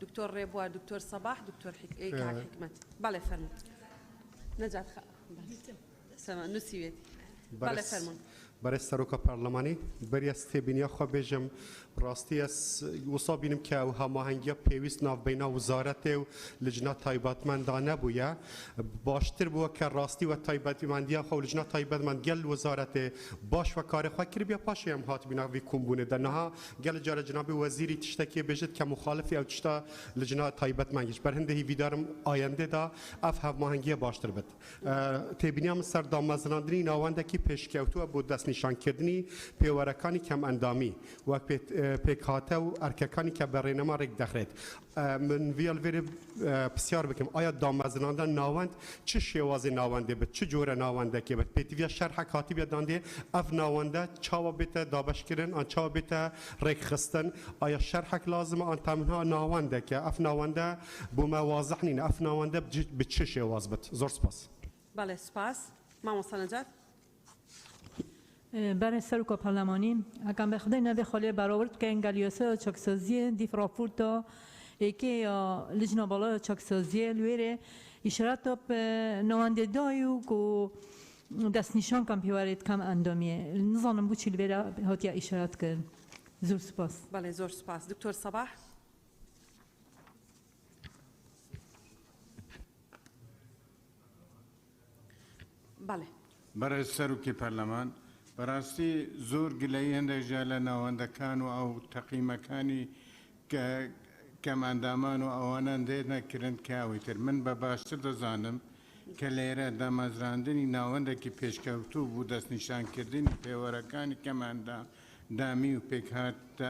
دکتۆر ڕێبوار دکتۆر سەباح دکتۆر کاک حکمەت بەڵێ فەرموو نەجات نووسیوێت بەڵێ فەرموون برای سروک پارلمانی برای استبینی خو بجم راستی از وصابینم که او هماهنگی پیوست ناو بین وزارت و لجنه تایباتمندانه بوده باشتر بود که راستی و تایباتمندی خو لجنه تایباتمند گل وزارت باش و کار خو کر بیا پاش هم هات بینا وی کمبونه در نها گل جار جناب وزیری تشتکی بجد که مخالفی او تشتا لجنه تایباتمندیش بر هنده ویدارم آینده دا اف هماهنگی باشتر بد تبینیم سر دامزراندنی ناوانده کی پیشکوتو بود نشانکردنی پیوەرەکانی کەم ئەندامی وەک پێکهاتە و ئەرکەکانی کە بەڕێنەما ڕێک دەخرێت من ویل وێرە پرسیار بکەم ئایا دامەزراندن ناوەند چ شێوازی ناوەندێ بێت چ جۆرە ناوەندێکی بێت پێتیڤە شەرحێک هاتی بێداندێ ئەف ناوەندە چاوە بێتە دابەشکردن ئان چاوە بێتە ڕێکخستن ئایا شەرحێک لازمە ئان تەنها ناوەندێکە ئەف ناوەندە بوومە وازەح نینە ئەف ناوەندە بە چ شێواز بێت زۆر سپاس بەڵێ سپاس مامۆستا نەجات برای سروک پارلمانی اگر بخدای نده خالی برآورد که انگلیاسه چاکسازی دیفرافورتا که لجنه بالا چاکسازی لویره اشارت به نوانده دایو که دست نشان کم پیوارد کم اندامیه نظانم بود چی لویره هاتیا اشارت کرد زور سپاس بله زور سپاس دکتور صباح بله برای سروک پارلمان بەڕاستی زۆر گلەی هەندێک جا لە ناوەندەکان و ئەو تەقیمەکانی کەماندامان و ئەوانان دێنەکردن کاویتر من بە باشتر دەزانم کە لێرە دامەزراندنی ناوەندێکی پێشکەوتوو بوو دەستنیشانکردنی پێوەرەکانی کەماندامی و پێکهاتە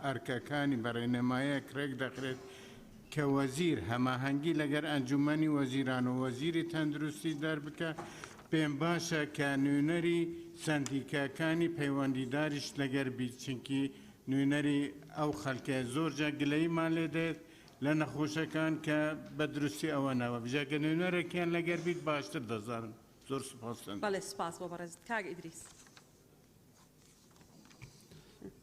ئەرکەکانی بەڕێنەمایە کرێک دەخرێت کە وەزیر هەماهەنگی لەگەر ئەنجومەنی وەزیران و وەزیری تەندروستی دەربکە پێم باشە کە نوێنەری سندیکاکانی پەیوەندیداریش لەگەر بیت چونکی نوێنەری ئەو خەڵکە زۆرجە گلەیمان لێ دێت لە نەخۆشەکان کە بە دروستی ئەوەنەوە بژەکە نوێنەرێکیان لەگەر بیت باشتر دەزانم زۆر سپاسن بەڵێ سپاس بۆ بەڕێزت کاک ئیدریس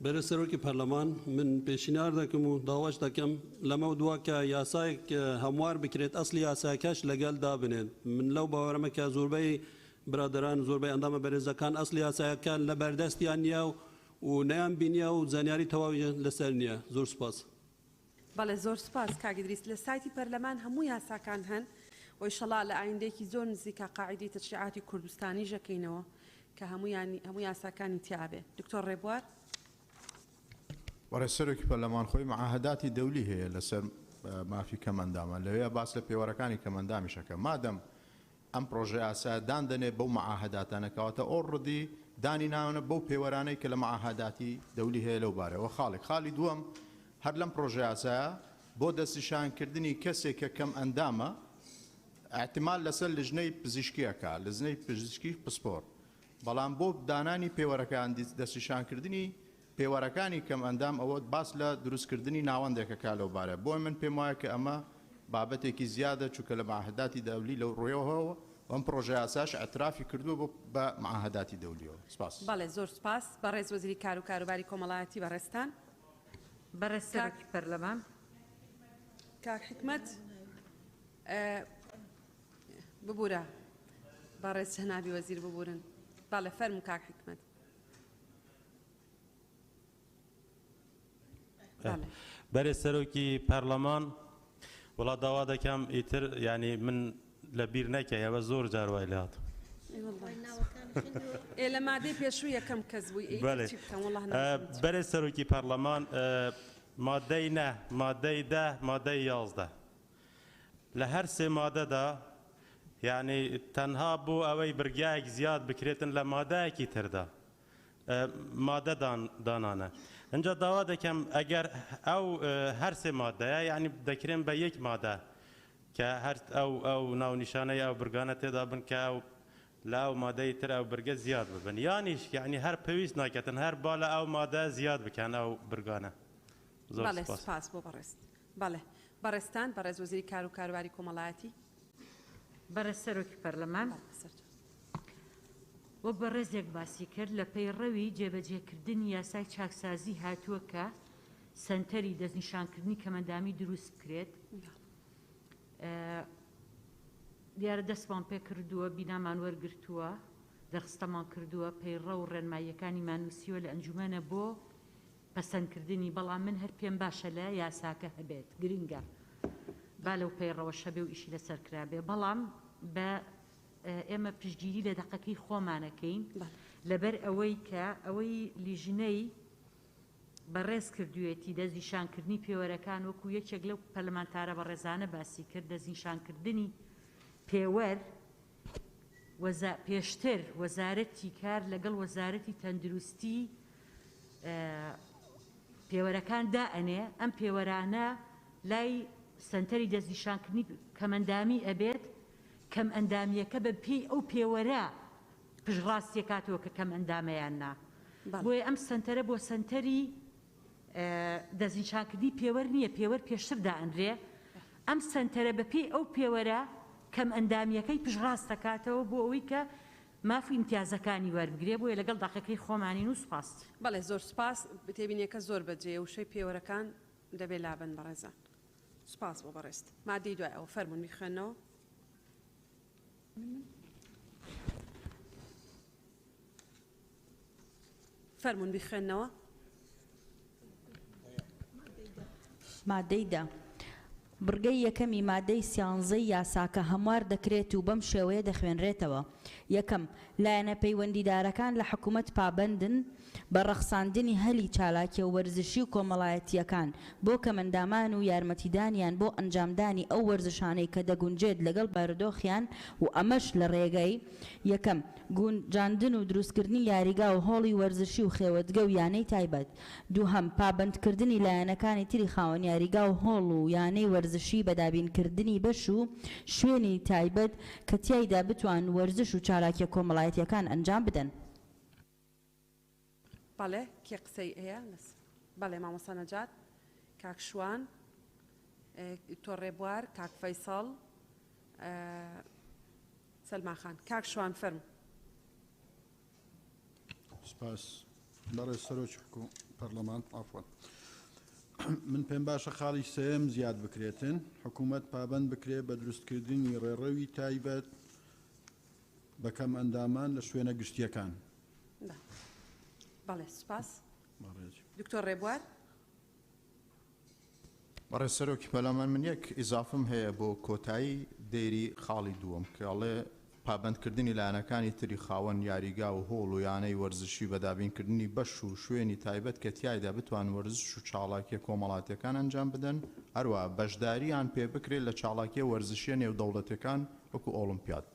بەرە سەرۆکی پەرلەمان من پێشنیار دەکەم و داواش دەکەم لەمە دووە کە یاسایەک هەموار بکرێت ئەسلی یاساکەش لەگەڵ دابنێت من لەو باوەڕەمە کە زۆربەی برادران زۆربەی ئەندامە بەرێزەکان ئەسلی یاسایەکان لە بەردەستیان نییە و نەیان بینیە و زانیاری تەواوی لەسەر نییە زۆر سپاس بەڵێ زۆر سپاس کاک ئیدریس لە سایتی پەرلەمان هەموو یاساکان هەن و ئینشەڵا لە ئایندەیەکی زۆر نزیکە قاعیدەی تەشریعاتی کوردستانی ژەکەینەوە کە هەموو یاساکانی تیابێ دکتۆر ڕێبوار وەرە سەرۆکی پەرلەمان خۆی معاهداتی دەولی هەیە لەسەر مافی کەمەندامە لەوەیە باس لە پێوەرەکانی کەمەندامیشەکە مادەم ئەم پرۆژه ئاسا داندنێ بەو معاهداتانە کەواتە ئۆڕدی دانی ناونە بەو پێوەرانەی کە لە معاهداتی دەولی هەیە لەو بارەوە خاڵی دووەم هەر لەم پرۆژه ئاسایە بۆ دەستنیشانکردنی کەسێک کە کەم ئەندامە احتیمال لەسەر لژنەی پزیشکیەکە لژنەی پزیشکی پسپۆر بەڵام بۆ دانانی پێوەرەکان دەستنیشانکردنی پێوەرەکانی کەم ئەندام ئەوە باس لە دروستکردنی ناوەندێکە کا لەو بارە بۆی من پێم وایە کە ئەمە بابەتێکی زیادە چونکە لە معاهداتی دەولی لەو ڕوێەوەەوە ئەم پرۆژه ئاساش ئەترافی کردووە بۆ بە معاهداتی دەولیەوە سپاس بەڵێ زۆر سپاس بە ڕێز وەزیری کار و کاروباری کۆمەڵایەتی بەڕێستان بەڕێز سەرۆکی پەرلەمان کاک حکمت ببوورە بەڕێز جەنابی وەزیر ببورن باڵێ فەرمو کاک حکمت بەرێ سەرۆکی پەرلەمان وڵات داوا دەکەم ئیتر ینی من لە بیر نەکە ئەوە زۆر جار وای لێ هات لە مادەی پێشوو یەکەم کەس بووی بەرێ سەرۆکی پەرلەمان مادەی نە مادەی دە مادەی 11 لە هەر سێ مادەدا یعنی تەنها بۆ ئەوەی برگایەک زیاد بکرێتن لە مادەیەکی تردا مادە دانانە اینجا داوا دەکەم ئەگەر ئەو هەر سێ مادەیە یعنی دەکرێن بە یەک مادە کە هەر ئەو ناونیشانەی ئەو برگانە تێدا بن کە ئەو لە ئەو مادەی تر ئەو برگە زیاد ببن یانیش یعنی هەر پێویست ناکەتن هەر با لە ئەو مادە زیاد بکەن ئەو برگانە بەڵێ سپاس بۆ بەڕێست بەڵێ بەڕێستان بەڕێز وەزیری کار و کاروباری کۆمەڵایەتی بەڕێز سەرۆکی پەرلەمان وەک بەڕێزێک باسی کرد لە پەیڕەوی جێبەجێکردنی یاسای چاکسازی هاتووە کە سەنتەری دەستنیشانکردنی کەمەندامی دروست بکرێت دیارە دەستمان پێ کردووە بینامان وەرگرتووە دەرخستەمان کردووە پەیڕە و ڕێنماییەکانی مانووسیوە لە ئەنجومەنە بۆ پەسەندکردنی بەڵام من هەر پێم باشە لە یاساکە هەبێت گرنگە با لەو پەیڕەوە شەبێ و ئیشی لەسەر کرابێ بەڵام بە ئێمە پشتگیری لە دەقەکەی خۆمانەکەین لەبەر ئەوەی کە ئەوەی لیژنەی بەڕێز کردوێتی دەستنیشانکردنی پێوەرەکان وەکو یەکێک لەو پەرلەمانتارە بەڕێزانە باسی کرد دەستنیشانکردنی پێوەر پێشتر وەزارەتی کار لەگەڵ وەزارەتی تەندروستی پێوەرەکان دائەنێ ئەم پێوەرانە لای سەنتەری دەستنیشانکردنی کەمەندامی ئەبێت کەم ئەندامیەکە بە پێی ئەو پێوەرە پشتڕاستیەکاتەوە کە کەم ئەندامەیان نا بۆیە ئەم سەنتەرە بۆ سەنتەری دەستنیشانکردنی پێوەر نییە پێوەر پێشتر دائەنرێ ئەم سەنتەرە بە پێی ئەو پێوەرە کەم ئەندامیەکەی پشتڕاست دەکاتەوە بۆ ئەوەی کە مافی امتیازەکانی وەربگرێ بۆیە لەگەڵ داقەکەی خۆمانین و سوپاس بەڵێ زۆر سپاس بتێبینیەکە زۆر بەجێ وشەی پێوەرەکان دەبێت لابن بەڕێزان سپاس بۆ بەڕێست مادەی دوای ئەوە فەرمون میخوێنەوە فەرمون بخوێنەوە مادەی دا بڕگەی یەکەمی مادەی سیانزەی یاساکە هەموار دەکرێت و بەم شێوەیە دەخوێنرێتەوە یەکەم لایەنە پەیوەندیدارەکان لە حکوومەت پابەندن بە ڕەخساندنی هەلی چالاکیە و وەرزشی و کۆمەڵایەتیەکان بۆ کەمەندامان و یارمەتیدانیان بۆ ئەنجامدانی ئەو وەرزشانەی کە دەگونجێت لەگەڵ بارودۆخیان و ئەمەش لە ڕێگەی یەکەم گونجاندن و دروستکردنی یاریگا و هۆڵی وەرزشی و خێوەتگە و یانەی تایبەت دووهەم پابەندکردنی لایەنەکانی تری خاوەن یاریگا و هۆڵ و یانەی وەرزشی بەدابینکردنی بەش و شوێنی تایبەت کە تیایدا بتوان وەرزش و چالاکیە کۆمەڵایەتیەکان ئەنجام بدەن بەڵێ کێ قسەی ئەیە بەڵێ مامۆستا نەجات کاک شوان تۆ ڕێبوار کاک فەیساڵ سەلما خان کاک شوان فەرم سپاس بەڕێز سەرۆکی پەرلەمان ئافوان من پێم باشە خاڵی سێم زیاد بکرێتن حکوومەت پابەند بکرێت بە دروستکردنی ڕێڕەوی تایبەت بەکەم ئەندامان لە شوێنە گشتیەکان بەڵێ سپاس دکتۆر ڕێبوار بەڕێز سەرۆکی پەرلەمان من یەک ئیزافم هەیە بۆ کۆتایی دەیری خاڵی دووەم کە ئەڵێ پابەندکردنی لایەنەکانی تری خاوەن یاریگا و هۆڵ و یانەی وەرزشی بەدابینکردنی بەش و شوێنی تایبەت کە تیایدا بتوان وەرزش و چاڵاکیە کۆمەڵاتیەکان ئەنجام بدەن هەروە بەشداریان پێ بکرێت لە چاڵاکیە وەرزشیە نێودەوڵەتەکان وەکو ئۆڵمپیاد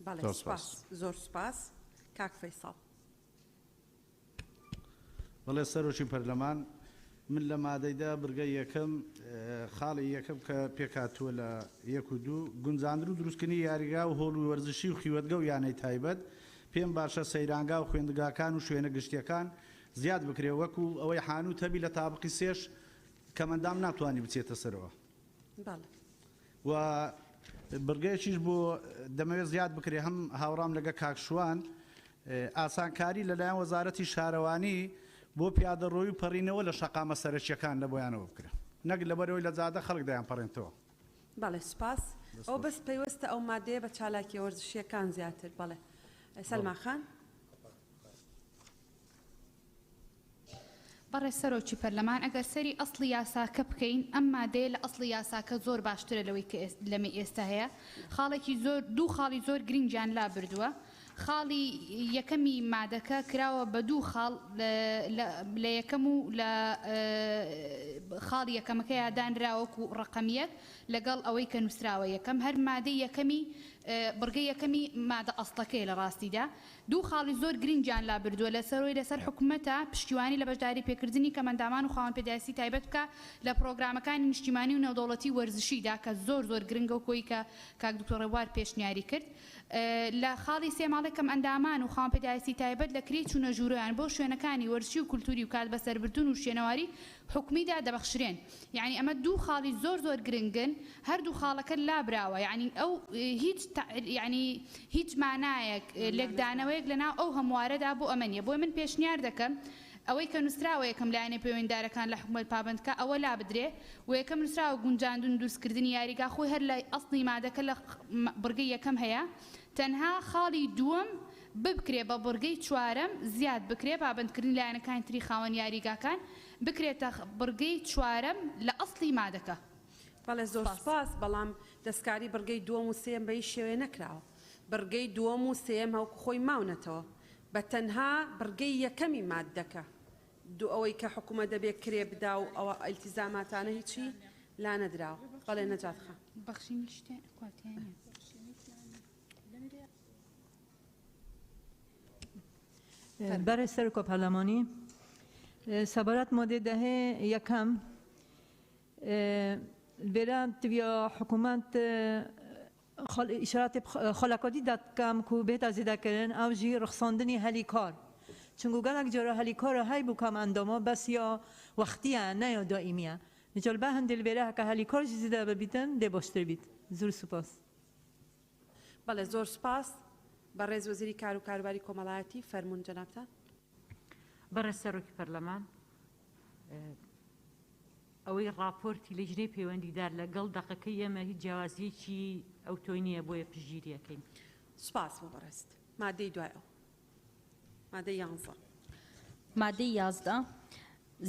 بەڵێ سپاس زۆر سپاس کاک فەیساڵ بەڵێ سەرۆکی پەرلەمان من لە مادەیدا بڕگە یەکەم خاڵی یەکەم کە پێکاتووە لە 1 و 2 گونجاندن و دروستکردنی یاریگا و هۆڵ و وەرزشی و خیوەتگە و یانەی تایبەت پێم باشە سەیرانگا و خوێندگاکان و شوێنە گشتیەکان زیاد بکرێ وەکو ئەوەی حانوت هەبی لە تابقی سێش کەمەندام ناتوانانی بچێتە سەرەوە و بڕگەیەکیش بۆ دەمەوێت زیاد بکرێ هەم هاوڕام لەگە کاکشوان ئاسانکاری لەلایەن وەزارەتی شارەوانی بۆ پیادەڕۆی و پەڕینەوە لە شەقامە سەرچیەکان لە بۆیانەوە بکرێ نەک لەبەرەوەی لە جادە خەڵک دەیان پەڕێنەوە. بەڵێ سپاس ئەو بەس پێوەستە ئەو مادەیە بە چالاکی وەرزشیەکان زیاتر. بەڵێ سەلما خان. بەڕێ سەرۆکی پەرلەمان ئەگەر سەری ئەسڵی یاساکە بکەین ئەم مادەیە لە ئەسڵی یاساکە زۆر باشترە لەوەی کە لەمە ئێستا هەیە. خاڵێکی زۆر دوو خاڵی زۆر گرنگیان لا بردووە. خاڵی یەکەمی مادەکە کراوە بە دوو خاڵ لە یەکەم و لە خاڵی یەکەمەکە یادانراوەکو ڕقەمیەک لەگەڵ ئەوەی کە نووسراوە یەکەم هەر مادەی یەکەمی بڕگەی یەکەمی مادە ئەسڵەکەی لە ڕاستیدا دوو خاڵی زۆر گرنگیان لا بردووە لەسەرۆی لەسەر حکوومەتە پشتیوانی لە بەشداری پێکردنی کەمەندامان و خاوەن پێداسی تایبەت بکە لە پرۆگرامەکانی نیشتیمانی و نێودەوڵەتی وەرزشیدا کە زۆر زۆر گرنگە و کۆی کە کاک دکتۆر ڕێبوار پێشنیاری کرد. لە خاڵی سێماڵێکم ئەندامان و خاوەن پێداسی تایبەت لە کری چوونە ژوورەیان بۆ شوێنەکانی وەرزشی و کولتوری و کات بەسەربردون و شوێنەواری حکومیدا دەبەخشرێن. یعنی ئەمە دوو خاڵی زۆر زۆر گرنگن هەردوو خاڵەکە لابراوە. یعنی ئەو هیچ مانایەک لێکدانەوەیەک لەناو ئەو هەموارەدا بۆ ئەمەنیە. بۆی من پێشنیار دەکەم ئەوەی کە نووسراوە یەکەم لایەنێ پەیوەنددارەکان لە حکوومەت پابندکە ئەوە لا بدرێ و یەکەم نووسراوە گونجاندون دروستکردنی یاریگا خۆی هەر لە ئەسڵی مادەکە لە بڕگەی یەکەم هەیە. تەنها خاڵی دووەم ببکرێ بە بڕگەی چوارەم زیاد بکرێ پابندکردنی لایەنەکانی تری خاوەن یاریگاکان بکرێتە بڕگەی چوارەم لە ئەسڵی مادەکە. بەڵێ زۆر سپاس. بەڵام دەستکاری بڕگەی دووەم و سێم بەی شێوێ نەکراوە. بڕگەی دووەم و سێم هەوکو خۆی ماونەتەوە بە تەنها بڕگەی یەکەمی مادەکە دوو ئەوەی کە حکوومەت دەبێت کرێ بدا و ئەوە ئیلتیزاماتانە هیچی لا نەدراوە. بەڵێ نەجات خان. بەخشین شتێ کواتیانە. برای سر کۆپەرلەمانی سەبارەت مادەی دەهێ یەکەم لێرە تویا حکوومەت ئیشاراتی خۆلاکۆتی دەکەم و بێتە زیدەکردن ئەو ژی ڕخساندنی هەلیکار چونکو گەلێک جۆرە هەلیکارە هەی بوو کەم ئەندامە بەس یا وەختیە نەیا دائیمیە نجال بە هەندێک لێرە هەکە هەلیکار ژی زیدە ببیتن دێ باشتر بیت. زۆر سوپاس. بەڵێ زۆر سپاس. بەڕێز وەزیری کار و کاروباری کۆمەڵایەتی فەرموون جەنابتان. بەڕێز سەرۆکی پەرلەمان ئەوەی ڕاپۆرتی لەژنەی پەیوەندیدار لەگەڵ دەقەکەی ئێمە هیچ جیاوازیەکی ئەو تۆی نییە بۆیە پشگیریەکەین. سپاس بۆ بەڕێست. مادەی دوایەوە مادەی 11. مادەی 11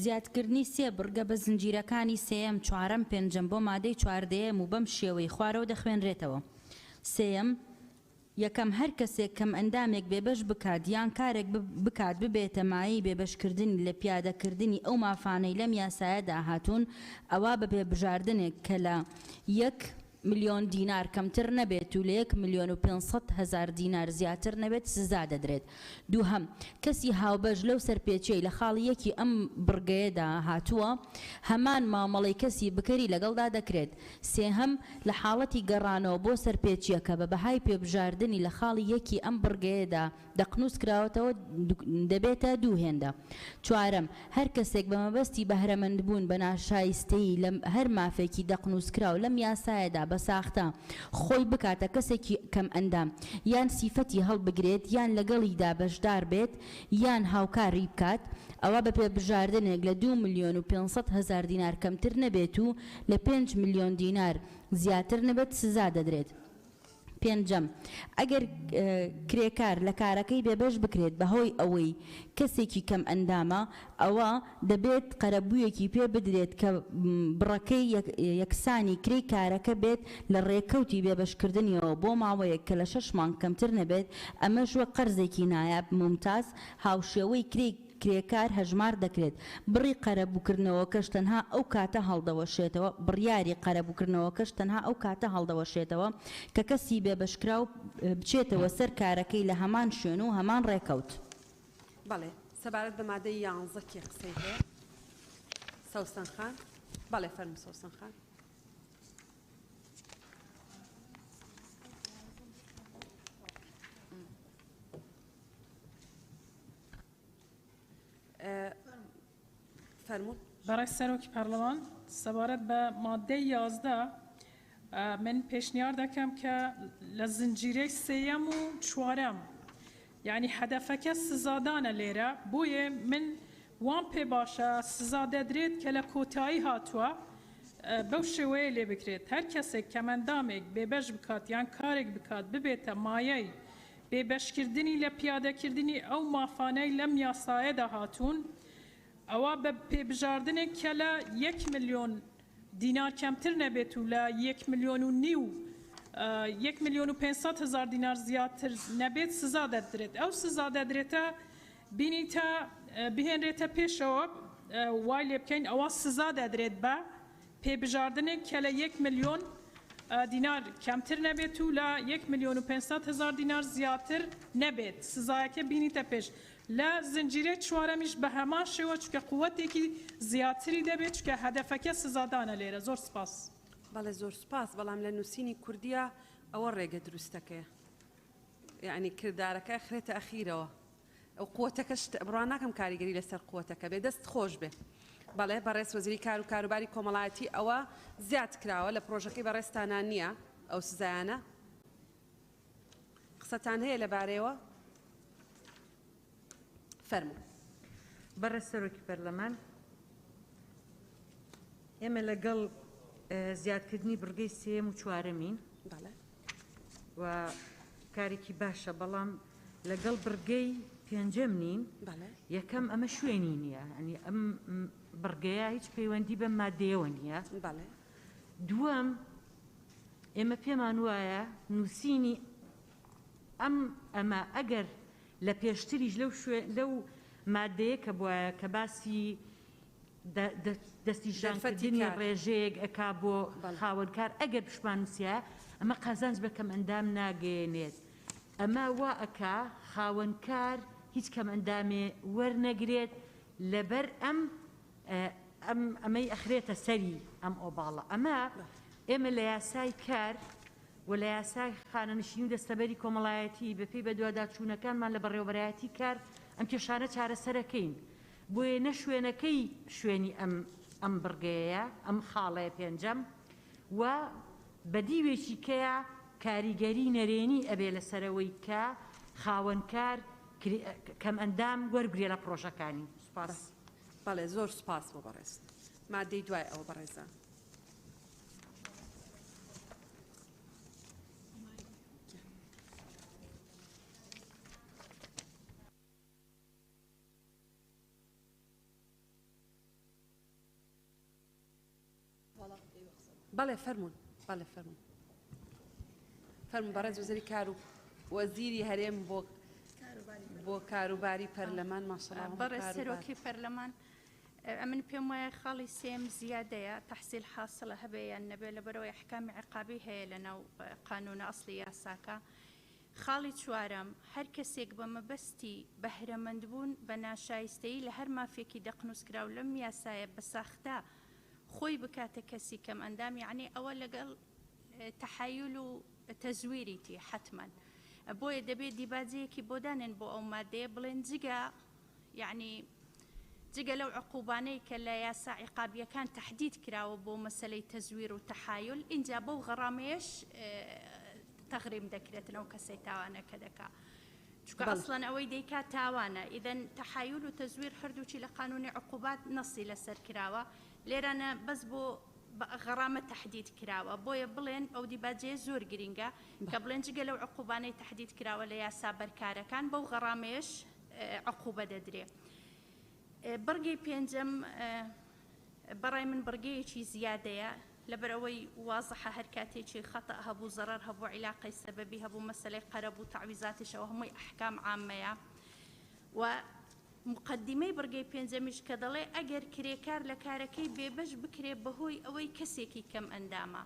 زیادکردنی سێ بڕگە بە زنجیرەکانی سێم چوارەم پێنجەم بۆ مادەی چواردەیەم و بەم شێوەی خوارەوە دەخوێنرێتەوە. سێم یەکەم هەر کەسێک کەم ئەندامێک بێبەش بکات یان کارێک بکات ببێتە مایی بێبەشکردنی لە پیادەکردنی ئەو مافانەی لەم یاسایەدا هاتوون ئەوە بە پێبژاردنێک کە لە 1 ملیۆن دینار کەمتر نەبێت و لە 1,500,000 دینار زیاتر نەبێت سزا دەدرێت. دووهەم کەسی هاوبەش لەو سەرپێچەی لە خاڵیەکی ئەم بڕگەیەدا هاتووە هەمان مامەڵی کەسی بکەری لەگەڵدا دەکرێت. سێهەم لە حاڵەتی گەڕانەوە بۆ سەرپێچیەکە بە بەهای پێبژاردننی لە خاڵی یەکی ئەم بڕگەیەدا دەقنووس کراوەتەوە دەبێتە دووهێندە. چوارەم هەر کەسێک بە مەبەستی بەهرەمەندبوون بە ناشایستەی لە هەر مافێکی دەقنووس کراو لەم یاسایەدا بە ساختە خۆی بکاتە کەسێکی کەم ئەندام یان سیفەتی هەڵبگرێت یان لەگەڵیدا بەشدار بێت یان هاوکاری بکات ئەوە بە پێبژاردنێک لە 2,500,000 دینار کەمتر نەبێت و لە 5 ملیۆن دینار زیاتر نەبێت سزا دەدرێت. پێنجەم ئەگەر کرێکار لە کارەکەی بێبەش بکرێت بەهۆی ئەوەی کەسێکی کەم ئەندامە ئەوە دەبێت قەرەبوویەکی پێ بدرێت کە بڕەکەی یەکسانی کری کارەکە بێت لە ڕێکەوتی بێبەشکردنیەوە بۆ ماوەیەک کە لە 6 مانگ کەمتر نەبێت. ئەمەش وەک قەرزێکی نایاب ممتاز هاوشێوەی کرێکار هەژمار دەکرێت. بڕی قەرەبووکردنەوەکەش تەنها ئەو کاتە هەڵدەوەشێتەوە بڕیاری قەرەبووکردنەوەکەش تەنها ئەو کاتە هەڵدەوەشێتەوە کە کەسی بێبەشکراو بچێتەوە سەر کارەکەی لە هەمان شوێن و هەمان ڕێکەوت. بەڵێ سەبارەت بە مادەی 11 کێ قسەی هەیە؟ سەوسن خان. بەڵێ فەرموو سەوسن خان. فەرموو. بەڕێز سەرۆکی پەرلەمان سەبارەت بە مادەی 11 من پێشنیار دەکەم کە لە زنجیرەی سێیەم و چوارەم یعنی هەدەفەکە سزادانە لێرە بۆیە من وان پێ باشە سزا دەدرێت کە لە کۆتایی هاتووە بەو شێوەیە لێ بکرێت هەر کەسێک کەمەندامێک بێبەش بکات یان کارێک بکات ببێتە مایەی بێبەشکردنی لە پیادەکردنی ئەو مافانەی لەم یاسایەدا هاتوون ئەوە بە پێبژاردنێک کە لە 1 ملیۆن دینار کەمتر نەبێت و لە 1,5 ملیۆن 1,500,000 دینار زیاتر نەبێت سزا دەدرێت ئەو سزا دەدرێتە بینیتە بهێنرێتە پێشەوە وای لێ بکەین ئەوە سزا دەدرێت بە پێبژاردنێک کە لە 1 ملیۆن دینار کەمتر نەبێت و لە 1,500,000 دینار زیاتر نەبێت سزایەکە بینیتە پێش لە زنجیرە چوارەمیش بە هەمان شێوە چکە قووەتێکی زیاتری دەبێت چکە هەدەفەکە سزادانە لێرە زۆر سپاس بەڵێ زۆر سپاس بەڵام لە نووسینی کوردیە ئەوە ڕێگە دروستەکەیە یعنی کردارەکە خرێتە ئەخیرەوە ئەو قووەتەکەش بڕوان ناکەم کاریگەری لەسەر قووەتەکە بێ دەست خۆش بێ بەڵێ بەڕێز وەزیری کار و کاروباری کۆمەڵایەتی ئەوە زیاد کراوە لە پرۆژەکەی بەڕێستانان نییە ئەو سزایانە قسەتان هەیە لەبارەیەوە فەرموو بەڕێز سەرۆکی پەرلەمان ئێمە لەگەڵ زیادکردنی بڕگەی سێم و چوارەمین و کارێکی باشە بەڵام لەگەڵ بڕگەی پێنجەم نین یەکەم ئەمە شوێنی نییە ئەنی ئەم بڕگەیە هیچ پەیوەندی بە مادەیەوە نییە دووەم ئێمە پێمان وایە نووسینی ئەمە ئەگەر لە پێشتریش لەو مادەیە کە بواە کە باسی دەستیژانکردنی ڕێژەیەک ئەکا بۆ خاوەنکار ئەگەر پشمان نووسە ئەمە قازانج بە کەم ئەندام ناگەێنێت ئەمە وا ئەکا خاوەنکار هیچ کەم ئەندامێ وەرنەگرێت لەبەر ئەمەی ئەخرێتە سەری ئەم ئۆباڵە ئەمە ئێمە لە یاسای کار و لە یاسای خانەنشینی و دەستەبەری کۆمەڵایەتی بەپێی بە دوواداچوونەکانمان لە بەڕێوەبەرایەتی کار ئەم کێشانە چارەسەرەکەین بۆیە نە شوێنەکەی شوێنی ئەم بڕگەیە ئەم خاڵەیە پێنجەم و بەدیوێکی کەیە کاریگەری نەرێنی ئەبێ لەسەرەوەی کە خاوەنکار کەم ئەندام وەرگێ لە پرۆژەکانی سوپاس بەڵێ زۆر سپاس بۆ بەڕێز مادەی دوای ئەوە بەڕێزە بەڵێ فەرمونون بەڵێ فەرمونون فەرمون بەڕێز وەزیری کار و وەزیری هەرێم بۆ کاروباری پەرلەمان ماشەڵڵا بەڕێز سەرۆکی پەرلەمان ئەمن پێم وایە خاڵی سێم زیادەیە تەحسیل حاصلە هەبێ یان نەبێ لەبەرەوەی ئەحکامی عقابی هەیە لەناو قانونە ئەسڵی یاساکە خاڵی چوارەم هەر کەسێک بە مەبەستی بەهرەمەندبوون بە ناشایستەیی لە هەر مافێکی دەقنووسکرا و لەم یاسایە بە ساختە خۆی بکاتە کەسی کەم ئەندام یعنی ئەوە لەگەڵ تەحایل و تەزویریتی حتمما بۆیە دەبێت دیباجەیەکی بۆدانن بۆ ئەو مادەیە بڵێن جگە یعنی جگە لەو عقوبانەی کە لە یاسا عقابیەکان تهدید کراوە بۆ مەسەلەی تەزویر و تەحایل اینجا بەو غەڕامەیەش تەغریم دەکرێتن ئەو کەسەی تاوانەکە دەکا چونکە ئەسڵەن ئەوەی دەیکا تاوانە ئیدەن تەحایل و تەزویر هەردووچی لە قانونی عقوبات نەسی لەسەر کراوە لێرانە بەس بۆ غەرامە تهدید کراوە بۆیە بڵێن ئەو دیباجەیە زۆر گرینگە کە بڵێن جگە لەو عقوبانەی تهدید کراوە لە یاسا بەرکارەکان بەو غەرامەیەش عقوبە دەدرێ بڕگەی پێنجەم بەڕای من بڕگەیەکی زیادەیە لەبەرەوەی وازەحە هەر کاتێکی خەتە هەبوو زەرەر هەبوو عیلاقەی سەبەبی هەبوو مەسەلەی قەرەب و تعویزاتیشەوە هەمووی ئەحکام عامەیە و مقدمەی بڕگەی پێنجەمیش کە دەڵێ ئەگەر کرێکار لە کارەکەی بێبەش بکرێ بەهۆی ئەوەی کەسێکی کەم ئەندامە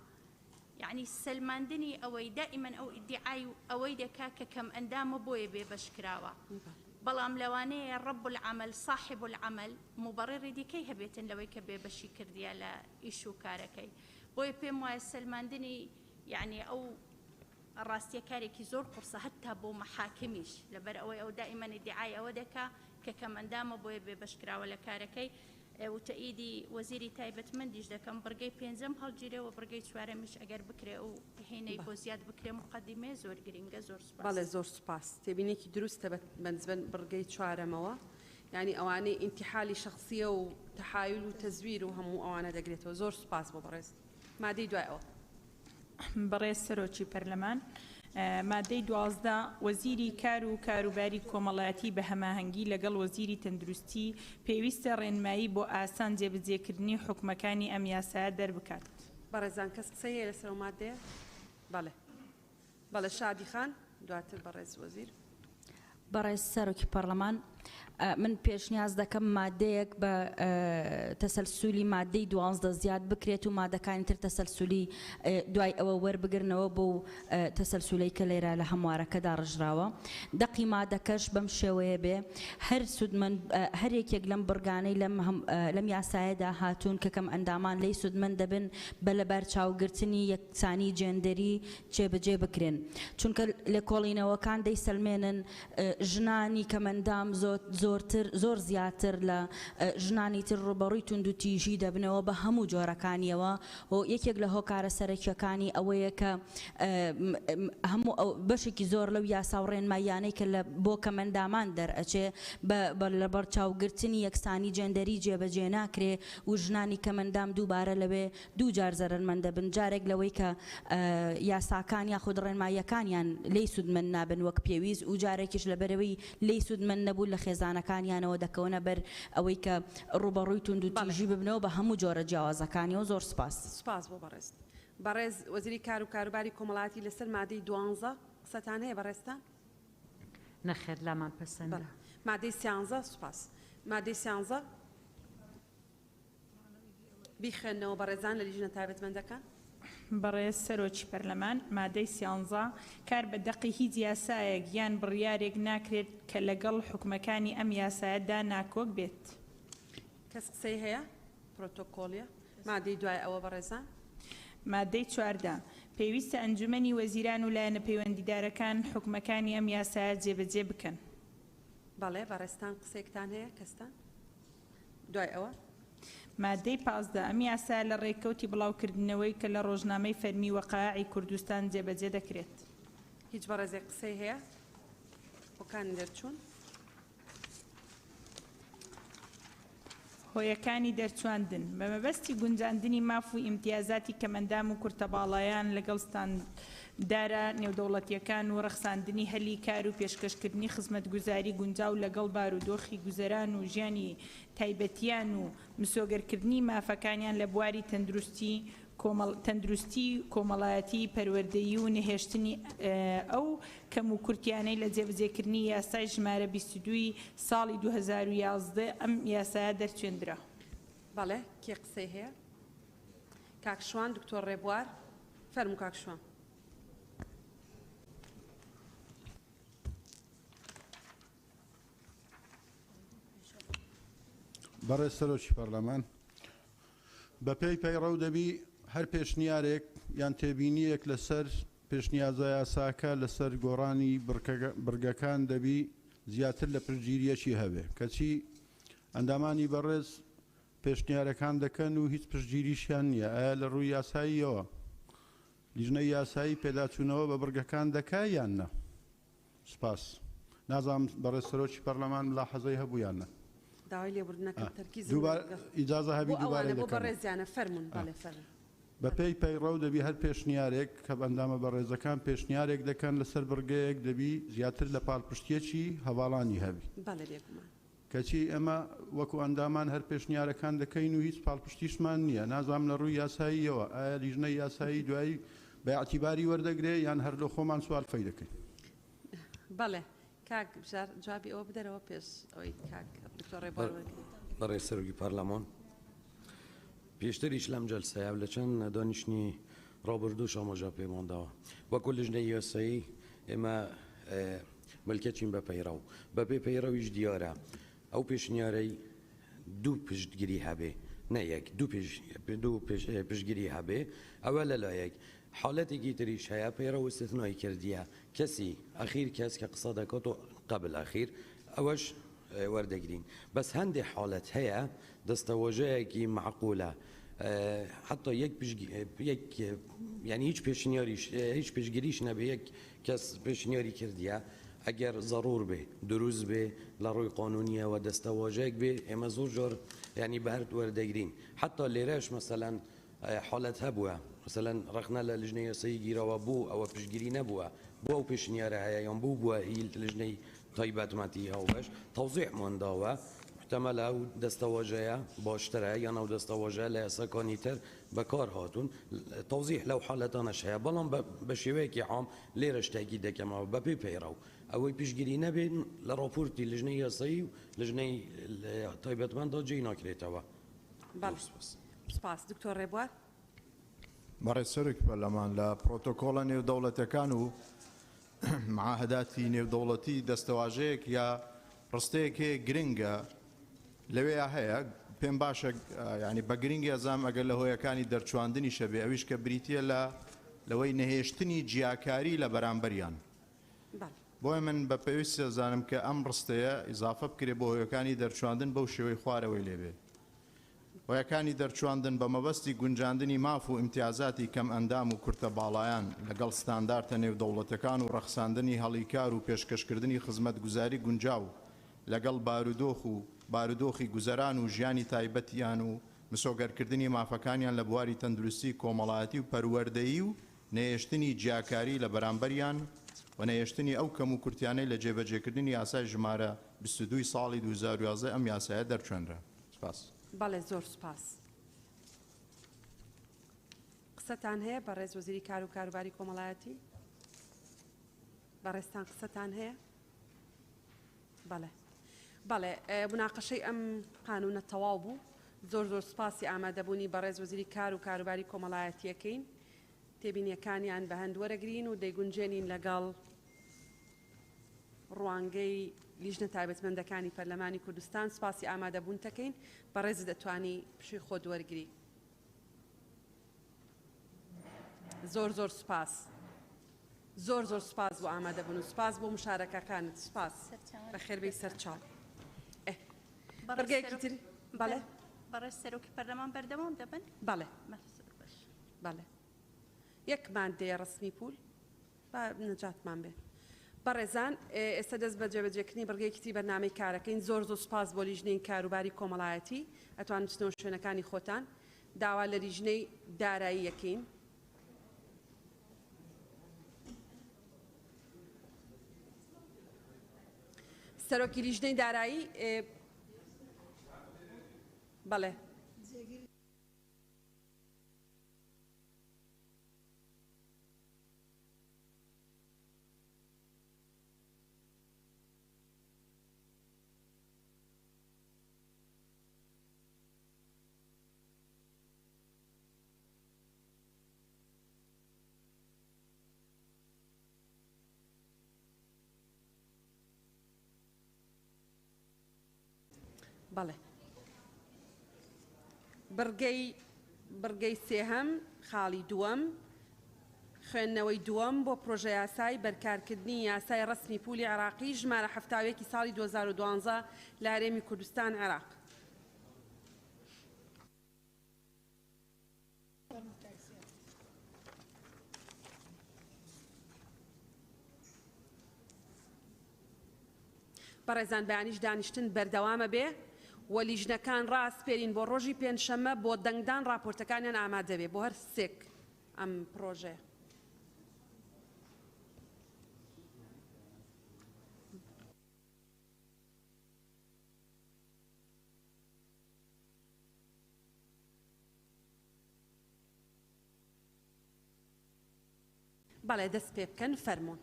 یعنی سلماندنی ئەوەی دائیمەن ئەو ئیدعای ئەوەی دەکا کە کەم ئەندامە بۆیە بێبەش کراوە بەڵام لەوانەیە ڕب العمل صاحب العمل مبرری دیکەی هەبێتن لەوەی کە بێبەشی کردیە لە ئیش و کارەکەی بۆیە پێم وایە سلماندنی یعنی ئەو ڕاستیەکارێکی زۆر قورسە هەتا بۆ مەحاکمیش لەبەر ئەوەی ئەو دائیمەن ئیدعای ئەوە دەکا کە کەم ئەندامە بۆیە بێبەشکراوە لە کارەکەی وتەئیدی وەزیری تایبەتمەندیش دەکەم بڕگەی پێنجەم هەڵگیرەوە بڕگەی چوارەمیش ئەگەر بکرێ و هێنەی بۆ زیاد بکرێ مقدمێ زۆر گرینگە زۆر سوپاس بەڵێ زۆر سوپاس تێبینێکی دروستە بەنسبەت بڕگەی چوارەمەوە يعني ئەوانەی ئینتیحالی شخصیە و تەحایل و تەزویر و هەموو ئەوانە دەگرێتەوە. زۆر سوپاس بۆ بەڕێز. مادەی دوایەوە. بەڕێز سەرۆکی پەرلەمان، مادەی 12 وەزیری کار و کاروباری کۆمەڵایەتی بە هەماهەنگی لەگەڵ وەزیری تەندروستی پێویستە ڕێنمایی بۆ ئاسان جێبەجێکردنی حکومەکانی ئەم یاسایە دەربکات. بەڕێزان کەس قسەی هەیە لەسەر ئەو مادەیە؟ بەڵێ. بەڵێ شادی خان دواتر بەڕێز وەزیر. بەڕێز سەرۆکی پەرلەمان، من پێشنیاز دەکەم مادەیەک بە تەسەلسولی مادەی 12 زیاد بکرێت و مادەکانی تر تەسەلسولی دوای ئەوە وەربگرنەوە بۆ تەسەلسولەی کە لێرە لە هەموارەکەدا ڕژراوە. دەقی مادەکەش بەم شێوەیە بێ هەر یەکێک لەم بڕگانەی لەم یاسایەدا هاتوون کە کەم ئەندامان لی سودمەند دەبن بە لەبەر چاوگرتنی یەکسانی جێندەری جێبەجێ بکرێن. چونکە لە کۆڵینەوەکان دەیسەلمێنن ژنانی کەمەندام زۆر زیاتر لە ژنانی تر ڕوبەڕووی تونند و تیژی دەبنەوە بە هەموو جۆرەکانیەوە و یەکێک لە هۆکارە سەرەکیەکانی ئەوەیە کە هەموو بەشێکی زۆر لەو یاسا و ڕێنماییانەی کە بۆ کەمەندامان دەرئەچێ لەبەر چاوگرتنی یەکسانی جێندەری جێبەجێ ناکرێ و ژنانی کەمەندام دووبارە لەوێ دوو جار زەرمەند دەبن. جارێک لەوەی کە یاساکان یاخود ڕێنماییەکانیان لی سودمەند نابن وەک پێویست و جارێکیش لەبەرەوەی لی سودمەند نەبوو لە خێزانەکانیانەوە دەکەونە بەر ئەوەی کە ڕوبەڕووی تونند و تیژی ببنەوە بە هەموو جۆرە جیاوازەکانیەوە. زۆر سپاس. سپاس بۆ بەڕێز. بەڕێز وەزیری کار و کاروباری کۆمەڵایەتی لەسەر مادەی 12 قسەتان هەیە بەڕێستان؟ نەخێر لامان پەسەندە. مادەی 13 سپاس. مادەی 13 بیخێنەوە بەڕێزان لە لیژنە تایبەتمەندەکان. بەڕێز سەرۆکی پەرلەمان، مادەی 13 کار بە دەقی هیچ یاسایەک یان بڕیارێک ناکرێت کە لەگەڵ حکومەکانی ئەم یاسایەدا ناکۆک بێت. کەس قسەی هەیە؟ پرۆتۆکۆڵیە. مادەی دوای ئەوە بەڕێزان. مادەی 14 پێویستە ئەنجومەنی وەزیران و لایەنە پەیوەندیدارەکان حکومەکانی ئەم یاسایە جێبەجێ بکەن. بەڵێ بەڕێستان قسێکتان هەیە کەستان؟ دوای ئەوە. مادەی 15 ئەم یاسا لە ڕێککەوتی بڵاوکردنەوەی کە لە ڕۆژنامەی فەرمی وەقایعی کوردستان جێبەجێ دەکرێت. هیچ بەڕێزێک قسەی هەیە؟ هۆکانی دەرچوون؟ هۆیەکانی دەرچواندن بە مەبەستی گونجاندنی ماف و ئیمتیازاتی کەمەندام و کورتەباڵایان لەگەڵ ستاندارە نێودەوڵەتیەکان و ڕەخساندنی هەلی کار و پێشکەشکردنی خزمەتگوزاری گونجاو لەگەڵ بارودۆخی گوزەران و ژیانی تایبەتیان و مسۆگەرکردنی مافەکانیان لە بواری تەندروستی کۆمەڵایەتی پەروەردەیی و نەهێشتنی ئەو کەم و کورتیانەی لە جێبەجێکردنی یاسای ژمارە 22 ساڵی 2011 ئەم یاسایە دەرچێندرا. بەڵێ کێ قسەی هەیە؟ کاکشوان دکتۆر ڕێبوار فەرموو کاکشوان. بەڕێز سەرۆکی پەرلەمان، بە پێی پەیڕەو دەبی هەر پێشنیارێک یان تێبینیەک لەسەر پێشنیازە یاساکە لەسەر گۆڕانی برگەکان دەبی زیاتر لە پشتگیریەکی هەبێ، کەچی ئەندامانی بەڕێز پێشنیارەکان دەکەن و هیچ پشتگیریشیان نییە. ئایا لە ڕووی یاساییەوە لیژنەی یاسایی پێداچوونەوە بە برگەکان دەکای یان نە؟ سپاس. نازانم بەڕێز سەرۆکی پەرلەمان ملاحەزەی هەبوو یان نە؟ داوای لێبوردنەکەم تەرکیز ئیجازە هەبی دووبارە بۆ بەڕێزیانە فەرمون. بەڵێ فەرمون. بە پێی پەیڕەو دەبی هەر پێشنیارێک کە بەندامە بەڕێزەکان پێشنیارێک دەکەن لەسەر برگەیەک دەبی زیاتر لە پاڵپشتیەکی هەواڵانی هەبی. بەڵێ بێگومان. کەچی ئەمە وەکو ئەندامان هەر پێشنیارەکان دەکەین و هیچ پاڵپشتیشمان نییە. نازام لە ڕووی یاساییەوە ئایا لیژنەی یاسایی دوایی بە ئاعتیباری وەردەگرێ یان هەر لە خۆمان سوال فەی دەکەین. بەڵێ کاک بژار جوابی ئەوە بدەرەوە پێش ئەوەی کاک دکتۆر ڕێبوار بەڕێز سەرۆکی پەرلەمان، پێشتریش لەم جەلسەیە لە چەند دانیشتنی ڕابردوو ئاماژە پەیمانداوە وەکو لیژنەی یاسایی ئێمە ملکەچین بە پەیڕەو بە پێی پەیڕەویش دیارە ئەو پێشنیارەی دوو پشتگیری هەبێ نە یەک دوو پشتگیری هەبێ ئەوە لەلایەک حالەتێکی تریش هەیە پەیڕەو استثنایی کردیە کەسی ئەخیر کەس کە قسە دەکات و قبل ئەخیر ئەوەش وەردەگرین. بەس هەندێک حالەت هەیە دەستەوەژەیەکی معقولە حتا یعنی هیچ پێشنیاریش هیچ پێشگیریش نەبێ یەک کەس پێشنیاری کردیە ئەگەر ضرور بێ دروست بێ لە ڕووی قانونیە و دەستەواژەیەک بێ ئێمە زۆر جۆر ینی بەرد وەردەگرین حتا لێرەش مەسەلەن حالت هەبووە مثلا ڕخنە لە لژنەی یاسایی گیرەوە بوو ئەوە پشتگیری نەبووە بۆ ئەو پێشنیارە هەیە یان بووە هیل لژنەی تایبەتمەندی هەڵبەش تەوزیحمان داوە محتەمەلە ئەو دەستەواژەیە باشترە یان ئەو دەستەواژە لە یاساکانی تر بەکار هاتوون تەوزیح لەو حالەتانەش هەیە بەڵام بە شێوەیەکی عام لێرە شتێکی دەکەمەوە بە پێی پەیڕەو ئەوەی پشتگیری نەبێت لە ڕاپۆرتی لژنەی یاسایی و لژنەی تایبەتمەنددا جێی ناکرێتەوە. سپاس دکتۆر ڕێبوار. بەڕێز سەرۆکی پەرلەمان لە پرۆتۆکۆڵە نێودەوڵەتەکان و معاهداتی نێودەوڵەتی دەستەواژەیەک یا ڕستەیەک هەیە گرنگە لەوەیە هەیە پێم باشە ینی بە گرنگی ئەزام ئەگەر لە هۆیەکانی دەرچواندنی شەبێ ئەویش کە بریتە لەوەی نەهێشتنی جیاکاری لە بەرامبەریان بۆیە من بە پێویست دەزانم کە ئەم ڕستەیە ئیزافە بکرێ بۆ هۆیەکانی دەرچواندن بەو شێوەی خوارەوەی لێبێ هۆیەکانی دەرچواندن بە مەبەستی گونجاندنی ماف و ئیمتیازاتی کەم ئەندام و کورتە باڵایان لەگەڵ ستانداردە نێودەوڵەتەکان و ڕەخساندنی هەڵیکار و پێشکەشکردنی خزمەتگوزاری گونجاو لەگەڵ بارودۆخی گوزەران و ژیانی تایبەتیان و مسۆگەرکردنی مافەکانیان لە بواری تەندروستی کۆمەڵایەتی و پەروەردەیی و نەهێشتنی جیاکاری لە بەرامبەریان و نەهێشتنی ئەو کەم و کورتیانەی لە جێبەجێکردنی یاسای ژمارە 22 ساڵی 2011 ئەم یاسایە دەرچێنرا. سپاس. بەڵێ زۆر سپاس. قسەتان هەیە بەڕێز وەزیری کار و کاروباری کۆمەڵایەتی؟ بەڕێستان قسەتان هەیە؟ بەڵێ. بەڵێ مناقەشەی ئەم قانونە تەواو بوو. زۆر سپاسی ئامادەبوونی بەڕێز وەزیری کار و کاروباری کۆمەڵایەتیەکەین. تێبینیەکانیان بە هەند وەرەگرین و دەیگونجێنین لەگەڵ ڕوانگەی لیژنە تایبەتمەندەکانی پەرلەمانی کوردستان. سپاسی ئامادەبوون تەکەین بەڕێز دەتوانی پشوی خۆت وەرگری. زۆر سپاس. زۆر سپاس بۆ ئامادەبوون و سپاس بۆ مشارەکەکانت. سپاس بەخێربەی سەرچاو. بەرگەیەکی تر بەڵێ بەڕێز سەرۆکی پەرلەمان بەردەوام دەبن؟ بەڵێ بەڵێ یەک مادەیە ڕسمی پول با نەجاتمان بێ. بەڕێزان ئێستا دەست بە جێبەجێکردنی بەرگەیەکی بەرنامەی کارەکەین. زۆر سپاس بۆ لیژنەی کاروباری کۆمەڵایەتی. ئەتوان بچنەوە شوێنەکانی خۆتان. داوا لە لیژنەی دارایی یەکەین. سەرۆکی لیژنەی دارایی بەڵێ بەڵێ بەرگەی سێهەم خاڵی دووەم خوێندنەوەی دووەم بۆ پرۆژە یاسای بەرکارکردنی یاسای ڕسمی پولی عێراقی ژمارە 7 ساڵی 2012 لە هەرێمی کوردستان عێراق. بەڕێزان بەیانیش دانیشتن بەردەوامە بێ و لیژنەکان ڕاستپێرین بۆ ڕۆژی پێنجشەممە بۆ دەنگدان راپۆرتەکانیان ئامادە بێ بۆ هەر سێک ئەم پرۆژێ. بەڵێ دەست پێ بکەن فەرموون.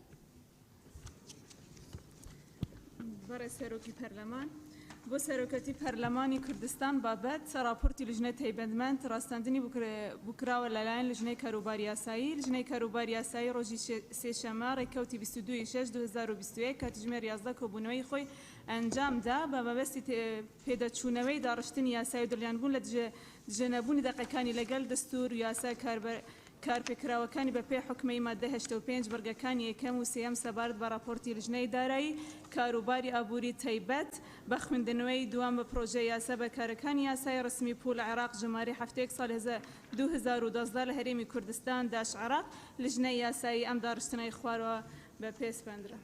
بەڕێز سەرۆکی پەرلەمان بۆ سەرۆکەتی پەرلەمانی کوردستان بابەت راپۆرتی لیژنە تایبەتمەند ڕاستاندنی بووکراوە لەلایەن لیژنەی کاروباری یاسایی. لیژنەی کاروباری یاسایی ڕۆژی سێشەمە ڕێکەوتی 22/6/2021 کاتژمێر 11 کۆبوونەوەی خۆی ئەنجامدا بە مەبەستی پێدەچوونەوەی داڕشتنی یاسایی و دڵیانبوون لە دژێنەبوونی دەقەکانی لەگەڵ دەستور و یاسای کارپێکراوەکانی بەپێی حکمەی مادە 85 بەرگەکانی یەکەم و سێەم سەبارەت بە راپۆرتی لیژنەی دارایی کاروباری ئابووری تایبەت بە خوێندنەوەی دوام بە پرۆژە یاسا بەکارەکانی یاسای ڕسمی پول عێراق ژمارە 7 ساڵ 2012 لە هەرێمی کوردستان داش عێراق لیژنەی یاسایی ئەم داڕشتنەی خوارەوە بە پێسپێندرا.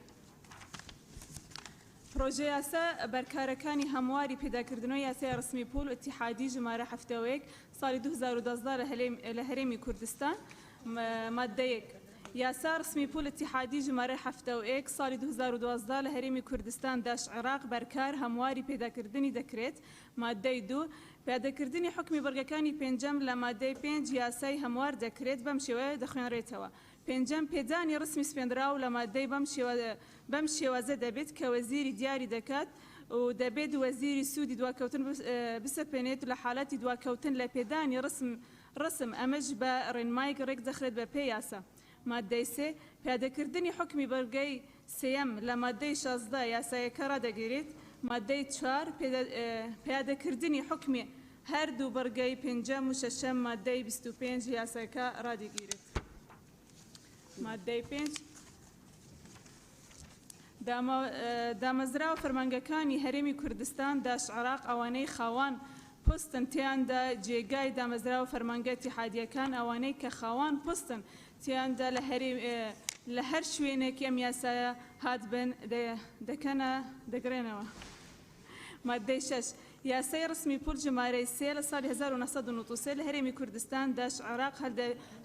پرۆژه یاسا بەرکارەکانی هەمواری پێداکردنەوەی یاسای ڕسمی پول ئیتیحادی ژمارە 71 ساڵی 2012 لە هەرێمی کوردستان مادەیەک یاسا ڕسمی پول ئیتیحادی ژمارە 71 ساڵی 2012 لە هەرێمی کوردستان داش عێراق بەرکار هەمواری پێداکردنی دەکرێت مادەی 2 پیادەکردنی حکمی بەرگەکانی پێنجەم لە مادەی 5 یاسای هەموار دەکرێت بەم شێوەیە دەخوێنرێتەوە پێنجەم پێدانی ڕسمی سپێنراو لە مادەی بەم شێوازە دەبێت کە وەزیری دیاری دەکات و دەبێت وەزیری سوودی دواکەوتن بسەپێنێت لە حاڵەتی دواکەوتن لە پێدانی ڕسم ئەمەش بە ڕێنمایك ڕێک دەخرێت بە پێ یاسا مادەی 3 پیادەکردنی حکمی بەرگەی سێەم لە مادەی 16 یاسایەکە ڕدەگیرێت مادەی 4 پیادەکردنی حکمی هەردوو بەرگەی پێنجەم و شەشەم مادەی 25 یاسایەکە ڕدەگیرێت مادەی 5 دامەزراوە فەرمانگەکانی هەرێمی کوردستان داش عێراق ئەوانەی خاوان پستن تیاندا جێگای دامەزراوە فەرمانگە ئیتیحادیەکان ئەوانەی کە خاوان پستن تیاندا لە هەر شوێنێکی ئەم یاسایە هات بن دەگرێنەوە مادەی 6 یاسای ڕسمی پول ژمارەی 3 لە ساڵی 1993 لە هەرێمی کوردستان داش عێراق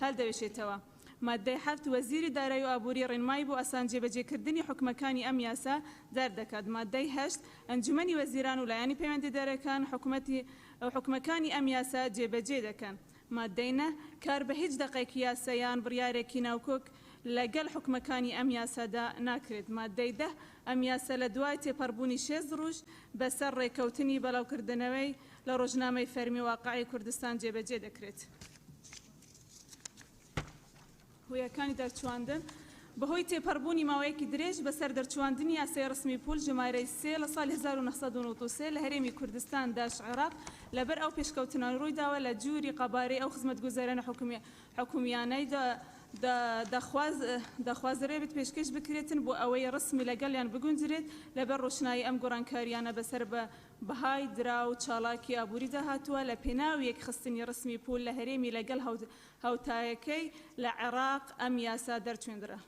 هەڵدەوێشێتەوە مادەی 7 وەزیری دارایی و ئابووری ڕێنمایی بۆ ئاسان جێبەجێکردنی حکومەکانی ئەم یاسا دەردەکات مادەی 8 ئەنجومەنی وەزیران و لایەنی پەیوەندیدارەکان حکومەکانی ئەم یاسا جێبەجێ دەکەن مادەی 9 کار بە هیچ دەقێکی یاسایان بڕیارێکی ناوکۆک لەگەڵ حکومەکانی ئەم یاسادا ناکرێت مادەی 10 ئەم یاسا لە دوای تێپەڕبوونی 6 ڕۆژ بەسەر ڕێکەوتنی بەڵاوکردنەوەی لە ڕۆژنامەی فەرمی واقعی کوردستان جێبەجێ دەکرێت هۆیەکانی دەرچواندن بەهۆی تێپەڕبوونی ماوەیەکی درێژ بەسەر دەرچواندنی یاسای ڕسمی پول ژمارەی 3 لە ساڵی 1993 لە هەرێمی کوردستان داش عێراق لەبەر ئەو پێشکەوتنان ڕوویداوە لە جووری قەبارەی ئەو خزمەتگوزارانە حکومیانەی دەخوازرێ بێت پێشکەش بکرێتن بۆ ئەوەی ڕسمی لەگەڵیان بگونجرێت لەبەر ڕۆشنایی ئەم گۆڕانکاریانە بەسەر بە بەهای درا و چاڵاکی ئابووری داهاتووە لە پێناویەک خستنی ڕسمی پول لە هەرێمی لەگەڵ هەوتایەکەی لە عێراق ئەم یاسا دەرچوێندرا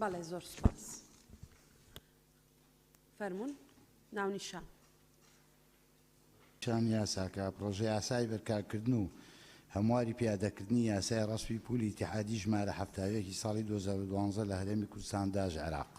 بەڵێ زۆر سپاس فەرمون ناونیشان شان یاساکە پرۆژه یاسای بەرکارکردن و هەمواری پیادەکردنی یاسای ڕسمی پولی ئیتیحادی ژمارە 71 ساڵی 2012 لە هەرێمی کوردستان داژ عێراق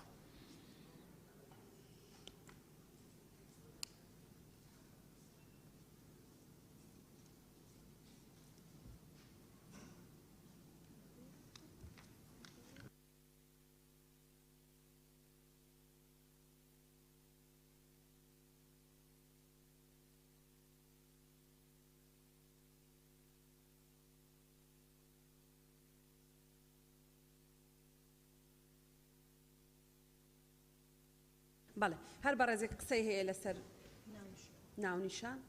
بەڵێ هەر بەڕێزێک قسەی هەیە لەسەر ناونیشان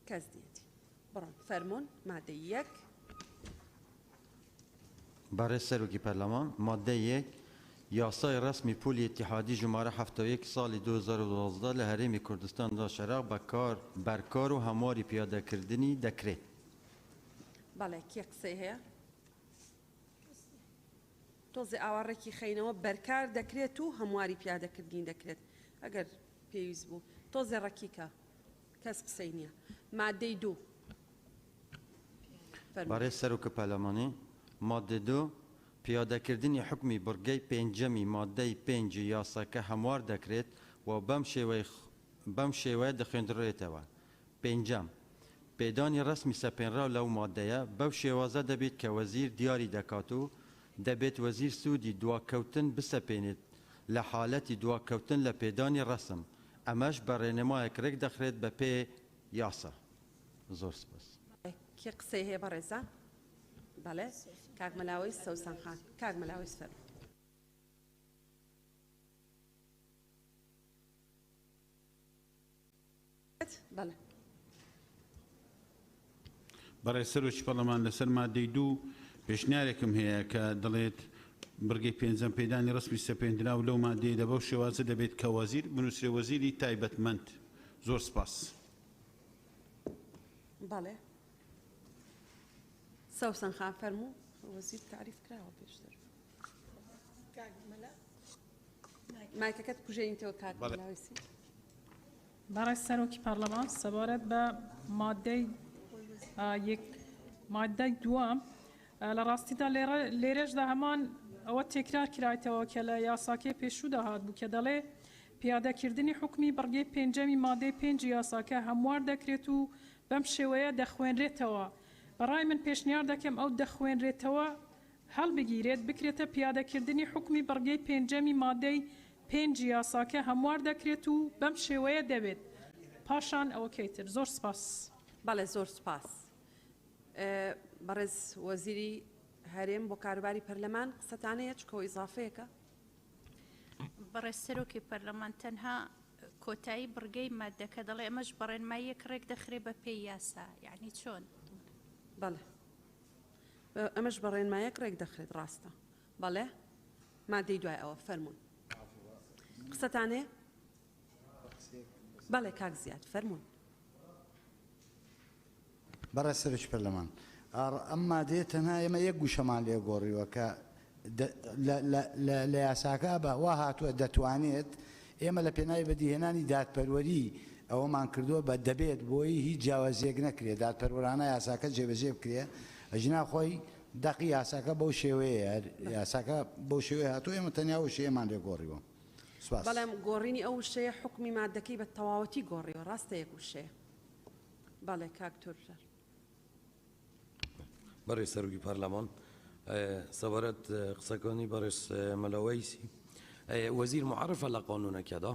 کەس دیەتی بڕۆن فەرمونون مادەی 1 برای سەرۆکی پەرلەمان مادەی 1 یاسای ڕسمی پولی ئیتیحادی ژمارە 71 ساڵی 2012 لە هەرێمی کوردستان داش عێراق بەرکار و هەمواری پیادەکردنی دەکرێت بەڵێ کێ قسەی هەیە تۆزی ئاوارڕێکی خەینەوە بەرکار دەکرێت و هەمواری پیادەکردنی دەکرێت ئەگەر پێویست بوو تۆزی ڕەکیکە کەس قسەی نییە مادەی 2 برای سەرۆکە پەرلەمانی مادە 2 پیادەکردنی حکمی بڕگەی پێنجەمی مادەی 5 یاساکە هەموار دەکرێت و بەم شێوەیە دەخوێندرێتەوە پێنجەم پێدانی ڕسمی سەپێنراو لەو مادەیە بەو شێوازە دەبێت کە وەزیر دیاری دەکات و دەبێت وەزیر سوودی دواکەوتن بسەپێنێت لە حالەتی دواکەوتن لە پێدانی ڕسم ئەمەش بە ڕێنمایەک ڕێک دەخرێت بە پێ یاسا زۆر سپاس کێ قسەی هەیە بەڕێزە بەڵێ کاک مەلاوەی سەوسان خان کاک مەلاوەی سەر بەڵێ بەڕێز سەرۆکی پەرلەمان لەسەر مادەی 2 پێشنیارێکم هەیە کە دەڵێت بڕگەی پێنجەم پێدانی ڕسمی سەپێنرا و لەو مادەی لە بەو شێوازە دەبێت کە وەزیر بنووسێ وەزیری تایبەتمەند زۆر سپاس بەڵێ سەوسان خان فەرموو وەزیر تعریف کراوە پێشتر مایکەکەت کوژێنیتەوە کاک گەلاوێسی. برای سەرۆکی پەرلەمان سەبارەت بە مادەی دووەم لە ڕاستیدا لێرەشدا هەمان ئەوە تێکرار کرایەوە کە لە یاساکەی پێشوودا هاتبوو کە دەڵێ پیادەکردنی حکمی بەڕگەی پێنجەمی مادەی 5 یاساکە هەموار دەکرێت و بەم شێوەیە دەخوێنرێتەوە. بەڕای من پێشنیار دەکەم ئەو دەخوێنرێتەوە هەڵبگیرێت بکرێتە پیادەکردنی حکمی بەڕگەی پێنجەمی مادەی 5 یاساکە هەموار دەکرێت و بەم شێوەیە دەبێت. پاشان ئەوەکەی تر زۆر سپاس. بەڵێ زۆر سپاس. بەڕێز وەزیری هەرێم بۆ کاروباری پەرلەمان قسەتانەیە چکۆ ئیزافەیەکە؟ بەڕێز سەرۆکی پەرلەمان تەنها کۆتایی بڕگەی مادەکە دەڵێ ئەمەش بەڕێنماییەک ڕێک دەخرێ بە پێی یاسا یعنی چۆن؟ بەڵێ ئەمەش بەڕێنمایەک ڕێک دەخرێت ڕاستە. بەڵێ مادەی دوای ئەوە فەرمونون. قسەتانەیە؟ بەڵێ کاک زیاد فەرمونون. بەڕێز سەرۆکی پەرلەمان ئەم مادەیە تەنها ئێمە یەک گوشەمان لێ گۆڕیوە کە لە یاساکە بە وا هاتووە دەتوانێت ئێمە لە پێناوی بەدیهێنانی دادپەروەری ئەوەمان کردووە بە دەبێت بۆی هیچ جیاوازیەک نەکرێت دادپەروەرانە یاساکە جێبەجێ بکرێ ئەژنا خۆی دەقی یاساکە بەو شێوەیە یاساکە بەو شێوەیە هاتووە ئێمە تەنیا و شێمان لێ گۆڕیوە. بەڵام گۆڕینی ئەو شەیە حکمی مادەکەی بە تەواوەتی گۆڕیوە ڕاستە یەک وشەیە. بەڵێ کاک تۆرژەر. برای سەرۆکی پەرلەمان سەبارەت قسەکانی بەڕێز مەلەوەیسی وەزیر معرفە لە قانونەکەدا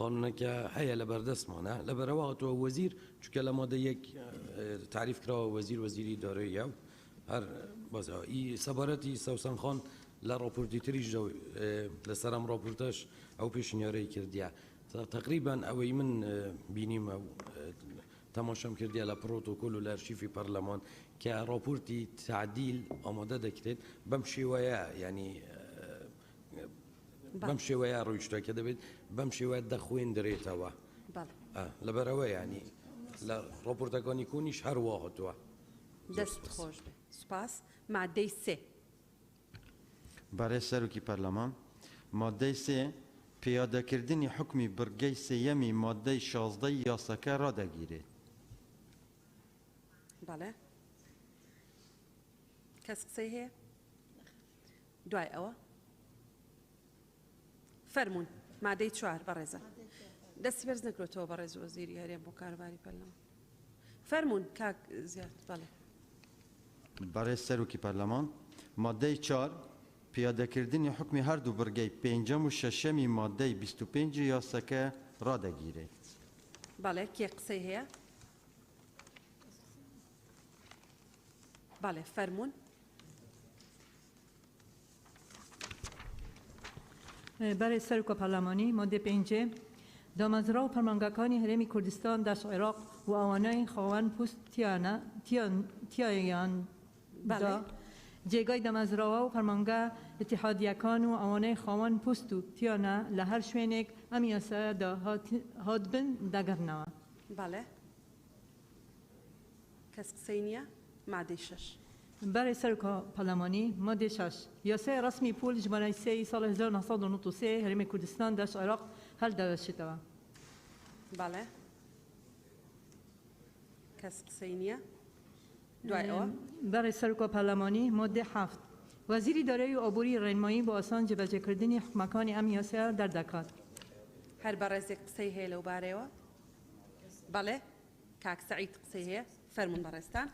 قانونەکە هەیە لە بەردەستمانە لەبەرەوەتەوە وەزیر چونکە لە مادە یەک تعریف کراوە وەزیری داراییە هەر بەزایی سەبارەتی سەوسەن خان لە ڕاپۆرتی تریش لەسەر ئەم ڕاپۆرتەش ئەو پێشنیارەی کردیە تقریبا ئەوەی من بینیمە تەماشام کردیە لە پرۆتۆکۆل و لە ئەرشیفی پەرلەمان کە راپۆرتی تعدیل ئامادە دەکرێت بەم شێوەیە ینی بەم شێوەیە ڕۆیشتەکە دەبێت بەم شێوەیە دەخوێندرێتەوە لەبەرەوە ینی لە راپۆرتەکانی کۆنیش هەروە هاتووە. دەست خۆش بێ. سپاس. مادەی سێ. بەڕێز سەرۆکی پەرلەمان مادەی سێ پیادەکردنی حکمی بڕگەی سێیەمی مادەی 16 یاساکە ڕادەگیرێت. بەڵێ کەس قسەی هەیە؟ دوای ئەوە فەرمونون مادەی 4 بەڕێزە دەستی بەرز نەکرێتەوە بەڕێز وەزیری هەرێم بۆ کاروباری پەرلەمان فەرمونون کاک زیاد. بەڵێ بەڕێز سەرۆکی پەرلەمان مادەی 4 پیادەکردنی حکمی هەردوو بڕگەی 5 و 6 مادەی 25 یاساکە ڕادەگیرێت. بەڵێ کێ قسەی هەیە؟ بەڵێ فەرمونون. برای سەرۆکە پەرلەمانی مادە 5 دامەزرا و پەرمانگەکانی هەرێمی کوردستان دەش عێراق و ئەوانەی خاوەن پوست تیایاندا جێگای دەمەزراوە و پەرمانگە اتحادیەکان و ئەوانەی خاوەن پوست و تیانە لە هەر شوێنێک ئەم یاسایەدا هاتبن دەگەڕنەوە. بەڵێ کەس قسەی نییە؟ مادەی 6. برای سەرۆکە پەرلەمانی مادە 6 یاسای ڕسمی پول ژمارەی 3 ساڵی 1993 هەرێمی کوردستان دەش عێراق هەڵدەوەشێتەوە. بەڵێ کەس قسەی نییە؟ دوای ئەوە برای سەرۆکە پەرلەمانی مادە 7 وەزیری دارایی و ئابووری ڕێنمایی بۆ ئاسان جێبەجێکردنی حکومەکانی ئەم یاسایە دەردەکات. هەر بەڕێزێک قسەی هەیە لەو بارەیەوە؟ بەڵێ کاک سەعید قسەی هەیە فەرمونون بەڕێستان.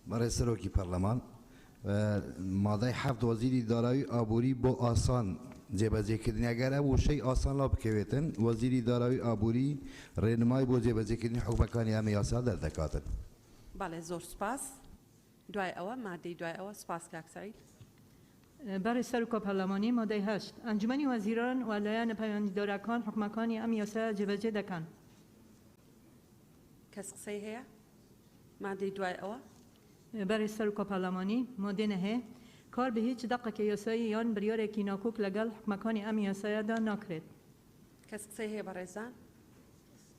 برای سەرۆکی پەرلەمان مادەی 7 وەزیری دارایی ئابووری بۆ ئاسان جێبەجێکردنی ئەگەر وشەی ئاسان لا بکەوێتن وەزیری دارایی ئابووری ڕێنمایی بۆ جێبەجێکردنی حکومەکانی ئەم یاسا دەردەکاتن. بەڵێ زۆر سپاس. دوای ئەوە مادەی دوای ئەوە سپاس کاک سەعید. برای سەرۆکە پەرلەمانی مادەی 8 ئەنجومەنی وەزیران و لایەنە پەیوەندیدارەکان حکومەکانی ئەم یاسایە جێبەجێ دەکەن. کەس قسەی هەیە؟ مادەی دوای ئەوە برای سەرۆکە پەرلەمانی مادە 9 کار بە هیچ دەقێکی یاسایی یان بریارێکی ناکۆک لەگەڵ حکومەکانی ئەم یاسایەدا ناکرێت. کەس قسەی هەیە بەڕێزان؟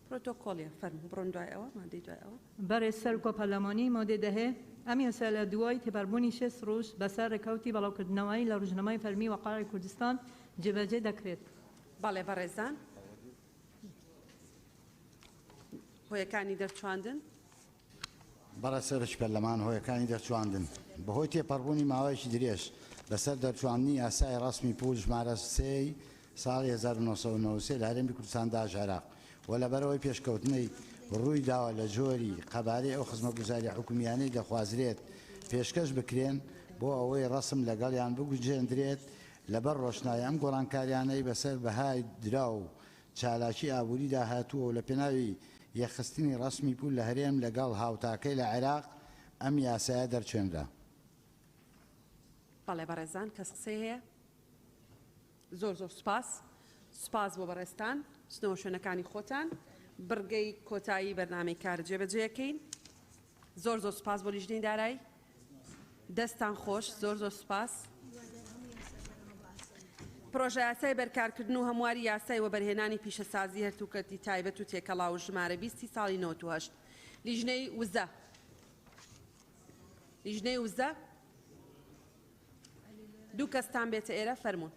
پرۆتۆکۆڵیە فەرموون بڕۆن دوای ئەوە مادەی دوای ئەوە. برای سەرۆکە پەرلەمانی مادە 10 ئەم یاسا لە دوای تێپەڕبوونی 6 ڕۆژ بەسەر ڕێکەوتی بەڵاوکردنەوەی لە ڕۆژنامەی فەرمی وەقایعی کوردستان جێبەجێ دەکرێت. بەڵێ بەڕێزان هۆیەکانی دەرچواندن بەڕە سەرش پەرلەمان هۆیەکانی دەرچواندن بەهۆی تێپەڕبوونی ماوەیەکی درێژ لەسەر دەرچواندنی یاسای ڕسمی پول ژمارە 3 ساڵی 1993 لە هەرێمی کوردستاندا عێراق و لەبەرەوەی پێشکەوتنەی ڕووی داوە لە جۆری قەبارەی ئەو خزمەتگوزاری حکومیانەی دەخوازرێت پێشکەش بکرێن بۆ ئەوەی ڕسم لەگەڵیان بگوجێندرێت لەبەر ڕۆشنایی ئەم گۆڕانکاریانەی بەسەر بەهای درا و چالاکی ئابووریدا هاتووە و لە پێناوی یەخستنی ڕسمی پول لە هەرێم لەگەڵ هاوتاکەی لە عێراق ئەم یاسایە دەرچێنرا. بەڵێ بەڕێزان کەس قسەی هەیە؟ زۆر سوپاس سوپاس بۆ بەڕێستان چنەوە شوێنەکانی خۆتان بڕگەی کۆتایی بەرنامەی کار جێبەجێەکەین زۆر سوپاس بۆ لیژنەی دارایی دەستان خۆش زۆر سوپاس پرۆژە یاسای بەرکارکردن و هەمواری یاسای وەبەرهێنانی پیشەسازی هەرتووکەتی تایبەت و تێکەڵاو ژمارە 20 ساڵی 98 لیژنەی وزە لیژنەی وزە دوو کەستان بێتە ئێرە فەرموون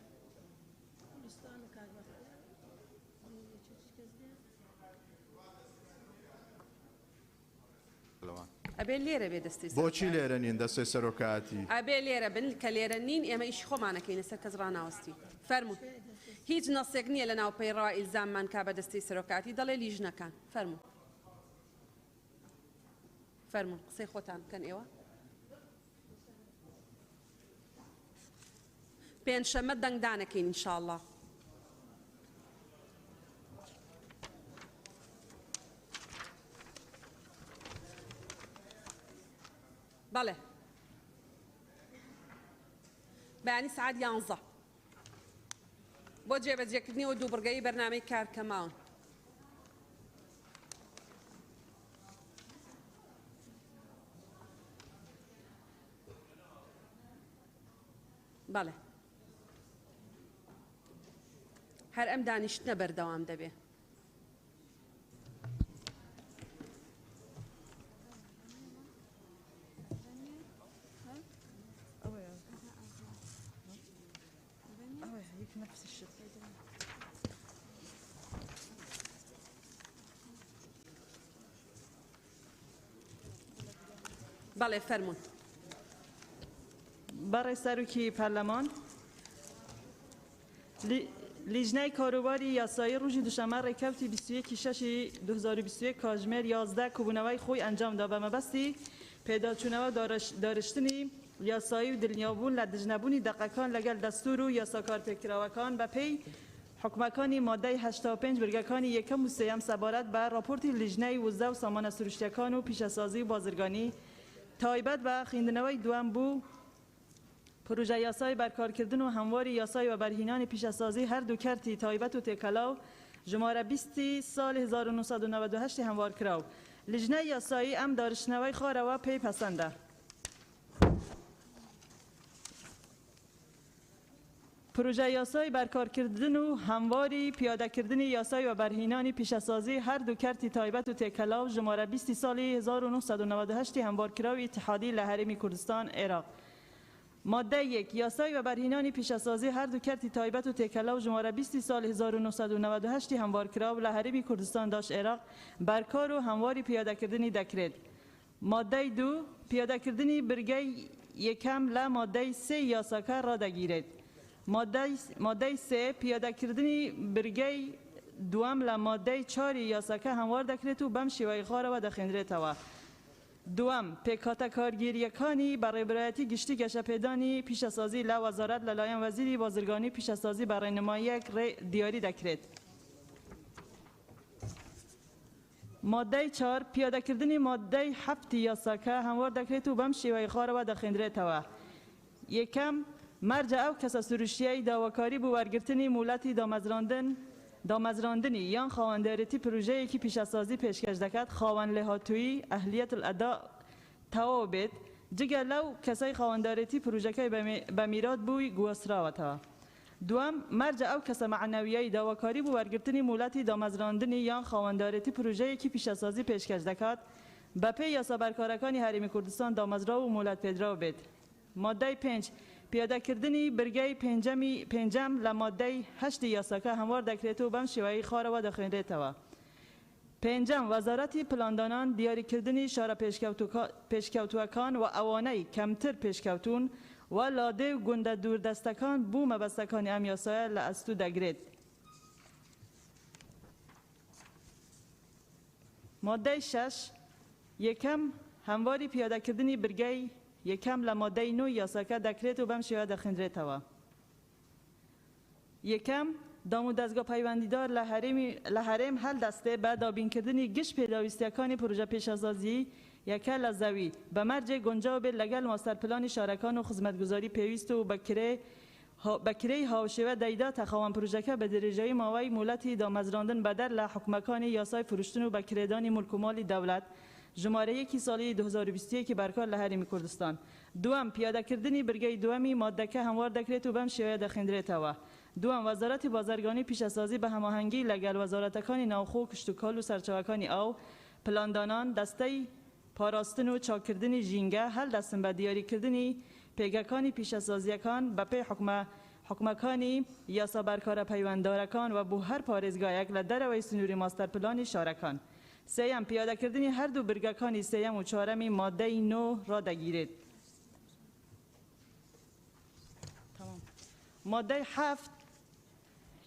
ئەبێ لێرە بێ دەستی بۆچی لێرە نین دەستی سەرۆکاتی ئەبێ لێرە بن کە لێرە نین ئێمە ئیشی خۆمانەکەینە سەر کەس ڕناوەستی فەرموون هیچ نەسێک نییە لە ناوپەیڕەوە ئیلزاممان کا بە دەستی سەرۆکاتی دەڵێ لیژنەکان فەرموون فەرموون قسەی خۆتان بکەن ئێوە پێنجشەممە دەنگدانەکەین ئینشاءڵڵا بەڵێ بەیانی سعات 11 بۆ جێبەجێکردنیەوە دوو بڕگەی بەرنامەی کارکەماون بەڵێ هەر ئەم دانیشتنە بەردەوام دەبێ بەڵێ فەرموون بەڕێ سەرۆکی پەرلەمان لیژنەی کاروباری یاسایی ڕۆژی دوشەممە ڕێکەوتی 21/6/2021 کاتژمێر 11 کوبوونەوەی خۆی ئەنجامدا بە مەبەستی پێداچوونەوە دارشتنی یاسایی و دڵنیابوون لە دژنەبوونی دەقەکان لەگەڵ دەستور و یاساکار پێکراوەکان بە پێی حکومەکانی مادەی 85 برگەکانی یەکەم و سێەم سەبارەت بە راپۆرتی لیژنەی وزە و سامانە سروشتیەکان و پیشەسازی و بازرگانی تایبەت بە خوێندنەوەی دوام بوو پروژە یاسای بەرکارکردن و هەمواری یاسای و بەرهینانی پیشەسازی هەردوو کەرتی تایبەت و تێکەلاو ژمارە 20 ساڵی 1998 هەموار کراو لیژنەی یاسایی ئەم دارشتنەوەی خۆرەوە پێی پەسەندە پروژه یاسای بەرکارکردن و هەمواری پیادەکردنی یاسای و بەرهینانی پیشەسازی هەردوو کەرتی تایبەت و تێکەلاو ژمارە 20 ساڵی 1998 هەموارکراوی اتحادی لە هەرێمی کوردستان عێراق ماده 1 یاسای و بەرهینانی پیشەسازی هەردوو کەرتی تایبەت و تێکەلاو ژمارە 20 ساڵی 1998 هەموارکراو لە هەرێمی کوردستان داش عێراق بەرکار و هەمواری پیادەکردنی دەکرێت ماده 2 پیادەکردنی برگەی یەکەم لە ماده 3 یاساکە ڕادەگیرێت ماده 3 پیادەکردنی برگەی دوام لە ماده 4 یاساکە هەموار دەکرێت و بەم شێوەی خۆرەوە دەخێنرێتەوە دوام پێکهاتە کارگیریەکانی بەڕێبەرایەتی گشتی گەشەپێدانی پیشەسازی لە وەزارەت لەلایەن وەزیری بازرگانی پیشەسازی بە ڕێنماییەک دیاری دەکرێت ماده 4 پیادەکردنی ماده 7 یاساکە هەموار دەکرێت و بەم شێوەی خۆرەوە دەخێنرێتەوە یەکەم مەرجە ئەو کەسە سروشتیایی داواکاری بۆ وەرگرتنی مولەتی دامەزراندنی یان خاوەندەرەتی پروژەیەکی پیشەسازی پێشکەش دەکات خاوەن لێهاتووی ئەهلیەت الئەدا تەواو بێت جگە لەو کەسەی خاوەندەرەتی پروژەکەی بە میرات بووی گوەستراوەتەوە دوام مەرجە ئەو کەسە معنەویەی داواکاری بۆ وەرگرتنی مولەتی دامەزراندنی یان خاوەندەرەتی پروژەیەکی پیشەسازی پێشکەش دەکات بە پێی یاسابەرکارەکانی هەرێمی کوردستان دامەزراو و مولەت پێدراو بێت ماده 5 پیاده کردنی برگه پنجم لماده 8 یاساکه هموار دکرێت و بەم شێوەیە خۆرەوە دەخوێنرێتەوە. پێنجەم وەزارەتی پلاندانان دیاریکردنی شارە پێشکەوتووەکان و ئەوانەی کەمتر پێشکەوتون و لادێ و گوندە دووردەستەکان بوو مەبەستەکانی ئەم یاسایە لە ئەستوو دەگرێت. مادەی 6 یەکەم هەمواری پیادەکردنی برگەی یەکەم لە مادەی 9 یاساکە دەکرێت و بەم شێوە دەخوێنرێتەوە. یەکەم دام و دەستگا پەیوەندیدار لە هەرێم هەڵدەستێ بە دابینکردنی گشت پێداویستیەکانی پروژە پێشەسازی یەکە لە زەوی بەمەرجێ گونجاو بێت لەگەڵ ماستەرپلانی شارەکان و خزمەتگوزاری پێویست و بەکرەی هاوشێوە دەیداتە خاوەن پروژەکە بە درێژەیی ماوەی مولەتی دامەزراندن بەدەر لە حکومەکانی یاسای فروشتن و بەکرێدانی مولکومالی دەوڵەت ژمارە 1 ساڵی 2021 بەرکار لە هەرێمی کوردستان. دووەم پیادەکردنی برگەی دووەمی مادەکە هەموار دەکرێت و بەم شێوەیە دەخوێنرێتەوە. دووەم وەزارەتی بازرگانی پیشەسازی بە هەماهەنگی لەگەڵ وەزارەتەکانی ناوخۆ و کشتوکاڵ و سەرچاوەکانی ئاو پلاندانان دەستەی پاراستن و چاکردنی ژینگە هەڵدەستن بە دیاریکردنی پێگەکانی پیشەسازیەکان بەپێی حکومەکانی یاسا بەرکارە پەیوەنددارەکان و بۆ هەر پارێزگایەک لە دەرەوەی سنووری ماستەرپلانی شارەکان. سێیەم پیادەکردنی هەردوو برگەکانی سێیەم و چوارەمی مادەی 9 ڕدەگیرێت. مادەی 7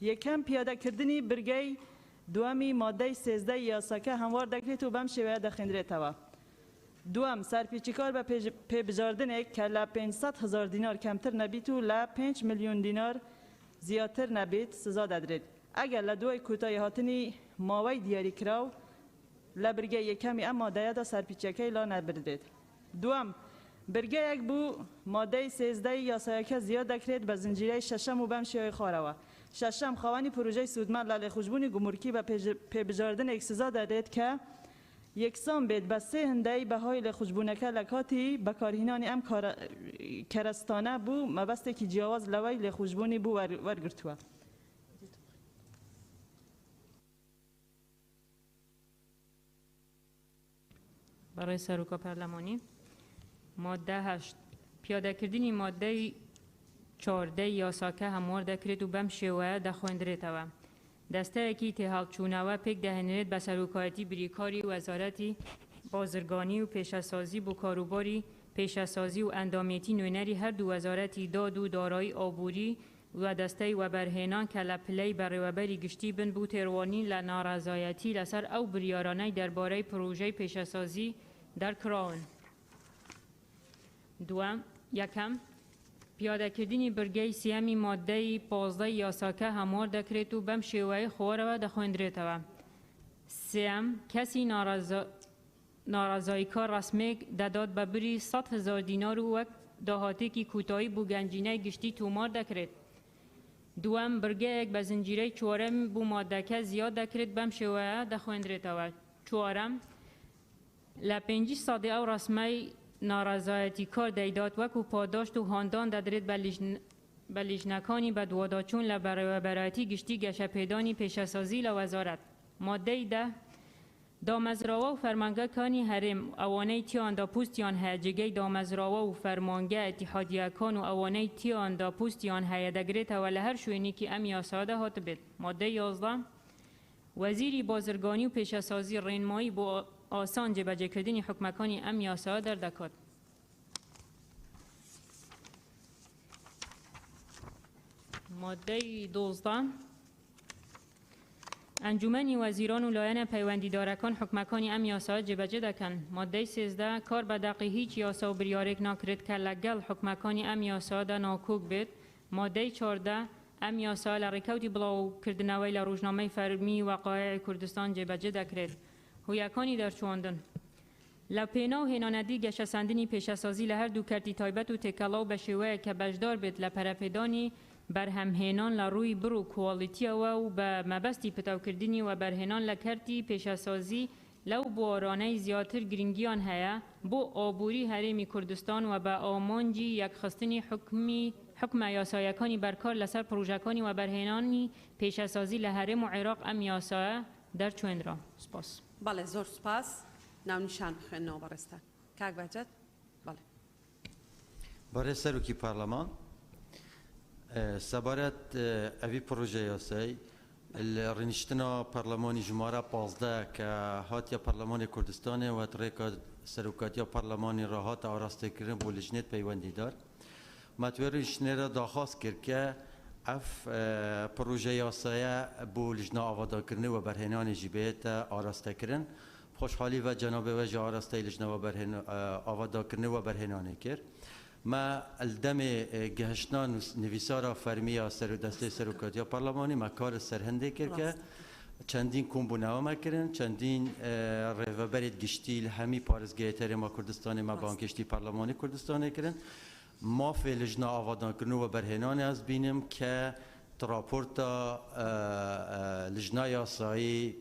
یەکەم پیادەکردنی برگەی دووەمی مادەی 13 یاساکە هەموار دەکرێت و بەم شێوەیە دەخوێنرێتەوە. دووەم سەرپێچیکار بە پێبژاردنێک کە لە 500,000 دینار کەمتر نەبیت و لە 5 میلیۆن دینار زیاتر نەبێت سزا دەدرێت ئەگەر لە دوای کۆتایی هاتنی ماوەی دیاریکراو لە برگەی یەکەمی ئەم مادەیەدا سەرپێچیەکەی لا نەبردێت. دووەم برگەیەک بوو مادەی 13 یاسایەکە زیاد دەکرێت بە زنجیرەی شەشەم و بەم شێوەی خۆرەوە. شەشەم خاوەنی پروژەی سوودمەند لە لێخوشبوونی گومورکی بە پێبژاردنێک سزا دەدرێت کە یەکسان بێت بە 3 هەندەی بەهای لێخوشبوونەکە لە کاتی بەکارهێنانی ئەم کەرەستانە بوو مەبەستێکی جیاواز لەوەی لێخوشبوونی بوو وەرگرتووە. برای سروکا پارلمانی ماده 8 پیادەکردنی مادەی 14 یاساکە هەموار دەکرێت و بەم شێوەیە دەخوێنرێتەوە. دەستەیەکی تێهەڵچوونەوە پێک دەهێنرێت بە سەرۆکایەتی بریکاری وەزارەتی بازرگانی و پێشەسازی بۆ کاروباری پێشەسازی و ئەندامێتی نوێنەری هەردوو وەزارەتی داد و دارایی ئابووری و دەستەی وەبەرهێنان کە لە پلەی بەڕێوەبەری گشتی بن بوو تێڕوانی لە ناڕازایەتی لەسەر ئەو بریارانەی دەربارەی پرۆژەی پێشەسازی دەرکراون. دووەم یەکەم پیادەکردنی برگەی سێەمی مادەی 15 یاساکە هەموار دەکرێت و بەم شێوەیە خۆرەوە دەخوێنرێتەوە. سێەم کەسی ناڕازاییکار ڕسمێک دەدات بە بری 100,000 دینار و وەک داهاتێکی کوتایی بۆ گەنجینەی گشتی تۆمار دەکرێت. دووەم برگەیەک بە زنجیرەی چوارەم بوو مادەکە زیاد دەکرێت بەم شێوەیە دەخوێنرێتەوە. چوارەم لە 5 سادی ئەو ڕسمەی ناڕازایەتی کار دەیدات وەکو پاداشت و هاندان دەدرێت بە لیژنەکانی بەدواداچوون لە بەڕێوەبەرایەتی گشتی گەشەپێدانی پێشەسازی لە وەزارەت. مادەی 10 دامەزراوە و فەرمانگەکانی هەرێم ئەوانەی تیاندا پوستیان هەیە جگەی دامەزراوە و فەرمانگە ئەتیحادیەکان و ئەوانەی تیاندا پوستیان هەیە دەگرێتەوە لە هەر شوێنێکی ئەم یاسادا هاتبێت. مادەی 11 وەزیری بازرگانی و پێشەسازی ڕێنمایی بۆ ئاسان جێبەجێکردنی حکومەکانی ئەم یاسا دەردەکات. مادەی 12 ئەنجومەنی وەزیران و لایەنە پەیوەندیدارەکان حکومەکانی ئەم یاسا جێبەجێ دەکەن. مادەی 13 کار بە دەقی هیچ یاسا و بریارێک ناکرێت کە لەگەڵ حکومەکانی ئەم یاسادا ناکۆک بێت. مادەی 14 ئەم یاسا لە ڕێکەوتی بڵاوکردنەوەی لە ڕۆژنامەی فەرمی وەقایعی کوردستان جێبەجێ دەکرێت. هویەکانی دەرچووەندن لە پێنا و هێنانەدی گەشەسەندنی پێشەسازی لە هەردوو کەرتی تایبەت و تێکەڵاو بە شێوەیە کە بەشدار بێت لە پەرەپێدانی بەرهەمهێنان لە ڕووی بڕ و کواڵیتیەوە و بە مەبەستی پتەوکردنی و بەرهێنان لە کەرتی پێشەسازی لەو بۆرانەی زیاتر گرنگیان هەیە بۆ ئابووری هەرێمی کوردستان و بە ئامانجی یەکخستنی حکمە یاسایەکانی بەرکار لەسەر پرۆژەکانی و بەرهێنانی پێشەسازی لە هەرێم و عێراق ئەم یاسایە دەرچوێنرا. سپاس. بەڵێ زۆر سپاس. ناونیشان بخوێنەوە بەڕێستان. کاک بەهجەت. بەڵێ. برای سەرۆکی پارلەمان سبارت اوی پروژه یاسای رنشتنا پارلمانی جمهوری 15 که هاتیا پارلمان کردستان و تریکا سروکاتیا پارلمانی راحت آراسته کردن با لجنت پیوندی دار متوریش را درخواست کرد که اف پروژه یاسای با لجنا آواده کردن و برهنان جبهت آراسته کردن خوشحالی و جناب وجه آراسته لجنا و برهن آواده کردن و برهنان کرد ما الدم گهشتان نویسارا فرمیا سر دسته سروکاتیا پارلمانی ما کار سرهنده کرد که چندین کمبوناوا ما کردن چندین روبرت گشتی همی پارزگاه تر ما کردستان ما بانکشتی پارلمانی کردستان کردن ما فی لجنا آوادان کردن و برهنان از بینم که تراپورتا لجنا یاسایی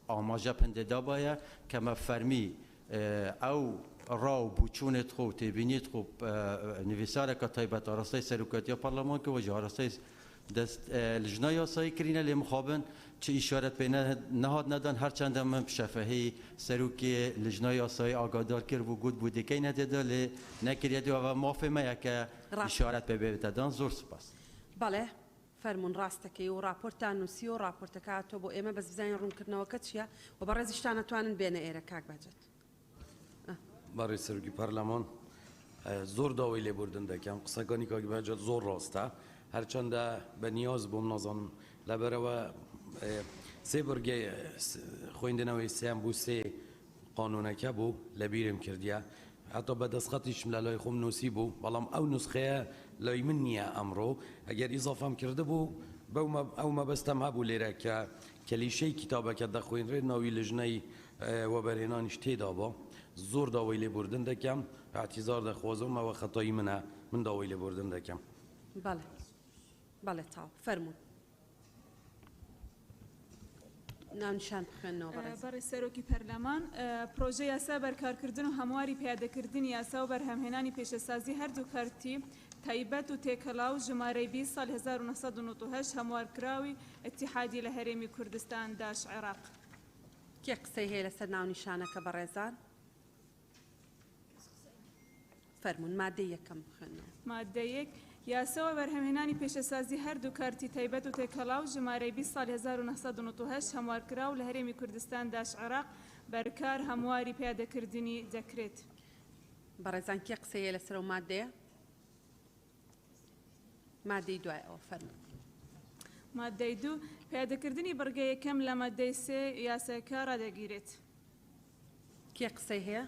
آماجه پنده دا باید که ما فرمی او راو بوچونت خو تبینیت خو نویساره که تایبت آراسته سروکاتیا پارلمان که وجه آراسته دست لجنای یاسایی کرینه لی مخابن چه اشارت به نهاد ندان هرچند هم شفاهی سروکی لجنای یاسایی آگادار کرد و گود بوده که نداده لی نکرید و مافهمه که اشارت به بدادان زور سپاس بله فرمون راستکی و راپورتان نوسی و راپورتکاتو بو ایمه بس بزاین رون کردنەوە کەچیە و بەڕێزیشتان ئەتوانن بێنە ئێرە کاک باجەت برای سروکی پارلمان زور داوی لبردن دکم قصگانی که باید زور راسته هرچند به نیاز بوم نازم لبره و سه برگه خویندنوی سیم بو سه قانونه که بو لبیرم کردیه حتی به دستخطیش ملالای خوم نوسی بو بلام او نسخه لای من نیه امرو اگر اضافه کرده بو او ما بستم هبو لیره که کلیشه کتابه که دخوین رید ناوی لجنه و برهنانش تیدا با زور داوی لبردن دکم اعتذار دخوازم و خطایی منه من داوی لبردن دکم بله بله تاو فرمون نانشان بخوێنەوە بەڕێ سەرۆکی پەرلەمان پرۆژە یاسا بەرکارکردن و هەمواری پیادەکردنی یاسا و بەرهەمهێنانی پێشەسازی هەردوو کارتی تایبەت و تێکەڵاو ژمارەی 20 سال 1998 هەموارکراوی اتحادی لە هەرێمی کوردستان داش عێراق کێ قسەی هەیە لەسەر ناونیشانەکە بەڕێزان فەرمون مادەی یەکەم بخوێنەوە مادە یەک یاسا و بەرهەمهێنانی پێشەسازی هەردوو کارتی تایبەت و تێکەڵاو ژمارەی 20 سال 1998 هەموارکراو لە هەرێمی کوردستان داش عێراق بەرکار هەمواری پیادەکردنی دەکرێت بەڕێزان کێ قسەی هەیە لەسەر ئەو مادەیە مادەی دوایەوە فەرمون مادەی دوو پیادەکردنی بڕگە یەکەم لە مادەی سێ یاساکە ڕادەگیرێت کێ قسەی هەیە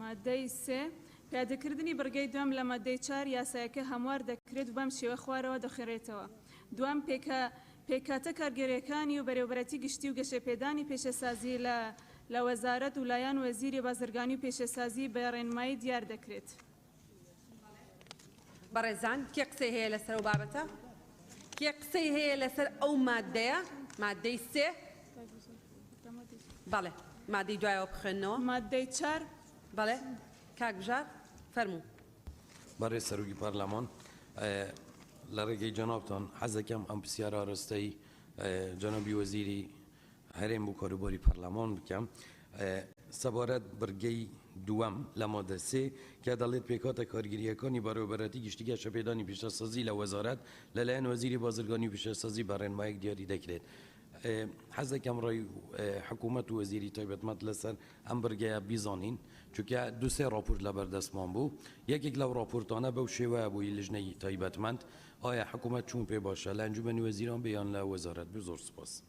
مادەی سێ پیادەکردنی بڕگەی دوام لە مادەی 4 یاسایەکە هەموار دەکرێت و بەم شێوە خوارەوە دەخێڕێتەوە دوام پێکاتە کارگەریەکانی و بەرەوبەرەتی گشتی و گەشەپێدانی پێشەسازی لە وەزارەت و لایەن وەزیری بازرگانی و پێشەسازی بە ڕێنمایی دیار دەکرێت بەڕێزان کێ قسەی هەیە لەسەر ئەو بابەتە کێ قسەی هەیە لەسەر ئەو مادەیە مادەی سێ بەڵێ مادەی دوایەوە بخوێنەوە مادەی 4 بەڵێ کاک بژار فرمو برای سروکی پارلمان لرگی جنابتان حزکم ام بسیار آراسته جنابی وزیری هرم بو کاروباری پارلمان بکم سبارت برگی دوام لماده سه که عدالت پیکات کارگیری کنی برای براتی گشتیگه شپیدانی پیشتسازی لوزارت للین وزیری بازرگانی پیشتسازی برای مایک دیاری دکرد حزکم رای حکومت و وزیری تایبت مدلسن ام برگه بیزانین چونکه دو سه راپورت لبردستمان بو یک لو راپورتانه بو شیوه بوی لجنه تایبتمند آیا حکومت چون پی باشه لانجمن وزیران بیان لوزارت بزرگ سپاس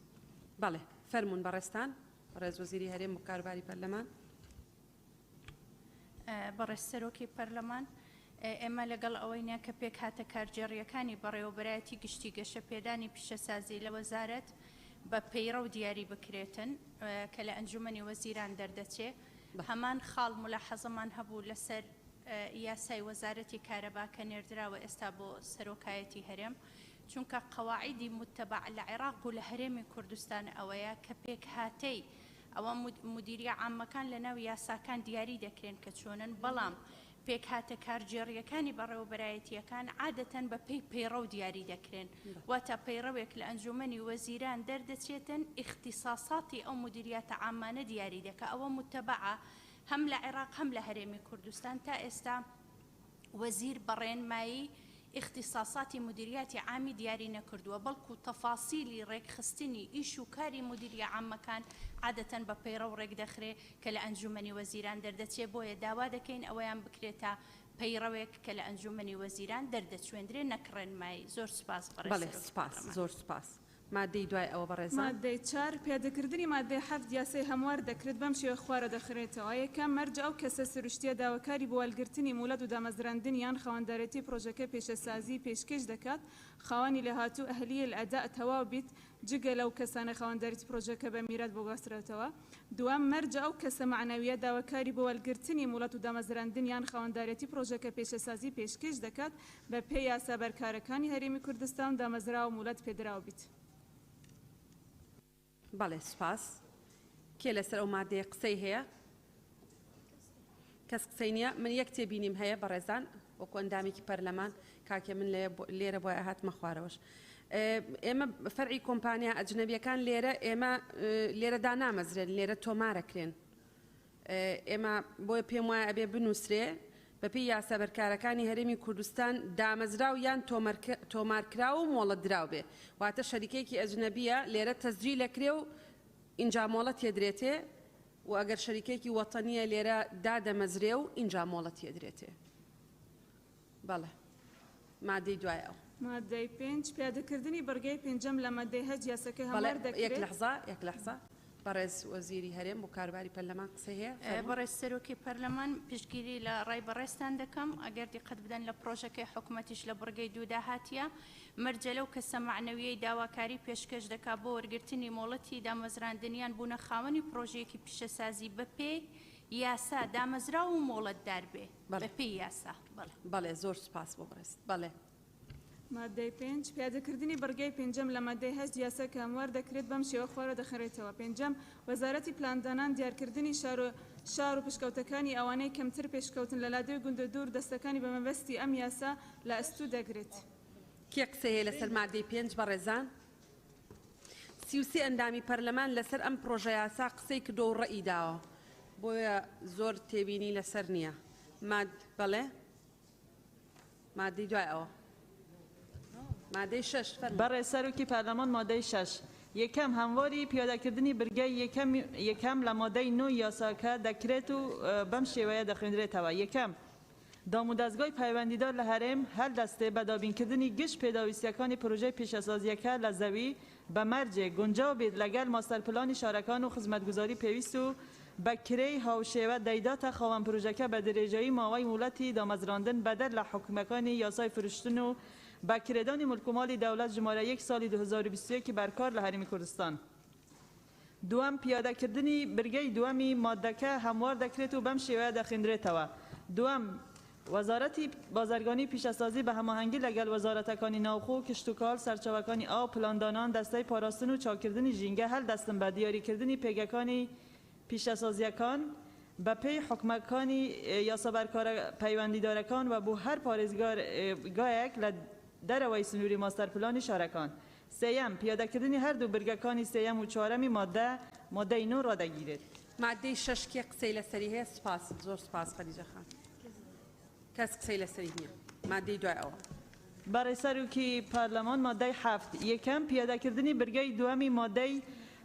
بله فرمون برستان رئیس وزیری هرم کارباری پارلمان بەڕێز سەرۆکی پەرلەمان ئێمە لەگەڵ ئەوەی کە پێک هاتە کارجێڕیەکانی بەڕێوەبەرایەتی گشتی گەشەپێدانی پیشەسازی لە وەزارەت بە پەیڕە و دیاری بکرێتن کە لە ئەنجومەنی وەزیران دەردەچێ هەمان خاڵ ملاحەزەمان هەبوو لەسەر یاسای وەزارەتی کارەبا کە نێردراوە ئێستا بۆ سەرۆکایەتی هەرێم چونکە قەواعیدی متبع لە عێراق و لە هەرێمی کوردستان ئەوەیە کە پێک هاتەی ئەوە مدیریە عامەکان لە ناو یاساکان دیاری دەکرێن کە چۆنن بەڵام پێک هاتە کارجێڕیەکانی بەڕێوەبەرایەتیەکان عادەتەن بە پێی پەیڕە و دیاری دەکرێن واتە پەیڕەوێک لە ئەنجومەنی وەزیران دەردەچێتن اختصاصاتی ئەو مدیریەتە عامانە دیاری دەکە ئەوە متبعە هەم لە عێراق هەم لە هەرێمی کوردستان تا ئێستا وەزیر بەڕێنمایی اختصاصاتی مدیریاتی عامی دیاری نەکردووە بەڵکو تەفاسیلی ڕێکخستنی ئیش و کاری مدیریە عامەکان عادەتەن بە پەیڕە و ڕێک دەخرێ کە لە ئەنجومەنی وەزیران دەردەچێت بۆیە داوا دەکەین ئەوەیان بکرێتە پەیڕەوێک کە لە ئەنجومەنی وەزیران دەردەچوێندرێ نەکڕێنمایی. زۆر سپاس بەڵێ سپاس زۆر سپاس. مادەی دوای ئەوە بەڕێزان مادەی 4 پیادەکردنی مادەی 7 یاسای هەموار دەکرێت بەم شێوە خوارە دەخرێتەوە. یەکەم مەرج ئەو کەسە سروشتیە داواکاری بۆ وەلگرتنی مولەت و دامەزراندنیان خاوەندارەتی پرۆژەکە پێشەسازی پێشکەش دەکات خاوەنی لەهاتوو ئەهلیە الئەداء تەواو بیت جگە لەو کەسانە خاوەندارەتی پرۆژەکە بە میرات بۆ گواسترێتەوە. دوام مەرج ئەو کەسە معنەویە داواکاری بۆ وەلگرتنی مولەت و دامەزراندنیان خاوەندارەتی پرۆژەکە پێشەسازی پێشکەش دەکات بە پێی یاسا بەرکارەکانی هەرێمی کوردستان دامەزرا و مولەت پێدراو بیت. بەڵێ سپاس. کێ لەسەر ئەو مادەیە قسەی هەیە؟ کەس قسەی نییە. من یەک تێبینیم هەیە بەڕێزان وەکو ئەندامێکی پەرلەمان کاکێ من لێرە بۆ هاتمە خوارەوەش. ئێمە فەرعی کۆمپانیا ئەجنەبیەکان ئێمە لێرەدا نامەزرێن لێرە تۆمارەکرێن. ئێمە بۆیە پێم وایە ئەبێ بنووسرێ بەپێی یاسا بەرکارەکانی هەرێمی کوردستان دامەزراو یان تۆمارکراوە و مۆڵەت دراو بێ. واتە شەریکێکی ئەجنەبیە لێرە تەزری لەکرێ و ئینجا مۆڵەت تێدرێتێ و ئەگەر شەریکێکی وەتەنیە لێرە دادەمەزرێ و ئینجا مۆڵەت تێدرێتێ. بەڵێ مادەی دوایەوە. مادەی 5 پیادەکردنی بەرگەی پێنجەم لە مادەی 8 یاسەکە هەموار دەکرێت. یەک لەحظە بەڕێز وەزیری هەرێم بۆ کارباری پەرلەمان قسەی هەیە؟ بەڕێز سەرۆکی پەرلەمان پشتگیری لە ڕای بەڕێستان دەکەم ئەگەر دیقەت بدەن لە پرۆژەکەی حکوومەتیش لە بڕگەی دوودا هاتیە مەرجە لەو کەسە معنەویەی داواکاری پێشکەش دەکات بۆ وەرگرتنی مۆڵەتی دامەزراندنیان بوونە خاوەنی پرۆژەیەکی پیشەسازی بەپێی یاسا دامەزرا و مۆڵەتدار بێ بەپێی یاسا. بەڵێ زۆر سپاس بۆ بەڕێست. بەڵێ مادەی 5 پیادەکردنی بەرگەی پێنجەم لە مادەی 8 یاساکە هەموار دەکرێت بەم شێوە خوارە دەخرێتەوە. پێنجەم وەزارەتی پلاندانان دیارکردنی شار و پشکەوتەکانی ئەوانەی کەمتر پێشکەوتن لە لادەی گوندە دوور دەستەکانی بە مەبەستی ئەم یاسا لە ئەستوو دەگرێت. کێ قسە هەیە لەسەر مادەی 5 بەڕێزان؟ 33 ئەندامی پەرلەمان لەسەر ئەم پرۆژە یاسا قسەی کردو و ڕەئی داوە بۆیە زۆر تێبینی لەسەر نییە. بەڵێ مادەی دوایەوە. مادەی 6 بەڕێ سەرۆکی پەرلەمان مادەی 6 یەکەم هەمواری پیادەکردنی بەرگەی یەکەم لە مادەی 9 یاساکە دەکرێت و بەم شێوەیە دەخوێنرێتەوە. یەکەم دامودەستگای پەیوەندیدار لە هەرێم هەڵدەستێ بە دابینکردنی گشت پێداویستیەکانی پرۆژەی پیشەسازیەکە لە زەوی بە مەرجێ گونجاو بێت لەگەڵ ماستەرپلانی شارەکان و خزمەتگوزاری پێویست و بە کرێی هاوشێوە دەیداتە خاوەن پرۆژەکە بە درێژایی ماوەی مولەتی دامەزراندن بەدەر لە حکومەکانی یاسای فرشتن و با کرێدانی ملکومالی دەوڵەت ژمارە 1 ساڵی 2021 بەرکار لە هەرێمی کوردستان. دوام پیادەکردنی بەرگەی دووەمی مادەکە هەموار دەکرێت و بەم شێوەیە دەخوێنرێتەوە. دوام وەزارەتی بازرگانی پیشەسازی بە هەماهەنگی لەگەڵ وەزارەتەکانی ناوخۆ کشتوکار سەرچاوەکانی ئاو پلاندانان دەستەی پاراستن و چاکردنی ژینگە هەڵدەستن بە دیاریکردنی پێگەکانی پیشەسازیەکان بە پێی حکومەکانی یاسابەرکارە پەیوەندیدارەکان و بۆ هەر پارێزگایەک لە دەرەوەی سنووری ماستەرپلانی شارەکان. سێیەم پیادەکردنی هەردوو برگەکانی سێیەم و چوارەمی مادەی 9 ڕدەگیرێت. مادەی 6 کێ قسەی لەسەری هەیە؟ سپاس زۆر سپاس خەدیجە خان. کەس قسەی لەسەری نییە. مادەی دوایەوە. بەڕێ سەرۆکی پەرلەمان مادەی 7 یەکەم پیادەکردنی برگەی دووەمی مادەی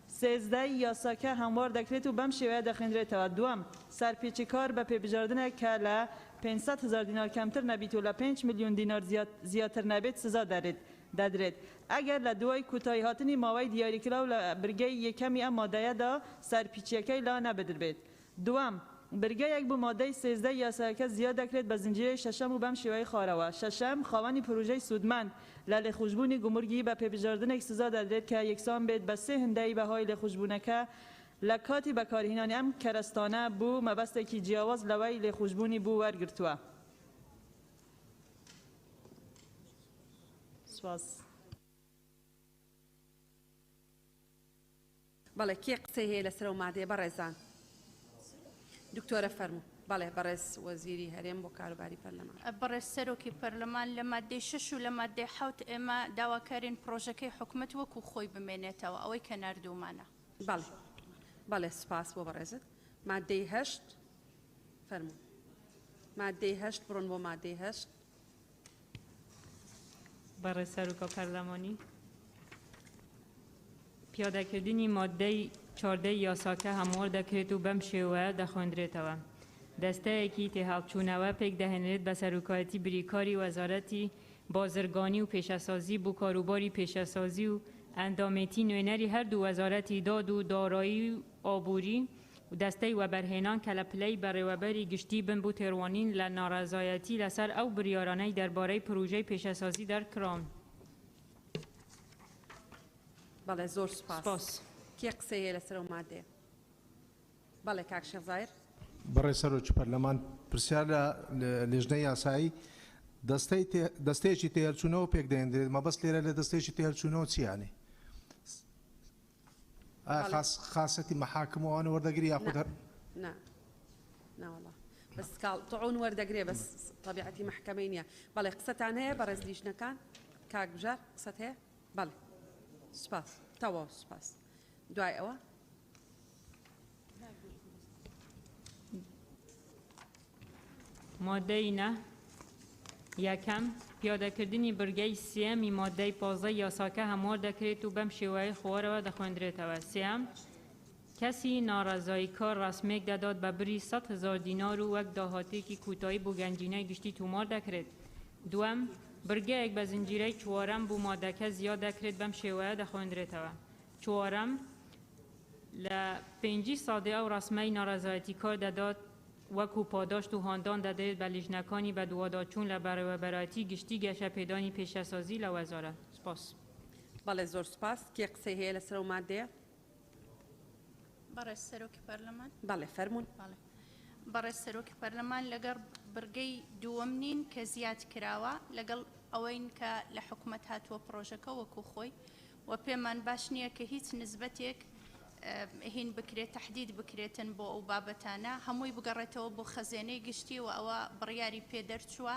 13 یاساکە هەموار دەکرێت و بەم شێوەیە دەخوێنرێتەوە. دووەم سەرپێچی کار بە پێبژاردنێک کە لە 500,000 دینار کەمتر نەبیت و لە 5 میلیۆن دینار زیاتر نەبێت سزا دەدرێت. ئەگەر لە دوای کوتایی هاتنی ماوەی دیاریکراو لە برگەی یەکەمی ئەم مادەیەدا سەرپیچیەکەی لا نەبدربێت. دووەم برگەیەک بۆ مادەی 13 یاساکە زیاد دەکرێت بە زنجیرەی شەشەم و بەم شێوەی خارەوە. شەشەم خاوەنی پروژەی سوودمەند لە لێخوشبوونی گومورگی بە پێبژاردنێک سزا دەدرێت کە یەکسان بێت بە 3 هەندەی بەهای لێخوشبوونەکە لە کاتی بەکارهێنانی ئەم کەرەستانە بوو مەبەستێکی جیاواز لەوەی لێخوشبوونی بوو وەرگرتووە. بەڵێ کێ قسەی هەیە لەسەر و مادەیە بەڕێزان؟ دکتۆرە فەرموو. بەڵێ بەڕێز وەزیری هەرێم بۆ کاروباری پەرلەمان. بەڕێز سەرۆکی پەرلەمان لە مادەی 6 و لە مادەی 7 ئێمە داواکارین پرۆژەکەی حکوومەت وەکو خۆی بمێنێتەوە ئەوەی کە نردومانە. بەڵێ سپاس بۆ بەڕێزت. مادەی 8 فەرموو. مادەی 8 بڕۆن بۆ مادەی 8 برای سروک پارلمانی پیادەکردنی مادەی 14 یاساکە هەموار دەکرێت و بەم شێوەیە دەخوێندرێتەوە. دەستەیەکی تێهەڵچوونەوە پێک دەهێنرێت بە سەرۆکایەتی بریکاری وەزارەتی بازرگانی و پێشەسازی بۆ کاروباری پێشەسازی و ئەندامێتی نوێنەری هەردوو وەزارەتی داد و دارایی و ئابووری و دەستەی وەبەرهێنان کە لە پلەی بەڕێوەبەری گشتی بن بۆ تێڕوانین لە ناڕەزایەتی لەسەر ئەو بریارانەی دەربارەی پروژەی پێشەسازی دەرکران. بەڵێ زۆر سوپاس. کێ قسەی هەیە لەسەر ئەو مادەیە؟ بەڵێ کاک شێخ زاهیر. بەڕێ سەرۆکی پەرلەمان پرسیار لە لێژنەی یاسایی دەستەیەکی تێهێڵچوونەوە پێک دەهێنرێت مەبەست لێرە لە دەستەیەکی تێهێڵچوونەوە چیانێ؟ خاصەتی مەحاکمەوەوان وەردەگری یاخود نا ناوەڵا بەس طعون وەردەگرێ بەس طبیعەتی محکەمەی نییە. بەڵێ قسەتان هەیە بەڕێز لیژنەکان؟ کاک بژار قسەت هەیە؟ بەڵێ سوپاس تەواو سوپاس. دوای ئەوە مادەی نە یەکەم پیادەکردنی بڕگەی سێمی مادەی 15 یاساکە هەموار دەکرێت و بەم شێوەیە خوارەوە دەخوێندرێتەوە. سێم کەسی ناڕەزایی کار ڕسمێک دەدات بە بری 100,000 دینار و وەک داهاتێکی کوتایی بۆ گەنجینەی گشتی تومار دەکرێت. دووەم بڕگەیەک بە زنجیرەی چوارەم بۆ مادەکە زیاد دەکرێت بەم شێوەیە دەخوێندرێتەوە. چوارەم لە 5 سادە ئەو ڕسمەی ناڕەزایەتی کار دەدات وەکو پاداشت و هاندان دەدرێت بە لیژنەکانی بە دوواداچوون لە بەڕێوەبەراتی گشتی گەشە پێدانی پێشەسازی لە وەزارەت. سپاس. بەڵێ زۆر سپاس. کێ قسەی هەیە لەسەر ئەو مادەیە؟ بەڕێز سەرۆکی پەرلەمان. بەڵێ فەرموون. بەڕێز سەرۆکی پەرلەمان لەگەڵ بڕگەی دووەم نین کە زیاد کراوە لەگەڵ ئەوەین کە لە حکوومەت هاتووە پرۆژەکە وەکو خۆی و پێمان باش نییە کە هیچ نسبەتێک هین بکرێت تحدید بکرێتن بۆ ئەو بابەتانە هەمووی بگەڕێتەوە بۆ خەزێنەی گشتی و ئەوە بڕیاری پێدەرچووە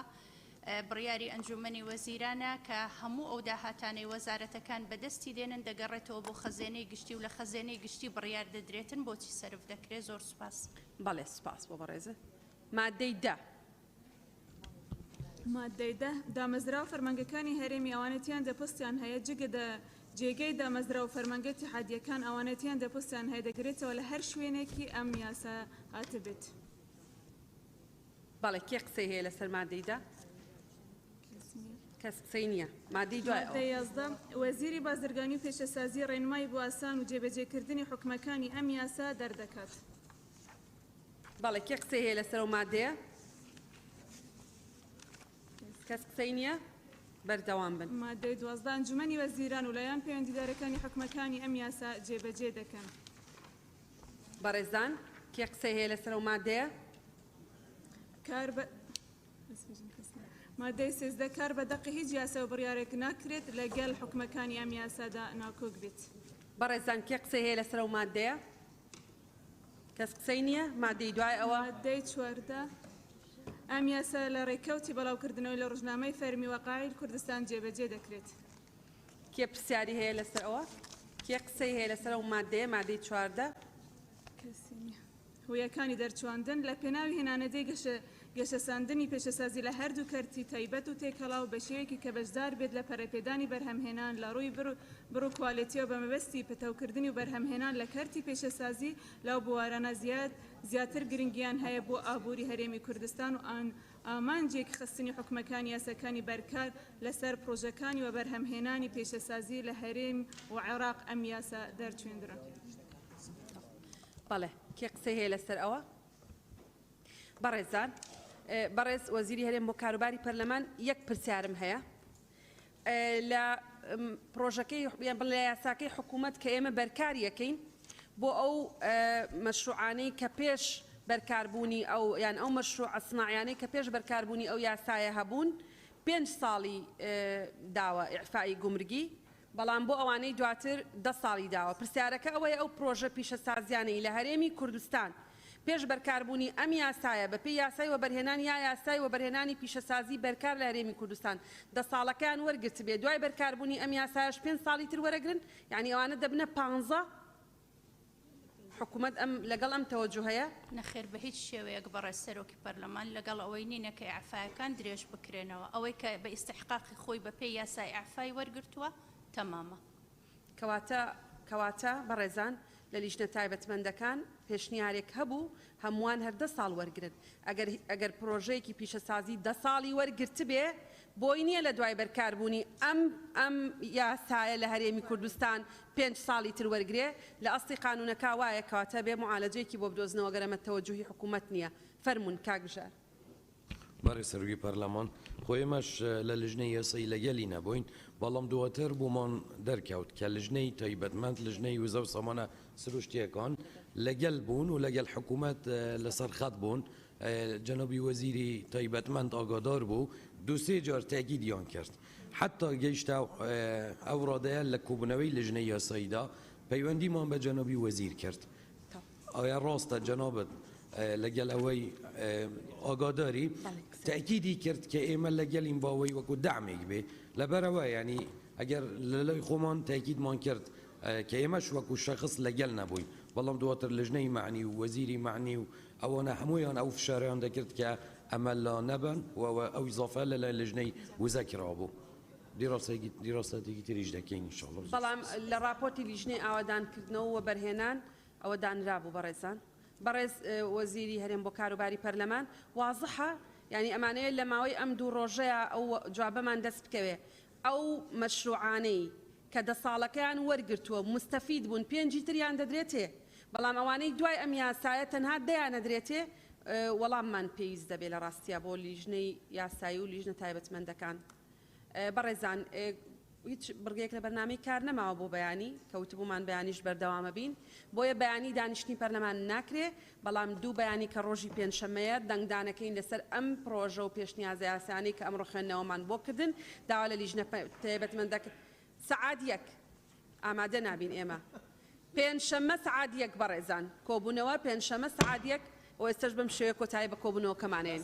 بڕیاری ئەنجومەنی وەزیرانە کە هەموو ئەو داهاتانەی وەزارەتەکان بەدەستی دێنن دەگەڕێتەوە بۆ خەزێنەی گشتی و لە خەزێنەی گشتی بڕیار دەدرێتن بۆچی سەرف دەکرێت. زۆر سوپاس. بەڵێ سوپاس بۆ بەڕێزە. مادەی دا مادەی دامەزرا و فەرمانگەکانی هەرێمی ئەوانەتیان دەپستیان هەیە جگە جێگەی دامەزرا و فەرمانگەتی حادیەکان ئەوانەتیان دەپستیان هەیە دەگرێتەوە لە هەر شوێنێکی ئەم یاسا هاتبێت. بەڵێ کێ قسەی هەیە لەسەر مادەی دا؟ کەس قسەی نییە. مادەی دوای یازدە وەزیری بازرگانی و پێشەسازی ڕێنمای بۆ ئاسان و جێبەجێکردنی حکومەکانی ئەم یاسا دەردەکات. بەڵێ کێ قسەی هەیە لەسەر ئەو مادەیە؟ کەس قسەی نییە؟ بەردەوام بن. مادەی 12 ئەنجومەنی وەزیران و لایەن پەیوەندیدارەکانی حکومەکانی ئەم یاسا جێبەجێ دەکەن. بەڕێزان کێ قسەی هەیە لەسەر ئەو مادەیە؟ مادەی 13 کار بە دەقی هیچ یاسا و بڕیارێک ناکرێت لەگەڵ حکومەکانی ئەم یاسادا ناکۆک بێت. بەڕێزان کێ قسەی هەیە لەسەر ئەو مادەیە؟ کەس قسەی نییە؟ مادەی دوای ئەوە؟ مادەی 14 ئەم یاسا لە ڕێکەوتی بەڵاوکردنەوەی لە ڕۆژنامەی فەرمی وەقایل کوردستان جێبەجێ دەکرێت. کێ پرسیاری هەیە لەسەر ئەوە؟ کێ قسەی هەیە لەسەر ئەو مادەیە مادەی 14؟ کەسی نییە. هویەکانی دەرچواندن لە پێناوی هێنانەدەی گەشەساندنی پێشەسازی لە هەردوو کەرتی تایبەت و تێکەڵاو بە شێوەیەکی کە بەشدار بێت لە پەرەپێدانی بەرهەمهێنان لە ڕووی بڕ و کواڵێتیەوە بە مەبەستی پەتەوکردنی و بەرهەمهێنان لە کەرتی پێشەسازی لەو بوارانە زیاتر گرنگیان هەیە بۆ ئابووری هەرێمی کوردستان و ئامانجێکی خستنی حکومەکانی یاسەکانی بەرکار لەسەر پرۆژەکانی و بەرهەمهێنانی پێشەسازی لە هەرێم و عێراق ئەم یاسا دەرچوێندرا. بەڵێ کێ قسەی هەیە لەسەر ئەوە؟ بەڕێزان بەڕێز وەزیری هەرێم بۆ کاروباری پەرلەمان یەک پرسیارم هەیە لە پرۆژەکەی لە یاساکەی حکوومەت کە ئێمە بەرکاریەکەین بۆ ئەو مەشروعانەی کە پێش بەرکاربوونی ئەو یان ئەو مەشروع سناعیانەی کە پێش بەرکاربوونی ئەو یاسایە هەبوون 5 ساڵی داوە ئیعفای گومرگی بەڵام بۆ ئەوانەی دواتر 10 ساڵی داوە. پرسیارەکە ئەوەیە ئەو پرۆژە پیشەسازیانەی لە هەرێمی کوردستان پێش بەرکاربوونی ئەم یاسایە بەپێی یاسای وەبەرهێنانی یا یاسای وەبەرهێنانی پیشەسازی بەرکار لە هەرێمی کوردستان 10 ساڵەکان وەرگرت بێ دوای بەرکاربوونی ئەم یاسایش 5 ساڵی تر وەرەگرن یعنی ئەوانە دەبنە 15 حکوومەت ئەم لەگەڵ ئەم تەوەجوهەیە نەخێر بە هیچ شێوەیەک بەڕێز سەرۆکی پەرلەمان لەگەڵ ئەوەی نینە کە ئەعفاەکان درێژ بکرێنەوە ئەوەی کە بە ئیستحقاقی خۆی بە پێی یاسای ئەعفای وەرگرتووە تەمامە کەواتە بەڕێزان لە لیژنە تایبەتمەندەکان پێشنیارێک هەبوو هەمووان هەردە ساڵ وەرگرن ئەگەر پرۆژەیەکی پیشەسازی 10 ساڵی وەرگرت بێ بۆی نییە لە دوای بەرکاربوونی ئەم یاسایە لە هەرێمی کوردستان 5 ساڵی تر وەرگێ لە ئەستی قانونەکە وایە کەواتە بێ معالەجەیەکی بۆ بدۆزنەوە گەرەمە تەوەجوهی حکوومەت نییە فەرمونون کاکبژار بەڕێز سەرۆکی پەرلەمان خۆیمەش لە لیژنەی یاسایی لەگەلی نەبووین بەڵام دواتر بوومان دەرکەوت کە لیژنەی تایبەتمەند لیژنەی وزە و سامانە سروشتیەکان لەگەل بوون و لەگەل حکوومەت لەسەر خەت بوون جەنابی وەزیری تایبەتمەند ئاگادار بوو دوسێ جار تاکیدیان کرد حتا گەیشتە ئەو ڕادەیە لە کوبنەوەی لیژنەی یاساییدا پەیوەندیمان بە جەنابی وەزیر کرد ئایا ڕاستە جەنابەت لەگەل ئەوەی ئاگاداری تاکیدی کرد کە ئێمە لەگەلین باوەی وەکو دامێک بێ لەبەرەوە ینی ئەگەر لە لای خۆمان تاکیدمان کرد کە ئێمەش وەکو شەخص لەگەل نەبووین بەڵام دواتر لیژنەی معنی و وەزیری معنی و ئەوانە هەمویان ئەو فشاریان دەکرد کە ئەمە لا نەبن و ئەو ئیزافە لە لای لیژنەی وزە کرابوو دیڕاستەتێکی تریش دەکەین ئینشاڵڵا بەڵام لە راپۆرتی لیژنەی ئاوادانکردنەوە و بەرهێنان ئەوە دانرابوو بەڕێزان بەڕێز وەزیری هەرێم بۆ کاروباری پەرلەمان وازحە ینی ئەمانەیە لە ماوەی ئەم دوو ڕۆژەیە ئەو جوابەمان دەست بکەوێ ئەو مەشروعانەی کە 10 ساڵەکەیان وەرگرتووە مستەفید بوون 5 تریان دەدرێتێ بەڵام ئەوانەی دوای ئەم یاسایە تەنها دەیان نەدرێتێ وەڵاممان پێویست دەبێت لە ڕاستیە بۆ لیژنەی یاسایی و لیژنە تایبەتمەندەکان بەڕێزان هیچ بڕگەیەک لە بەرنامەی کار نەماوە بۆ بەیانی کەوتبوومان بەیانیش بەردەوامە بین بۆیە بەیانی دانیشتنی پەرلەمان ناکرێ بەڵام دوو بەیانی کە ڕۆژی پێنجشەمەیە دەنگدانەکەین لەسەر ئەم پرۆژە و پێشنیازە یاسایانەی کە ئەمڕۆ خوێندنەوەمان بۆ کردن داوا لە لیژنە تایبەتمەندەکە سەعات 1 ئامادە نابین ئێمە پێنجشەممە سەعات 1 بەڕێزان کۆبوونەوە پێنجشەممە سەعات 1 و ئێستش بەم شێوەیە کۆتایی بە کۆبوونەوەکەمانەیەن